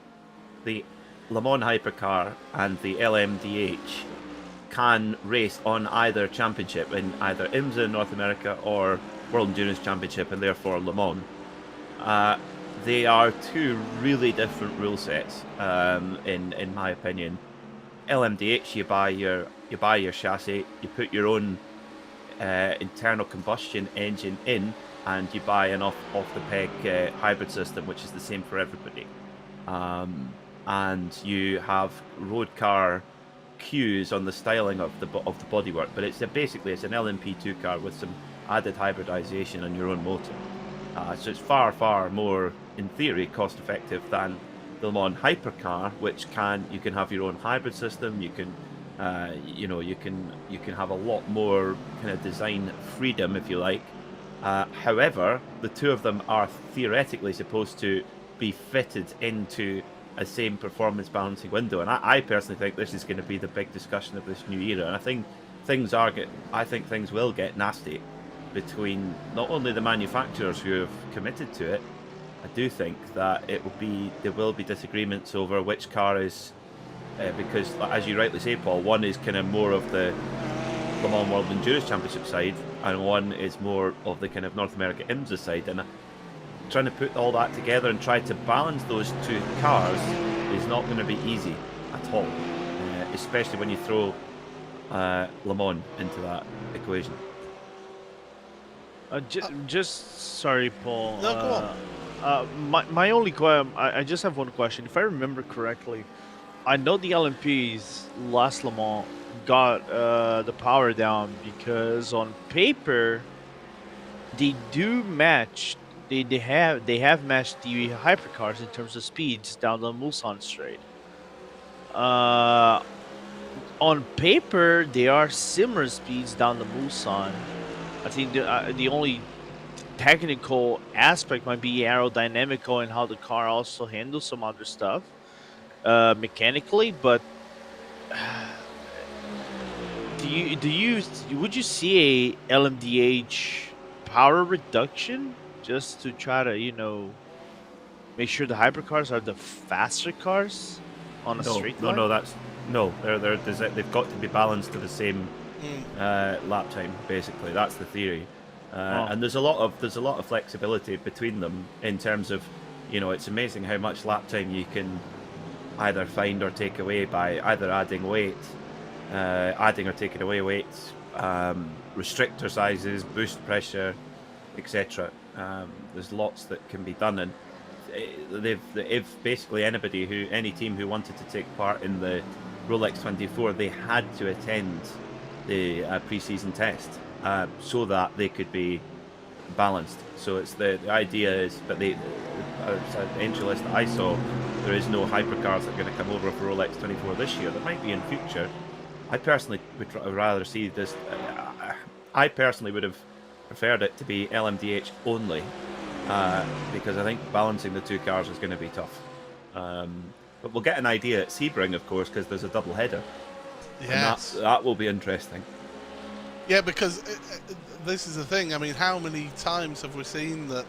the Le Mans Hypercar and the LMDH, can race on either championship in either IMSA in North America or World Endurance Championship, and therefore Le Mans. They are two really different rule sets, in my opinion. LMDH, you buy your chassis, you put your own internal combustion engine in, and you buy an off the peg hybrid system, which is the same for everybody. And you have road car cues on the styling of the bodywork, but it's basically an LMP2 car with some added hybridization on your own motor. So it's far more, in theory, cost effective than the Le Mans hypercar, which you can have your own hybrid system. You can you can have a lot more kind of design freedom, if you like. However, the two of them are theoretically supposed to be fitted into a same performance balancing window, and I personally think this is going to be the big discussion of this new era. And I think things will get nasty between not only the manufacturers who have committed to it. I do think that there will be disagreements over which car is, because as you rightly say, Paul, one is kind of more of the Le Mans World Endurance Championship side, and one is more of the kind of North America IMSA side. And trying to put all that together and try to balance those two cars is not going to be easy at all, especially when you throw Le Mans into that equation. Just sorry, Paul. No, go on. My only question, I just have one question. If I remember correctly, I know the LMPs last Le Mans got the power down because on paper they do match. They have matched the hypercars in terms of speeds down the Mulsanne straight. On paper, they are similar speeds down the Mulsanne. I think the only technical aspect might be aerodynamical and how the car also handles some other stuff mechanically. But would you see a LMDH power reduction just to try to make sure the hypercars are the faster cars on a straight line? They've got to be balanced to the same lap time. Basically, that's the theory. And there's a lot of flexibility between them in terms of, it's amazing how much lap time you can either find or take away by either adding or taking away weights, restrictor sizes, boost pressure, etc. There's lots that can be done, and if basically any team who wanted to take part in the Rolex 24, they had to attend the pre-season test so that they could be balanced. So it's the idea is, but the entry list that I saw, there is no hypercars that are going to come over for Rolex 24 this year. There might be in future. I personally would rather see this. I personally would have preferred it to be LMDH only, because I think balancing the two cars is going to be tough. But we'll get an idea at Sebring, of course, because there's a double header. Yes. And that will be interesting. Yeah, because this is the thing. I mean, how many times have we seen that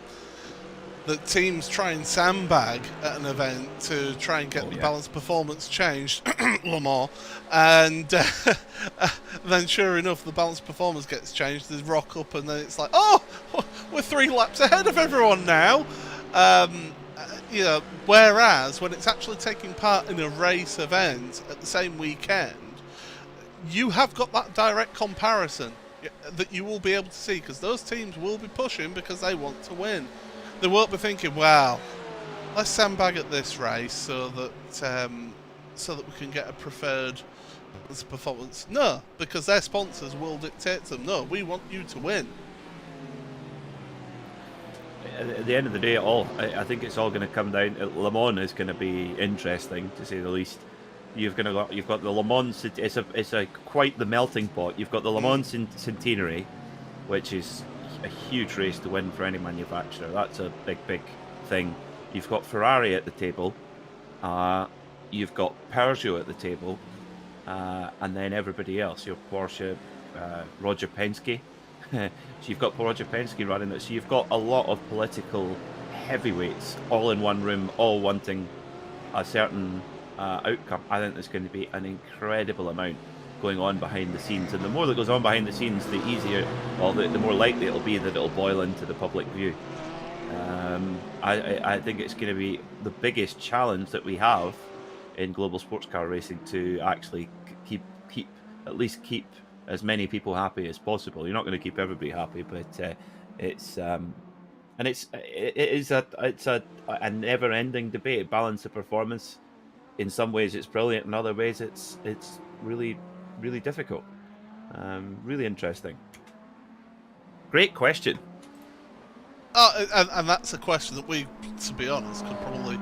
teams try and sandbag at an event to try and get the balance performance changed, Le Mans, and then sure enough, the balance performance gets changed. There's rock up, and then it's like, oh, we're 3 laps ahead of everyone now. Whereas when it's actually taking part in a race event at the same weekend, you have got that direct comparison that you will be able to see, because those teams will be pushing because they want to win. They won't be thinking, well, let's sandbag at this race so that we can get a preferred performance. No, because their sponsors will dictate to them, no, we want you to win. At the end of the day, I think it's all going to come down. Le Mans is going to be interesting, to say the least. You've got the Le Mans. It's quite the melting pot. You've got the Le Mans Centenary, which is a huge race to win for any manufacturer. That's a big thing. You've got Ferrari at the table. You've got Peugeot at the table, and then everybody else. Your Porsche, Roger Penske. So you've got Roger Penske running it. So you've got a lot of political heavyweights all in one room, all wanting a certain outcome. I think there's going to be an incredible amount going on behind the scenes, and the more that goes on behind the scenes, the easier, well, the more likely it'll be that it'll boil into the public view. I think it's going to be the biggest challenge that we have in global sports car racing to actually keep at least keep as many people happy as possible. You're not going to keep everybody happy, but it's a never-ending debate. Balance of performance. In some ways, it's brilliant. In other ways, it's really, really difficult. Really interesting. Great question. And that's a question that we, to be honest, could probably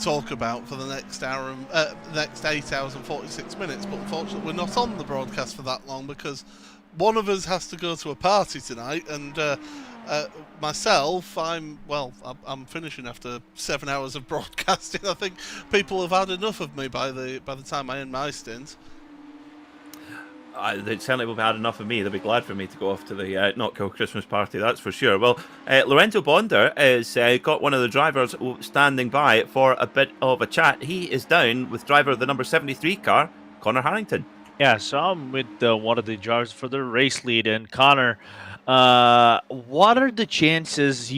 talk about for the next hour, next 8 hours and 46 minutes. But unfortunately, we're not on the broadcast for that long because one of us has to go to a party tonight, and myself, I'm finishing after 7 hours of broadcasting. I think people have had enough of me by the time I end my stint. They certainly will have had enough of me. They'll be glad for me to go off to the Not Kill Christmas party, that's for sure. Well, Lorenzo Bonder has got one of the drivers standing by for a bit of a chat. He is down with driver of the number 73 car, Connor Harrington. Yeah, so I'm with one of the drivers for the race lead, and Connor, what are the chances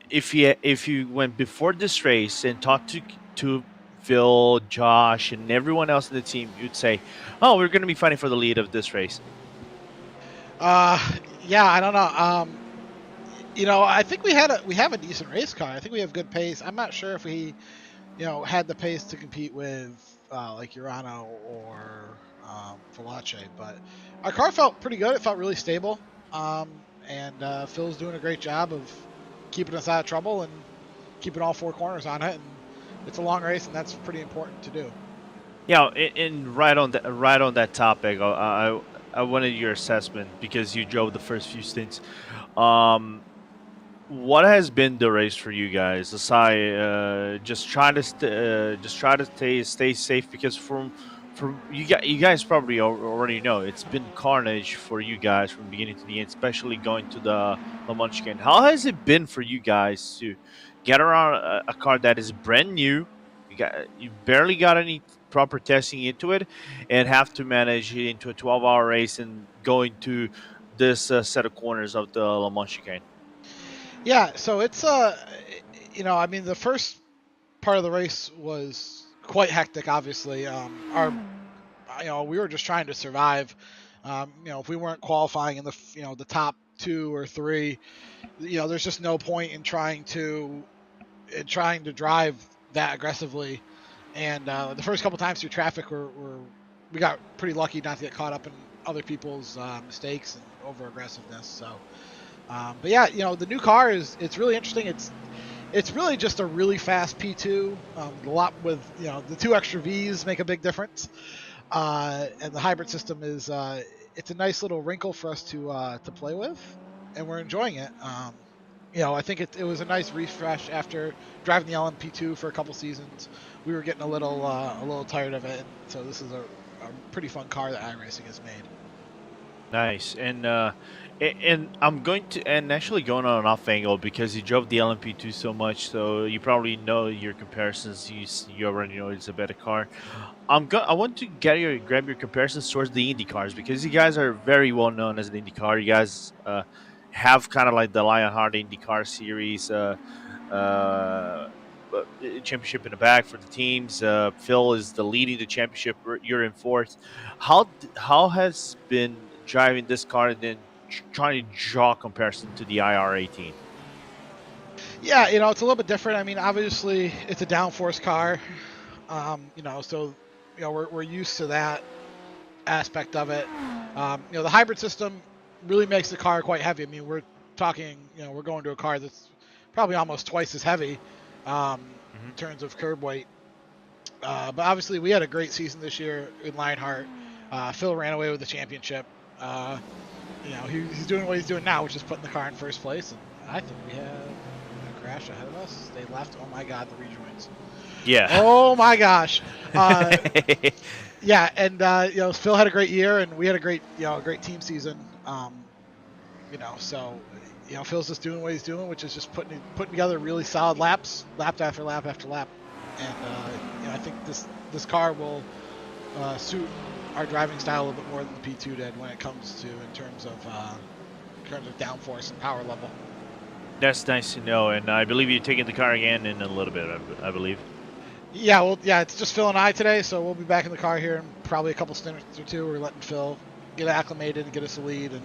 if you went before this race and talked to Phil, Josh, and everyone else in the team, you'd say, "Oh, we're going to be fighting for the lead of this race"? Yeah, I don't know. I think we have a decent race car. I think we have good pace. I'm not sure if we, had the pace to compete with like Urano or Falace, but our car felt pretty good. It felt really stable, and Phil's doing a great job of keeping us out of trouble and keeping all four corners on it. And it's a long race, and that's pretty important to do. Yeah, and right on that topic, I wanted your assessment because you drove the first few stints. What has been the race for you guys? Aside, just try to stay safe, because from you guys probably already know it's been carnage for you guys from beginning to the end, especially going to the Le Mans chicane. How has it been for you guys to get around a car that is brand new? You barely got any proper testing into it, and have to manage it into a 12-hour race and going to this set of corners of the Le Mans chicane. Yeah, so it's the first part of the race was quite hectic. Obviously, we were just trying to survive. If we weren't qualifying in the top 2 or 3, there's just no point in trying to drive that aggressively. And the first couple times through traffic, we got pretty lucky not to get caught up in other people's mistakes and over aggressiveness. So, but yeah, the new car it's really interesting. It's really just a really fast P2. A lot with the 2 extra V's make a big difference. And the hybrid system is it's a nice little wrinkle for us to play with, and we're enjoying it. I think it was a nice refresh after driving the LMP2 for a couple seasons. We were getting a little tired of it, and so this is a pretty fun car that iRacing has made. Nice. And I'm going to actually going on an off angle because you drove the LMP2 so much, so you probably know your comparisons. You already know it's a better car. I want to grab your comparisons towards the Indy cars, because you guys are very well known as an Indy car. You guys have kind of like the Lionheart IndyCar series championship in the back for the teams. Phil is leading the championship. You're in 4th. How has been driving this car and then trying to draw comparison to the IR18? Yeah, it's a little bit different. I mean, obviously it's a downforce car, so we're used to that aspect of it. The hybrid system really makes the car quite heavy. I mean, we're talking, we're going to a car that's probably almost twice as heavy in terms of curb weight. But obviously we had a great season this year in Lionheart. Phil ran away with the championship. He's doing what he's doing now, which is putting the car in first place. And I think we have a crash ahead of us. They left. Oh my God, the rejoins. Yeah. Oh my gosh. Yeah, and Phil had a great year, and we had a great team season. Phil's just doing what he's doing, which is just putting together really solid laps, lap after lap after lap. And I think this car will suit our driving style a little bit more than the P2 did when it comes to in terms of downforce and power level. That's nice to know, and I believe you're taking the car again in a little bit, I believe. Yeah, well, yeah, it's just Phil and I today, so we'll be back in the car here in probably a couple stints or two. We're letting Phil get acclimated and get us a lead, and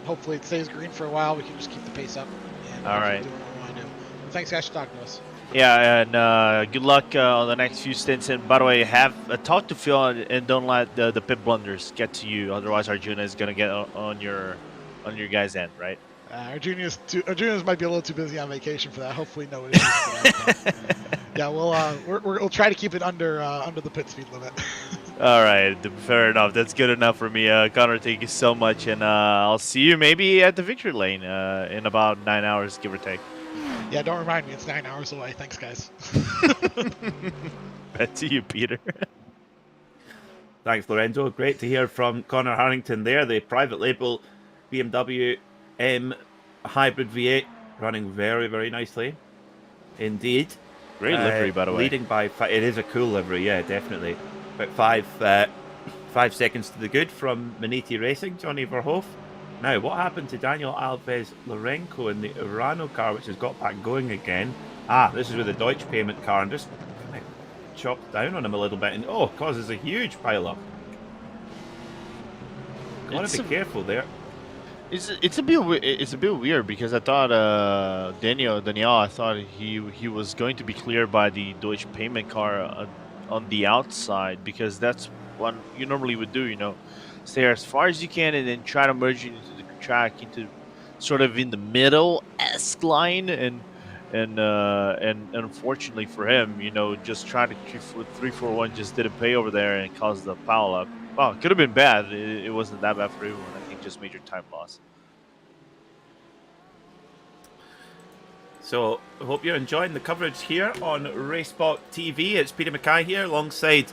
hopefully it stays green for a while. We can just keep the pace up and all right. keep doing what we want to do. But thanks, guys, for talking to us. Yeah, and good luck on the next few stints. And by the way, have talk to Phil and don't let the pit blunders get to you. Otherwise, Arjuna is gonna get on your guys' end, right? Arjuna's might be a little too busy on vacation for that. Hopefully, no issues for that. Yeah, we'll try to keep it under the pit speed limit. All right, fair enough. That's good enough for me. Connor, thank you so much, and I'll see you maybe at the victory lane in about 9 hours, give or take. Yeah, don't remind me. It's 9 hours away. Thanks, guys. Back to you, Peter. Thanks, Lorenzo. Great to hear from Connor Harrington there, the private label BMW M Hybrid V8, running very, very nicely indeed. Great livery, by the way. Leading by it is a cool livery, yeah, definitely. About 5 seconds to the good from Maniti Racing, Johnny Verhoef. Now, what happened to Daniel Alves Lorenko in the Urano car, which has got back going again? This is with the Deutsche payment car, and just kind of chopped down on him a little bit, and causes a huge pile-up. Gotta be careful there. It's a bit weird because I thought Daniel, I thought he was going to be cleared by the Deutsche payment car on the outside, because that's what you normally would do, stay as far as you can and then try to merge into the track into sort of in the middle esque line, and unfortunately for him, just trying to 341 just didn't pay over there and caused the pile up. Well, it could have been bad. It wasn't that bad for everyone. I think just major time loss. So, I hope you're enjoying the coverage here on RaceSpotTV. It's Peter Mackay here alongside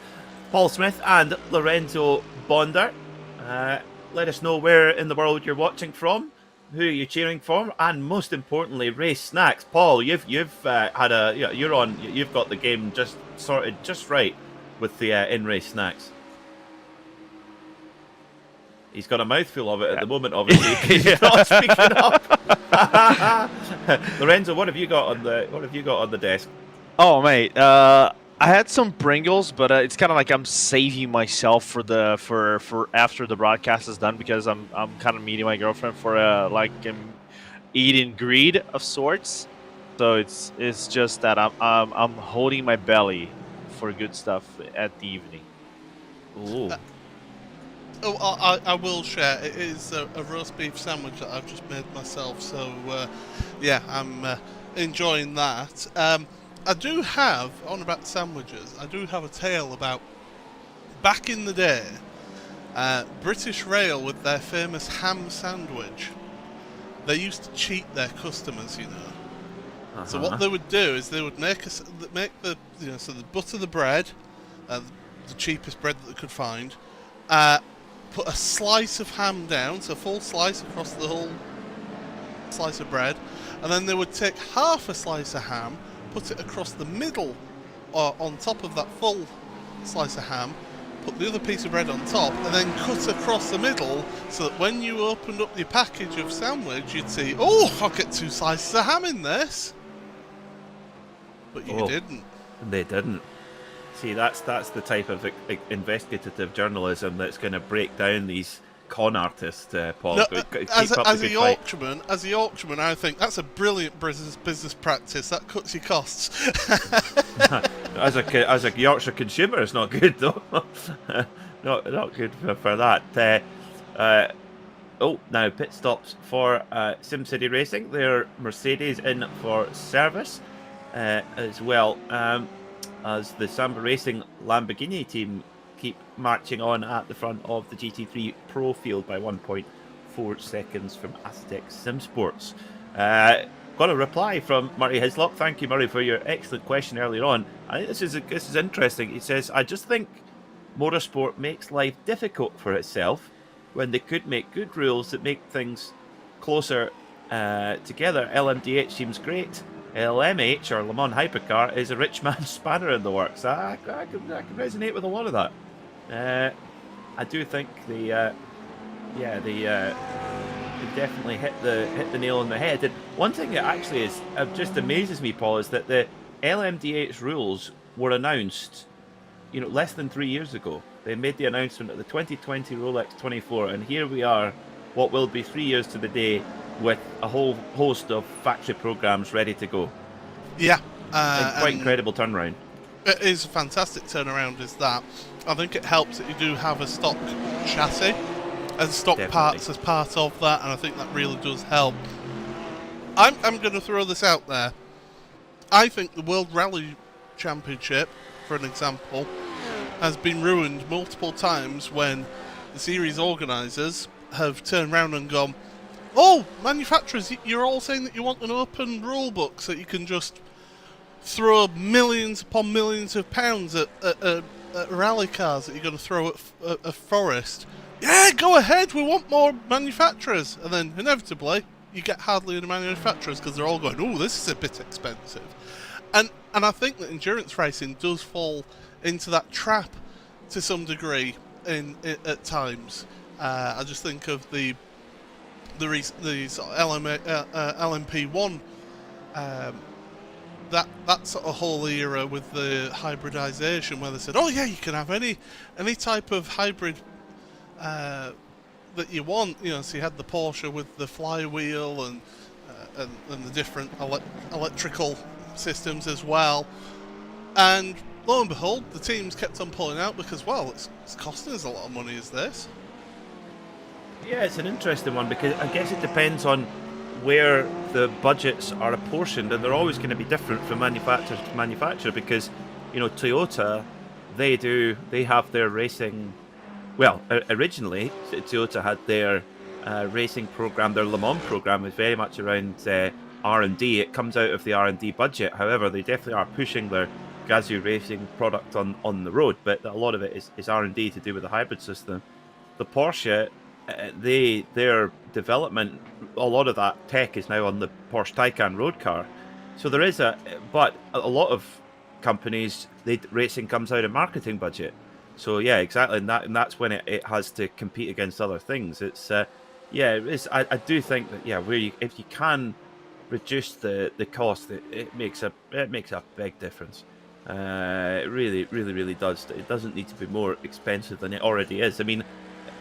Paul Smith and Lorenzo Bonder. Let us know where in the world you're watching from, who you're cheering for, and most importantly, race snacks. Paul, you've had you've got the game just sorted just right with the in-race snacks. He's got a mouthful of it at the moment, obviously. He's not speaking up. Lorenzo, what have you got on the desk? Oh, mate, I had some Pringles, but it's kind of like I'm saving myself for after the broadcast is done, because I'm kind of meeting my girlfriend for an eating greed of sorts. So it's just that I'm holding my belly for good stuff at the evening. Ooh. I will share. It is a roast beef sandwich that I've just made myself. So yeah, I'm enjoying that. I do have, on about sandwiches, I do have a tale about back in the day, British Rail with their famous ham sandwich. They used to cheat their customers, So what they would do is they would make the butter the bread, the cheapest bread that they could find, put a slice of ham down, so a full slice across the whole slice of bread, and then they would take half a slice of ham, put it across the middle on top of that full slice of ham, put the other piece of bread on top, and then cut across the middle, so that when you opened up your package of sandwich, you'd see, oh, I'll get 2 slices of ham in this. But you didn't. They didn't. See, that's the type of investigative journalism that's going to break down these con artists, Paul. No, as a Yorkshireman, I think that's a brilliant business practice. That cuts your costs. as a Yorkshire consumer, it's not good though. not good for that. Now pit stops for SimCity Racing. Their Mercedes in for service as well. As the Samba Racing Lamborghini team keep marching on at the front of the GT3 Pro field by 1.4 seconds from Aztec Simsports. Got a reply from Murray Hislop. Thank you, Murray, for your excellent question earlier on. I think this is interesting. He says, I just think motorsport makes life difficult for itself when they could make good rules that make things closer together. LMDH seems great. LMH, or Le Mans Hypercar, is a rich man's spanner in the works. I can resonate with a lot of that. I do think they definitely hit the nail on the head. And one thing that actually is just amazes me, Paul, is that the LMDH rules were announced, less than 3 years ago. They made the announcement at the 2020 Rolex 24, and here we are, what will be 3 years to the day, with a whole host of factory programs ready to go. Yeah, quite incredible turnaround. It is a fantastic turnaround, is that. I think it helps that you do have a stock chassis and stock parts as part of that, and I think that really does help. I'm going to throw this out there. I think the World Rally Championship, for an example, has been ruined multiple times when the series organisers have turned around and gone, oh, manufacturers, you're all saying that you want an open rule book so you can just throw millions upon millions of pounds at rally cars that you're going to throw at a forest. Yeah, go ahead, we want more manufacturers. And then, inevitably, you get hardly any manufacturers because they're all going, oh, this is a bit expensive. And I think that endurance racing does fall into that trap to some degree at times. I just think of the sort of LMP1, that sort of whole era with the hybridization, where they said, oh yeah, you can have any type of hybrid that you want. So you had the Porsche with the flywheel and the different electrical systems as well. And lo and behold, the teams kept on pulling out because, well, it's costing us a lot of money, is this? Yeah, it's an interesting one because I guess it depends on where the budgets are apportioned, and they're always going to be different from manufacturer to manufacturer because, Toyota, they have their racing. Well, originally Toyota had their racing program, their Le Mans program was very much around R&D. It comes out of the R&D budget. However, they definitely are pushing their Gazoo racing product on the road, but a lot of it is R&D to do with the hybrid system. The Porsche, their development, a lot of that tech is now on the Porsche Taycan road car. So there is but a lot of companies, racing comes out of marketing budget. So yeah, exactly, and that's when it has to compete against other things. It's I do think that if you can reduce the cost, it makes a big difference. It really, really, really does. It doesn't need to be more expensive than it already is. I mean,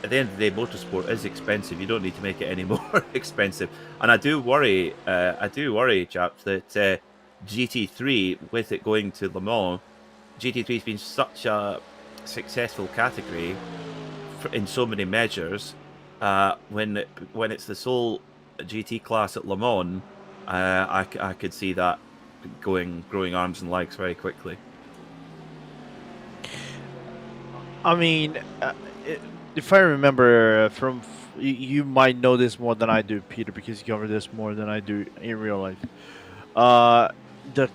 at the end of the day, motorsport is expensive. You don't need to make it any more expensive. And I do worry, chaps, that GT3, with it going to Le Mans, GT3 has been such a successful category in so many measures. When it's the sole GT class at Le Mans, I could see that growing arms and legs very quickly. I mean, if I remember you might know this more than I do, Peter, because you cover this more than I do in real life. The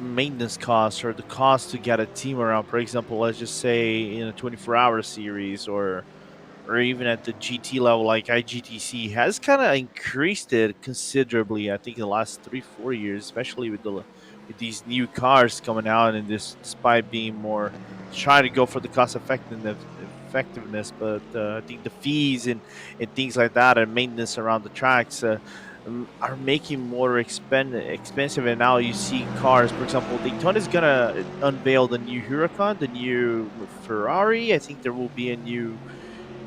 maintenance costs, or the cost to get a team around, for example, let's just say in a 24-hour series or even at the GT level like IGTC, has kind of increased it considerably, I think, in the last 3-4 years, especially with these new cars coming out, and despite being more trying to go for the cost effectiveness, but I think the fees and things like that and maintenance around the tracks are making more expensive. And now you see cars, for example, Daytona is gonna unveil the new Huracan, the new Ferrari. I think there will be a new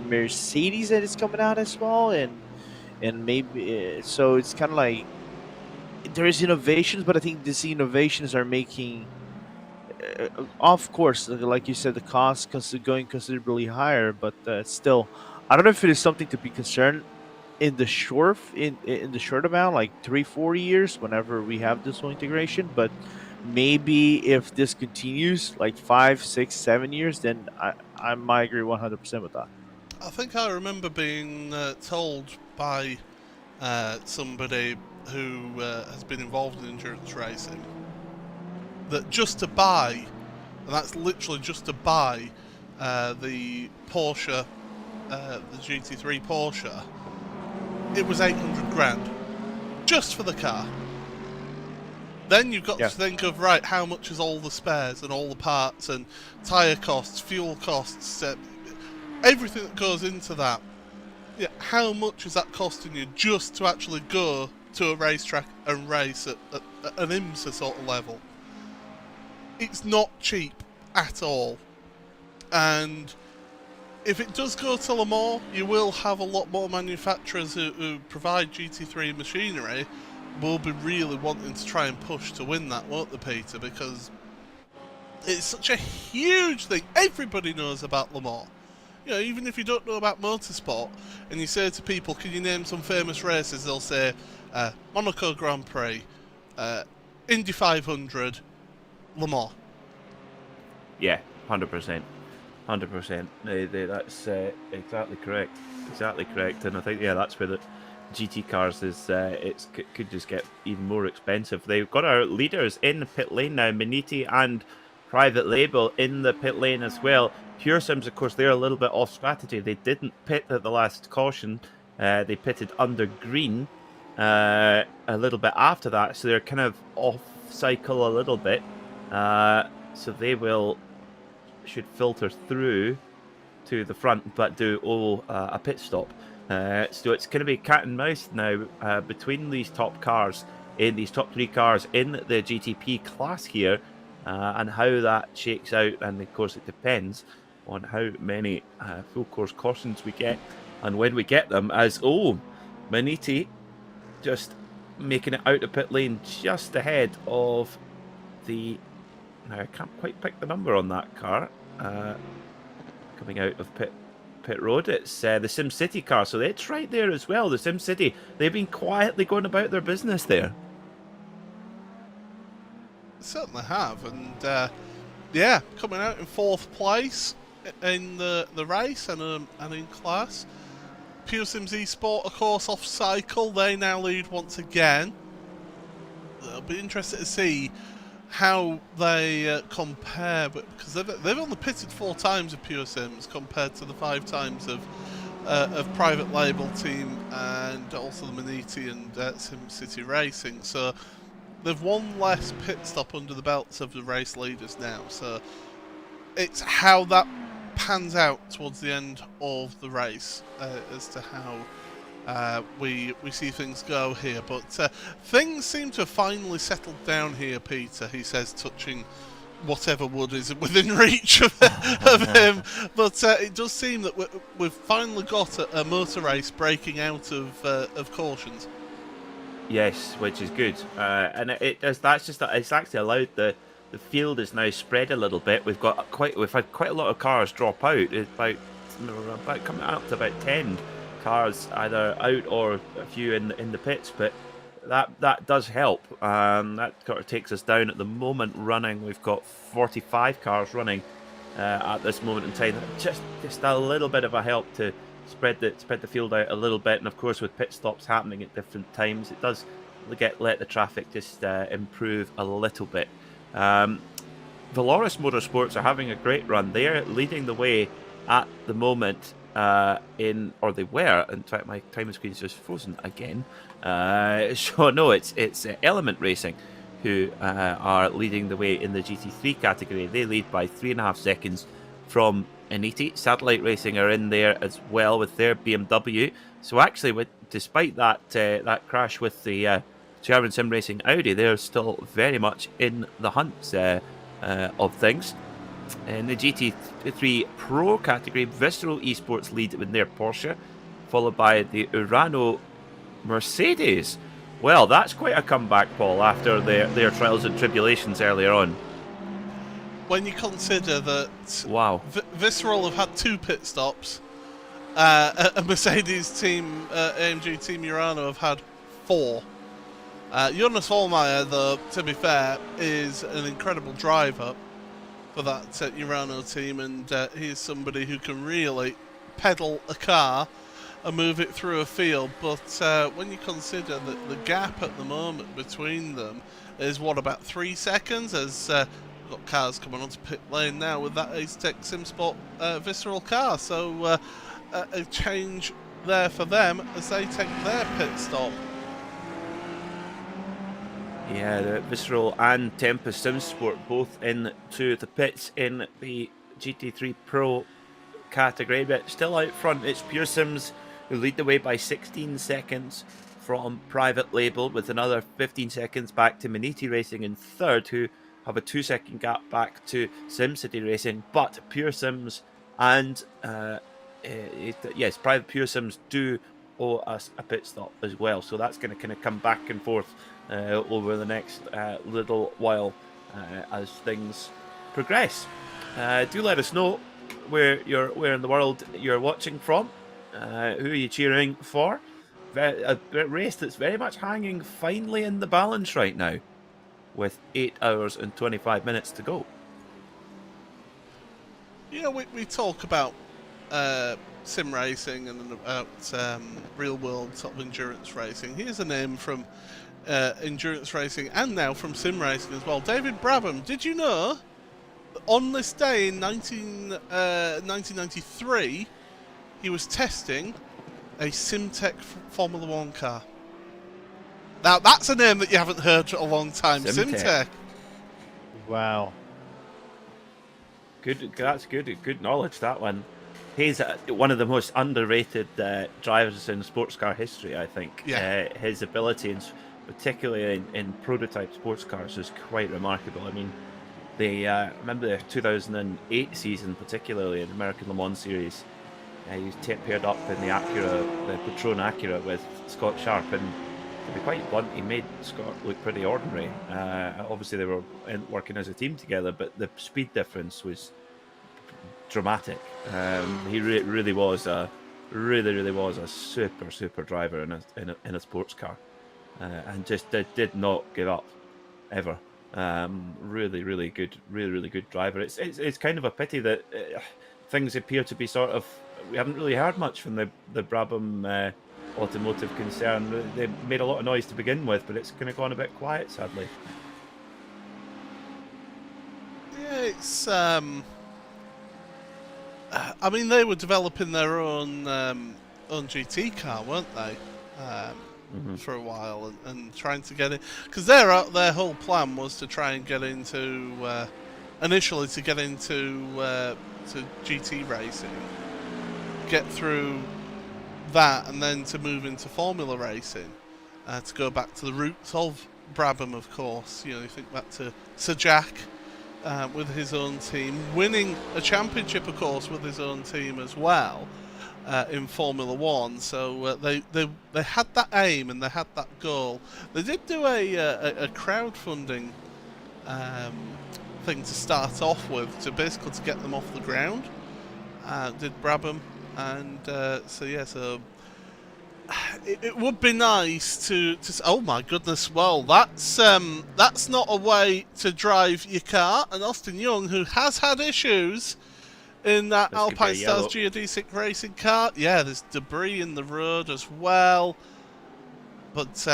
Mercedes that is coming out as well, and maybe so it's kind of like there is innovations, but I think these innovations are making, of course, like you said, the cost going considerably higher. But still, I don't know if it is something to be concerned in the short amount, like 3-4 years, whenever we have this whole integration. But maybe if this continues like 5, 6, 7 years, then I might agree 100% with that. I think I remember being told by somebody who has been involved in endurance racing that just to buy, and that's literally just to buy the Porsche, the GT3 Porsche, it was 800 grand just for the car. Then you've got Yeah. to think of, right, how much is all the spares and all the parts and tyre costs, fuel costs, everything that goes into that. Yeah, how much is that costing you just to actually go to a racetrack and race at an IMSA sort of level? It's not cheap at all. And if it does go to Le Mans, you will have a lot more manufacturers who provide GT3 machinery will be really wanting to try and push to win that, won't they, Peter? Because it's such a huge thing. Everybody knows about Le Mans. You know, even if you don't know about motorsport, and you say to people, can you name some famous races, they'll say Monaco Grand Prix, Indy 500, Le Mans. Yeah, 100%. 100%. That's exactly correct. Exactly correct. And I think, yeah, that's where the GT cars is, could just get even more expensive. They've got our leaders in the pit lane now, Maniti and Private Label in the pit lane as well. Pure Sims, of course, they're a little bit off strategy. They didn't pit at the last caution. They pitted under green a little bit after that, so they're kind of off cycle a little bit. So they should filter through to the front, but do a pit stop. So it's going to be cat and mouse now between these top cars, in these top three cars in the GTP class here, and how that shakes out. And of course, it depends on how many full course cautions we get and when we get them. As Maniti just making it out the pit lane just ahead of the. Now I can't quite pick the number on that car coming out of pit road. It's the SimCity car, so it's right there as well. The SimCity, they've been quietly going about their business there. Certainly have, and yeah, coming out in 4th place in the race and in class. Pure Sims Esport, of course, off cycle. They now lead once again. It'll be interesting to see how they compare, because they've only pitted 4 times of Pure Sims compared to the 5 times of Private Label team and also the Maniti and SimCity Racing. So they've one less pit stop under the belts of the race leaders now. So it's how that pans out towards the end of the race as to how we see things go here. But things seem to have finally settled down here, Peter, he says, touching whatever wood is within reach of him. But it does seem that we've finally got a motor race breaking out of cautions. Yes, which is good, and it does. That's just it's actually allowed the field is now spread a little bit. We've had quite a lot of cars drop out. It's about coming up to about 10 cars either out or a few in the pits, but that does help. That sort of takes us down at the moment running. We've got 45 cars running at this moment in time. Just a little bit of a help to spread the field out a little bit, and of course with pit stops happening at different times, it does let the traffic just improve a little bit. Valoris Motorsports are having a great run. They're leading the way at the moment. They were. In fact, my time screen is just frozen again. So no, it's Element Racing who are leading the way in the GT3 category. They lead by 3.5 seconds from Initi. Satellite Racing are in there as well with their BMW. So actually, despite that crash with the German Sim Racing Audi, they're still very much in the hunt of things. In the GT3 Pro category, Visceral Esports lead with their Porsche, followed by the Urano Mercedes. Well, that's quite a comeback, Paul, after their trials and tribulations earlier on. When you consider that wow, Visceral have had 2 pit stops, a Mercedes team, AMG Team Urano, have had 4. Jonas Vollmeyer, though, to be fair, is an incredible driver for that Urano team, and he is somebody who can really pedal a car and move it through a field. But when you consider that the gap at the moment between them is about 3 seconds, as we've got cars coming onto pit lane now with that Ace-Tech SimSport Visceral car. So a change there for them as they take their pit stop. Yeah, the Visceral and Tempest Sim Sport both into the pits in the GT3 Pro category, but still out front it's Pure Sims who lead the way by 16 seconds from Private Label, with another 15 seconds back to Maniti Racing in third, who have a 2-second gap back to SimCity Racing. But Pure Sims and yes, Private Pure Sims do owe us a pit stop as well, so that's going to kind of come back and forth over the next little while as things progress. Do let us know where in the world you're watching from. Who are you cheering for? A race that's very much hanging finely in the balance right now, with 8 hours and 25 minutes to go. You know, we talk about sim racing and about real world sort of endurance racing. Here's a name from endurance racing and now from sim racing as well. David Brabham. Did you know that on this day in 1993 he was testing a Simtech Formula 1 car? Now that's a name that you haven't heard for a long time. Simtech. Wow. Good. That's good. Good knowledge, that one. He's one of the most underrated drivers in sports car history, I think. Yeah. His ability, particularly in prototype sports cars, is quite remarkable. I mean, remember the 2008 season, particularly in the American Le Mans Series. He was paired up in the Patron Acura with Scott Sharp, and to be quite blunt, he made Scott look pretty ordinary. Obviously, they were working as a team together, but the speed difference was dramatic. He really was a super driver in a sports car, and just did not give up ever. Really good driver. It's kind of a pity that things appear to be sort of. We haven't really heard much from the Brabham automotive concern. They made a lot of noise to begin with, but it's kind of gone a bit quiet, sadly. Yeah, it's I mean, they were developing their own GT car, weren't they? For a while, and trying to get it, because their whole plan was to try and get into initially to get into to GT racing, get through that, and then to move into Formula racing, to go back to the roots of Brabham, of course. You know, you think back to Sir Jack with his own team, winning a championship, of course, with his own team as well in Formula 1. So they had that aim and they had that goal. They did do a crowdfunding thing to start off with, to basically to get them off the ground. Did Brabham, and so it would be nice to oh my goodness, well that's not a way to drive your car. And Austin Young, who has had issues in that Alpine Stars Geodesic racing car, yeah, there's debris in the road as well. But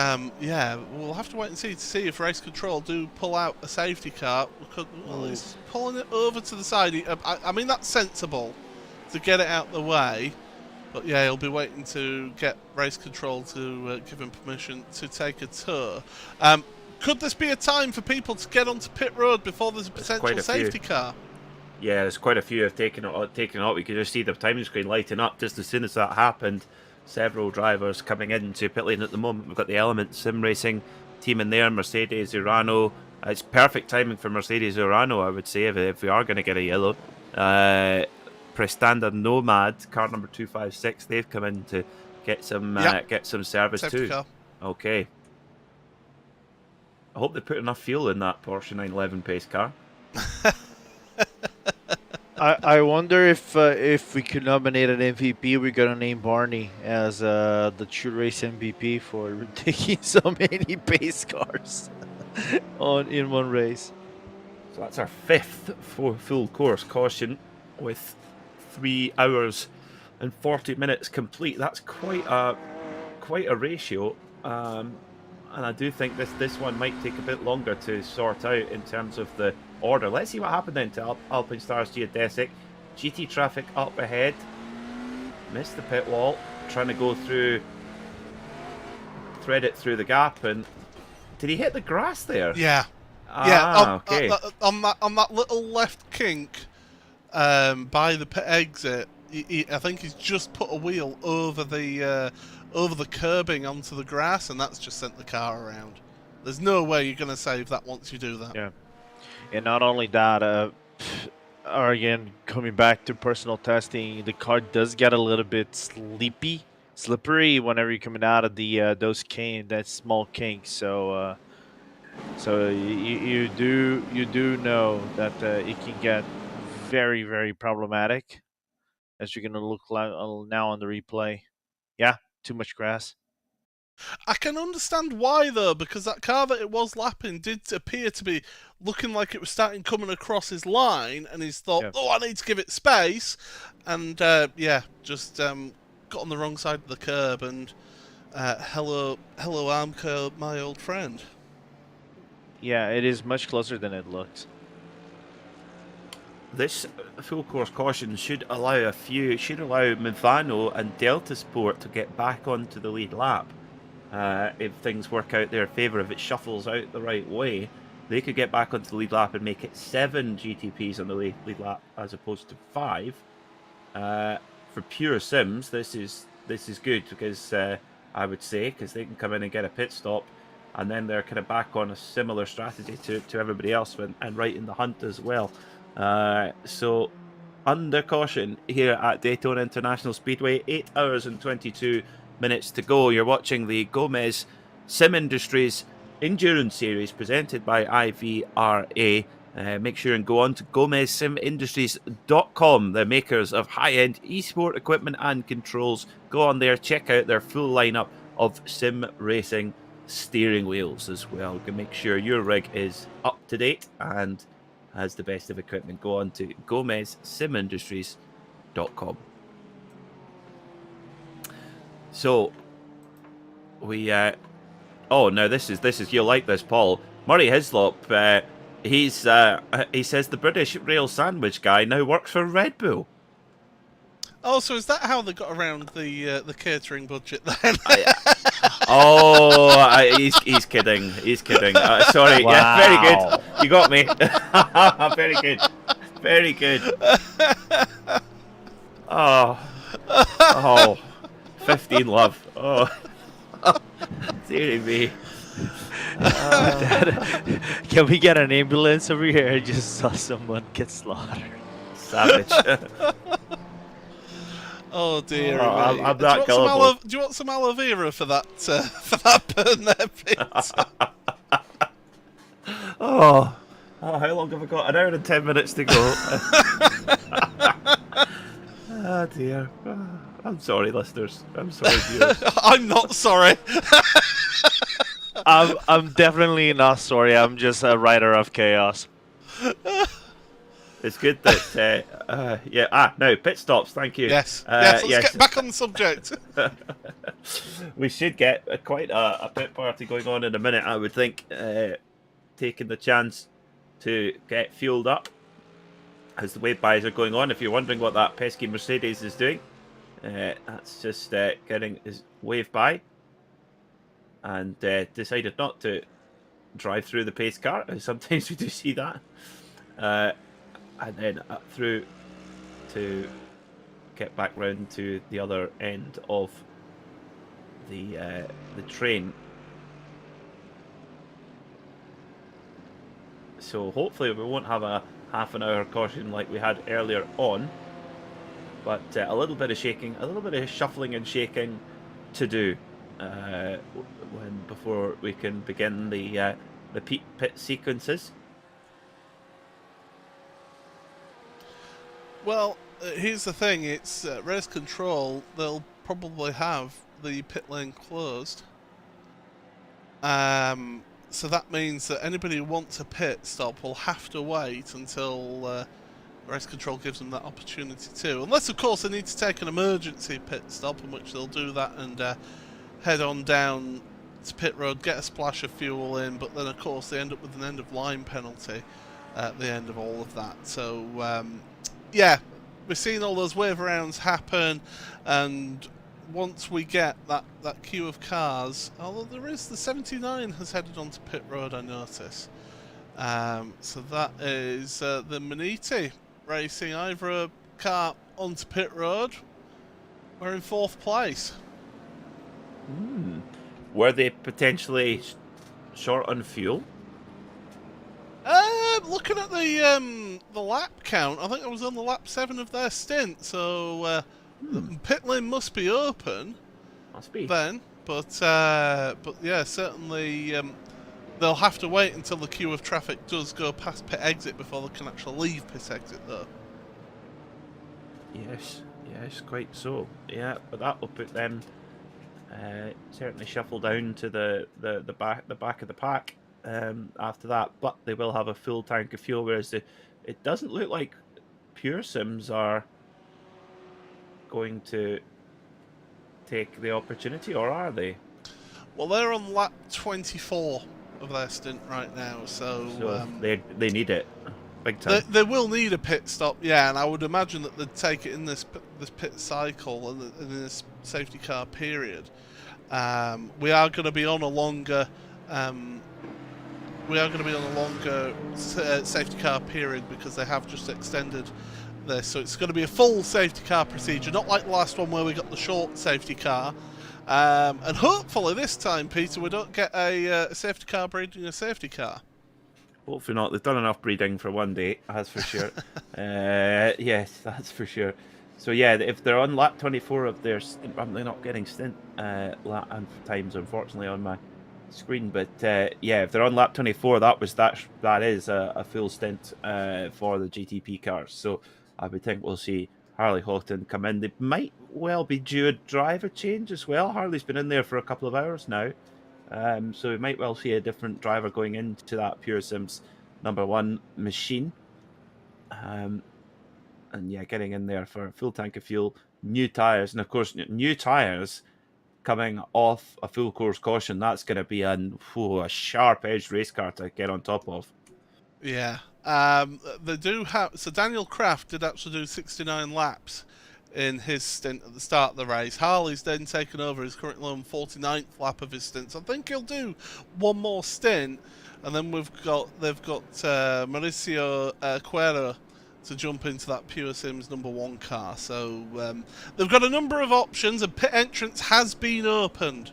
yeah, we'll have to wait and see if Race Control do pull out a safety car. Well, he's pulling it over to the side. I mean, that's sensible to get it out the way. But yeah, he'll be waiting to get Race Control to give him permission to take a tour. Could this be a time for people to get onto pit road before there's a potential safety car? Yeah, there's quite a few have taken it up. We could just see the timing screen lighting up just as soon as that happened. Several drivers coming into pit lane at the moment. We've got the Element Sim Racing team in there, Mercedes, Urano. It's perfect timing for Mercedes Urano, I would say, if we are going to get a yellow. Prestanda Nomad, car number 256, they've come in to get some service safety too. Car. Okay. I hope they put enough fuel in that Porsche 911 pace car. I wonder if we could nominate an MVP, we're gonna name Barney as the true race MVP for taking so many pace cars in one race. So that's our fifth full course caution with 3 hours and 40 minutes complete. That's quite a ratio, and I do think this one might take a bit longer to sort out in terms of the order. Let's see what happened then to Alpine Stars Geodesic. GT traffic up ahead, missed the pit wall, trying to go through, thread it through the gap, and Did he hit the grass there? Yeah. Ah, okay. On that little left kink by the pit exit, I think he's just put a wheel over the curbing onto the grass, and that's just sent the car around. There's no way you're going to save that once you do that. Yeah. And not only that, again, coming back to personal testing, the car does get a little bit slippery whenever you're coming out of the that small kink. So you do know that it can get very, very problematic, as you're gonna look like now on the replay. Yeah, too much grass. I can understand why, though, because that car that it was lapping did appear to be looking like it was starting coming across his line, and he's thought, oh, I need to give it space, and just got on the wrong side of the curb, and hello Armco, my old friend. Yeah, it is much closer than it looks. This full course caution should allow Manzano and Delta Sport to get back onto the lead lap. If things work out their favour, if it shuffles out the right way, they could get back onto the lead lap and make it 7 GTPs on the lead lap as opposed to 5. For pure sims, this is good because I would say, because they can come in and get a pit stop, and then they're kind of back on a similar strategy to everybody else and right in the hunt as well. So under caution here at Daytona International Speedway, 8 hours and 22 minutes to go. You're watching the Gomez Sim Industries Endurance Series presented by IVRA. Make sure and go on to GomezSimIndustries.com, the makers of high-end esport equipment and controls. Go on there, check out their full lineup of sim racing steering wheels as well. You can make sure your rig is up to date and has the best of equipment. Go on to GomezSimIndustries.com. So we oh, now this is you'll like this, Paul. Murray Hislop, he says the British rail sandwich guy now works for Red Bull. Oh, so is that how they got around the catering budget then? He's kidding. He's kidding. Sorry. Wow. Yeah, very good. You got me. Very good. Very good. Oh. 15 love. Oh. Dear me. Can we get an ambulance over here? I just saw someone get slaughtered. Savage. Oh dear. I'm not gullible. Do you want some aloe vera for that burn there, Pete? Oh, how long have I got? An hour and 10 minutes to go. Oh dear. I'm sorry, listeners. I'm sorry, viewers. I'm not sorry. I'm definitely not sorry. I'm just a writer of chaos. It's good that now pit stops. Thank you. Yes. Let's get back on the subject. We should get quite a pit party going on in a minute, I would think. Taking the chance to get fueled up as the wave buys are going on. If you're wondering what that pesky Mercedes is doing, that's just getting his wave by and decided not to drive through the pace car. Sometimes we do see that. And then through to get back round to the other end of the train. So hopefully we won't have a half an hour caution like we had earlier on, but a little bit of shaking, a little bit of shuffling and shaking to do before we can begin the pit sequences. Well, here's the thing, it's race control, they'll probably have the pit lane closed. So that means that anybody who wants a pit stop will have to wait until race control gives them that opportunity too. Unless, of course, they need to take an emergency pit stop, in which they'll do that and head on down to pit road, get a splash of fuel in, but then, of course, they end up with an end-of-line penalty at the end of all of that. So, yeah, we're seeing all those wave rounds happen, and once we get that queue of cars, although there is the 79 has headed onto pit road, I notice. So that is the Maniti Racing IVRA car onto pit road. We're in 4th place. Were they potentially short on fuel? Looking at the lap count, I think I was on the lap 7 of their stint, so the pit lane must be open. Must be. Then, but yeah, certainly they'll have to wait until the queue of traffic does go past pit exit before they can actually leave pit exit, though. Yes, quite so. Yeah, but that will put them certainly shuffle down to the back of the pack after that. But they will have a full tank of fuel, whereas it doesn't look like Pure Sims are going to take the opportunity, or are they? Well, they're on lap 24 of their stint right now, so they need it big time. They will need a pit stop, yeah, and I would imagine that they'd take it in this pit cycle and in this safety car period. We are going to be on a longer safety car period because they have just extended this, so it's going to be a full safety car procedure, not like the last one where we got the short safety car. And hopefully this time, Peter, we don't get a safety car breeding a safety car. Hopefully not. They've done enough breeding for one day, that's for sure. Yes, that's for sure. So yeah, if they're on lap 24 of their stint, they're not getting stint lap times, unfortunately, on my screen. But yeah, if they're on lap 24, that is a full stint for the GTP cars. So I would think we'll see Harley Houghton come in. They might well be due a driver change as well. Harley's been in there for a couple of hours now. So we might well see a different driver going into that Pure Sims #1 machine. And yeah, getting in there for a full tank of fuel, new tyres, and of course, new tyres coming off a full course caution. That's going to be a sharp-edged race car to get on top of. Yeah. They do have... So Daniel Kraft did actually do 69 laps in his stint at the start of the race. Harley's then taken over. He's currently on 49th lap of his stint. So I think he'll do one more stint, and then they've got Mauricio Cuero to jump into that Pure Sims #1 car. So they've got a number of options, and pit entrance has been opened.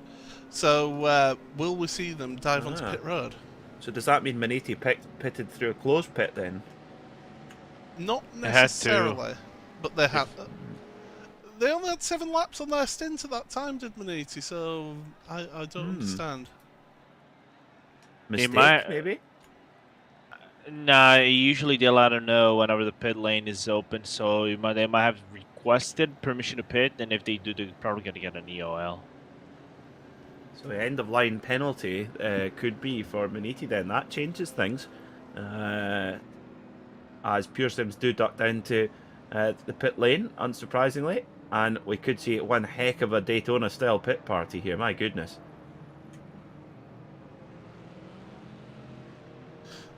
So will we see them dive onto pit road? So does that mean Maniti pitted through a closed pit then? Not necessarily, but they have. They only had 7 laps on their stint at that time, did Maniti? So I don't understand. Mistake, maybe? Nah, usually they let them know whenever the pit lane is open, so they might have requested permission to pit, and if they do, they're probably going to get an EOL. So the end of line penalty could be for Maniti then. That changes things. As Pure Sims do duck down to the pit lane, unsurprisingly, and we could see one heck of a Daytona style pit party here, my goodness.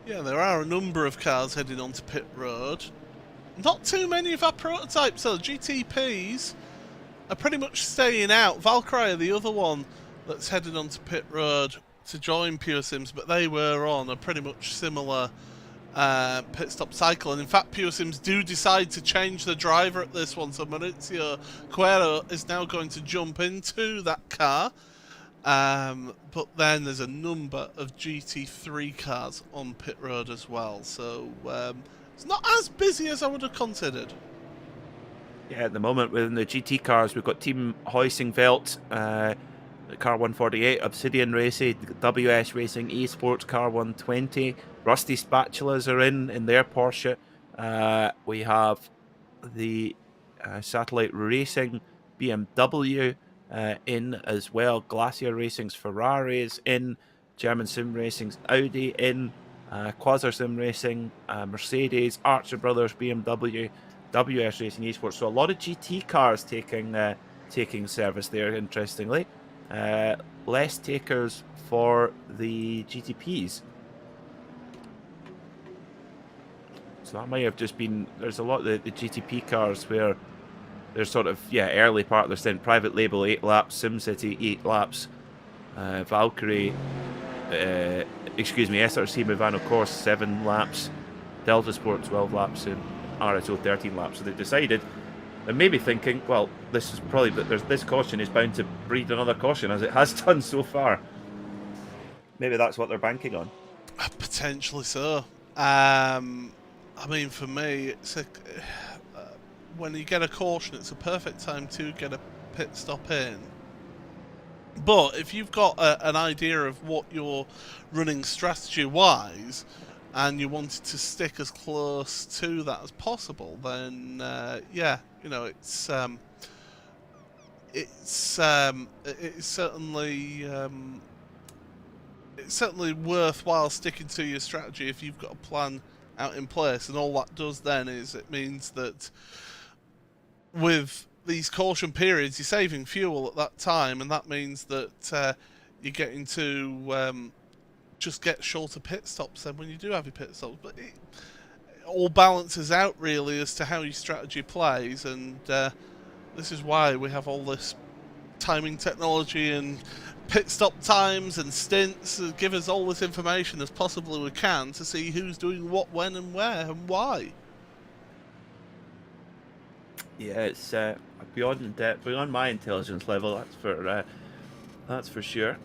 Yeah, there are a number of cars heading onto pit road. Not too many of our prototypes, so GTPs are pretty much staying out. Valkyrie, the other one that's headed onto pit road to join Pure Sims, but they were on a pretty much similar pit stop cycle. And in fact, Pure Sims do decide to change the driver at this one, so Mauricio Cuero is now going to jump into that car. But then there's a number of GT3 cars on pit road as well, so it's not as busy as I would have considered. Yeah, at the moment within the GT cars, we've got Team Heusingveld, Car 148, Obsidian Racing, WS Racing, Esports Car 120, Rusty Spatulas are in their Porsche. We have the Satellite Racing BMW in as well. Glacier Racing's Ferraris in, German Sim Racing's Audi in, Quasar Sim Racing, Mercedes, Archer Brothers, BMW, WS Racing Esports. So a lot of GT cars taking service there, interestingly. Less takers for the GTPs. So that might have just been, there's a lot of the GTP cars where their sort of early part of their stint. Private Label 8 laps, SimCity 8 laps, Valkyrie, SRC Movano Course 7 laps, Delta Sport 12 laps, and RSO 13 laps. So they decided, and maybe thinking, well, this is probably this caution is bound to breed another caution, as it has done so far. Maybe that's what they're banking on. Potentially so. I mean, for me, it's when you get a caution, it's a perfect time to get a pit stop in. But if you've got an idea of what you're running strategy-wise, and you wanted to stick as close to that as possible, then yeah, you know, it's certainly worthwhile sticking to your strategy if you've got a plan out in place. And all that does then is it means that with these caution periods, you're saving fuel at that time, and that means that you're getting to just get shorter pit stops then when you do have your pit stops. But it all balances out really as to how your strategy plays, and this is why we have all this timing technology and pit stop times and stints that give us all this information as possibly we can to see who's doing what, when, and where, and why. Yeah, it's beyond my intelligence level. That's for sure.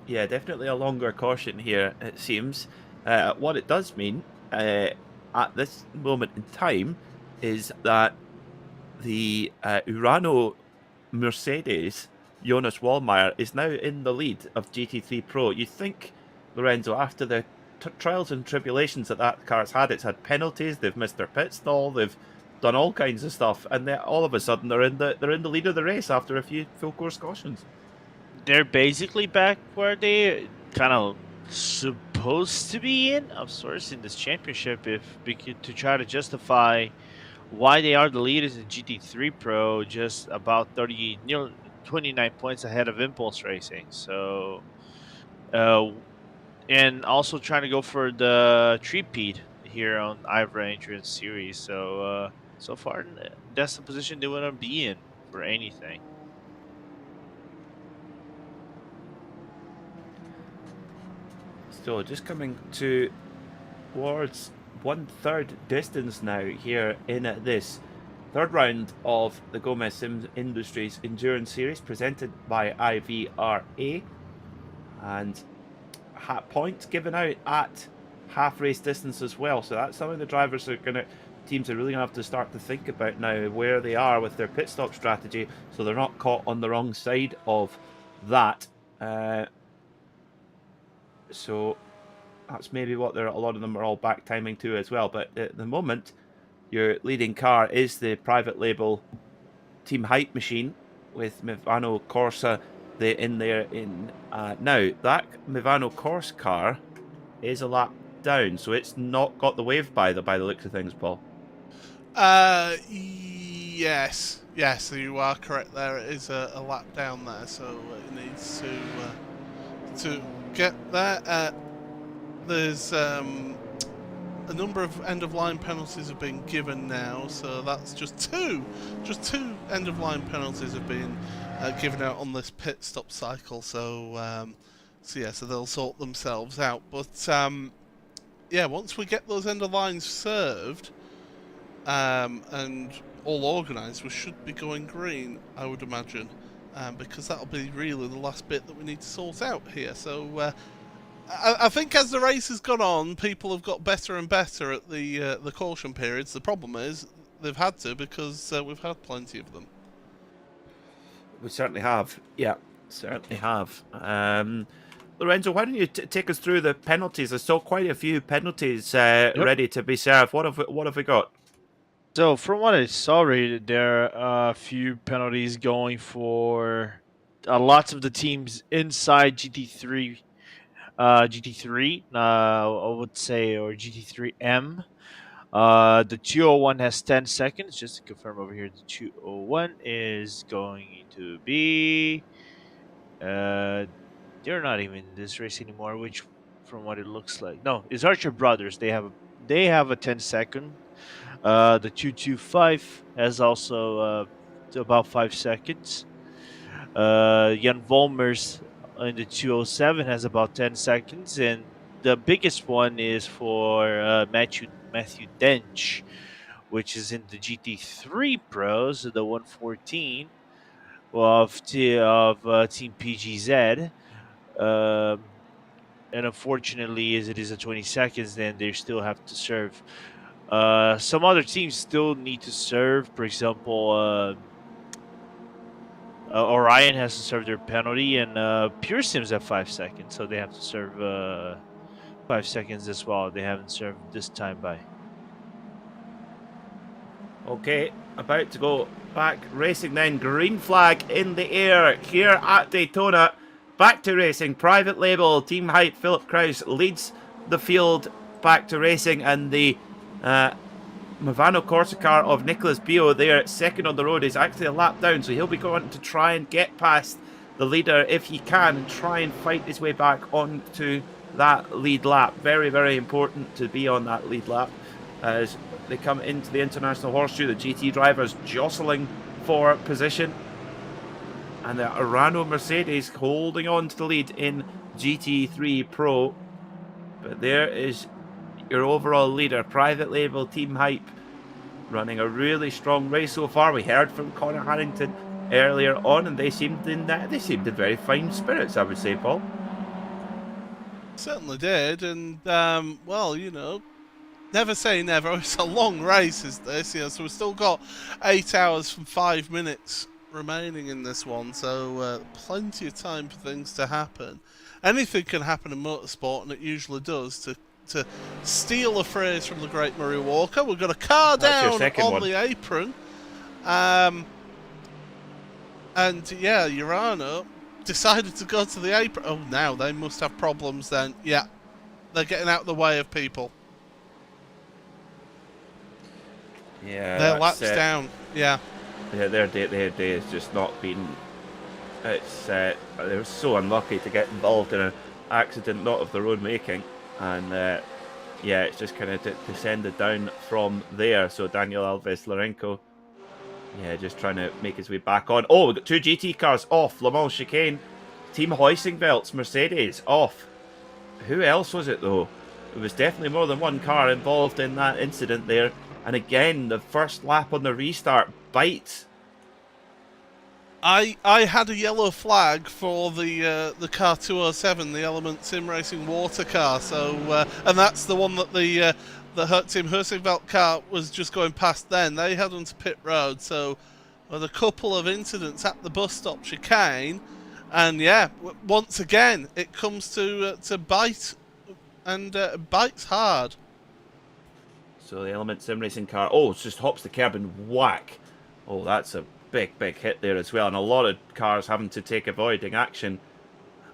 Yeah, definitely a longer caution here, it seems. What it does mean at this moment in time is that the Urano Mercedes Jonas Wallmeyer is now in the lead of GT3 Pro. You think, Lorenzo, after the trials and tribulations that car's had, it's had penalties, they've missed their pit stall, they've done all kinds of stuff, and then all of a sudden they're in the lead of the race after a few full course cautions. They're basically back where they kind of supposed to be of sorts in this championship, to try to justify why they are the leaders in GT3 Pro, just about 29 points ahead of Impulse Racing. So, and also trying to go for the three-peat here on IVRA Endurance Series. So, so far, that's the position they want to be in for anything. So just coming towards 1/3 distance now here in this third round of the Gomez Sim Industries Endurance Series presented by IVRA, and points given out at half race distance as well. So that's something the teams are really gonna have to start to think about now, where they are with their pit stop strategy, so they're not caught on the wrong side of that. So that's maybe what a lot of them are all back timing to as well. But at the moment, your leading car is the private label Team Hype machine with Movano Corsa in there. Now that Movano Corsa car is a lap down, so it's not got the wave by the looks of things, Paul. Yes, you are correct there. It is a lap down there, so it needs to get there. There's a number of end-of-line penalties have been given now, so that's just two end-of-line penalties have been given out on this pit stop cycle. So so they'll sort themselves out. But yeah, once we get those end-of-lines served and all organised, we should be going green, I would imagine, because that'll be really the last bit that we need to sort out here. So I think as the race has gone on, people have got better and better at the caution periods. The problem is they've had to, because we've had plenty of them. We certainly have. Yeah, certainly have. Lorenzo, why don't you take us through the penalties? I saw quite a few penalties ready to be served. What have we got? So from what I saw, there are a few penalties going for lots of the teams inside GT3. GT3, I would say, or GT3M. The 201 has 10 seconds. Just to confirm over here, the 201 is going to be. They're not even in this race anymore. Which, from what it looks like, no, it's Archer Brothers. They have a 10-second. The 225 has also about 5 seconds. Jan Volmers in the 207 has about 10 seconds, and the biggest one is for Matthew Dench, which is in the GT3 Pros, the 114 of Team PGZ. And unfortunately, as it is at 20 seconds, then they still have to serve. Some other teams still need to serve. For example, Orion has to serve their penalty, and Pure Sims have 5 seconds, so they have to serve 5 seconds as well. They haven't served this time by. Okay, about to go back racing then. Green flag in the air here at Daytona. Back to racing. Private label, Team Hype, Philip Kraus leads the field back to racing, and the Movano Corsa car of Nicholas Bio there, second on the road, is actually a lap down, so he'll be going to try and get past the leader if he can and try and fight his way back onto that lead lap. Very, very important to be on that lead lap as they come into the International Horseshoe. The GT drivers jostling for position, and the Urano Mercedes holding on to the lead in GT3 Pro. But there is your overall leader, Private Label Team Hype, running a really strong race so far. We heard from Connor Harrington earlier on, and they seemed in very fine spirits, I would say, Paul. Certainly did, and well, you know, never say never. It's a long race, is this? So we've still got 8 hours and 5 minutes remaining in this one, so plenty of time for things to happen. Anything can happen in motorsport, and it usually does. To steal a phrase from the great Murray Walker, we've got a car down on the apron, and yeah, Urano decided to go to the apron. Oh, now they must have problems then. Yeah, they're getting out of the way of people. Yeah, their laps down. Yeah. Yeah, their day has just not been. It's they were so unlucky to get involved in an accident not of their own making, and yeah, it's just kind of descended down from there. So Daniel Alves Lorenco, yeah, just trying to make his way back on. Oh, we've got 2 GT cars off Le Mans chicane. Team Hoisingvelt's Mercedes off. Who else was it though? It was definitely more than one car involved in that incident there. And again, the first lap on the restart bites. I had a yellow flag for the car 207, the Element Sim Racing water car. So and that's the one that the Team Hoisingvelt car was just going past. Then they had onto pit road. So there were a couple of incidents at the bus stop chicane, and yeah, once again it comes to bite, and bites hard. So the Element Sim Racing car, oh, it just hops the curb and whack. Oh, that's a big hit there as well. And a lot of cars having to take avoiding action.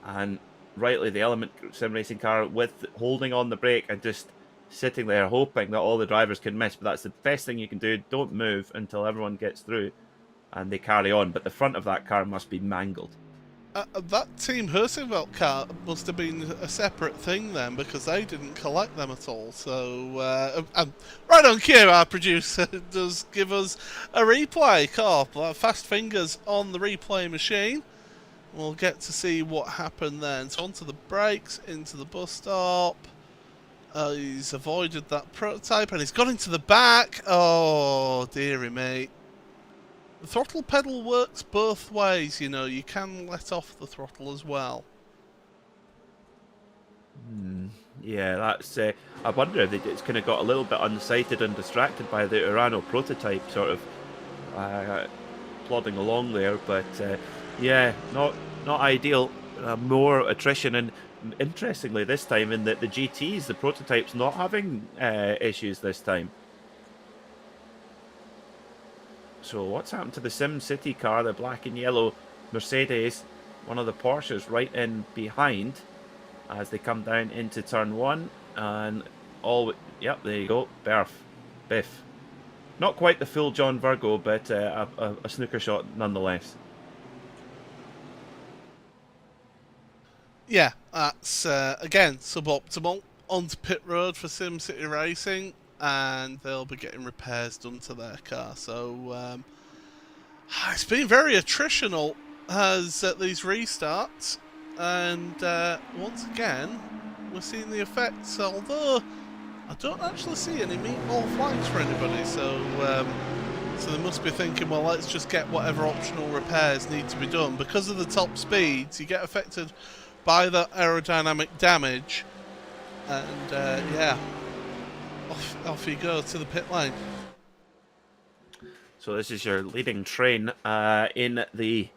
And rightly, the Element Sim Racing car with holding on the brake and just sitting there hoping that all the drivers can miss. But that's the best thing you can do. Don't move until everyone gets through. And they carry on. But the front of that car must be mangled. That Team Hoisingvelt car must have been a separate thing then, because they didn't collect them at all. So, right on cue, our producer does give us a replay. Fast fingers on the replay machine. We'll get to see what happened then. So onto the brakes, into the bus stop. He's avoided that prototype, and he's got into the back. Oh, dearie me. The throttle pedal works both ways, you know. You can let off the throttle as well. Yeah, that's. I wonder if it's kind of got a little bit unsighted and distracted by the Urano prototype, sort of plodding along there. But yeah, not ideal. More attrition, and interestingly, this time in the GTs, the prototype's not having issues this time. So what's happened to the Sim City car, the black and yellow Mercedes, one of the Porsches right in behind as they come down into turn 1, and yep, there you go, biff. Not quite the full John Virgo, but a snooker shot nonetheless. Yeah, that's again suboptimal. Onto pit road for Sim City Racing. and they'll be getting repairs done to their car. So it's been very attritional as these restarts, and once again we're seeing the effects, although I don't actually see any meatball flags for anybody, so they must be thinking, well, let's just get whatever optional repairs need to be done. Because of the top speeds, you get affected by the aerodynamic damage, and yeah, off you go to the pit lane. So this is your leading train in the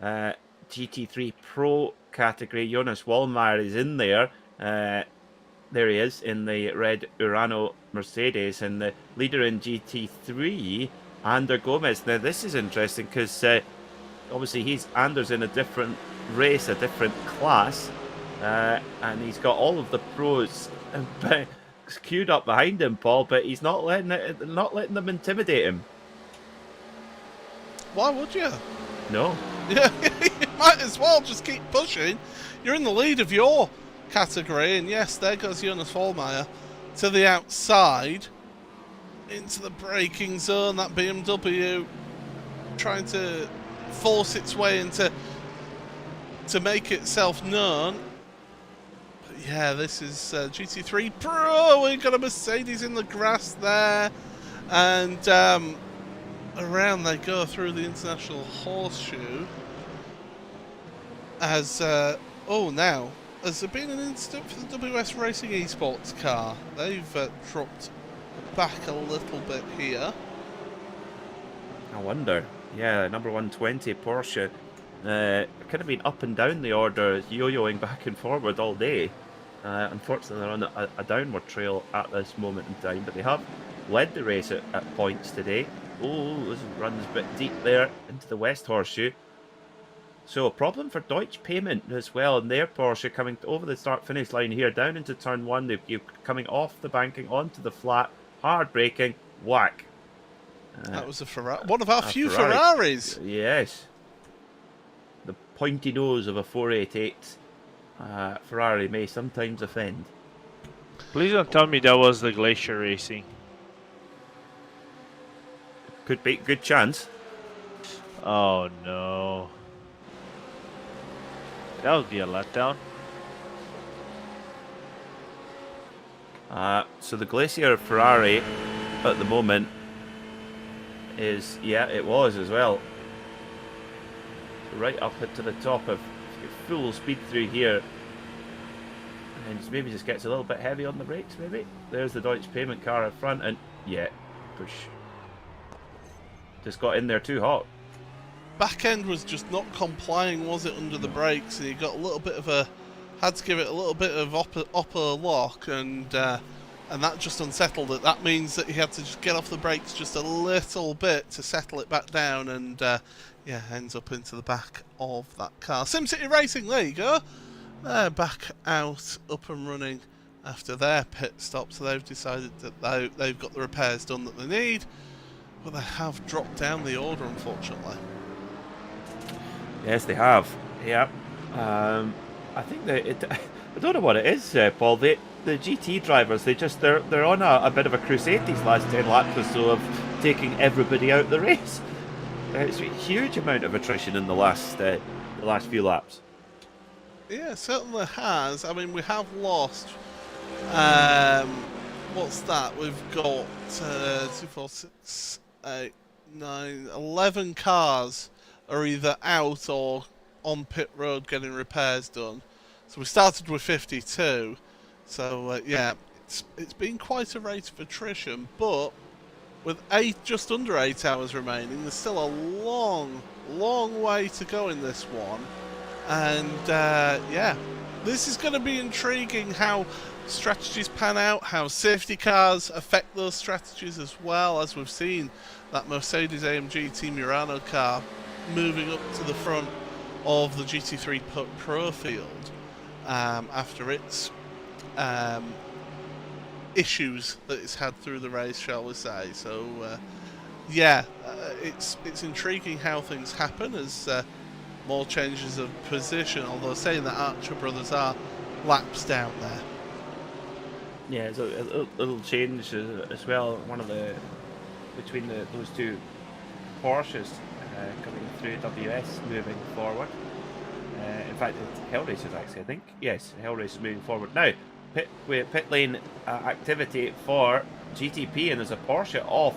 GT3 Pro category. Jonas Wallmeyer is in there. There he is in the red Urano Mercedes, and the leader in GT3, Ander Gomez. Now this is interesting because obviously Anders in a different race, a different class, and he's got all of the pros queued up behind him, Paul. But he's not letting them intimidate him. Why would you? No. Yeah, you might as well just keep pushing. You're in the lead of your category, and yes, there goes Jonas Wallmeyer to the outside into the braking zone. That BMW trying to force its way into to make itself known. But yeah, this is GT3 Pro. We've got a Mercedes in the grass there, and around they go through the international horseshoe. As now, has there been an incident for the WS Racing Esports car? They've dropped back a little bit here. I wonder. Yeah, number 120 Porsche could have been up and down the order, yo-yoing back and forward all day. Unfortunately, they're on a downward trail at this moment in time, but they have led the race at points today. Oh, this runs a bit deep there into the West Horseshoe. So a problem for Deutsche Payment as well, and their Porsche coming over the start-finish line here, down into turn one. They're coming off the banking onto the flat, hard braking, whack. That was a Ferrari, one of our few Ferraris. Yes. The pointy nose of a 488 Ferrari may sometimes offend. Please don't tell me that was the Glacier Racing. Could be, good chance. Oh no. That would be a letdown. So the Glacier Ferrari at the moment is, yeah, it was as well. So right up to the top of full speed through here. And maybe just gets a little bit heavy on the brakes, maybe. There's the Deutsche Payment car in front, and yeah, push. Just got in there too hot. Back end was just not complying, was it, under the brakes, and he got a little bit of had to give it a little bit of upper lock, and that just unsettled it. That means that he had to just get off the brakes just a little bit to settle it back down, and yeah, ends up into the back of that car. SimCity Racing, there you go. They're back out, up and running after their pit stop, so they've decided that they've got the repairs done that they need, but they have dropped down the order, unfortunately. Yes, they have. Yeah. I think I don't know what it is, Paul. The GT drivers, they're on a bit of a crusade these last 10 laps or so of taking everybody out the race. It's a huge amount of attrition in the last few laps. Yeah, it certainly has. I mean, we have lost. What's that? We've got 2, 4, 6, 8, 9, 11 cars are either out or on pit road getting repairs done. So we started with 52. So yeah, it's been quite a rate of attrition, but with just under 8 hours remaining, there's still a long way to go in this one. And yeah, this is going to be intriguing how strategies pan out, how safety cars affect those strategies as well, as we've seen that Mercedes-AMG Team Urano car moving up to the front of the GT3 Pro field after its issues that it's had through the race, shall we say. So yeah, it's intriguing how things happen as more changes of position, although saying that Archer brothers are laps down there. Yeah, it's a little change as well. One of the between those two Porsches coming through WS moving forward. In fact, it's Hellraiser's actually, I think. Yes, Hellraiser's moving forward now. Pit lane activity for GTP, and there's a Porsche off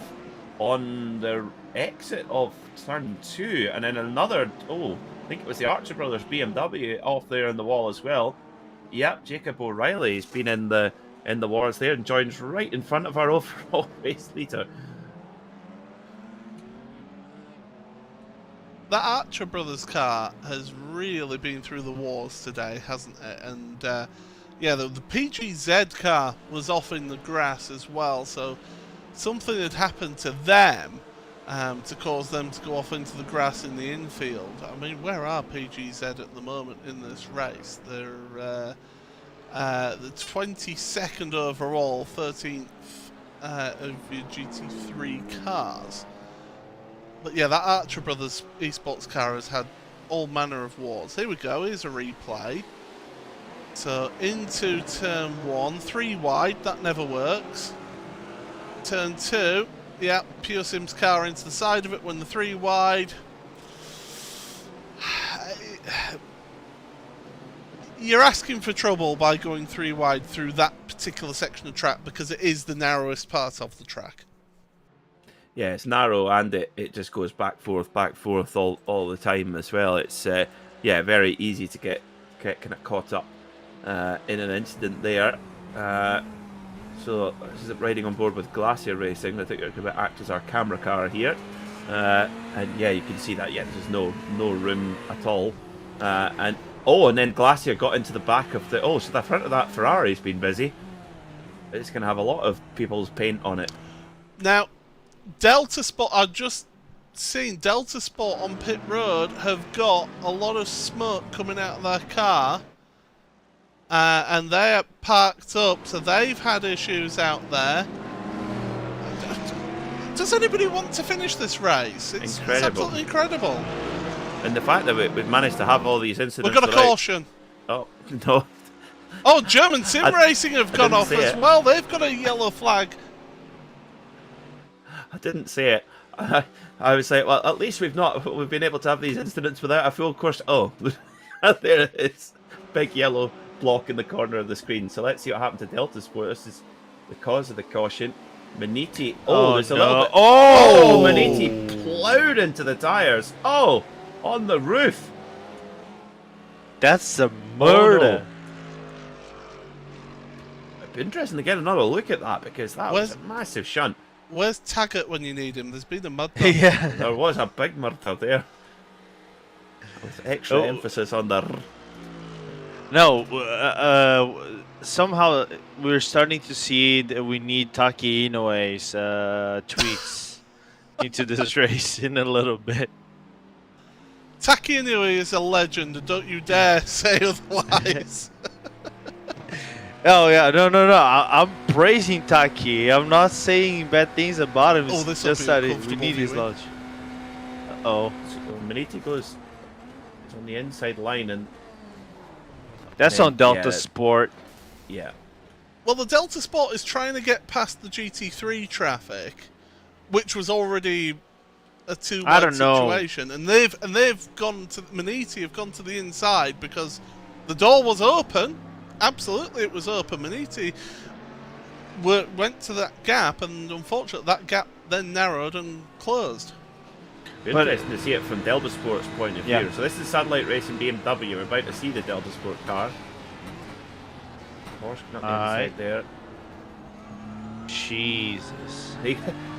on the exit of turn 2, and then another. Oh, I think it was the Archer Brothers BMW off there in the wall as well. Yep, Jacob O'Reilly's been in the wars there and joins right in front of our overall race leader. That Archer Brothers car has really been through the wars today, hasn't it? And yeah, the PGZ car was off in the grass as well, so something had happened to them to cause them to go off into the grass in the infield. I mean, where are PGZ at the moment in this race? They're the 22nd overall, 13th of your GT3 cars. But yeah, that Archer Brothers esports car has had all manner of wars. Here we go, here's a replay. So into turn 1, 3 wide, that never works. Turn 2, yeah, Pure Sim's car into the side of it when the 3 wide. You're asking for trouble by going 3 wide through that particular section of track because it is the narrowest part of the track. Yeah, it's narrow and it just goes back forth all the time as well. It's yeah, very easy to get kind of caught up in an instant there. So this is riding on board with Glacier Racing. I think they're going to act as our camera car here. And yeah, you can see that. Yeah, there's no room at all. And then Glacier got into the back of the. Oh, so the front of that Ferrari's been busy. It's going to have a lot of people's paint on it. Now, Delta Sport, I've just seen Delta Sport on pit road have got a lot of smoke coming out of their car, and they're parked up, so they've had issues out there. Does anybody want to finish this race? It's absolutely incredible. And the fact that we've managed to have all these incidents. We've got a caution. Oh, no. Oh, German Sim Racing have gone off as well. They've got a yellow flag. I didn't say it. I was like, well, at least we've been able to have these incidents without a full course. Oh, there it is. Big yellow block in the corner of the screen. So let's see what happened to Delta Sport. This is the cause of the caution. Maniti. Oh, there's a little bit. Oh, Maniti plowed into the tyres. Oh, on the roof. That's a murder. Oh, no. It'd be interesting to get another look at that because that was a massive shunt. Where's Taggart when you need him? There's been a mud. Yeah. There was a big murder there. With extra emphasis on the... No, somehow we're starting to see that we need Taki Inoue's tweets into this race in a little bit. Taki Inoue is a legend, and don't you dare say otherwise. Oh yeah, no. I'm praising Taki. I'm not saying bad things about him. Oh, it's just that we need his launch. Oh, so Maniti goes on the inside line, and that's on Delta Sport. Yeah. Well, the Delta Sport is trying to get past the GT3 traffic, which was already a two-wide situation, and they've gone to Maniti have gone to the inside because the door was open. Absolutely, it was open. Maniti went to that gap, and unfortunately, that gap then narrowed and closed. Interesting to see it from Delta Sport's point of view. Yeah. So this is Satellite Racing BMW. We're about to see the Delta Sport car. Porsche not inside there. Jesus.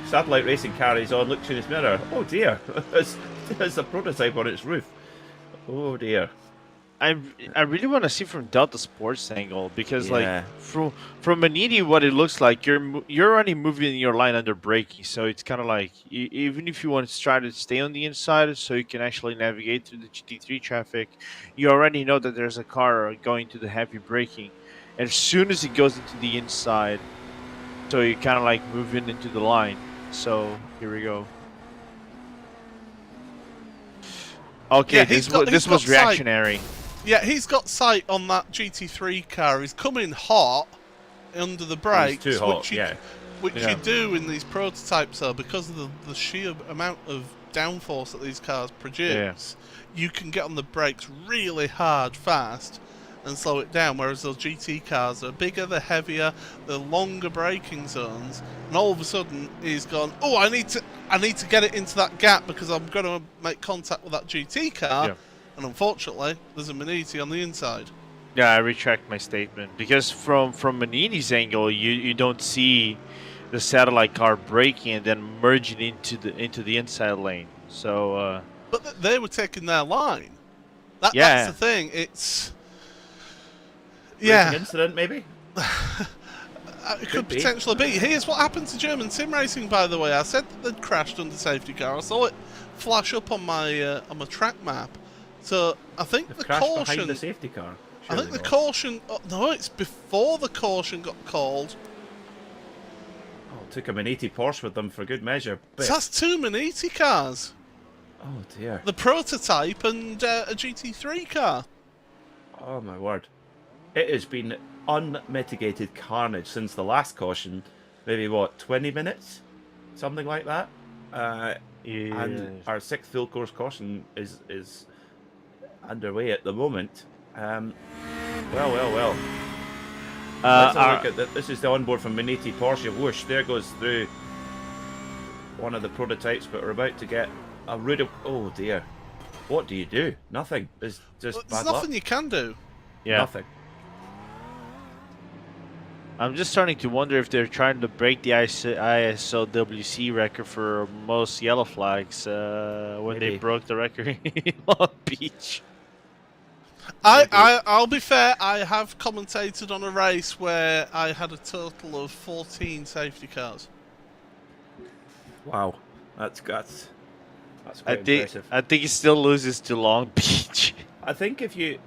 Satellite Racing carries on. Looks in his mirror. Oh dear, there's a prototype on its roof. Oh dear. I really want to see from Delta Sports angle because like from Maniti, what it looks like you're already moving your line under braking, so it's kind of like even if you want to try to stay on the inside so you can actually navigate through the GT3 traffic, you already know that there's a car going to the heavy braking, and as soon as it goes into the inside, so you kind of like moving into the line. So here we go. Okay, yeah, this was reactionary. Yeah, he's got sight on that GT3 car. He's coming hot, under the brakes, too hot, which you, yeah. you do in these prototypes, though, because of the sheer amount of downforce that these cars produce. You can get on the brakes really hard, fast, and slow it down. Whereas those GT cars are bigger, they're heavier, they're longer braking zones, and all of a sudden he's gone, oh, I need to get it into that gap because I'm going to make contact with that GT car. Yeah. And unfortunately, there's a Maniti on the inside. Yeah, I retract my statement because from Manini's angle, you don't see the satellite car braking and then merging into the inside lane. So. But they were taking their line. That's the thing. It's Racing incident, maybe. It could potentially be. Here's what happened to German sim racing, by the way. I said that they'd crashed under safety car. I saw it flash up on my track map. So I think They've the crashed caution. behind the safety car. I think the caution. Oh, no, it's before the caution got called. Oh, took a Maniti Porsche with them for good measure. But... So that's two Maniti cars. Oh dear. The prototype and a GT3 car. Oh my word. It has been unmitigated carnage since the last caution. Maybe what, 20 minutes? Something like that? And our 6th full course caution is underway at the moment. Well. Let's have a look at that. This is the onboard from Maniti Porsche. Whoosh, there goes through one of the prototypes, but we're about to get a rude. Oh dear. What do you do? Nothing. It's just bad There's luck. nothing you can do. Yeah. Nothing. I'm just starting to wonder if they're trying to break the ISOWC record for most yellow flags when they Maybe. broke the record in Long Beach. I'll be fair, I have commentated on a race where I had a total of 14 safety cars. Wow. That's quite I impressive. think it still loses to Long Beach. I think if you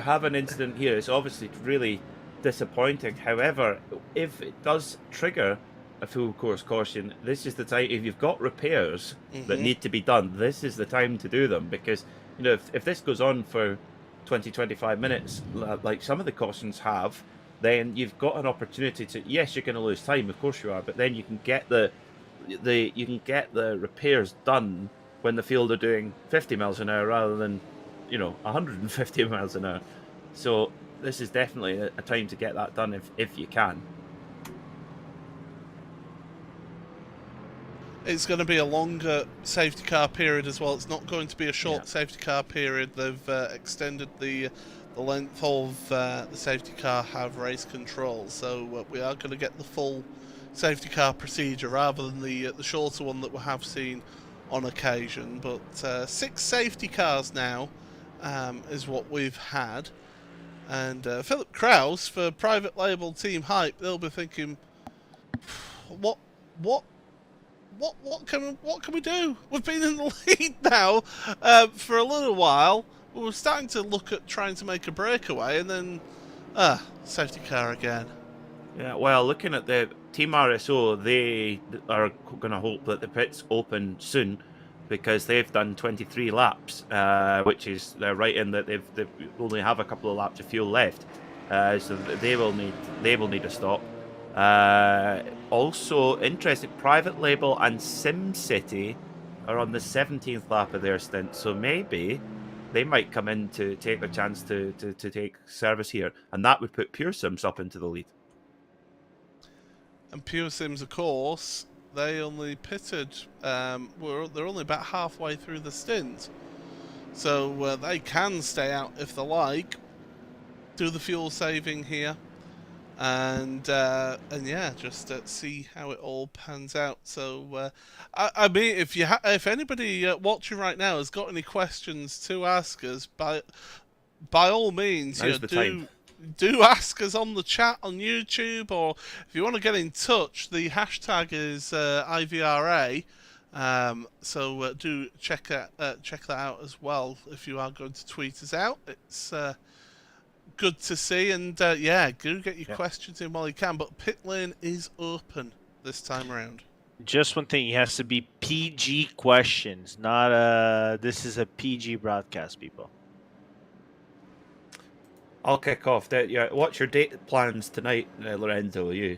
have an incident here, it's obviously really disappointing. However, if it does trigger a full course caution, this is the time. If you've got repairs that need to be done, this is the time to do them, because you know if this goes on for 20-25 minutes, like some of the cautions have, then you've got an opportunity to. Yes, you're going to lose time, of course you are, but then you can get the repairs done when the field are doing 50 miles an hour rather than 150 miles an hour. So this is definitely a time to get that done if you can. It's going to be a longer safety car period as well. It's not going to be a short safety car period. They've extended the length of the safety car have race control, so we are going to get the full safety car procedure rather than the shorter one that we have seen on occasion. But 6 safety cars now is what we've had, and Philip Kraus for private label Team Hype, they'll be thinking, what can we do? We've been in the lead now for a little while. We were starting to look at trying to make a breakaway, and then safety car again. Yeah, well, looking at the Team RSO, they are going to hope that the pits open soon, because they've done 23 laps, which is they're right in that they only have a couple of laps of fuel left, so they will need a stop. Also interesting, Private Label and SimCity are on the 17th lap of their stint, so maybe they might come in to take their chance to take service here, and that would put Pure Sims up into the lead. And Pure Sims, of course, they only pitted. They're only about halfway through the stint, so they can stay out if they like, do the fuel saving here, and yeah, just see how it all pans out. So I mean, if anybody watching right now has got any questions to ask us, by all means, do ask us on the chat on YouTube, or if you want to get in touch, the hashtag is IVRA. So do check that out as well if you are going to tweet us out. It's good to see, and yeah, do get your questions in while you can. But pit lane is open this time around. Just one thing, it has to be PG questions, not this is a PG broadcast, people. I'll kick off. Yeah, what's your date plans tonight, Lorenzo? You?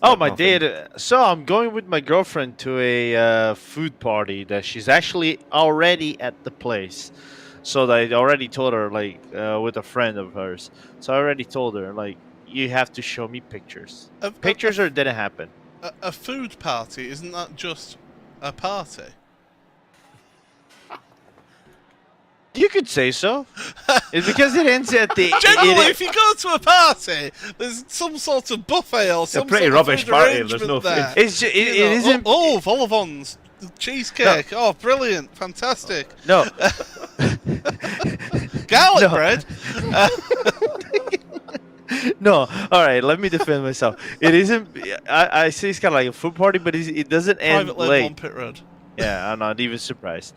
Oh, my Nothing. date. So I'm going with my girlfriend to a food party that she's actually already at the place. So I already told her, like, with a friend of hers. So I already told her, like, you have to show me pictures. Pictures or it didn't happen. A food party, isn't that just a party? You could say so. It's because it ends at the. Generally, if you go to a party, there's some sort of buffet or some pretty sort rubbish of food party if there's arrangement no food. there. It's just, it You know, isn't. Oh, vol au vents, cheesecake. Oh, brilliant, fantastic. No. Garlic No. bread. No, all right. Let me defend myself. It isn't. I say it's kind of like a food party, but it doesn't end Private label on late. pit road. Yeah, I'm not even surprised.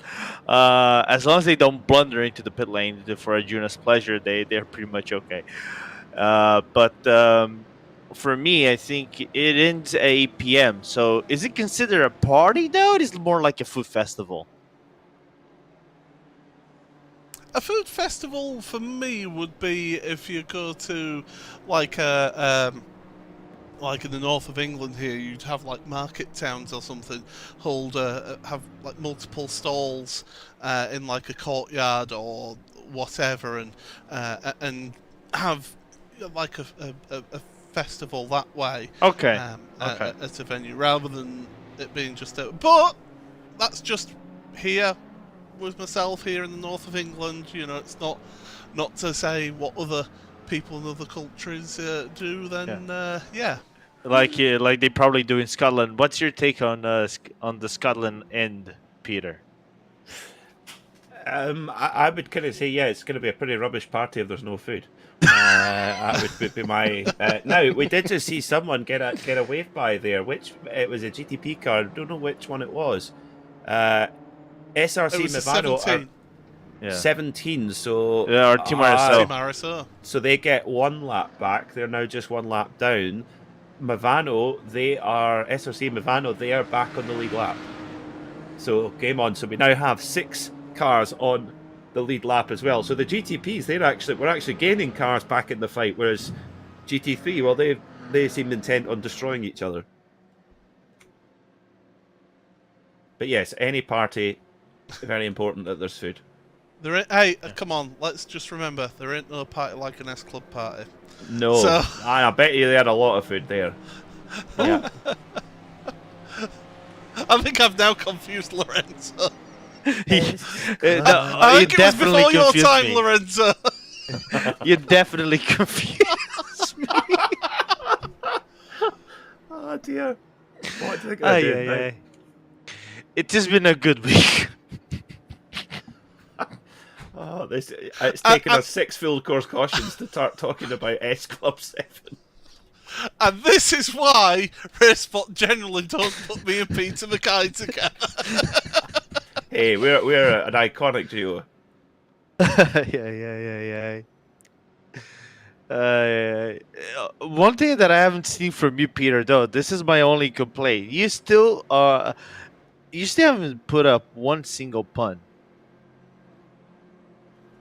As long as they don't blunder into the pit lane for Arjuna's pleasure, they're pretty much okay. But for me, I think it ends at 8 p.m. So is it considered a party though? It is more like a food festival. A food festival for me would be if you go to like a like in the north of England here, you'd have like market towns or something, have like multiple stalls in like a courtyard or whatever, and have like a festival that way. Okay. Okay. At a venue rather than it being just a. But that's just here with myself here in the north of England. You know, it's not to say what other people in other countries do. Then yeah. Like they probably do in Scotland. What's your take on the Scotland end, Peter? I would kind of say, yeah, it's going to be a pretty rubbish party if there's no food. That would be my. Now we did just see someone get a wave by there, which it was a GTP car. I don't know which one it was. SRC It was a Movano 17. Yeah. 17. So Yeah, or Team RSO. Team RSO. So they get 1 lap back. They're now just 1 lap down. Movano, they are SRC Movano. They are back on the lead lap. So game on. So we now have 6 cars on the lead lap as well. So the GTPs, we're actually gaining cars back in the fight, whereas GT3, well, they seem intent on destroying each other. But yes, any party, very important that there's food. Hey, come on, let's just remember, there ain't no party like an S-Club party. No, So- I bet you they had a lot of food there. Yeah. I think I've now confused Lorenzo. No, I you think it was definitely before your confused time, me. Lorenzo. You definitely confused me. Oh dear. What do you think I did? Right? It has been a good week. Oh, it's taken us 6 full course cautions to start talking about S Club 7. And this is why RaceSpot generally don't put me and Peter Mackay together. Hey, we're an iconic duo. Yeah. One thing that I haven't seen from you, Peter, though, this is my only complaint. You still haven't put up one single pun.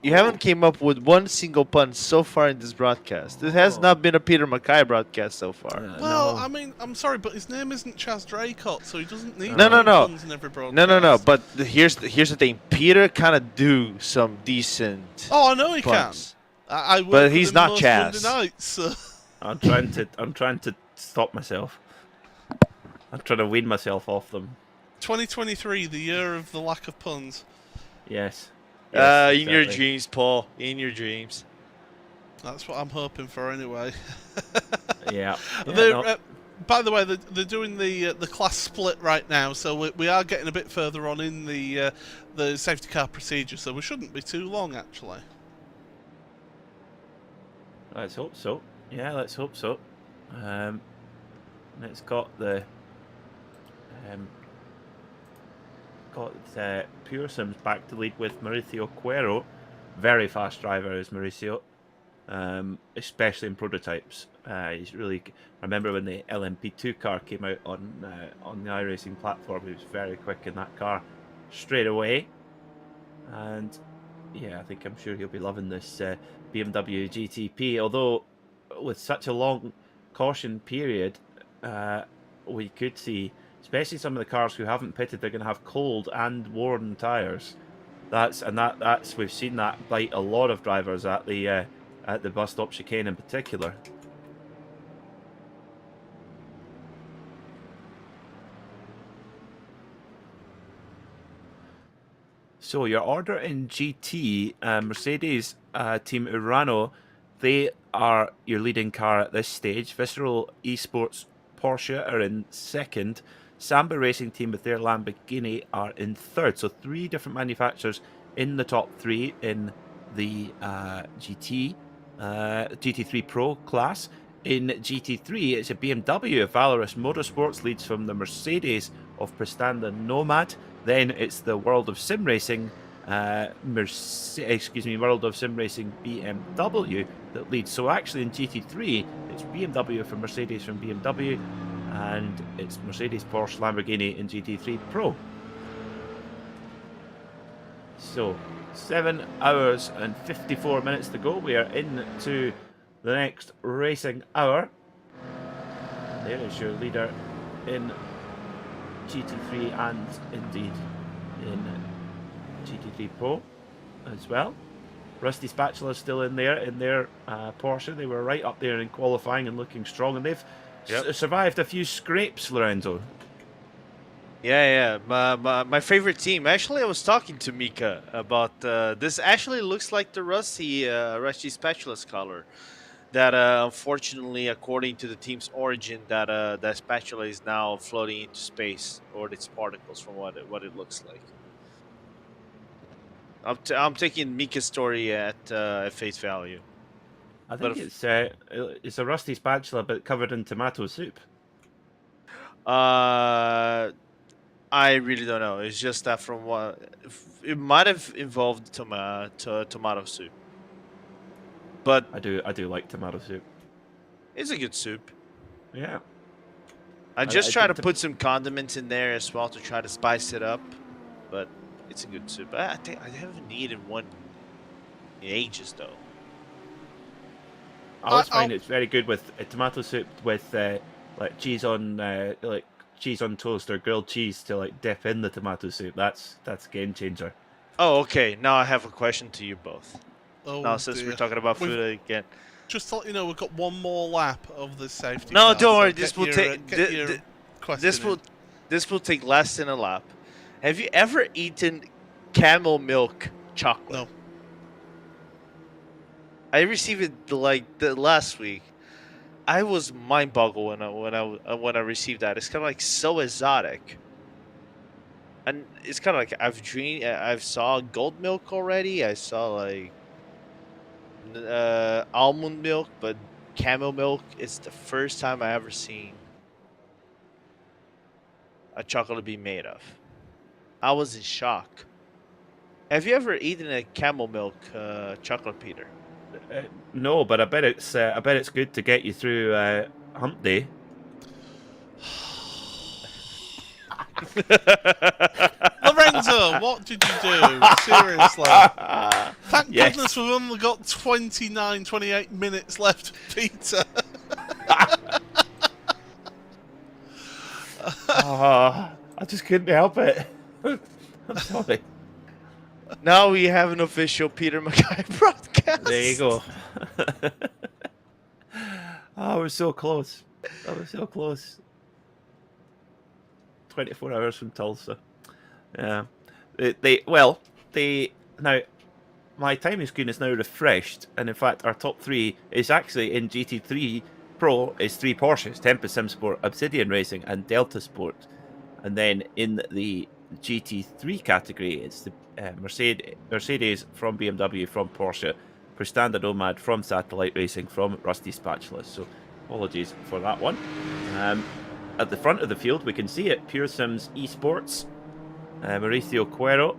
You haven't came up with one single pun so far in this broadcast. This has not been a Peter Mackay broadcast so far. Well, No. I mean, I'm sorry, but his name isn't Chaz Draycott, so he doesn't need No. puns in every broadcast. No. But here's the thing. Peter kind of do some decent. Oh, I know he puns. can. I work But with he's him not most Chaz. Monday nights, so. I'm trying to stop myself. I'm trying to wean myself off them. 2023, the year of the lack of puns. Yes. In your exactly. dreams, Paul. In your dreams. That's what I'm hoping for anyway. Yeah. By the way, they're doing the class split right now, so we are getting a bit further on in the safety car procedure, so we shouldn't be too long actually. Let's hope so. Yeah, let's hope so. It's got the Pure Sims back to lead with Mauricio Cuero. Very fast driver is Mauricio, especially in prototypes. He's really. I remember when the LMP2 car came out on the iRacing platform. He was very quick in that car straight away, and yeah, I think I'm sure he'll be loving this BMW GTP. Although with such a long caution period, we could see, especially some of the cars who haven't pitted, they're going to have cold and worn tyres. That's we've seen that bite a lot of drivers at the bus stop chicane in particular. So your order in GT, Mercedes Team Urano, they are your leading car at this stage. Visceral Esports Porsche are in second. Samba Racing Team with their Lamborghini are in third. So 3 different manufacturers in the top 3 in the GT3 Pro class. In GT3, it's a BMW. Valorous Motorsports leads from the Mercedes of Prestanda Nomad. Then it's the World of Sim Racing, World of Sim Racing BMW that leads. So actually in GT3, it's BMW from Mercedes from BMW, and it's Mercedes, Porsche, Lamborghini in GT3 Pro. So 7 hours and 54 minutes to go. We are into the next racing hour. There is your leader in GT3 and indeed in GT3 Pro as well. Rusty Spatula is still in there in their Porsche. They were right up there in qualifying and looking strong, and they've survived a few scrapes, Lorenzo. Yeah. My favorite team. Actually, I was talking to Mika about this. Actually, looks like the Rusty Spatula's color. That unfortunately, according to the team's origin, that spatula is now floating into space, or its particles, from what it looks like. I'm taking Mika's story at face value. I think it's a Rusty Spatula, but covered in tomato soup. I really don't know. It's just that from what it might have involved tomato soup. But I do like tomato soup. It's a good soup. Yeah. I try to put some condiments in there as well to try to spice it up, but it's a good soup. I think I haven't eaten one in ages though. I always find it's very good with tomato soup with like cheese on toast or grilled cheese to like dip in the tomato soup. That's a game changer. Oh, okay. Now I have a question to you both. Oh, now, since we're talking about food again. Just to let you know, we've got one more lap of the safety No, car, don't worry. So This will take this will take less than a lap. Have you ever eaten camel milk chocolate? No. I received it the last week. I was mind boggled when I received that. It's kind of like so exotic. And it's kind of like I've saw gold milk already. I saw like almond milk, but camel milk is the first time I ever seen a chocolate be made of. I was in shock. Have you ever eaten a camel milk chocolate, Peter? No, but I bet it's good to get you through hump day. Lorenzo, what did you do? Seriously. Thank goodness we've only got 28 minutes left, Peter. I just couldn't help it. I'm sorry. Now we have an official Peter Mackay broadcast. There you go. I was so close. 24 hours from Tulsa. Yeah. Now my timing screen is now refreshed, and in fact our top 3 is actually in GT3 Pro is 3 Porsches: Tempest Sim Sport, Obsidian Racing and Delta Sport. And then in the GT3 category it's the Mercedes from BMW, from Porsche, Prestanda Nomad from Satellite Racing, from Rusty Spatula. So apologies for that one. At the front of the field we can see it, Pure Sims Esports. Mauricio Cuero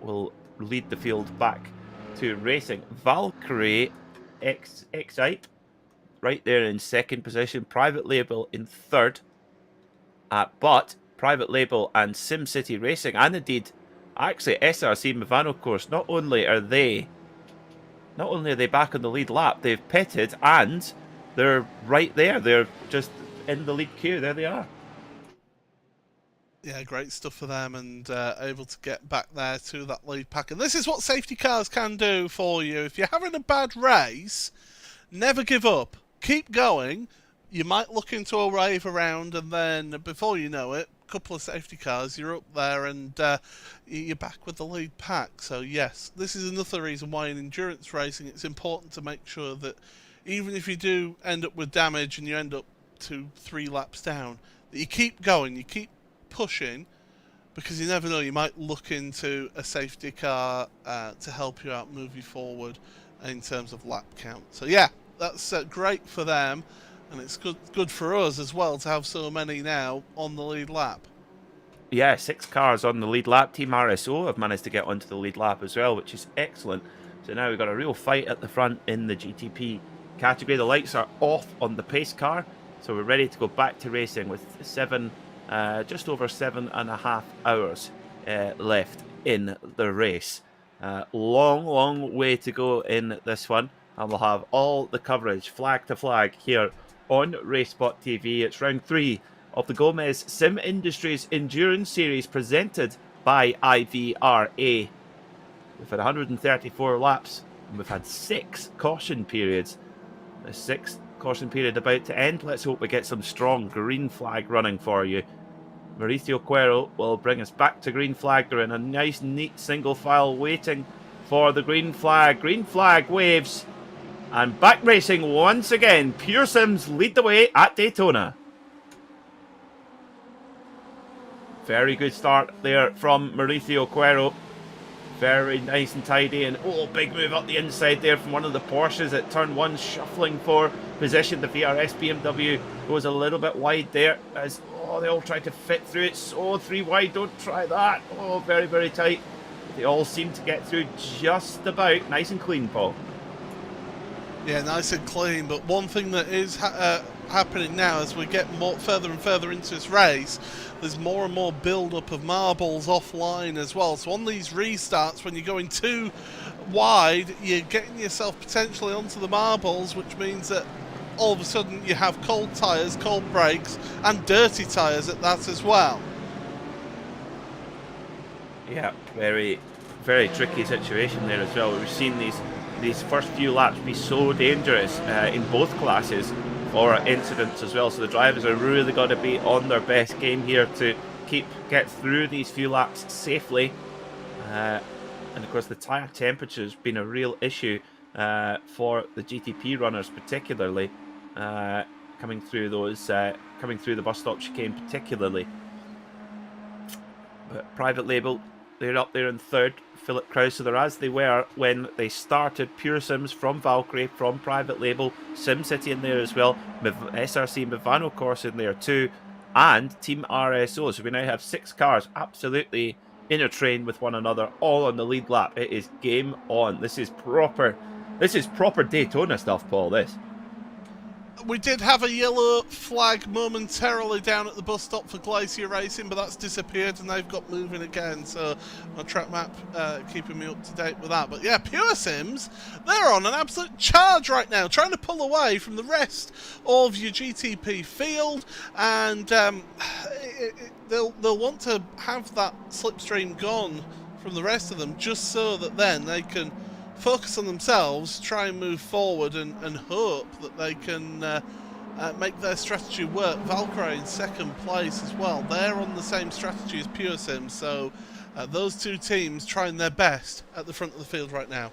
will lead the field back to racing. Valkyrie Excite right there in second position. Private Label in third. But Private Label and SimCity Racing, and indeed actually SRC Movano Course, not only are they Not only are they back on the lead lap, they've pitted and they're right there. They're just in the lead queue. There they are. Yeah, great stuff for them, and able to get back there to that lead pack. And this is what safety cars can do for you. If you're having a bad race, never give up. Keep going. You might look into a wave around, and then before you know it, a couple of safety cars, you're up there, and you're back with the lead pack. So yes, this is another reason why in endurance racing it's important to make sure that even if you do end up with damage and you end up 2-3 laps down, that you keep going, you keep pushing, because you never know, you might look into a safety car to help you out, move you forward in terms of lap count. So yeah, that's great for them, and it's good for us as well to have so many now on the lead lap. Yeah, 6 cars on the lead lap. Team RSO have managed to get onto the lead lap as well, which is excellent. So now we've got a real fight at the front in the GTP category. The lights are off on the pace car, so we're ready to go back to racing with just over 7.5 hours left in the race. Long way to go in this one, and we'll have all the coverage flag to flag here on RaceSpotTV. It's round 3 of the Gomez Sim Industries Endurance Series presented by IVRA. We've had 134 laps and we've had 6 caution periods. The 6th caution period about to end. Let's hope we get some strong green flag running for you. Mauricio Cuero will bring us back to green flag. They're in a nice, neat single file waiting for the green flag. Green flag waves. And back racing once again. Pure Sims lead the way at Daytona. Very good start there from Mauricio Cuero. Very nice and tidy, and oh, big move up the inside there from one of the Porsches at turn 1, shuffling for position. The VRS BMW goes a little bit wide there as they all try to fit through it. So 3 wide, don't try that. Oh, very, very tight. They all seem to get through just about. Nice and clean, Paul. Yeah, nice and clean, but one thing that is happening now as we get further and further into this race, there's more and more build-up of marbles offline as well. So on these restarts, when you're going too wide, you're getting yourself potentially onto the marbles, which means that all of a sudden you have cold tyres, cold brakes, and dirty tyres at that as well. Yeah, very, very tricky situation there as well. We've seen these first few laps be so dangerous in both classes for incidents as well. So the drivers are really got to be on their best game here to get through these few laps safely. And of course, the tyre temperature has been a real issue for the GTP runners, particularly coming through the bus stop chicane, particularly. But private label, they're up there in 3rd. Philip Krause, so they're as they were when they started. Pure Sims from Valkyrie, from private label, SimCity in there as well, SRC Mivano Course in there too, and Team RSO. So we now have 6 cars absolutely in a train with one another, all on the lead lap. It is game on. This is proper Daytona stuff, Paul. This. We did have a yellow flag momentarily down at the bus stop for Glacier Racing, but that's disappeared and they've got moving again. So my track map keeping me up to date with that. But yeah, Pure Sims, they're on an absolute charge right now, trying to pull away from the rest of your GTP field, and they'll want to have that slipstream gone from the rest of them, just so that then they can focus on themselves, try and move forward, and hope that they can make their strategy work. Valkyrie in 2nd place as well. They're on the same strategy as Pure Sims, so those 2 teams trying their best at the front of the field right now.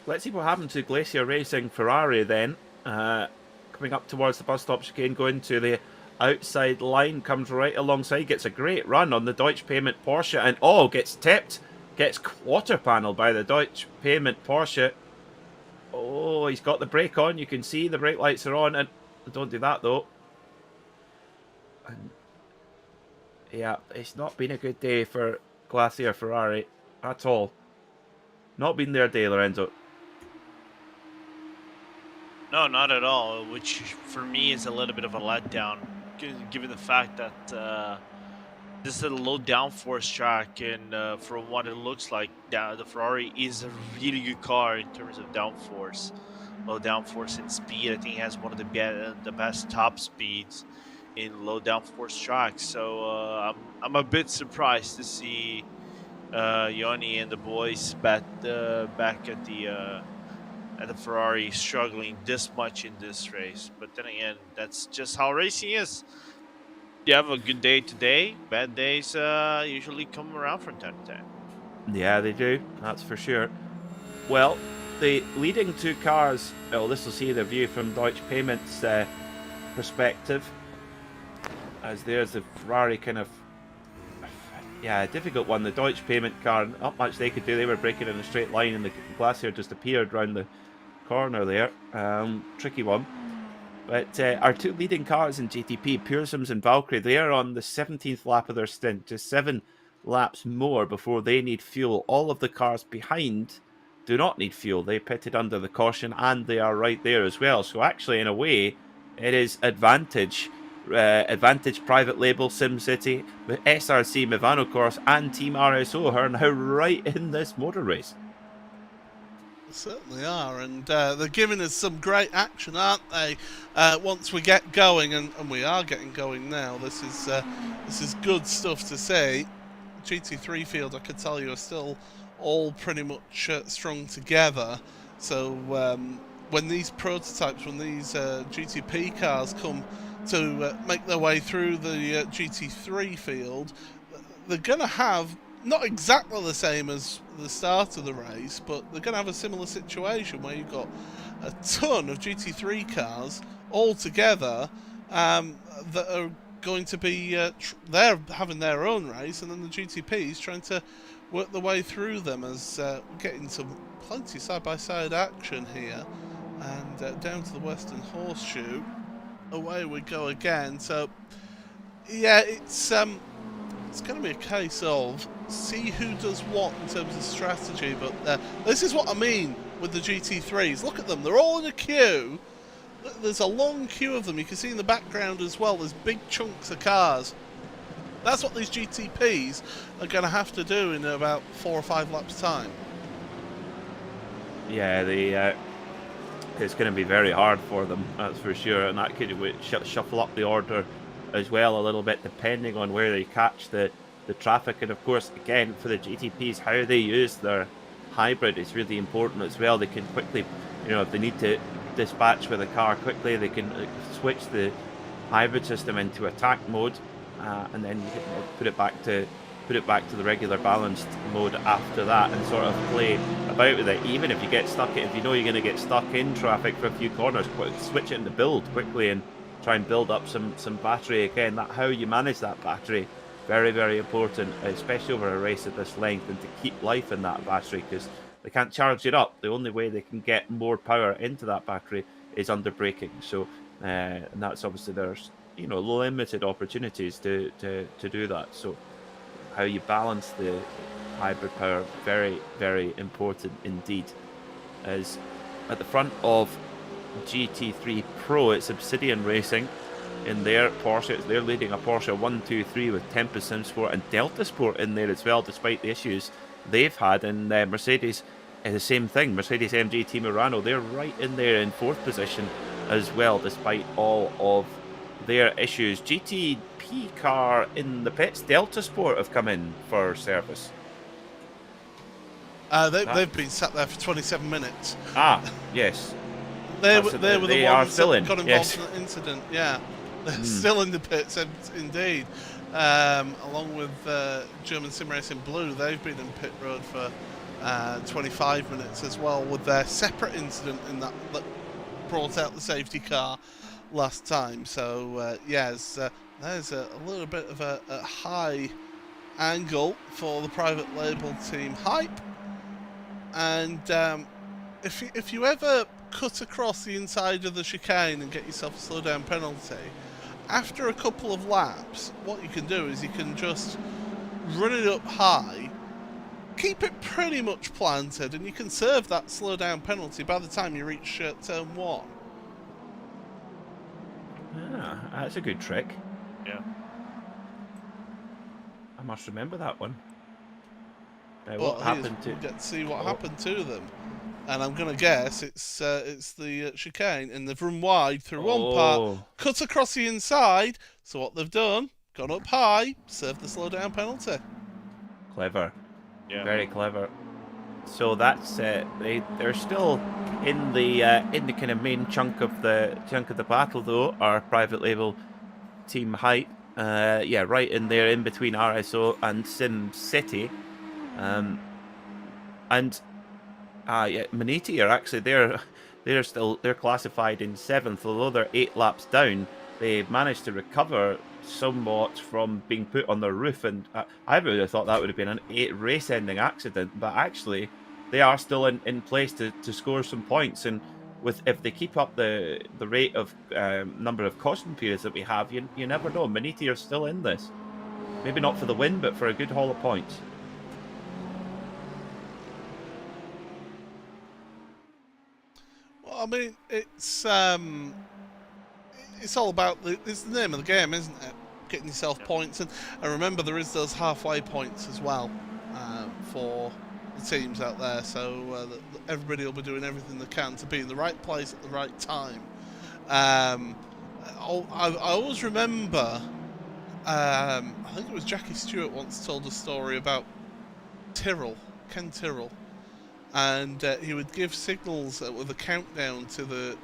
Let's see what happened to Glacier Racing Ferrari then. Coming up towards the bus stop chicane, going to the outside line, comes right alongside, gets a great run on the Deutsche Payment Porsche, and gets tipped. Gets quarter panel by the Deutsche Payment Porsche. Oh, he's got the brake on. You can see the brake lights are on. And don't do that, though. And yeah, it's not been a good day for Glacier Ferrari at all. Not been their day, Lorenzo. No, not at all, which for me is a little bit of a letdown, given the fact that this is a low downforce track, and from what it looks like, the Ferrari is a really good car in terms of downforce, low downforce and speed. I think it has one of the best top speeds in low downforce tracks. So I'm a bit surprised to see Yoni and the boys back at the Ferrari struggling this much in this race. But then again, that's just how racing is. You have a good day today. Bad days usually come around from time to time. Yeah, they do. That's for sure. Well, the leading two cars. Well, this will see the view from Deutsche Payments' perspective, as there's the Ferrari kind of. Yeah, a difficult one. The Deutsche Payment car, not much they could do. They were braking in a straight line, and the glacier just appeared round the corner there. Tricky one. But our two leading cars in GTP, Pursums and Valkyrie, they are on the 17th lap of their stint, just 7 laps more before they need fuel. All of the cars behind do not need fuel. They pitted under the caution, and they are right there as well. So actually, in a way, it is advantage private label SimCity, the SRC Mivano course, and Team RSO are now right in this motor race. Certainly are, and they're giving us some great action, aren't they? Once we get going, and we are getting going now. This is good stuff to see. GT3 field, I could tell you, are still all pretty much strung together. So when these prototypes, when these GTP cars come to make their way through the GT3 field, they're going to have not exactly the same as the start of the race, but they're going to have a similar situation where you've got a ton of GT3 cars all together that are going to be they're having their own race, and then the GTPs trying to work their way through them as we're getting some plenty side-by-side action here. And down to the Western Horseshoe, away we go again. So yeah, it's going to be a case of see who does what in terms of strategy, but this is what I mean with the GT3s. Look at them, they're all in a queue. There's a long queue of them. You can see in the background as well, there's big chunks of cars. That's what these GTPs are going to have to do in about 4 or 5 laps time. Yeah, it's going to be very hard for them, that's for sure, and that could shuffle up the order as well a little bit, depending on where they catch the traffic. And of course, again, for the GTPs, how they use their hybrid is really important as well. They can quickly, if they need to dispatch with a car quickly, they can switch the hybrid system into attack mode, and then put it back to the regular balanced mode after that, and sort of play about with it. Even if you get stuck, if you know you're going to get stuck in traffic for a few corners, switch it into build quickly and try and build up some battery again. That how you manage that battery, very, very important, especially over a race at this length, and to keep life in that battery, because they can't charge it up. The only way they can get more power into that battery is under braking. So and that's obviously there's limited opportunities to do that. So how you balance the hybrid power, very, very important indeed. As at the front of GT3 Pro, it's Obsidian Racing in their Porsche. They're leading a Porsche 123 with Tempest Sim Sport and Delta Sport in there as well, despite the issues they've had. And Mercedes, the same thing. Mercedes MG Team Murano, they're right in there in 4th position as well, despite all of their issues. GTP car in the pits, Delta Sport, have come in for service. They've been sat there for 27 minutes. Yes. They were the ones that got involved yes. in the incident. Yeah, they're still in the pits, indeed. Along with German Sim Racing Blue, they've been in pit road for 25 minutes as well, with their separate incident in that brought out the safety car last time. So yes, there's a little bit of a high angle for the private label team Hype, and if you ever cut across the inside of the chicane and get yourself a slowdown penalty, after a couple of laps, what you can do is you can just run it up high, keep it pretty much planted, and you can serve that slowdown penalty by the time you reach turn 1. That's a good trick. Yeah. I must remember that one. But What happened to? we get to see what happened to them, and I'm gonna guess it's the chicane, and they've run wide through one part, cut across the inside. So what they've done, gone up high, served the slow down penalty. Clever. Yeah. Very clever. So that's they're still in the kind of main chunk of the battle though. Our private label team Height, yeah, right in there, in between RSO and Sim City, and yeah, Maniti are actually they're classified in 7th, although they're 8 laps down. They managed to recover somewhat from being put on the roof, and I would have thought that would have been a race-ending accident, but actually they are still in place to score some points, and if they keep up the rate of number of caution periods that we have, you never know. Maniti are still in this, maybe not for the win, but for a good haul of points. Well, I mean, it's all about it's the name of the game, isn't it? Getting yourself points, and remember there is those halfway points as well for the teams out there. So everybody will be doing everything they can to be in the right place at the right time. I always remember. I think it was Jackie Stewart once told a story about Ken Tyrrell. And he would give signals with a countdown to the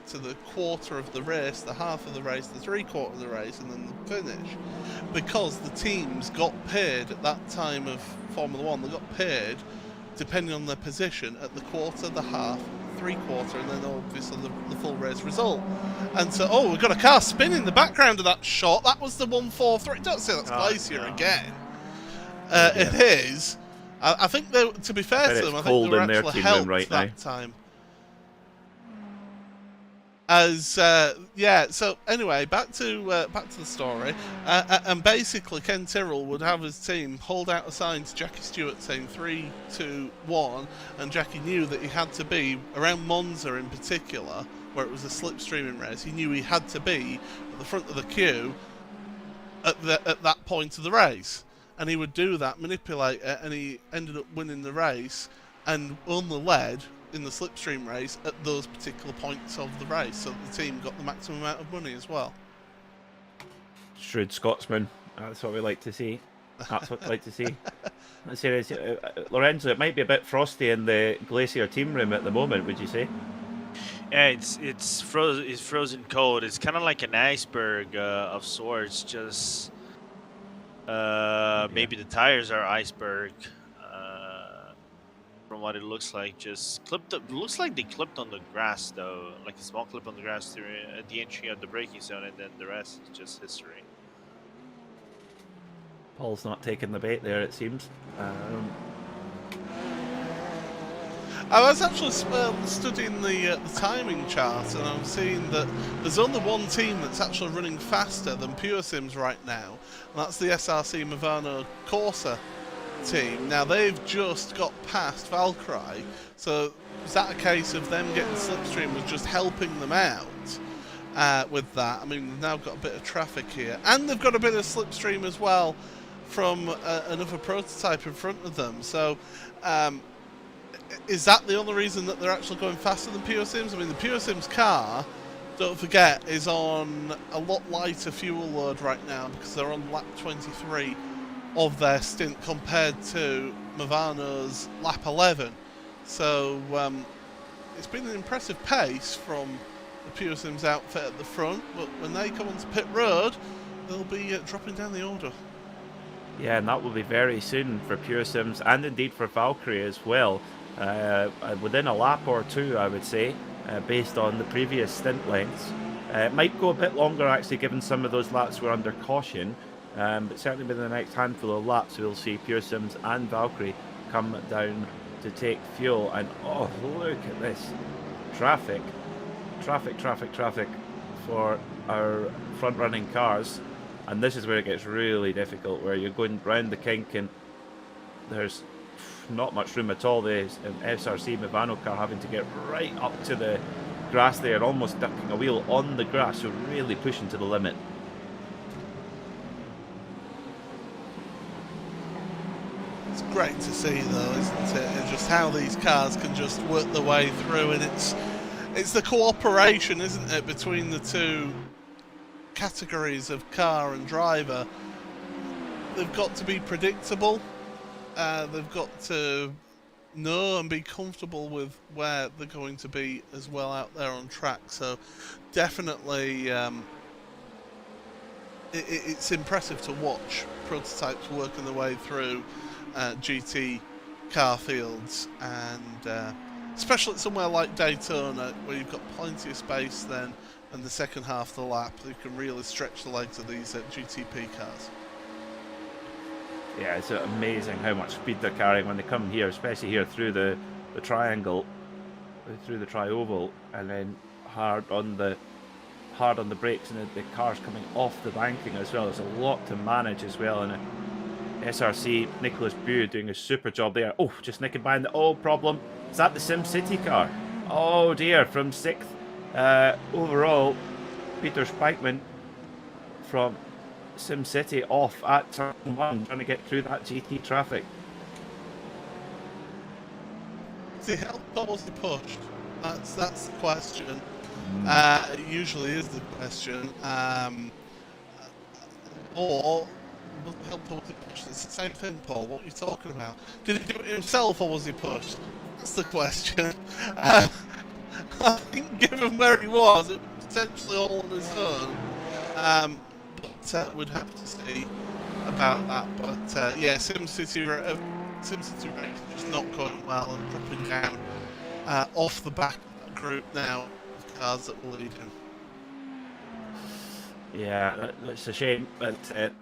quarter of the race, the half of the race, the 3/4 of the race, and then the finish, because the teams got paid at that time of Formula 1. They got paid depending on their position at the quarter, the half, 3/4, and then obviously the full race result. And so, we've got a car spinning in the background of that shot. That was the 143. Don't say that's Glacier again. It is. I think they, to be fair to them, I think they were actually helped right that time. As yeah, so anyway, back to the story, and basically Ken Tyrrell would have his team hold out a sign to Jackie Stewart saying 3, 2, 1, and Jackie knew that he had to be around Monza in particular, where it was a slipstreaming race. He knew he had to be at the front of the queue at that point of the race. And he would do that, manipulate it, and he ended up winning the race and won the lead in the slipstream race at those particular points of the race, so that the team got the maximum amount of money as well. Shrewd Scotsman. That's what we like to see. That's what we like to see. Lorenzo, it might be a bit frosty in the Glacier team room at the moment, would you say? Yeah, it's frozen cold. It's kind of like an iceberg of sorts, just... maybe the tires are iceberg, from what it looks like. Just clipped up. Looks like they clipped on the grass though, like a small clip on the grass at the entry of the braking zone, and then the rest is just history. Paul's not taking the bait there, it seems. I was actually studying the timing chart, and I'm seeing that there's only one team that's actually running faster than Pure Sims right now, and that's the SRC Movano Corsa team. Now, they've just got past Valkyrie, so is that a case of them getting slipstream was just helping them out with that? I mean, they've now got a bit of traffic here, and they've got a bit of slipstream as well from another prototype in front of them, so... is that the only reason that they're actually going faster than Pure Sims? I mean, the Pure Sims car, don't forget, is on a lot lighter fuel load right now because they're on lap 23 of their stint compared to Movano's lap 11. So it's been an impressive pace from the Pure Sims outfit at the front, but when they come onto pit road, they'll be dropping down the order. Yeah, and that will be very soon for Pure Sims and indeed for Valkyrie as well. Within a lap or two, I would say, based on the previous stint lengths. It might go a bit longer, actually, given some of those laps were under caution. But certainly within the next handful of laps, we'll see Pure Sims and Valkyrie come down to take fuel. And, oh, look at this. Traffic for our front-running cars. And this is where it gets really difficult, where you're going round the kink and there's not much room at all. The SRC Movano car having to get right up to the grass there, almost ducking a wheel on the grass, so really pushing to the limit. great to see, though, isn't it? And just how these cars can just work their way through, and it's the cooperation, isn't it, between the two categories of car and driver. They've got to be predictable. They've got to know and be comfortable with where they're going to be as well out there on track. So definitely it's impressive to watch prototypes working their way through GT car fields, and especially somewhere like Daytona where you've got plenty of space then, and the second half of the lap you can really stretch the legs of these GTP cars. Yeah, it's amazing how much speed they're carrying when they come here, especially here through the triangle, through the tri-oval, and then hard on the brakes, and the car's coming off the banking as well. There's a lot to manage as well, and SRC Nicholas Bew doing a super job there. Oh, just nicking behind the problem. Is that the Sim City car? Oh dear, from 6th overall, Peter Spikeman from Sim City off at turn 1, trying to get through that GT traffic. See, how far was he pushed? That's the question. It usually is the question. Or how far was he pushed? It's the same thing, Paul. What are you talking about? Did he do it himself, or was he pushed? That's the question. I think, given where he was, it was potentially all on his own. But we'd have to see about that. But yeah, SimCity Race just not going well and dropping down off the back of that group now of cars that were leading. Yeah, it's a shame, but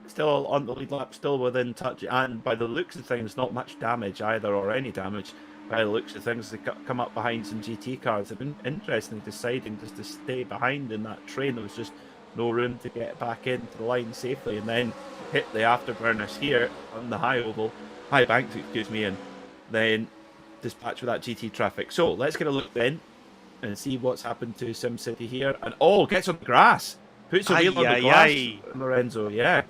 still on the lead lap, still within touch, and by the looks of things, not much damage either, or any damage. By the looks of things, they come up behind some GT cars. They've been interesting deciding just to stay behind in that train. There was just no room to get back into the line safely, and then hit the afterburners here on the high banks, excuse me, and then dispatch with that GT traffic. So let's get a look then and see what's happened to SimCity here. And gets on the grass, puts a wheel on the glass, Lorenzo, yeah,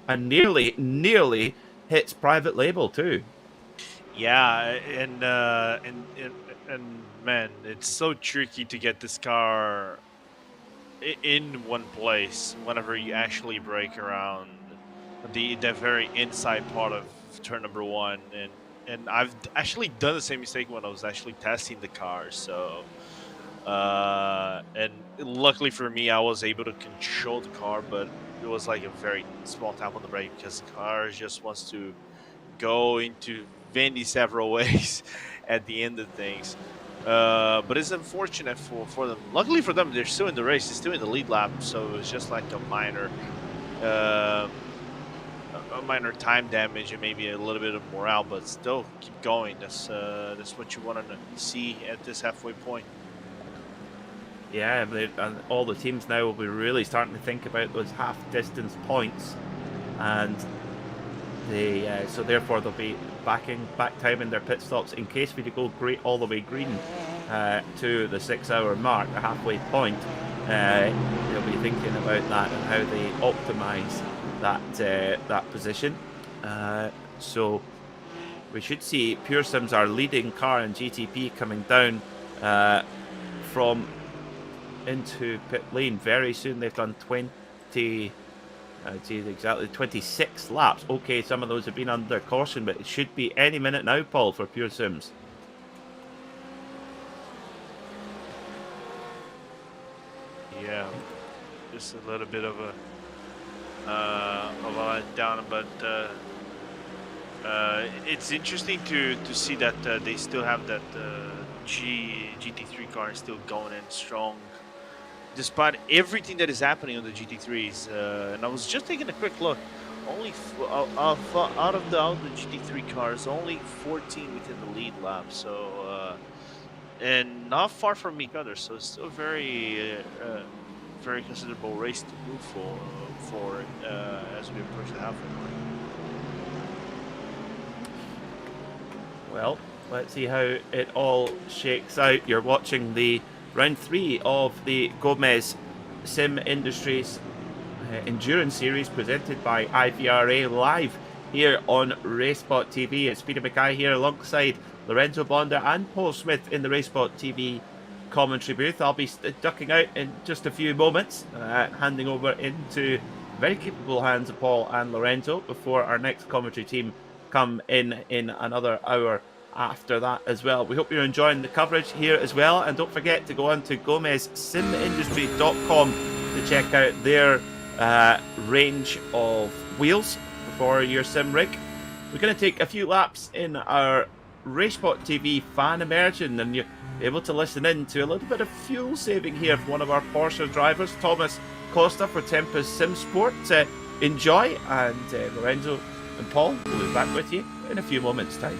and nearly hits Private Label too. Yeah, and man, it's so tricky to get this car in one place whenever you actually break around the very inside part of turn number 1, and I've actually done the same mistake when I was actually testing the car. So and luckily for me, I was able to control the car, but it was like a very small tap on the brake because the car just wants to go into many several ways at the end of things. But it's unfortunate for them. Luckily for them, they're still in the race. They're still in the lead lap, so it's just like a minor time damage and maybe a little bit of morale, but still keep going. That's what you want to see at this halfway point. Yeah, and all the teams now will be really starting to think about those half-distance points, and so therefore they'll be back timing their pit stops in case we go all the way green to the 6-hour mark, the halfway point. They'll be thinking about that and how they optimise that position. So we should see Pure Sims, our leading car in GTP, coming down from into pit lane very soon. They've done 26 laps. Okay, some of those have been under caution, but it should be any minute now, Paul, for Pure Sims. Yeah, just a little bit of a down, but it's interesting to see that they still have that GT3 car still going in strong, despite everything that is happening on the GT3s. And I was just taking a quick look. Only out of the GT3 cars, only 14 within the lead lap. So and not far from each other. So it's still very considerable race to move for as we approach the halfway mark. Well, let's see how it all shakes out. You're watching the round 3 of the Gomez Sim Industries Endurance Series presented by IVRA live here on RaceSpotTV. It's Peter Mackay here alongside Lorenzo Bonda and Paul Smith in the RaceSpotTV commentary booth. I'll be ducking out in just a few moments, handing over into very capable hands of Paul and Lorenzo before our next commentary team come in another hour after that as well. We hope you're enjoying the coverage here as well, and don't forget to go on to GomezSimIndustry.com to check out their range of wheels for your sim rig. We're going to take a few laps in our RaceSpot TV fan immersion, and you're able to listen in to a little bit of fuel saving here from one of our Porsche drivers, Thomas Costa for Tempest Sim Sport. Enjoy, and Lorenzo and Paul will be back with you in a few moments' time.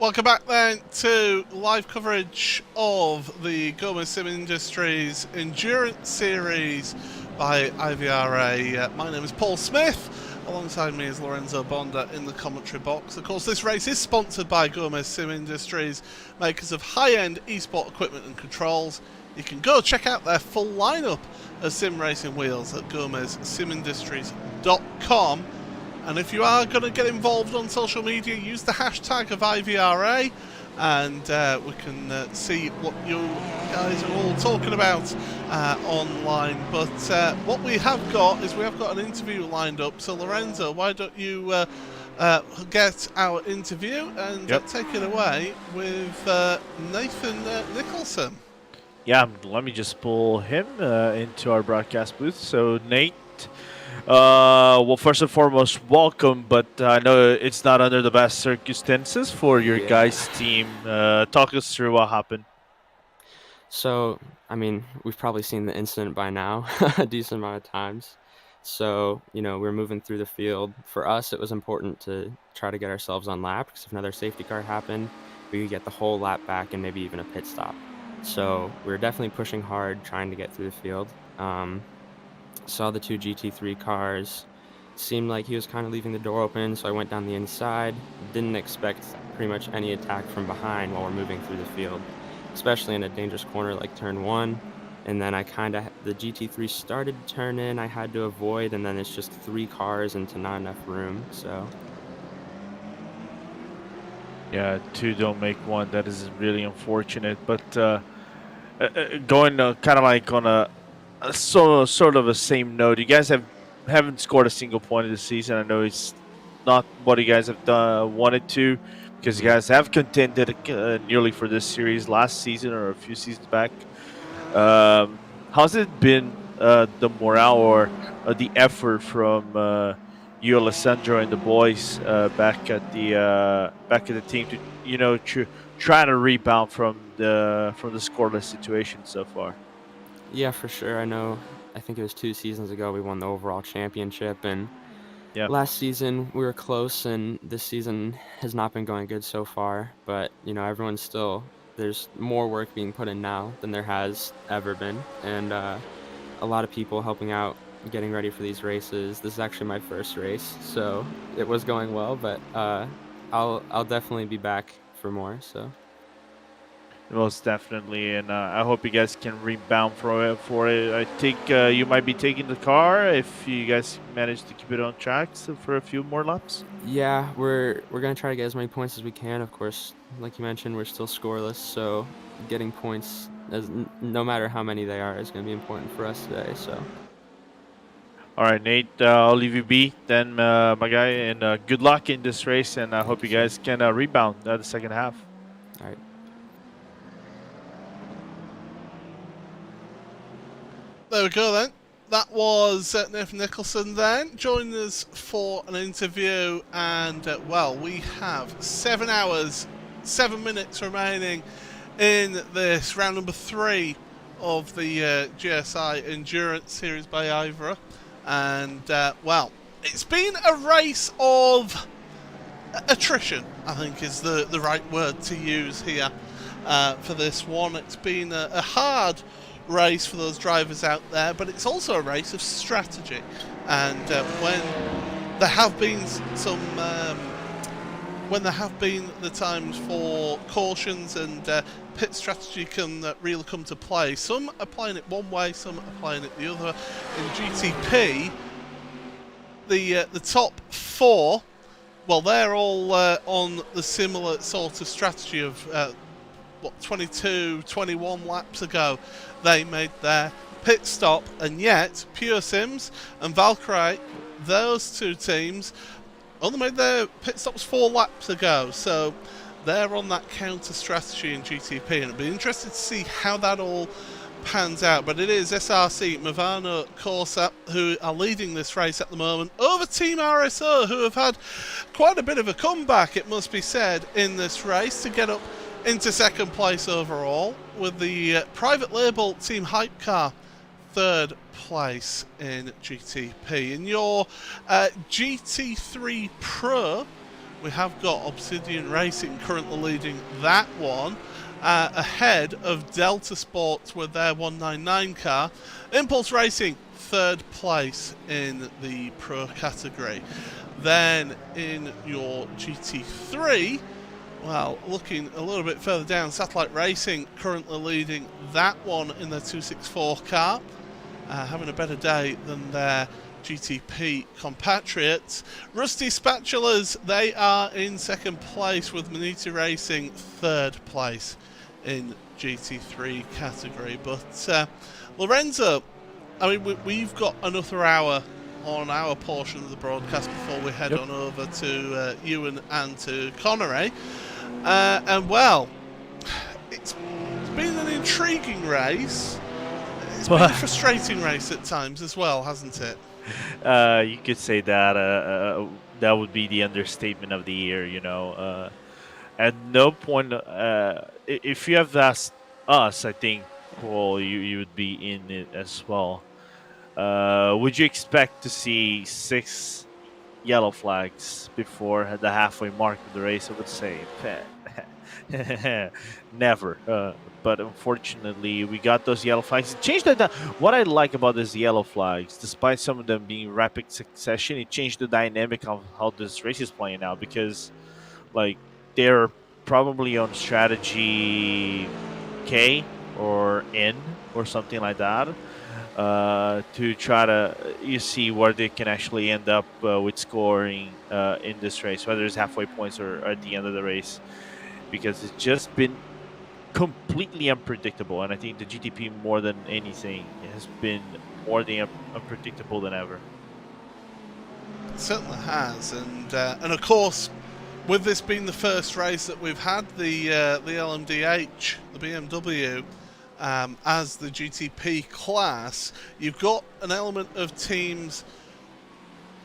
Welcome back then to live coverage of the Gomez Sim Industries Endurance Series by IVRA. My name is Paul Smith. Alongside me is Lorenzo Bonda in the commentary box. Of course, this race is sponsored by Gomez Sim Industries, makers of high-end esport equipment and controls. You can go check out their full lineup of sim racing wheels at gomezsimindustries.com. And if you are going to get involved on social media, use the hashtag of IVRA, and we can see what you guys are all talking about online. But what we have got is we have got an interview lined up. So Lorenzo, why don't you get our interview and take it away with Nathan Nicholson. Yeah, let me just pull him into our broadcast booth. So Nate, well, first and foremost, welcome, but I know it's not under the best circumstances for your guys' team. Talk us through what happened. So, I mean, we've probably seen the incident by now a decent amount of times. So, you know, we're moving through the field. For us, it was important to try to get ourselves on lap, because if another safety car happened, we could get the whole lap back and maybe even a pit stop. So we were definitely pushing hard, trying to get through the field. Saw the two GT3 cars. Seemed like he was kind of leaving the door open, so I went down the inside. Didn't expect pretty much any attack from behind while we're moving through the field, especially in a dangerous corner like turn 1. And then the GT3 started to turn in, I had to avoid, and then it's just 3 cars into not enough room, so. Yeah, 2 don't make 1. That is really unfortunate. But going kind of like on a sort of a same note, you guys haven't scored a single point in the season. I know it's not what you guys have wanted to, because you guys have contended nearly for this series last season or a few seasons back. How's it been, the morale or the effort from you, Alessandro, and the boys back at the team to try to rebound from the scoreless situation so far? Yeah, for sure. I think it was 2 seasons ago we won the overall championship, and last season we were close, and this season has not been going good so far. But, you know, there's more work being put in now than there has ever been, and a lot of people helping out, getting ready for these races. This is actually my first race, so it was going well, but I'll definitely be back for more, so. Most definitely, and I hope you guys can rebound for it. I think you might be taking the car if you guys manage to keep it on track for a few more laps. Yeah, we're gonna try to get as many points as we can. Of course, like you mentioned, we're still scoreless, so getting points, no matter how many they are, is gonna be important for us today. So. All right, Nate, I'll leave you be then, my guy, and good luck in this race, and I hope you guys can rebound the second half. All right. There we go then. That was Nathan Nicholson then, joining us for an interview, and well, we have 7 hours, 7 minutes remaining in this round number 3 of the GSI Endurance Series by IVRA. And well, it's been a race of attrition, I think is the right word to use here for this one. It's been a hard race for those drivers out there, but it's also a race of strategy. And when there have been the times for cautions and pit strategy can really come to play. Some are playing it one way, some are playing it the other. In GTP, the top 4, well, they're all on the similar sort of strategy of 22, 21 laps ago they made their pit stop, and yet Pure Sims and Valkyrie, those 2 teams, only made their pit stops 4 laps ago, so they're on that counter strategy in GTP, and it'll be interesting to see how that all pans out. But it is SRC, Movano, Corsa who are leading this race at the moment over Team RSO, who have had quite a bit of a comeback, it must be said, in this race to get up into 2nd place overall, with the private label Team Hype Car 3rd place in GTP. In your GT3 Pro we have got Obsidian Racing currently leading that one, ahead of Delta Sports with their 199 car. Impulse Racing, 3rd place in the Pro category. Then in your GT3, well, looking a little bit further down, Satellite Racing currently leading that one in their 264 car, having a better day than their GTP compatriots. Rusty Spatulas, they are in 2nd place, with Maniti Racing 3rd place in GT3 category. But Lorenzo, I mean, we've got another hour on our portion of the broadcast before we head on over to Ewan and to Connery. And well, it's been an intriguing race. It's been a frustrating race at times as well, hasn't it? You could say that. That would be the understatement of the year, you know. At no point, if you have asked us, I think, well, you would be in it as well. Would you expect to see 6 yellow flags before the halfway mark of the race? I would say never. But unfortunately, we got those yellow flags. It changed the. What I like about these yellow flags, despite some of them being rapid succession, it changed the dynamic of how this race is playing out, because, like, they're probably on strategy K or N or something like that, to try to see where they can actually end up with scoring in this race, whether it's halfway points or at the end of the race, because it's just been completely unpredictable. And I think the GTP, more than anything, has been more than unpredictable than ever. It certainly has, and of course, with this being the first race that we've had the LMDH, the BMW, as the GTP class, you've got an element of teams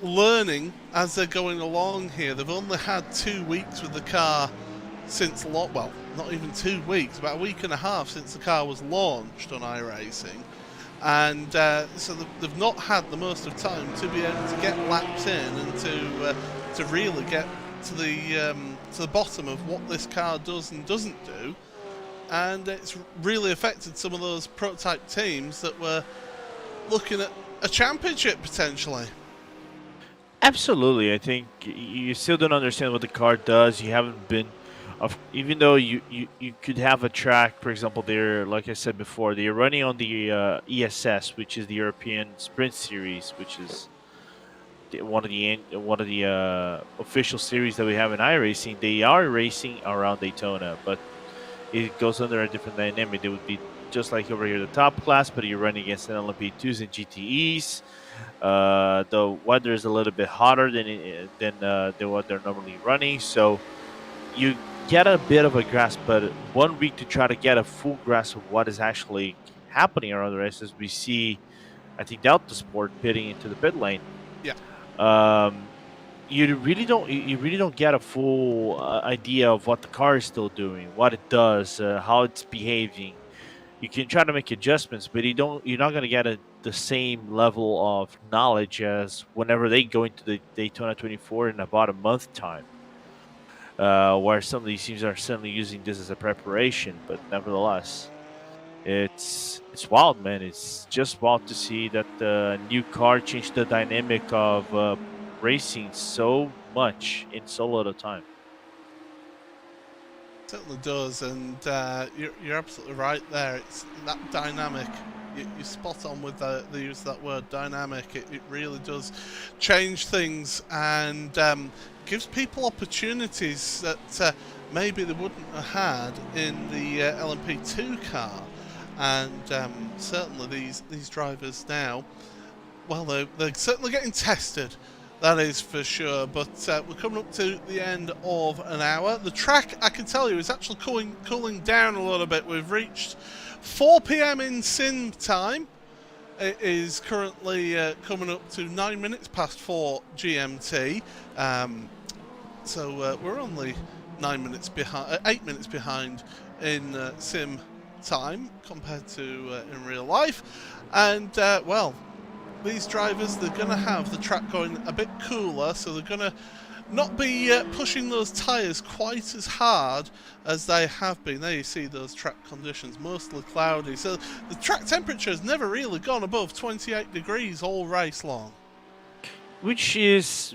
learning as they're going along here. They've only had 2 weeks with the car since well, not even 2 weeks, about a week and a half since the car was launched on iRacing, and so they've not had the most of time to be able to get laps in and to really get to the bottom of what this car does and doesn't do. And it's really affected some of those prototype teams that were looking at a championship potentially. Absolutely. I think you still don't understand what the car does. You haven't been, even though you could have a track, for example, they're, like I said before, they're running on the ESS, which is the European Sprint Series, which is one of the official series that we have in iRacing. They are racing around Daytona, but it goes under a different dynamic. It would be just like over here, the top class, but you're running against LMP2s and GTEs. The weather is a little bit hotter than what they're normally running, so you get a bit of a grasp. But 1 week to try to get a full grasp of what is actually happening around the races, we see, I think, Delta Sport pitting into the pit lane. Yeah. You really don't get a full idea of what the car is still doing, what it does, how it's behaving. You can try to make adjustments, but you're not going to get the same level of knowledge as whenever they go into the Daytona 24 in about a month time, where some of these teams are certainly using this as a preparation. But nevertheless, it's wild, man. It's just wild to see that the new car changed the dynamic of racing so much in so little time. It certainly does, and you're absolutely right there. It's that dynamic. You're spot on with the use of that word, dynamic. It really does change things and gives people opportunities that maybe they wouldn't have had in the LMP2 car. And certainly these drivers now, well, they're certainly getting tested. That is for sure, but we're coming up to the end of an hour. The track, I can tell you, is actually cooling down a little bit. We've reached 4 p.m. in sim time. It is currently coming up to 9 minutes past 4 GMT. So we're only 9 minutes behind, 8 minutes behind in sim time compared to in real life. And well, these drivers, they're going to have the track going a bit cooler, so they're going to not be pushing those tyres quite as hard as they have been. There you see those track conditions, mostly cloudy. So the track temperature has never really gone above 28 degrees all race long. Which is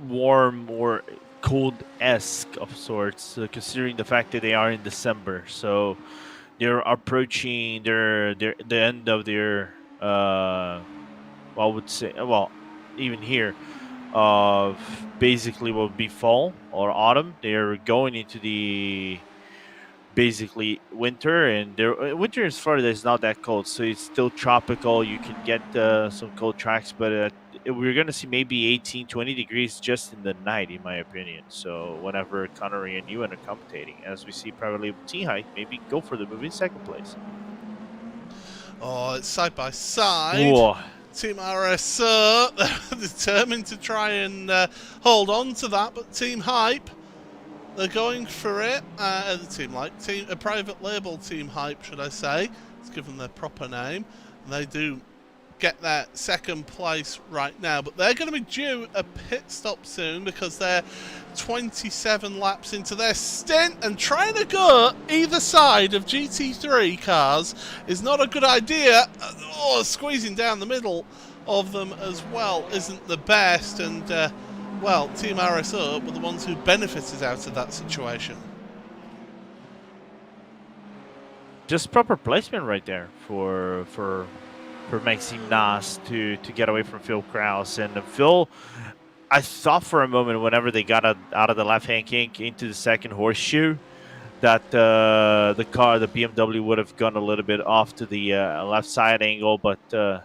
warm or cold-esque of sorts, considering the fact that they are in December. So they're approaching the end of their, I would say, well, even here, of basically what would be fall or autumn. They're going into the basically winter, and their winter in Florida is not that cold, so it's still tropical. You can get some cold tracks, but we're going to see maybe 18-20 degrees just in the night, in my opinion. So whenever Connery and you are commentating, as we see probably Team Height maybe go for the move in second place. Oh, it's side by side. Whoa. Team RSO determined to try and hold on to that, but Team Hype, they're going for it. A private label Team Hype, should I say? Let's give them their proper name. And they do get that second place right now, but they're going to be due a pit stop soon because they're 27 laps into their stint, and trying to go either side of GT3 cars is not a good idea. Squeezing down the middle of them as well isn't the best, and well, Team RSO were the ones who benefited out of that situation. Just proper placement right there for Maxime Nas to get away from Phil Krause. And Phil, I thought for a moment whenever they got out of the left-hand kink into the second horseshoe that the BMW would have gone a little bit off to the left side angle, but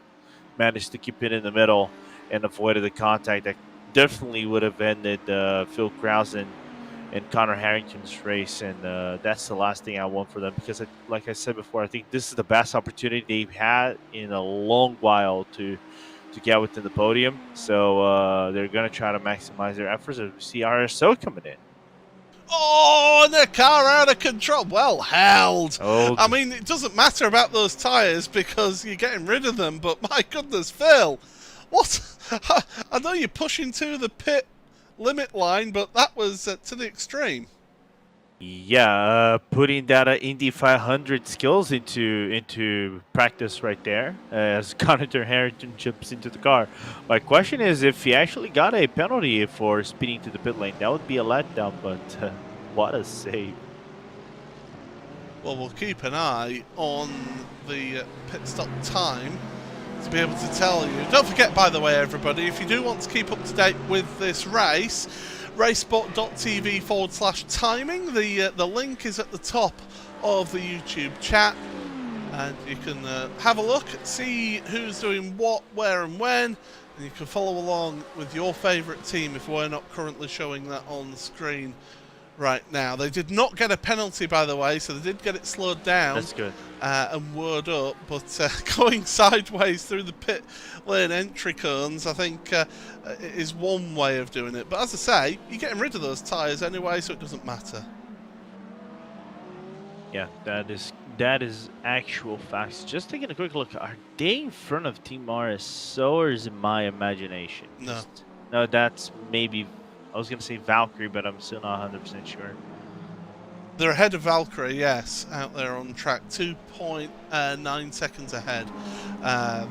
managed to keep it in the middle and avoided the contact that definitely would have ended Phil Krause and Connor Harrington's race. And that's the last thing I want for them, because like I said before, I think this is the best opportunity they've had in a long while to get within the podium. So they're going to try to maximize their efforts as we see RSO coming in. Oh, and the car out of control. Well held. Oh. I mean, it doesn't matter about those tyres because you're getting rid of them, but my goodness, Phil, what? I know you're pushing to the pit limit line, but that was to the extreme. Yeah, putting that Indy 500 skills into practice right there as Connor Harrington jumps into the car. My question is if he actually got a penalty for speeding to the pit lane. That would be a letdown, but what a save. Well, we'll keep an eye on the pit stop time to be able to tell you. Don't forget, by the way, everybody, if you do want to keep up to date with this race, RaceSpot.tv/timing. The link is at the top of the YouTube chat, and you can have a look, see who's doing what, where and when, and you can follow along with your favourite team if we're not currently showing that on the screen right now. They did not get a penalty, by the way, so they did get it slowed down. That's good. And word up, but going sideways through the pit lane entry cones, I think, is one way of doing it. But as I say, you're getting rid of those tyres anyway, so it doesn't matter. Yeah, that is actual facts. Just taking a quick look, are they in front of Team RSO, or is it my imagination? No. No, that's maybe, I was going to say Valkyrie, but I'm still not 100% sure. They're ahead of Valkyrie, yes, out there on track, 2.9 seconds ahead.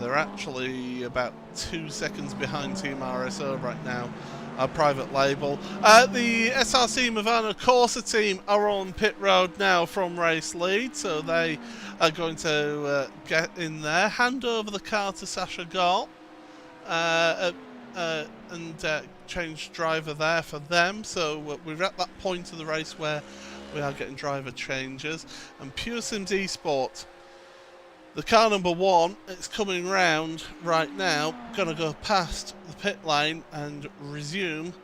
They're actually about 2 seconds behind Team RSO right now, our private label. The SRC Movano Corsa team are on pit road now from race lead, so they are going to get in there, hand over the car to Sasha Gall, and change driver there for them. So we're at that point of the race where we are getting driver changes. And Pure Sims Esport, the car number 1, it's coming round right now, gonna go past the pit lane and resume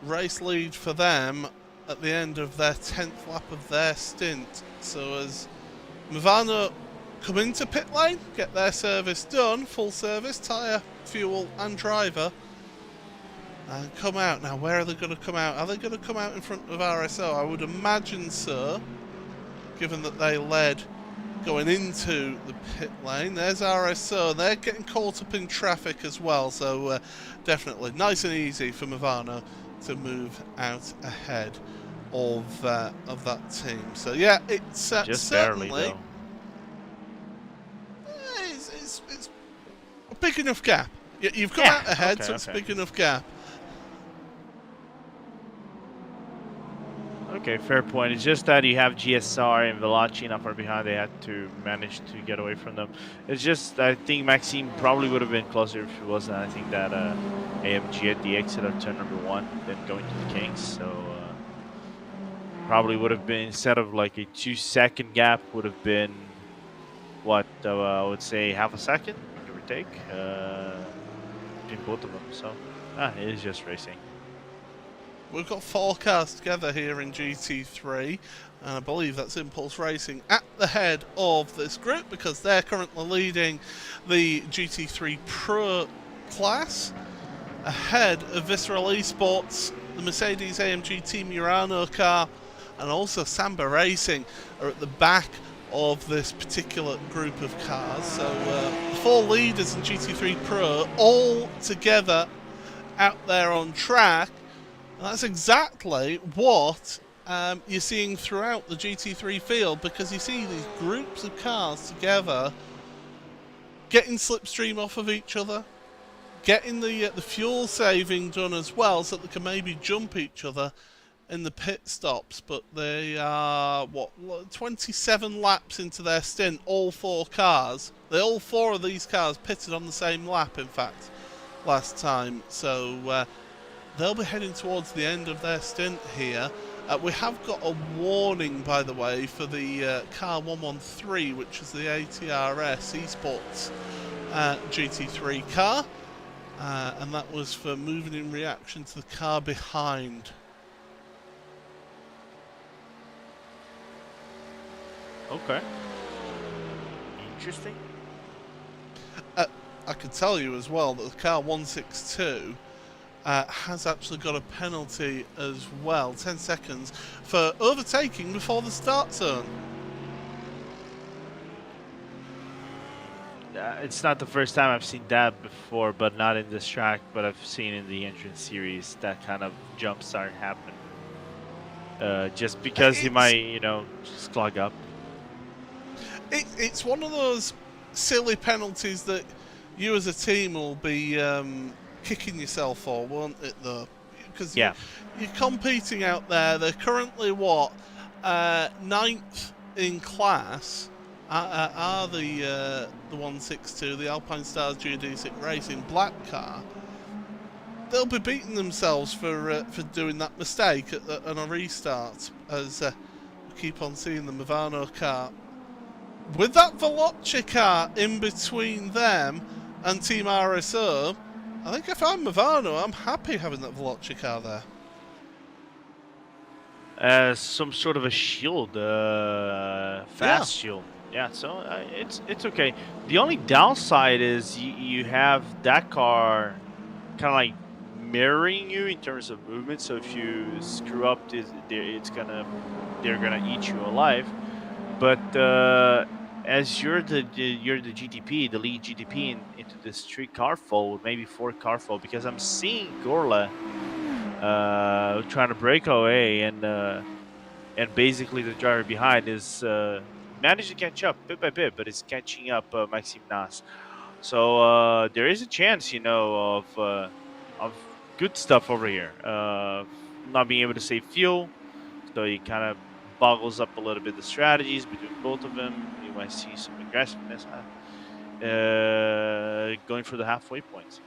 race lead for them at the end of their 10th lap of their stint. So as Movano come into pit lane, get their service done, full service, tyre, fuel and driver, and come out. Now, where are they going to come out? Are they going to come out in front of RSO? I would imagine so, given that they led going into the pit lane. There's RSO. They're getting caught up in traffic as well, so definitely nice and easy for Movano to move out ahead of that team. So yeah, it's Just certainly barely, though. it's a big enough gap. You've come Yeah, out ahead, okay, so it's a okay. big enough gap. Okay, fair point. It's just that you have GSR and Veloci not far behind. They had to manage to get away from them. It's just, I think Maxime probably would have been closer if it wasn't. I think that AMG at the exit of turn number 1, then going to the Kings. So probably would have been, instead of like a 2-second gap, would have been what I would say half a second, give or take, between both of them. So it is just racing. We've got 4 cars together here in GT3, and I believe that's Impulse Racing at the head of this group because they're currently leading the GT3 Pro class, ahead of Visceral Esports, the Mercedes AMG Team Urano car, and also Samba Racing are at the back of this particular group of cars. So the 4 leaders in GT3 Pro all together out there on track. And that's exactly what you're seeing throughout the GT3 field, because you see these groups of cars together getting slipstream off of each other, getting the fuel saving done as well, so that they can maybe jump each other in the pit stops. But they are 27 laps into their stint, all 4 cars. All 4 of these cars pitted on the same lap, in fact, last time. So they'll be heading towards the end of their stint here. We have got a warning, by the way, for the car 113, which is the ATRS Esports GT3 car. And that was for moving in reaction to the car behind. Okay. Interesting. I can tell you as well that the car 162 has actually got a penalty as well, 10 seconds, for overtaking before the start zone. It's not the first time I've seen that before, but not in this track, but I've seen in the entrance series that kind of jump start happen. Just because he might, just clog up. It's one of those silly penalties that you as a team will be kicking yourself for, won't it, though? Because you're competing out there. They're currently, 9th in class, are the 162, the Alpine Stars GD6 Racing black car. They'll be beating themselves for doing that mistake on a restart, as we keep on seeing the Movano car. With that Veloci car in between them and Team RSO, I think if I'm Movano, I'm happy having that Veloci car there. Some sort of a shield, fast shield. Yeah, so it's okay. The only downside is you have that car kind of like mirroring you in terms of movement. So if you screw up, they're gonna eat you alive. But as you're the GTP, the lead GTP into this 3-car fold, maybe 4-car fold, because I'm seeing Gorla trying to break away, and basically the driver behind is managed to catch up bit by bit, but it's catching up Maxime Nas. So there is a chance, of good stuff over here. Not being able to save fuel, so he kind of boggles up a little bit the strategies between both of them. You might see some aggressiveness going for the halfway points.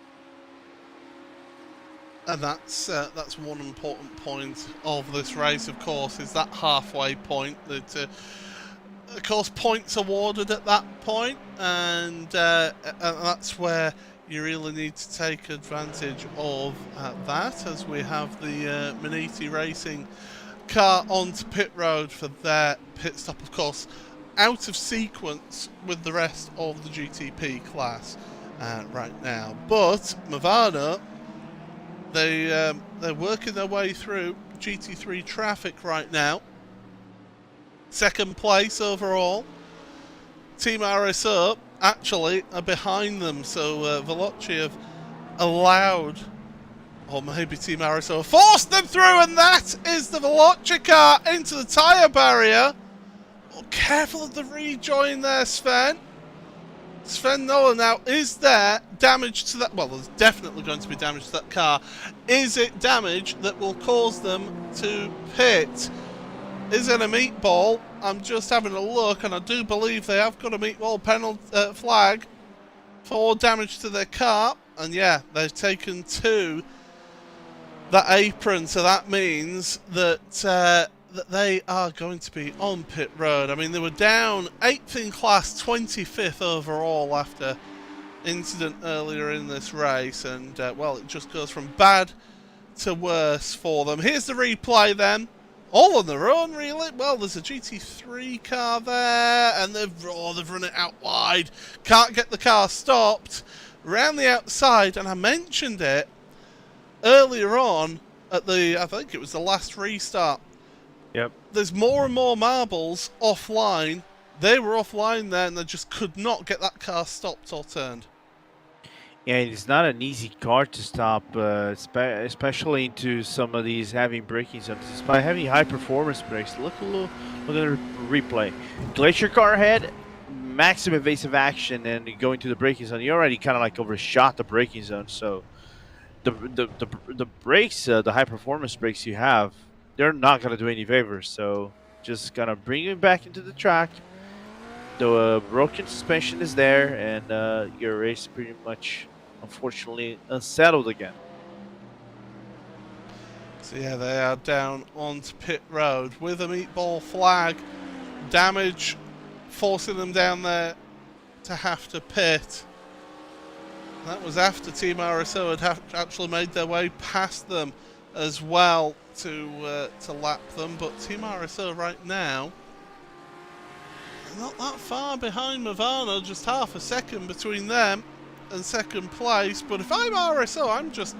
And that's one important point of this race, of course, is that halfway point. That, of course, points awarded at that point, and that's where you really need to take advantage of that, as we have the Maniti Racing car onto pit road for their pit stop, of course, out of sequence with the rest of the GTP class right now. But Movano, they're working their way through GT3 traffic right now. Second place overall. Team RSO actually are behind them, so Veloci have allowed, or maybe Team RSO forced them through, and that is the Veloci car into the tyre barrier. Oh, careful of the rejoin there, Sven. Sven Nolan now, is there damage to that? Well, there's definitely going to be damage to that car. Is it damage that will cause them to pit? Is it a meatball? I'm just having a look, and I do believe they have got a meatball penalty flag for damage to their car. And yeah, they've taken to that apron, so that means that that they are going to be on pit road. I mean, they were down 8th in class, 25th overall after incident earlier in this race, and well, it just goes from bad to worse for them. Here's the replay then. All on their own, really. Well, there's a GT3 car there, and they've run it out wide. Can't get the car stopped. Around the outside, and I mentioned it earlier on at the, I think it was the last restart. Yep. There's more and more marbles offline. They were offline there, and they just could not get that car stopped or turned. Yeah, it's not an easy car to stop, especially into some of these heavy braking zones. Despite having high performance brakes, look at the replay. Glacier car ahead, maximum evasive action, and you go into the braking zone. You already kind of like overshot the braking zone, so the brakes, the high performance brakes you have, they're not gonna do any favors. So just gonna bring you back into the track. The broken suspension is there, and your race pretty much, unfortunately, unsettled again. So yeah, they are down onto pit road with a meatball flag. Damage forcing them down there to have to pit. That was after Team RSO had actually made their way past them as well to lap them. But Team RSO right now, not that far behind Movano, just half a second between them and second place. But if I'm RSO, I'm just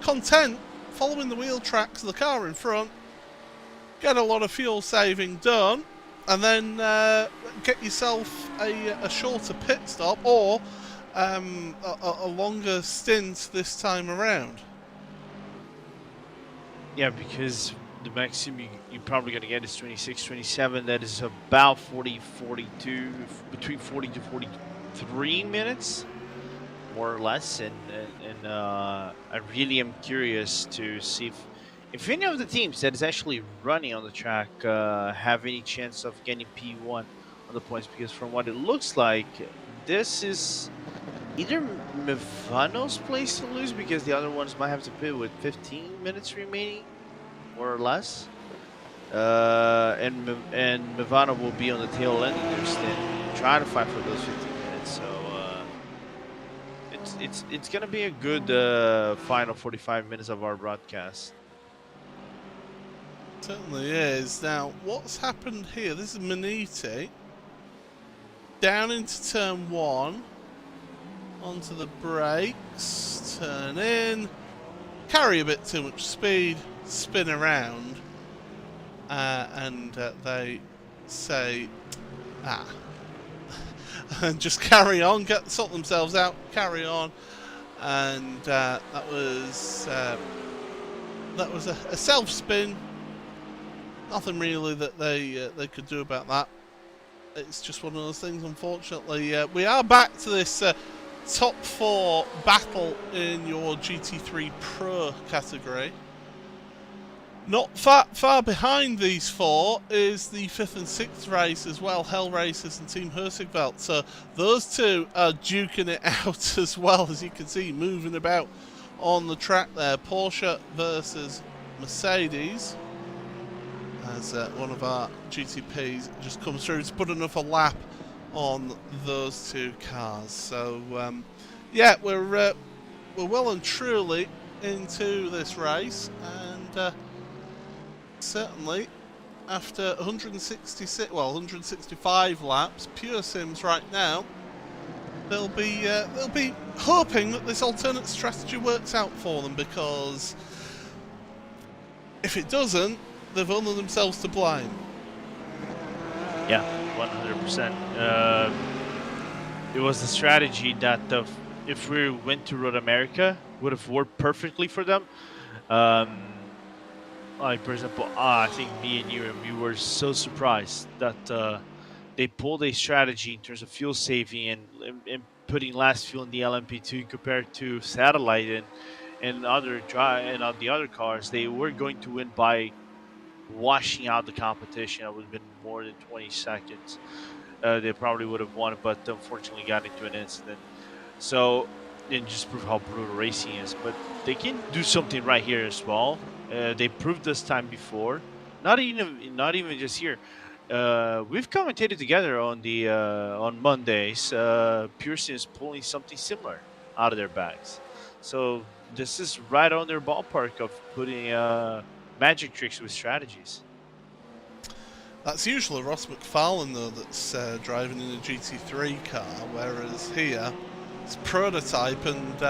content following the wheel tracks of the car in front, get a lot of fuel saving done, and then get yourself a shorter pit stop or a longer stint this time around. Yeah, because the maximum you're probably going to get is 26, 27. That is about 40, 42, between 40 to 43 minutes, more or less. And I really am curious to see if any of the teams that is actually running on the track have any chance of getting P1 on the points. Because from what it looks like, this is either Movano's place to lose, because the other ones might have to pit with 15 minutes remaining, more or less. And Movano will be on the tail end of their stint, trying to fight for those 15 minutes. So it's gonna be a good final 45 minutes of our broadcast. Certainly is. Now, what's happened here? This is Maniti down into turn 1, onto the brakes, turn in, carry a bit too much speed, spin around, and they say, and just carry on, sort themselves out, carry on, and that was a self spin. Nothing really that they could do about that. It's just one of those things, unfortunately. We are back to this top 4 battle in your GT3 Pro category. Not far behind these 4 is the 5th and 6th race as well, Hell Racers and Team Hersigveld. So those two are duking it out as well, as you can see, moving about on the track there. Porsche versus Mercedes, as one of our GTPs just comes through to put another lap on those two cars. So yeah, we're well and truly into this race, and certainly after 165 laps, pure sims right now, they'll be hoping that this alternate strategy works out for them, because if it doesn't, they've only themselves to blame. Yeah, 100%. It was a strategy that if we went to Road America, would have worked perfectly for them. Like, for example, I think me and you were so surprised that they pulled a strategy in terms of fuel saving and putting less fuel in the LMP2 compared to Satellite and on the other cars. They were going to win by washing out the competition. It would have been more than 20 seconds. They probably would have won, but unfortunately got into an incident. So, and just prove how brutal racing is. But they can do something right here as well. They proved this time before. Not even just here. We've commentated together on Mondays. Pearson is pulling something similar out of their bags. So this is right on their ballpark of putting magic tricks with strategies. That's usually Ross McFarlane, though, that's driving in a GT3 car, whereas here it's prototype, and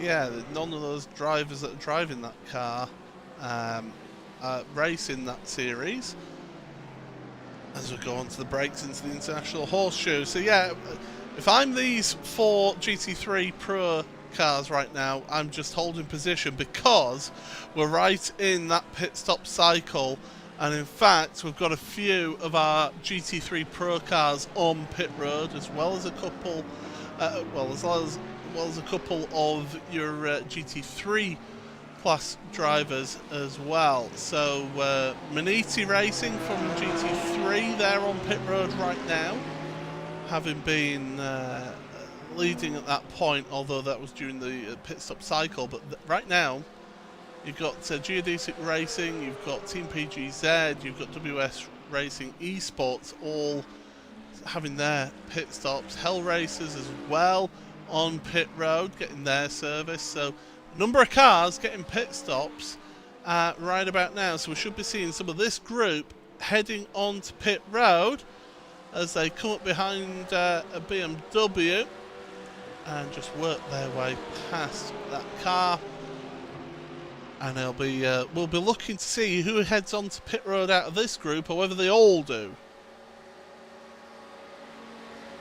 yeah, none of those drivers that are driving that car race in that series. As we go on to the breaks into the International Horseshoe. So yeah, if I'm these 4 GT3 Pro cars right now, I'm just holding position because we're right in that pit stop cycle. And in fact, we've got a few of our GT3 Pro cars on pit road, as well as a couple, as well as a couple of your GT3 Plus drivers as well. So Maniti Racing from GT3, they're on pit road right now, having been leading at that point, although that was during the pit stop cycle. But right now, you've got Geodesic Racing, you've got Team PGZ, you've got WS Racing Esports, all having their pit stops. Hell Racers as well on pit road, getting their service. So a number of cars getting pit stops right about now. So we should be seeing some of this group heading onto pit road as they come up behind a BMW and just work their way past that car. And we'll be looking to see who heads onto pit road out of this group, or whether they all do.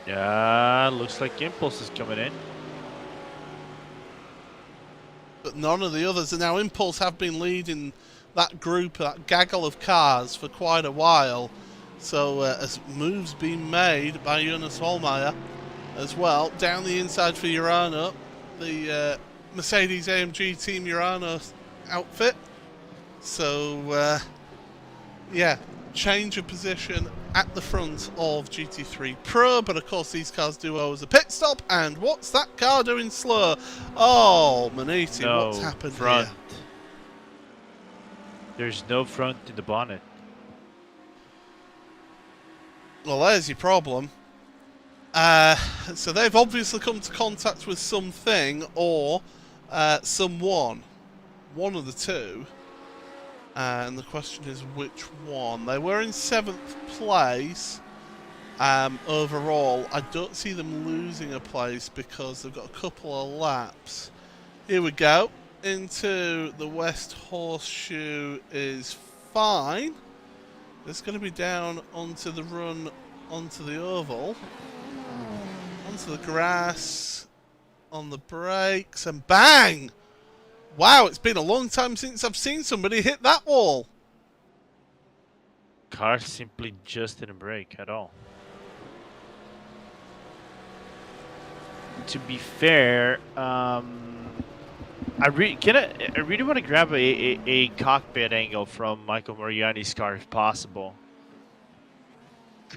Yeah, looks like Impulse is coming in. But none of the others. And now Impulse have been leading that group, that gaggle of cars, for quite a while. So as moves being made by Jonas Hollmeyer as well. Down the inside for Urano, the Mercedes AMG Team Urano outfit. So yeah, change of position at the front of GT3 Pro, but of course these cars do always a pit stop. And what's that car doing slow? Oh, Maniti, No what's happened front. here? There's no front in the bonnet. Well, there's your problem. So they've obviously come to contact with something or someone. One of the two. And the question is which one. They were in 7th place overall. I don't see them losing a place because they've got a couple of laps. Here we go. Into the West Horseshoe is fine. It's going to be down onto the run, onto the oval. Onto the grass. On the brakes. And bang! Wow, it's been a long time since I've seen somebody hit that wall. Car simply just didn't brake at all. To be fair, I really want to grab a cockpit angle from Michael Moriarty's car if possible.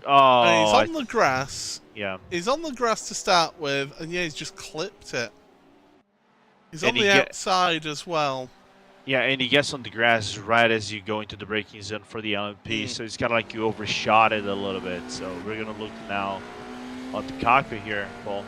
Oh, And he's on the grass. Yeah. He's on the grass to start with, and yeah, he's just clipped it. He's on the outside as well. Yeah, and he gets on the grass right as you go into the braking zone for the LMP, so it's kind of like you overshot it a little bit. So we're going to look now at the cockpit here. Well,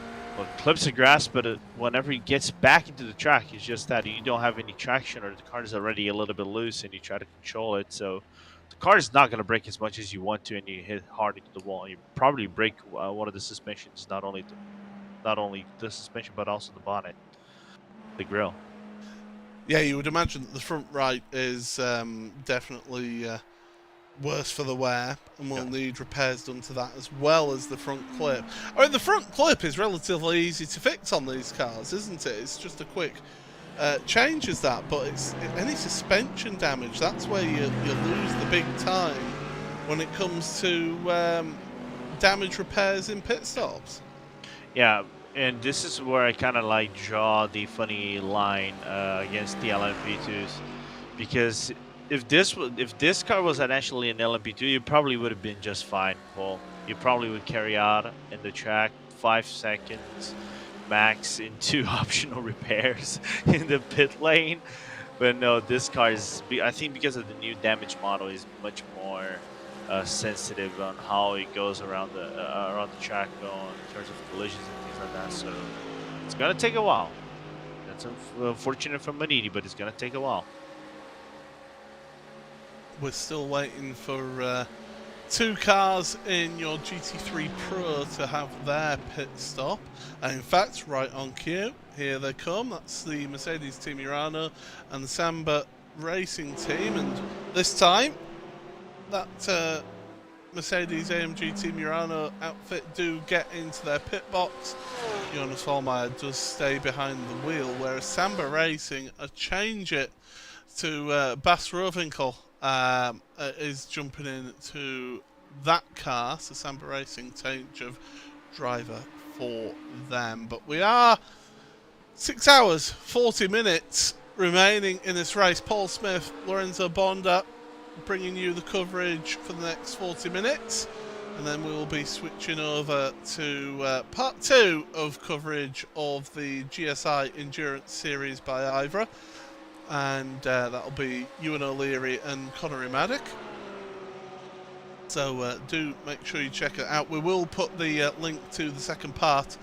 clips the grass, but whenever he gets back into the track, it's just that you don't have any traction or the car is already a little bit loose and you try to control it. So the car is not going to brake as much as you want to, and you hit hard into the wall. You probably break one of the suspensions, not only the suspension, but also the bonnet. The grill. Yeah, you would imagine that the front right is definitely worse for the wear, and will need repairs done to that as well as the front clip. I mean, the front clip is relatively easy to fix on these cars, isn't it? It's just a quick change as that, but it's any suspension damage, that's where you lose the big time when it comes to damage repairs in pit stops. Yeah, and this is where I kind of like draw the funny line against the LMP2s, because if this car was actually an LMP2, you probably would have been just fine, Paul. You probably would carry out in the track 5 seconds max in 2 optional repairs in the pit lane. But no, this car is, I think because of the new damage model, is much more sensitive on how it goes around the track in terms of collisions and things like that. So it's gonna take a while. That's unfortunate for Manini, but it's gonna take a while. We're still waiting for 2 cars in your GT3 Pro to have their pit stop. And in fact, right on cue, here they come. That's the Mercedes Team Urano and the Samba Racing Team. And this time, that Mercedes AMG Team Urano outfit do get into their pit box. Jonas Vollmeyer does stay behind the wheel, whereas Samba Racing change it to Bas Rovinkel. Is jumping in to that car, so Samba Racing change of driver for them. But we are 6 hours, 40 minutes remaining in this race. Paul Smith, Lorenzo Bonda bringing you the coverage for the next 40 minutes. And then we will be switching over to part 2 of coverage of the GSI Endurance Series by IVRA. And that'll be Ewan O'Leary and Connery Maddock. So do make sure you check it out. We will put the link to the second part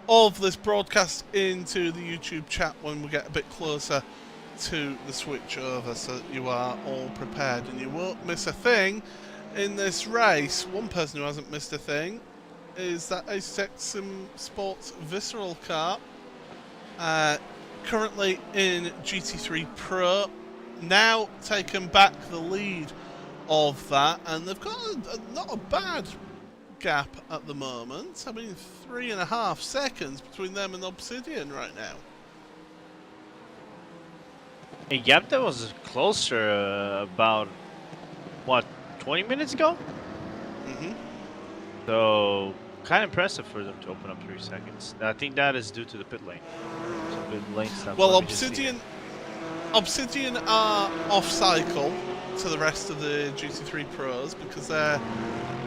of this broadcast into the YouTube chat when we get a bit closer to the switchover, so that you are all prepared and you won't miss a thing in this race. One person who hasn't missed a thing is that Ace Texan Sports Visceral car. Currently in GT3 Pro, now taken back the lead of that, and they've got not a bad gap at the moment. I mean, 3.5 seconds between them and Obsidian right now. A gap that was closer about, what, 20 minutes ago? Mm-hmm. So, kind of impressive for them to open up 3 seconds. I think that is due to the pit lane. Well, Obsidian are off cycle to the rest of the GT3 Pros because they're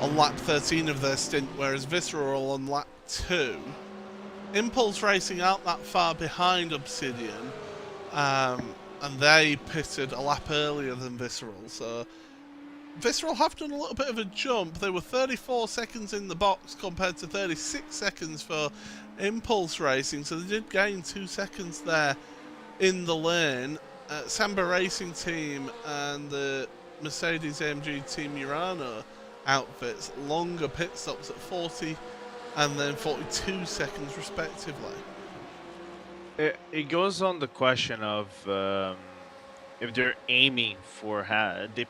on lap 13 of their stint, whereas Visceral are on lap 2. Impulse Racing aren't that far behind Obsidian, and they pitted a lap earlier than Visceral, so Visceral have done a little bit of a jump. They were 34 seconds in the box compared to 36 seconds for Impulse Racing, so they did gain 2 seconds there in the lane. Samba Racing Team and the Mercedes AMG Team Urano outfits, longer pit stops at 40 and then 42 seconds respectively. It goes on the question of if they're aiming for it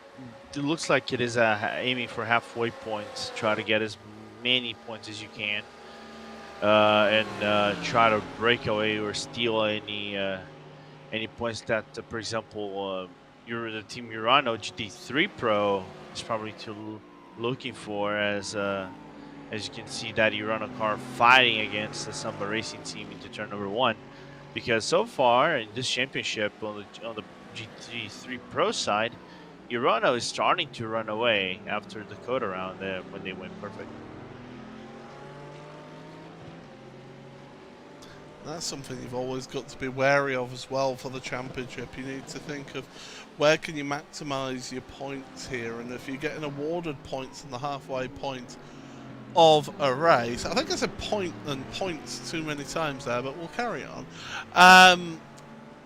looks like it is aiming for halfway points, try to get as many points as you can, and try to break away or steal any points that, for example, the Team Urano GT3 Pro is probably looking for, as you can see that Urano car fighting against the Samba Racing Team into turn number 1, because so far in this championship on the GT3 Pro side, Urano is starting to run away after the Dakota round when they went perfect. That's something you've always got to be wary of as well for the championship. You need to think of where can you maximise your points here, and if you're getting awarded points in the halfway point of a race, I think I said point and points too many times there, but we'll carry on.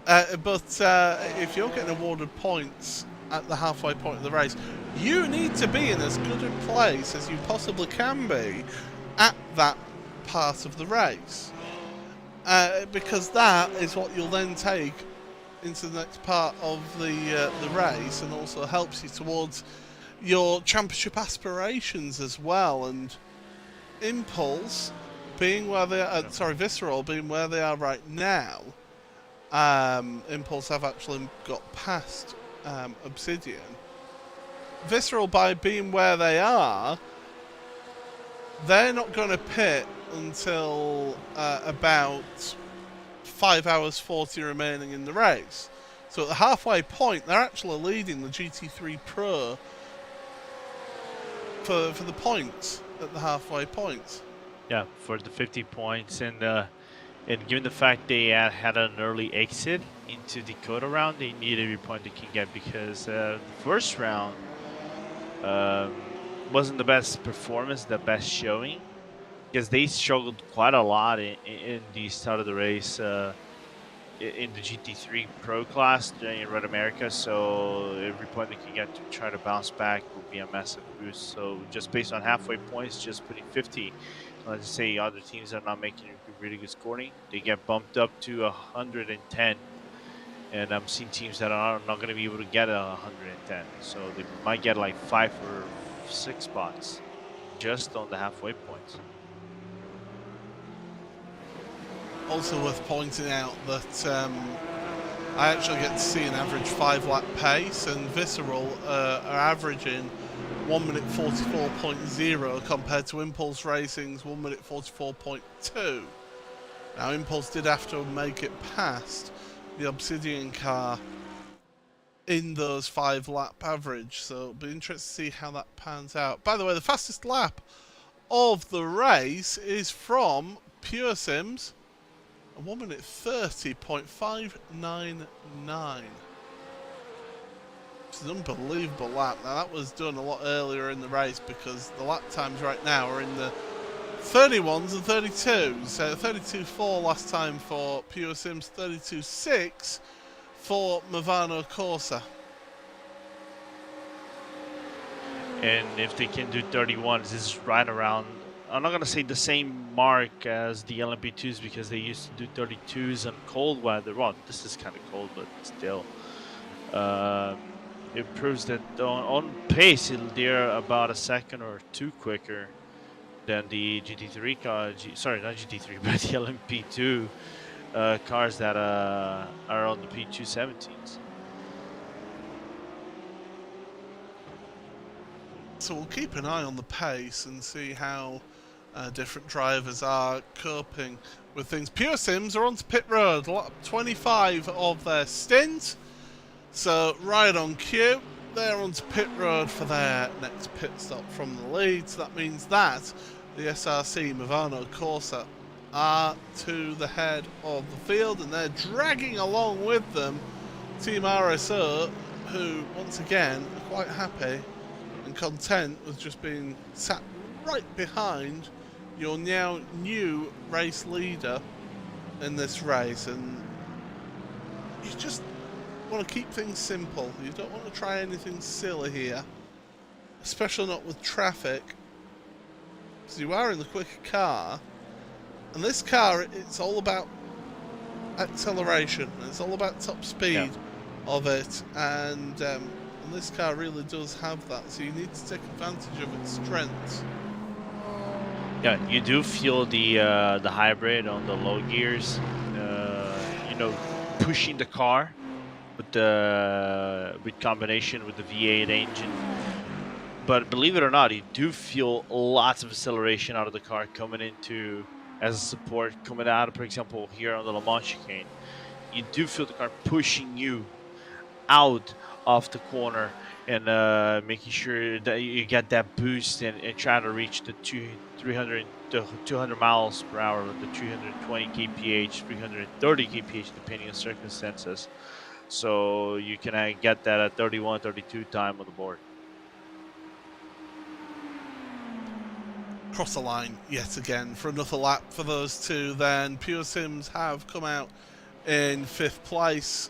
If you're getting awarded points at the halfway point of the race, you need to be in as good a place as you possibly can be at that part of the race. Because that is what you'll then take into the next part of the race, and also helps you towards your championship aspirations as well. And Impulse being where they are, Visceral being where they are right now, Impulse have actually got past Obsidian. Visceral, by being where they are, they're not going to pit until about 5 hours 40 remaining in the race. So at the halfway point, they're actually leading the GT3 Pro for the points at the halfway point. Yeah, for the 50 points, and given the fact they had an early exit into Dakota round, they need every point they can get, because the first round wasn't the best performance, the best showing, because they struggled quite a lot in the start of the race in the GT3 Pro class in Red America. So every point they can get to try to bounce back will be a massive boost. So just based on halfway points, just putting 50, let's say other teams are not making really good scoring, they get bumped up to 110. And I'm seeing teams that are not going to be able to get 110. So they might get like 5 or 6 spots just on the halfway points. Also worth pointing out that I actually get to see an average 5-lap pace, and Visceral are averaging 1 minute 44.0 compared to Impulse Racing's 1 minute 44.2. Now Impulse did have to make it past the Obsidian car in those 5-lap average, so it'll be interesting to see how that pans out. By the way, the fastest lap of the race is from Pure Sims, 1 minute 30.599. It's an unbelievable lap. Now that was done a lot earlier in the race, because the lap times right now are in the 31s and 32s. So 32.4 last time for Pure Sims, 32.6 for Movano Corsa. And if they can do 31s, this is right around, I'm not going to say the same mark as the LMP2s, because they used to do 32s on cold weather. Well, this is kind of cold, but still. It proves that on pace, they're about a second or two quicker than the GT3 car, sorry, not GT3, but the LMP2 cars that are on the P217s. So we'll keep an eye on the pace and see how different drivers are coping with things. Pure Sims are onto pit road, lap 25 of their stint. So right on cue, they're onto pit road for their next pit stop from the lead. So that means that the SRC Movano Corsa are to the head of the field, and they're dragging along with them Team RSO, who once again are quite happy and content with just being sat right behind your now new race leader in this race. And you just want to keep things simple. You don't want to try anything silly here, especially not with traffic, because you are in the quicker car, and this car, it's all about acceleration, it's all about top speed of it, and this car really does have that, so you need to take advantage of its strengths. Yeah, you do feel the hybrid on the low gears, you know, pushing the car with combination with the V8 engine. But believe it or not, you do feel lots of acceleration out of the car coming into as a support, coming out, for example, here on the Le Mans chicane. You do feel the car pushing you out of the corner and making sure that you get that boost and try to reach the 200 miles per hour, the 320 kph, 330 kph, depending on circumstances. So you can get that at 31, 32 time on the board. Cross the line yet again for another lap for those two. Then Pure Sims have come out in 5th place,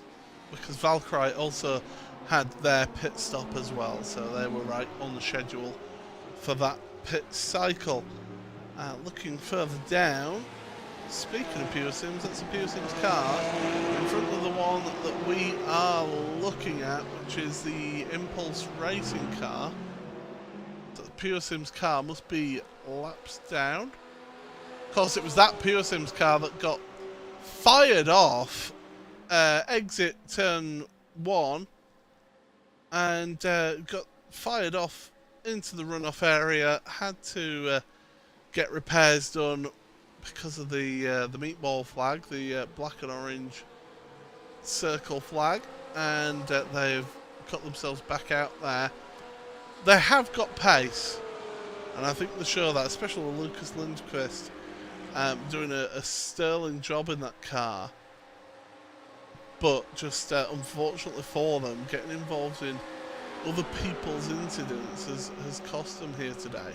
because Valkyrie also had their pit stop as well, so they were right on the schedule for that pit cycle. Looking further down, speaking of Pure Sims, that's a Pure Sims car in front of the one that we are looking at, which is the Impulse Racing car. PureSim's car must be laps down. Of course, it was that PureSim's car that got fired off exit turn 1 and got fired off into the runoff area. Had to get repairs done because of the meatball flag, the black and orange circle flag, and they've got themselves back out there. They have got pace, and I think they show that, especially with Lucas Lindquist doing a sterling job in that car. But just unfortunately for them, getting involved in other people's incidents has cost them here today.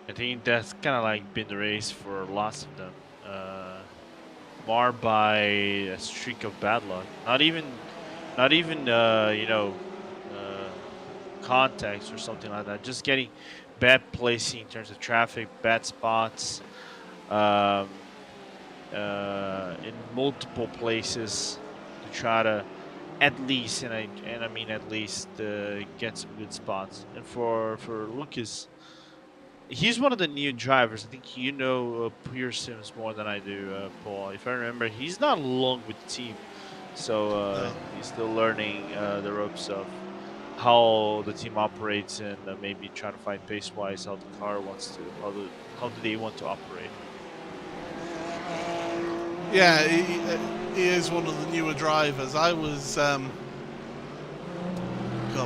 I think that's kind of like been the race for lots of them. Marred by a streak of bad luck. Not even you know, context or something like that. Just getting bad placing in terms of traffic, bad spots, in multiple places to try to at least, and I mean at least, get some good spots. And for Lucas, he's one of the new drivers. I think you know PureSims more than I do, Paul. If I remember, he's not long with the team, so he's still learning the ropes of how the team operates and maybe trying to find pace-wise how the car wants to, how do they want to operate. Yeah, he is one of the newer drivers. I was, God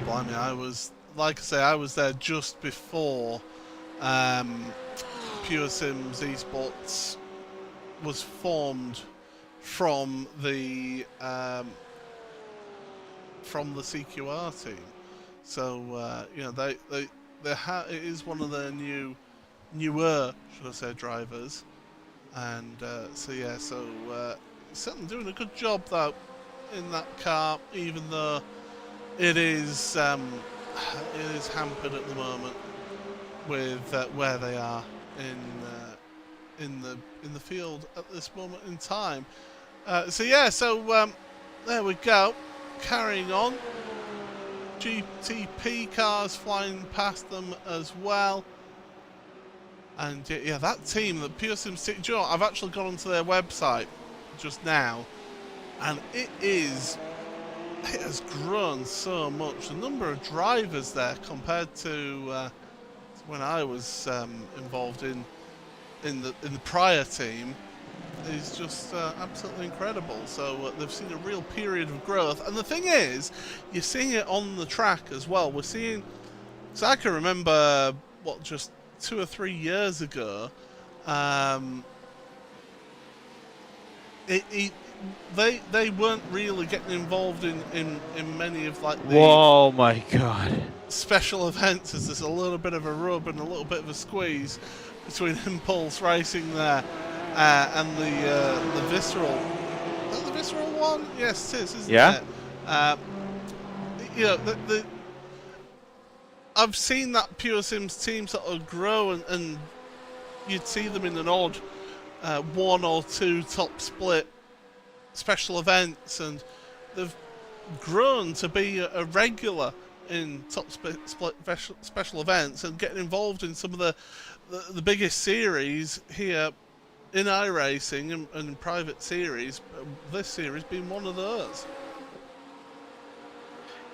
blimey, I was, like I say, I was there just before PureSims Esports was formed from the CQR team. So you know, it is one of their newer, should I say, drivers. And so yeah, certainly doing a good job though in that car, even though it is hampered at the moment with where they are in the field at this moment in time. So yeah, there we go. Carrying on, GTP cars flying past them as well. And yeah, that team, the PureSims team, do you know what? I've actually gone onto their website just now, and it has grown so much. The number of drivers there compared to when I was involved in the prior team is just absolutely incredible. So they've seen a real period of growth, and the thing is, you're seeing it on the track as well. We're seeing, so I can remember just 2 or 3 years ago, they weren't really getting involved in many of like the Oh my god, special events, as there's a little bit of a rub and a little bit of a squeeze between Impulse Racing there and the Visceral. Is that the Visceral one? Yes, it is, isn't it? You know, I've seen that PureSims team sort of grow, and you'd see them in an odd 1 or 2 top split special events, and they've grown to be a regular in top split special events and getting involved in some of the biggest series here in iRacing and private series. This series being one of those.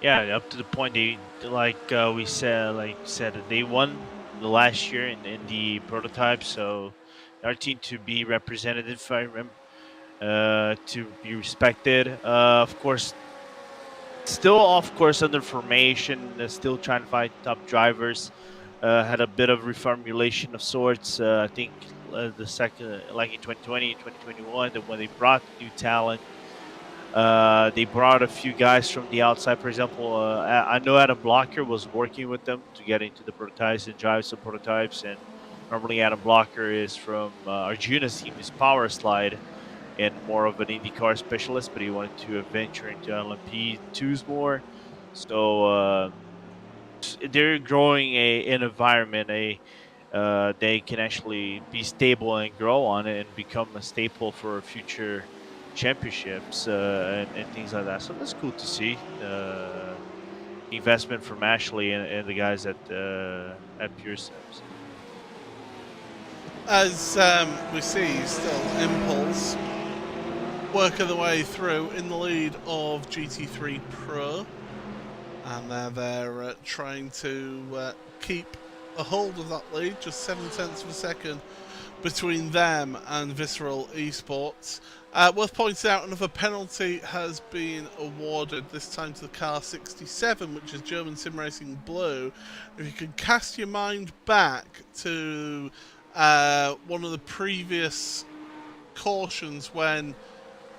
yeah, up to the point they we said they won the last year in the prototype, so our team to be represented, if I remember, to be respected. Of course, still under formation, still trying to find top drivers. Had a bit of reformulation of sorts. I think the second, like in 2020, 2021, when they brought new talent. They brought a few guys from the outside. For example, I know Adam Blocker was working with them to get into the prototypes and drive some prototypes. And normally Adam Blocker is from Arjuna's team, is Power Slide, and more of an IndyCar specialist, but he wanted to venture into LMP2s more. So they're growing an environment, they can actually be stable and grow on it and become a staple for future championships and things like that. So that's cool to see. investment from Ashley and the guys at Pure Sims. As we see, still Impulse working their way through in the lead of GT3 Pro, and they're trying to keep a hold of that lead, just 0.7 of a second between them and Visceral Esports. Worth pointing out, another penalty has been awarded, this time to the car 67, which is German Sim Racing Blue. If you can cast your mind back to one of the previous cautions when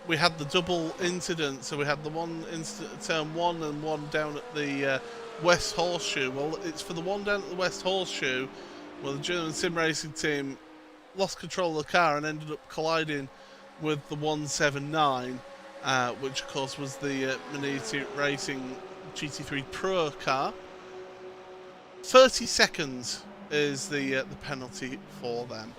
we had the double incident, so we had the one incident at turn 1 and one down at the West Horseshoe. Well, it's for the one down at the West Horseshoe where the German Sim Racing team lost control of the car and ended up colliding with the 179, which of course was the Maniti Racing GT3 Pro car. 30 seconds is the penalty for them.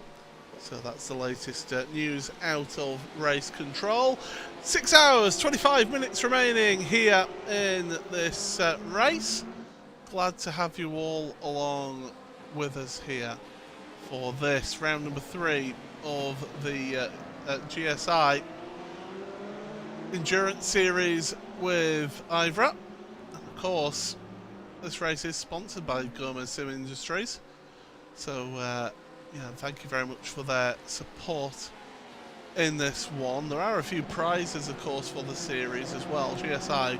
So that's the latest news out of race control. 6 hours, 25 minutes remaining here in this race. Glad to have you all along with us here for this round number 3 of the GSI Endurance Series with IVRA. And of course, this race is sponsored by Gomez Sim Industries. So, yeah, thank you very much for their support in this one. There are a few prizes, of course, for the series as well. GSI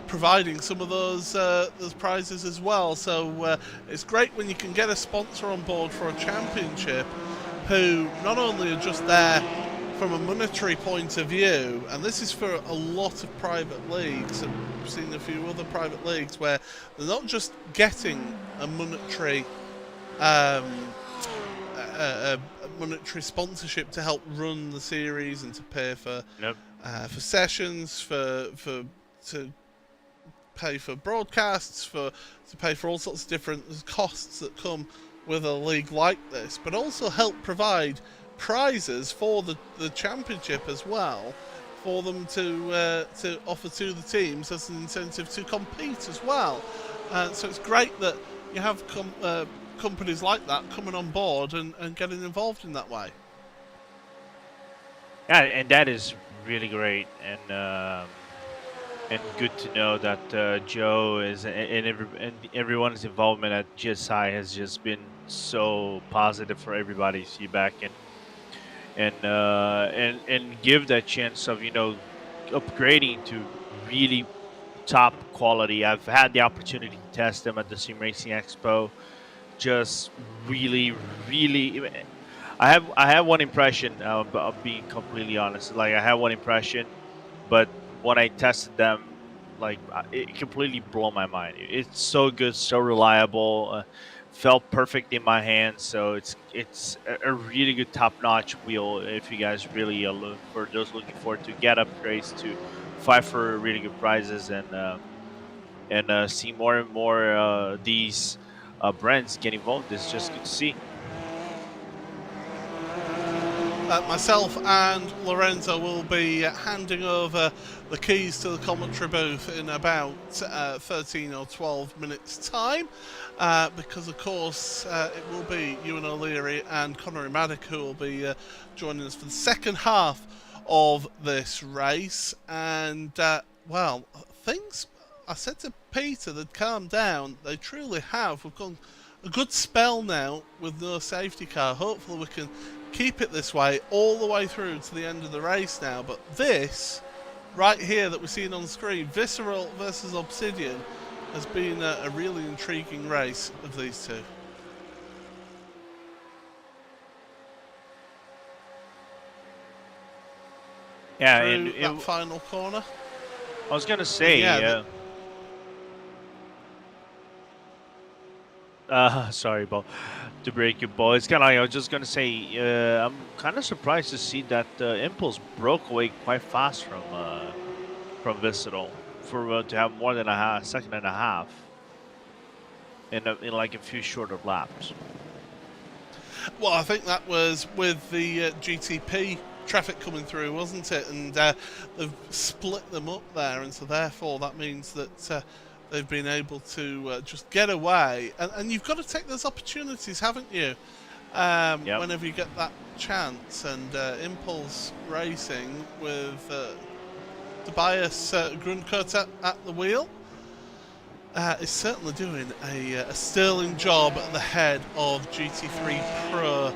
providing some of those prizes as well. So it's great when you can get a sponsor on board for a championship who not only are just there from a monetary point of view, and this is for a lot of private leagues, and I've seen a few other private leagues where they're not just getting a monetary monetary sponsorship to help run the series and to pay for sessions, to pay for broadcasts, to pay for all sorts of different costs that come with a league like this, but also help provide prizes for the championship as well, for them to offer to the teams as an incentive to compete as well. So it's great that you have companies like that coming on board and getting involved in that way. Yeah, and that is really great, and good to know that Joe is and everyone's involvement at GSI has just been so positive for everybody's feedback, and give that chance of upgrading to really top quality. I've had the opportunity to test them at the Sim Racing Expo. Just really, I have one impression. Of being completely honest, like I had one impression, but when I tested them, like it completely blew my mind. It's so good, so reliable, felt perfect in my hands. So it's a really good top-notch wheel. If you guys really look for those looking forward to get upgrades, to fight for really good prizes, and see more and more these brands get involved, it's just good to see. Myself and Lorenzo will be handing over the keys to the commentary booth in about 13 or 12 minutes time, because of course it will be Ewan O'Leary and Conor Maddock who will be joining us for the second half of this race. And well, things, I said to Peter, they'd calm down. They truly have. We've gone a good spell now with no safety car. Hopefully we can keep it this way all the way through to the end of the race now. But this right here that we're seeing on the screen, Visceral versus Obsidian, has been a really intriguing race of these two. Yeah, through that final corner. I was gonna say, sorry, Bo, to break your ball. It's kind of like I was just gonna say, I'm kind of surprised to see that Impulse broke away quite fast from Visceral for to have more than a second and a half in like a few shorter laps. Well, I think that was with the GTP traffic coming through, wasn't it? And they've split them up there, and so therefore that means that they've been able to just get away. And you've got to take those opportunities, haven't you? Yep. Whenever you get that chance. And Impulse Racing with Tobias Grundkurt at the wheel is certainly doing a sterling job at the head of GT3 Pro.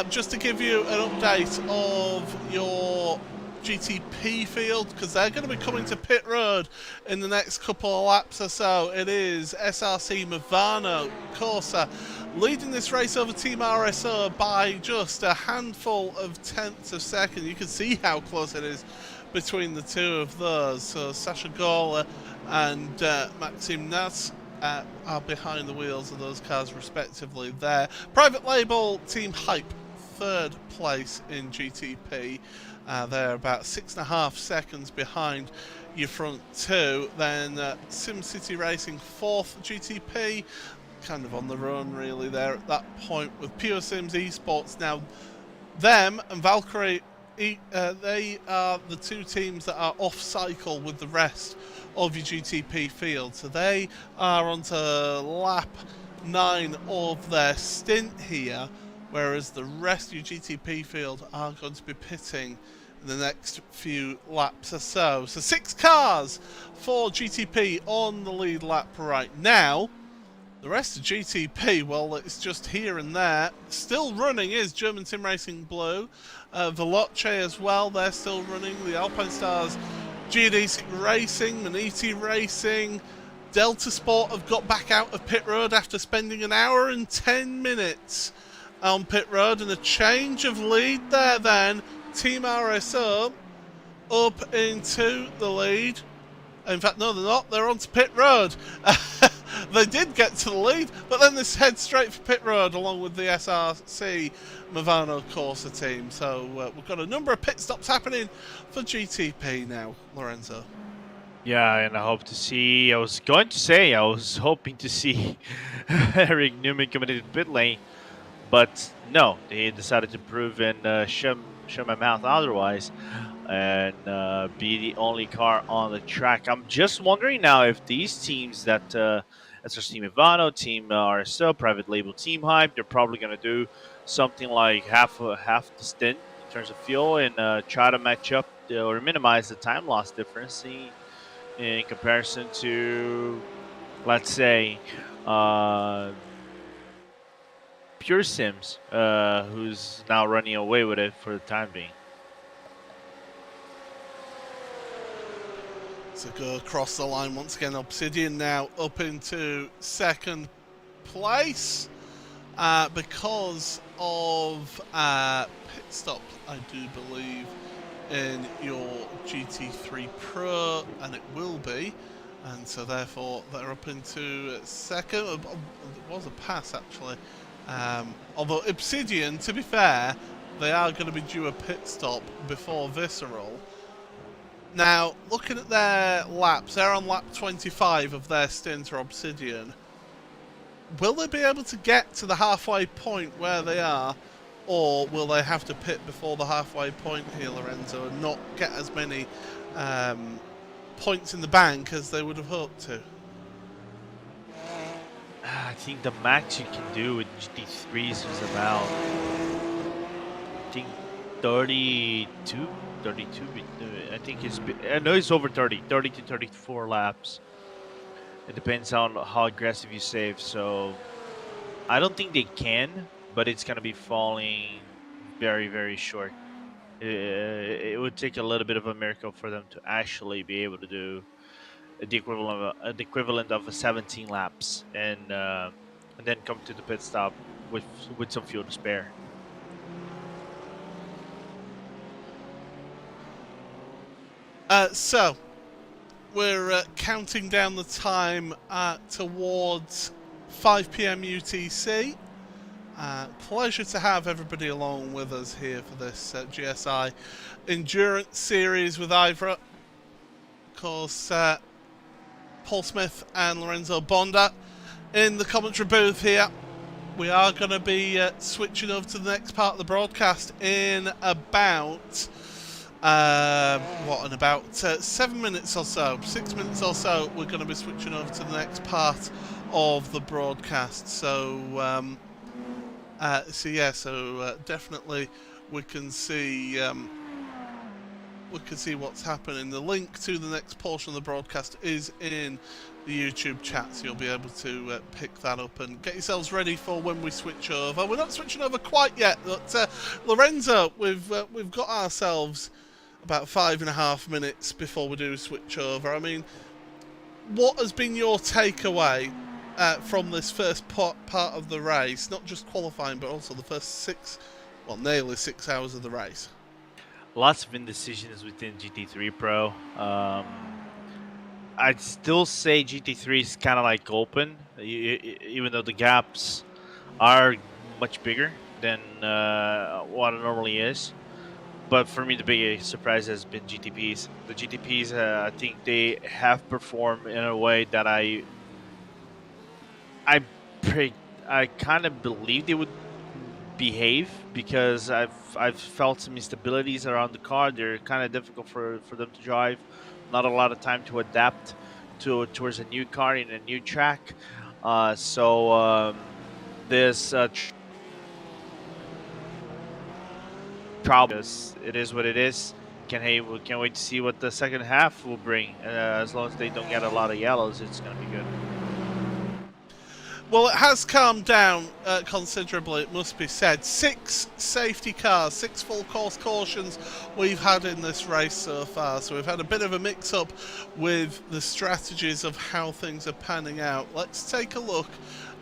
Just to give you an update of your GTP field, because they're going to be coming to pit road in the next couple of laps or so. It is SRC Movano Corsa leading this race over Team RSO by just a handful of tenths of second. You can see how close it is between the two of those. So Sasha Gola and Maxim Naz are behind the wheels of those cars respectively there. Private label Team Hype, third place in GTP. They're about 6.5 seconds behind your front two. Then SimCity Racing, fourth GTP, kind of on their own really there at that point with Pure Sims Esports. Now, them and Valkyrie, they are the two teams that are off cycle with the rest of your GTP field. So they are onto lap 9 of their stint here, whereas the rest of your GTP field are going to be pitting in the next few laps or so. So 6 cars for GTP on the lead lap right now. The rest of GTP, well, it's just here and there. Still running is German Sim Racing Blue. Veloce as well, they're still running. The Alpine Stars, GD6 Racing, Maniti Racing, Delta Sport have got back out of pit road after spending an hour and 10 minutes on pit road, and a change of lead there then. Team RSO up into the lead. In fact, no, they're not. They're onto pit road. They did get to the lead, but then they head straight for pit road along with the SRC Movano Corsa team. So we've got a number of pit stops happening for GTP now, Lorenzo. Yeah, and I was hoping to see Eric Newman coming into the pit lane, but no, they decided to prove and shut my mouth otherwise and be the only car on the track. I'm just wondering now if these teams that SRC Movano, Team RSO, Private Label Team Hype, they're probably going to do something like half the stint in terms of fuel and try to match up or minimize the time loss difference in comparison to, let's say, Pure Sims, who's now running away with it for the time being. So go across the line once again. Obsidian now up into second place because of pit stop, I do believe, in your GT3 Pro, and it will be. And so therefore they're up into second. It was a pass actually. Although Obsidian, to be fair, they are going to be due a pit stop before Visceral. Now, looking at their laps, they're on lap 25 of their stint or Obsidian. Will they be able to get to the halfway point where they are, or will they have to pit before the halfway point here, Lorenzo, and not get as many points in the bank as they would have hoped to? I think the max you can do with GT3s is about, I think, 32. I think I know it's over 30 to 34 laps. It depends on how aggressive you save. So I don't think they can, but it's going to be falling very, very short. It would take a little bit of a miracle for them to actually be able to do the equivalent of 17 laps and then come to the pit stop with some fuel to spare. So we're counting down the time towards 5 p.m. UTC. Pleasure to have everybody along with us here for this GSI Endurance Series with IVRA. Of course, Paul Smith and Lorenzo Bonda in the commentary booth here. We are going to be switching over to the next part of the broadcast in about what, in about 7 minutes or so, 6 minutes or so, we're going to be switching over to the next part of the broadcast. So, definitely we can see what's happening. The link to the next portion of the broadcast is in the YouTube chat, so you'll be able to pick that up and get yourselves ready for when we switch over. We're not switching over quite yet, but Lorenzo, we've got ourselves about 5.5 minutes before we do switch over. I mean, what has been your takeaway from this first part of the race? Not just qualifying, but also the first nearly 6 hours of the race. Lots of indecisions within GT3 Pro. I'd still say GT3 is kind of like open, even though the gaps are much bigger than what it normally is. But for me, the biggest surprise has been GTPs. The GTPs, I think they have performed in a way that I kind of believe they would behave, because I've felt some instabilities around the car. They're kind of difficult for them to drive. Not a lot of time to adapt towards a new car in a new track. This problem, it is what it is. We can't wait to see what the second half will bring. As long as they don't get a lot of yellows, it's going to be good. Well, it has calmed down considerably, it must be said. 6 safety cars, 6 full course cautions we've had in this race so far. So we've had a bit of a mix-up with the strategies of how things are panning out. Let's take a look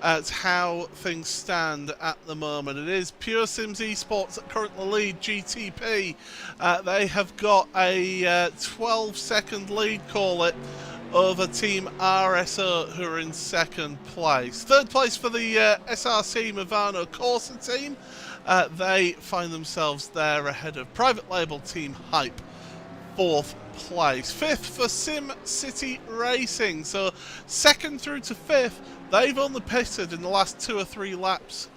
at how things stand at the moment. It is Pure Sims Esports that currently lead GTP. They have got a 12-second lead, call it, over Team RSO, who are in second place. Third place for the SRC Movano Corsa team. They find themselves there ahead of private label Team Hype, fourth place. Fifth for Sim City Racing. So second through to fifth, they've only pitted in the last 2 or 3 laps.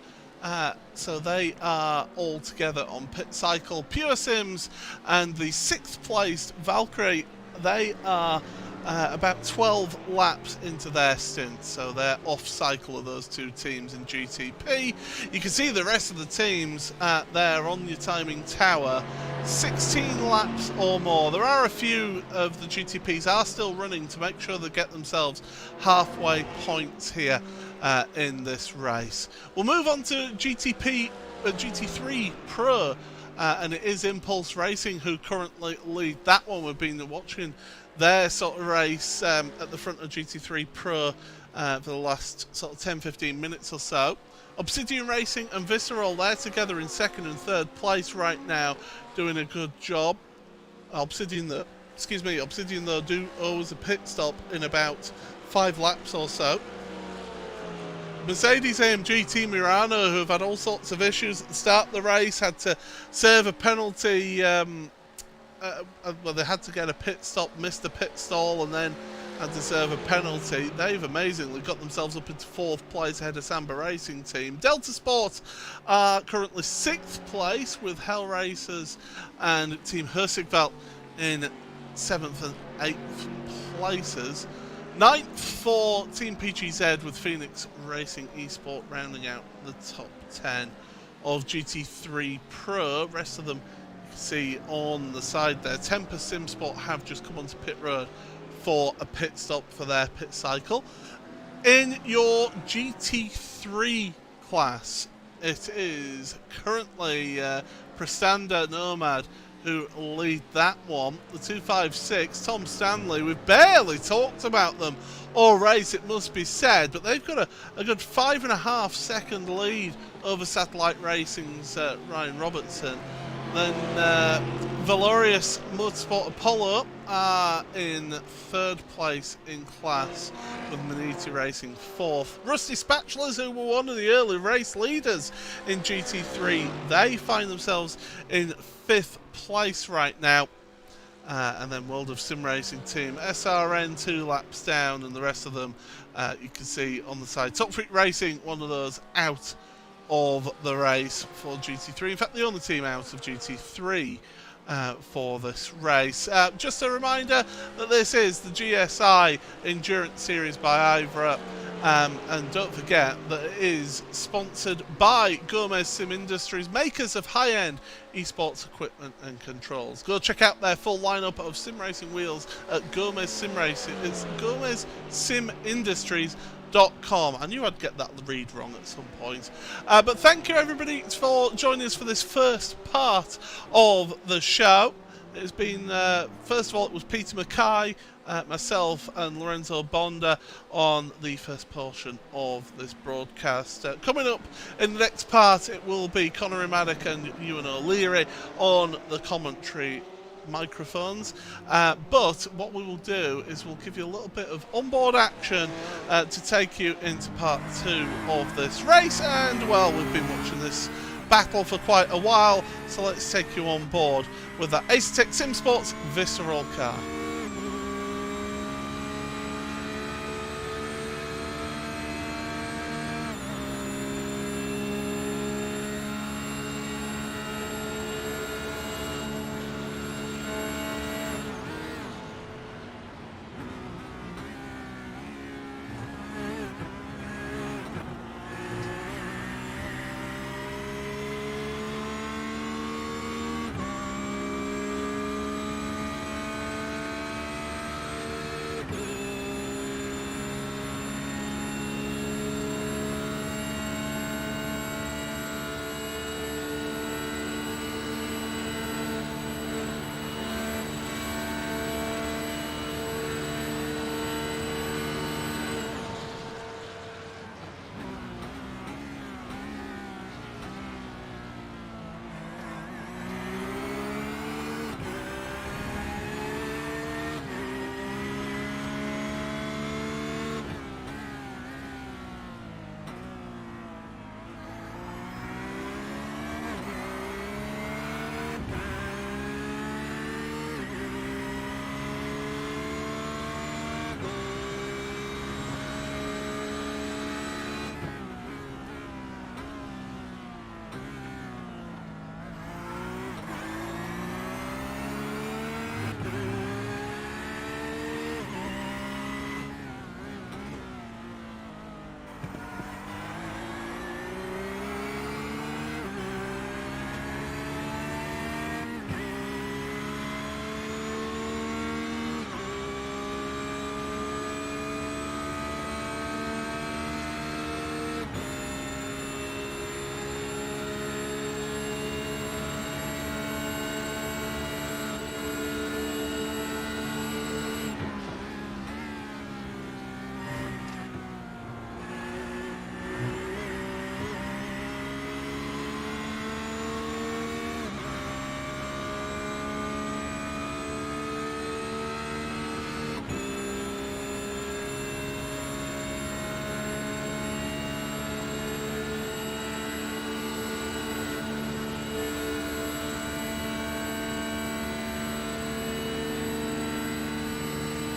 So they are all together on pit cycle. Pure Sims and the 6th placed Valkyrie, they are about 12 laps into their stint, so they're off cycle of those 2 teams in GTP. You can see the rest of the teams there on your timing tower, 16 laps or more. There are a few of the GTPs are still running to make sure they get themselves halfway points here in this race. We'll move on to GT3 Pro, and it is Impulse Racing who currently lead that one. We've been watching their sort of race at the front of GT3 Pro for the last sort of 10-15 minutes or so. Obsidian Racing and Visceral, they're together in second and third place right now, doing a good job. Obsidian though do always a pit stop in about 5 laps or so. Mercedes AMG Team Mirano, who have had all sorts of issues at the start of the race, had to serve a penalty. Well, they had to get a pit stop, missed a pit stall, and then had to serve a penalty. They've amazingly got themselves up into 4th place ahead of Samba Racing Team. Delta Sport are currently 6th place with Hell Racers and Team Hersigveld in 7th and 8th places. 9th for Team PGZ with Phoenix Racing Esport rounding out the top 10 of GT3 Pro. Rest of them you can see on the side there. Tempest Simsport have just come onto pit road for a pit stop for their pit cycle. In your GT3 class, it is currently Prestanda Nomad who lead that one. The 256, Tom Stanley, we've barely talked about them all race, it must be said, but they've got a good 5.5 second lead over Satellite Racing's Ryan Robertson. Then Valorious Motorsport Apollo are in 3rd place in class, with Maniti Racing 4th. Rusty Spatulas, who were one of the early race leaders in GT3, they find themselves in 5th place right now. And then World of Sim Racing Team, SRN 2 laps down, and the rest of them you can see on the side. Top Freak Racing, one of those out of the race for GT3. In fact, the only team out of GT3 for this race. Just a reminder that this is the GSI Endurance Series by IVRA, and don't forget that it is sponsored by Gomez Sim Industries, makers of high-end esports equipment and controls. Go check out their full lineup of sim racing wheels at Gomez Sim Racing. It's GomezSimIndustries.com. I knew I'd get that read wrong at some point. But thank you everybody for joining us for this first part of the show. It's been, first of all, it was Peter Mackay, myself and Lorenzo Bonda on the first portion of this broadcast. Coming up in the next part, it will be Conor Maddock and Ewan O'Leary on the commentary microphones, but what we will do is we'll give you a little bit of onboard action to take you into part 2 of this race. And well, we've been watching this battle for quite a while, so let's take you on board with that Ace Tech Sim Sports Visceral car.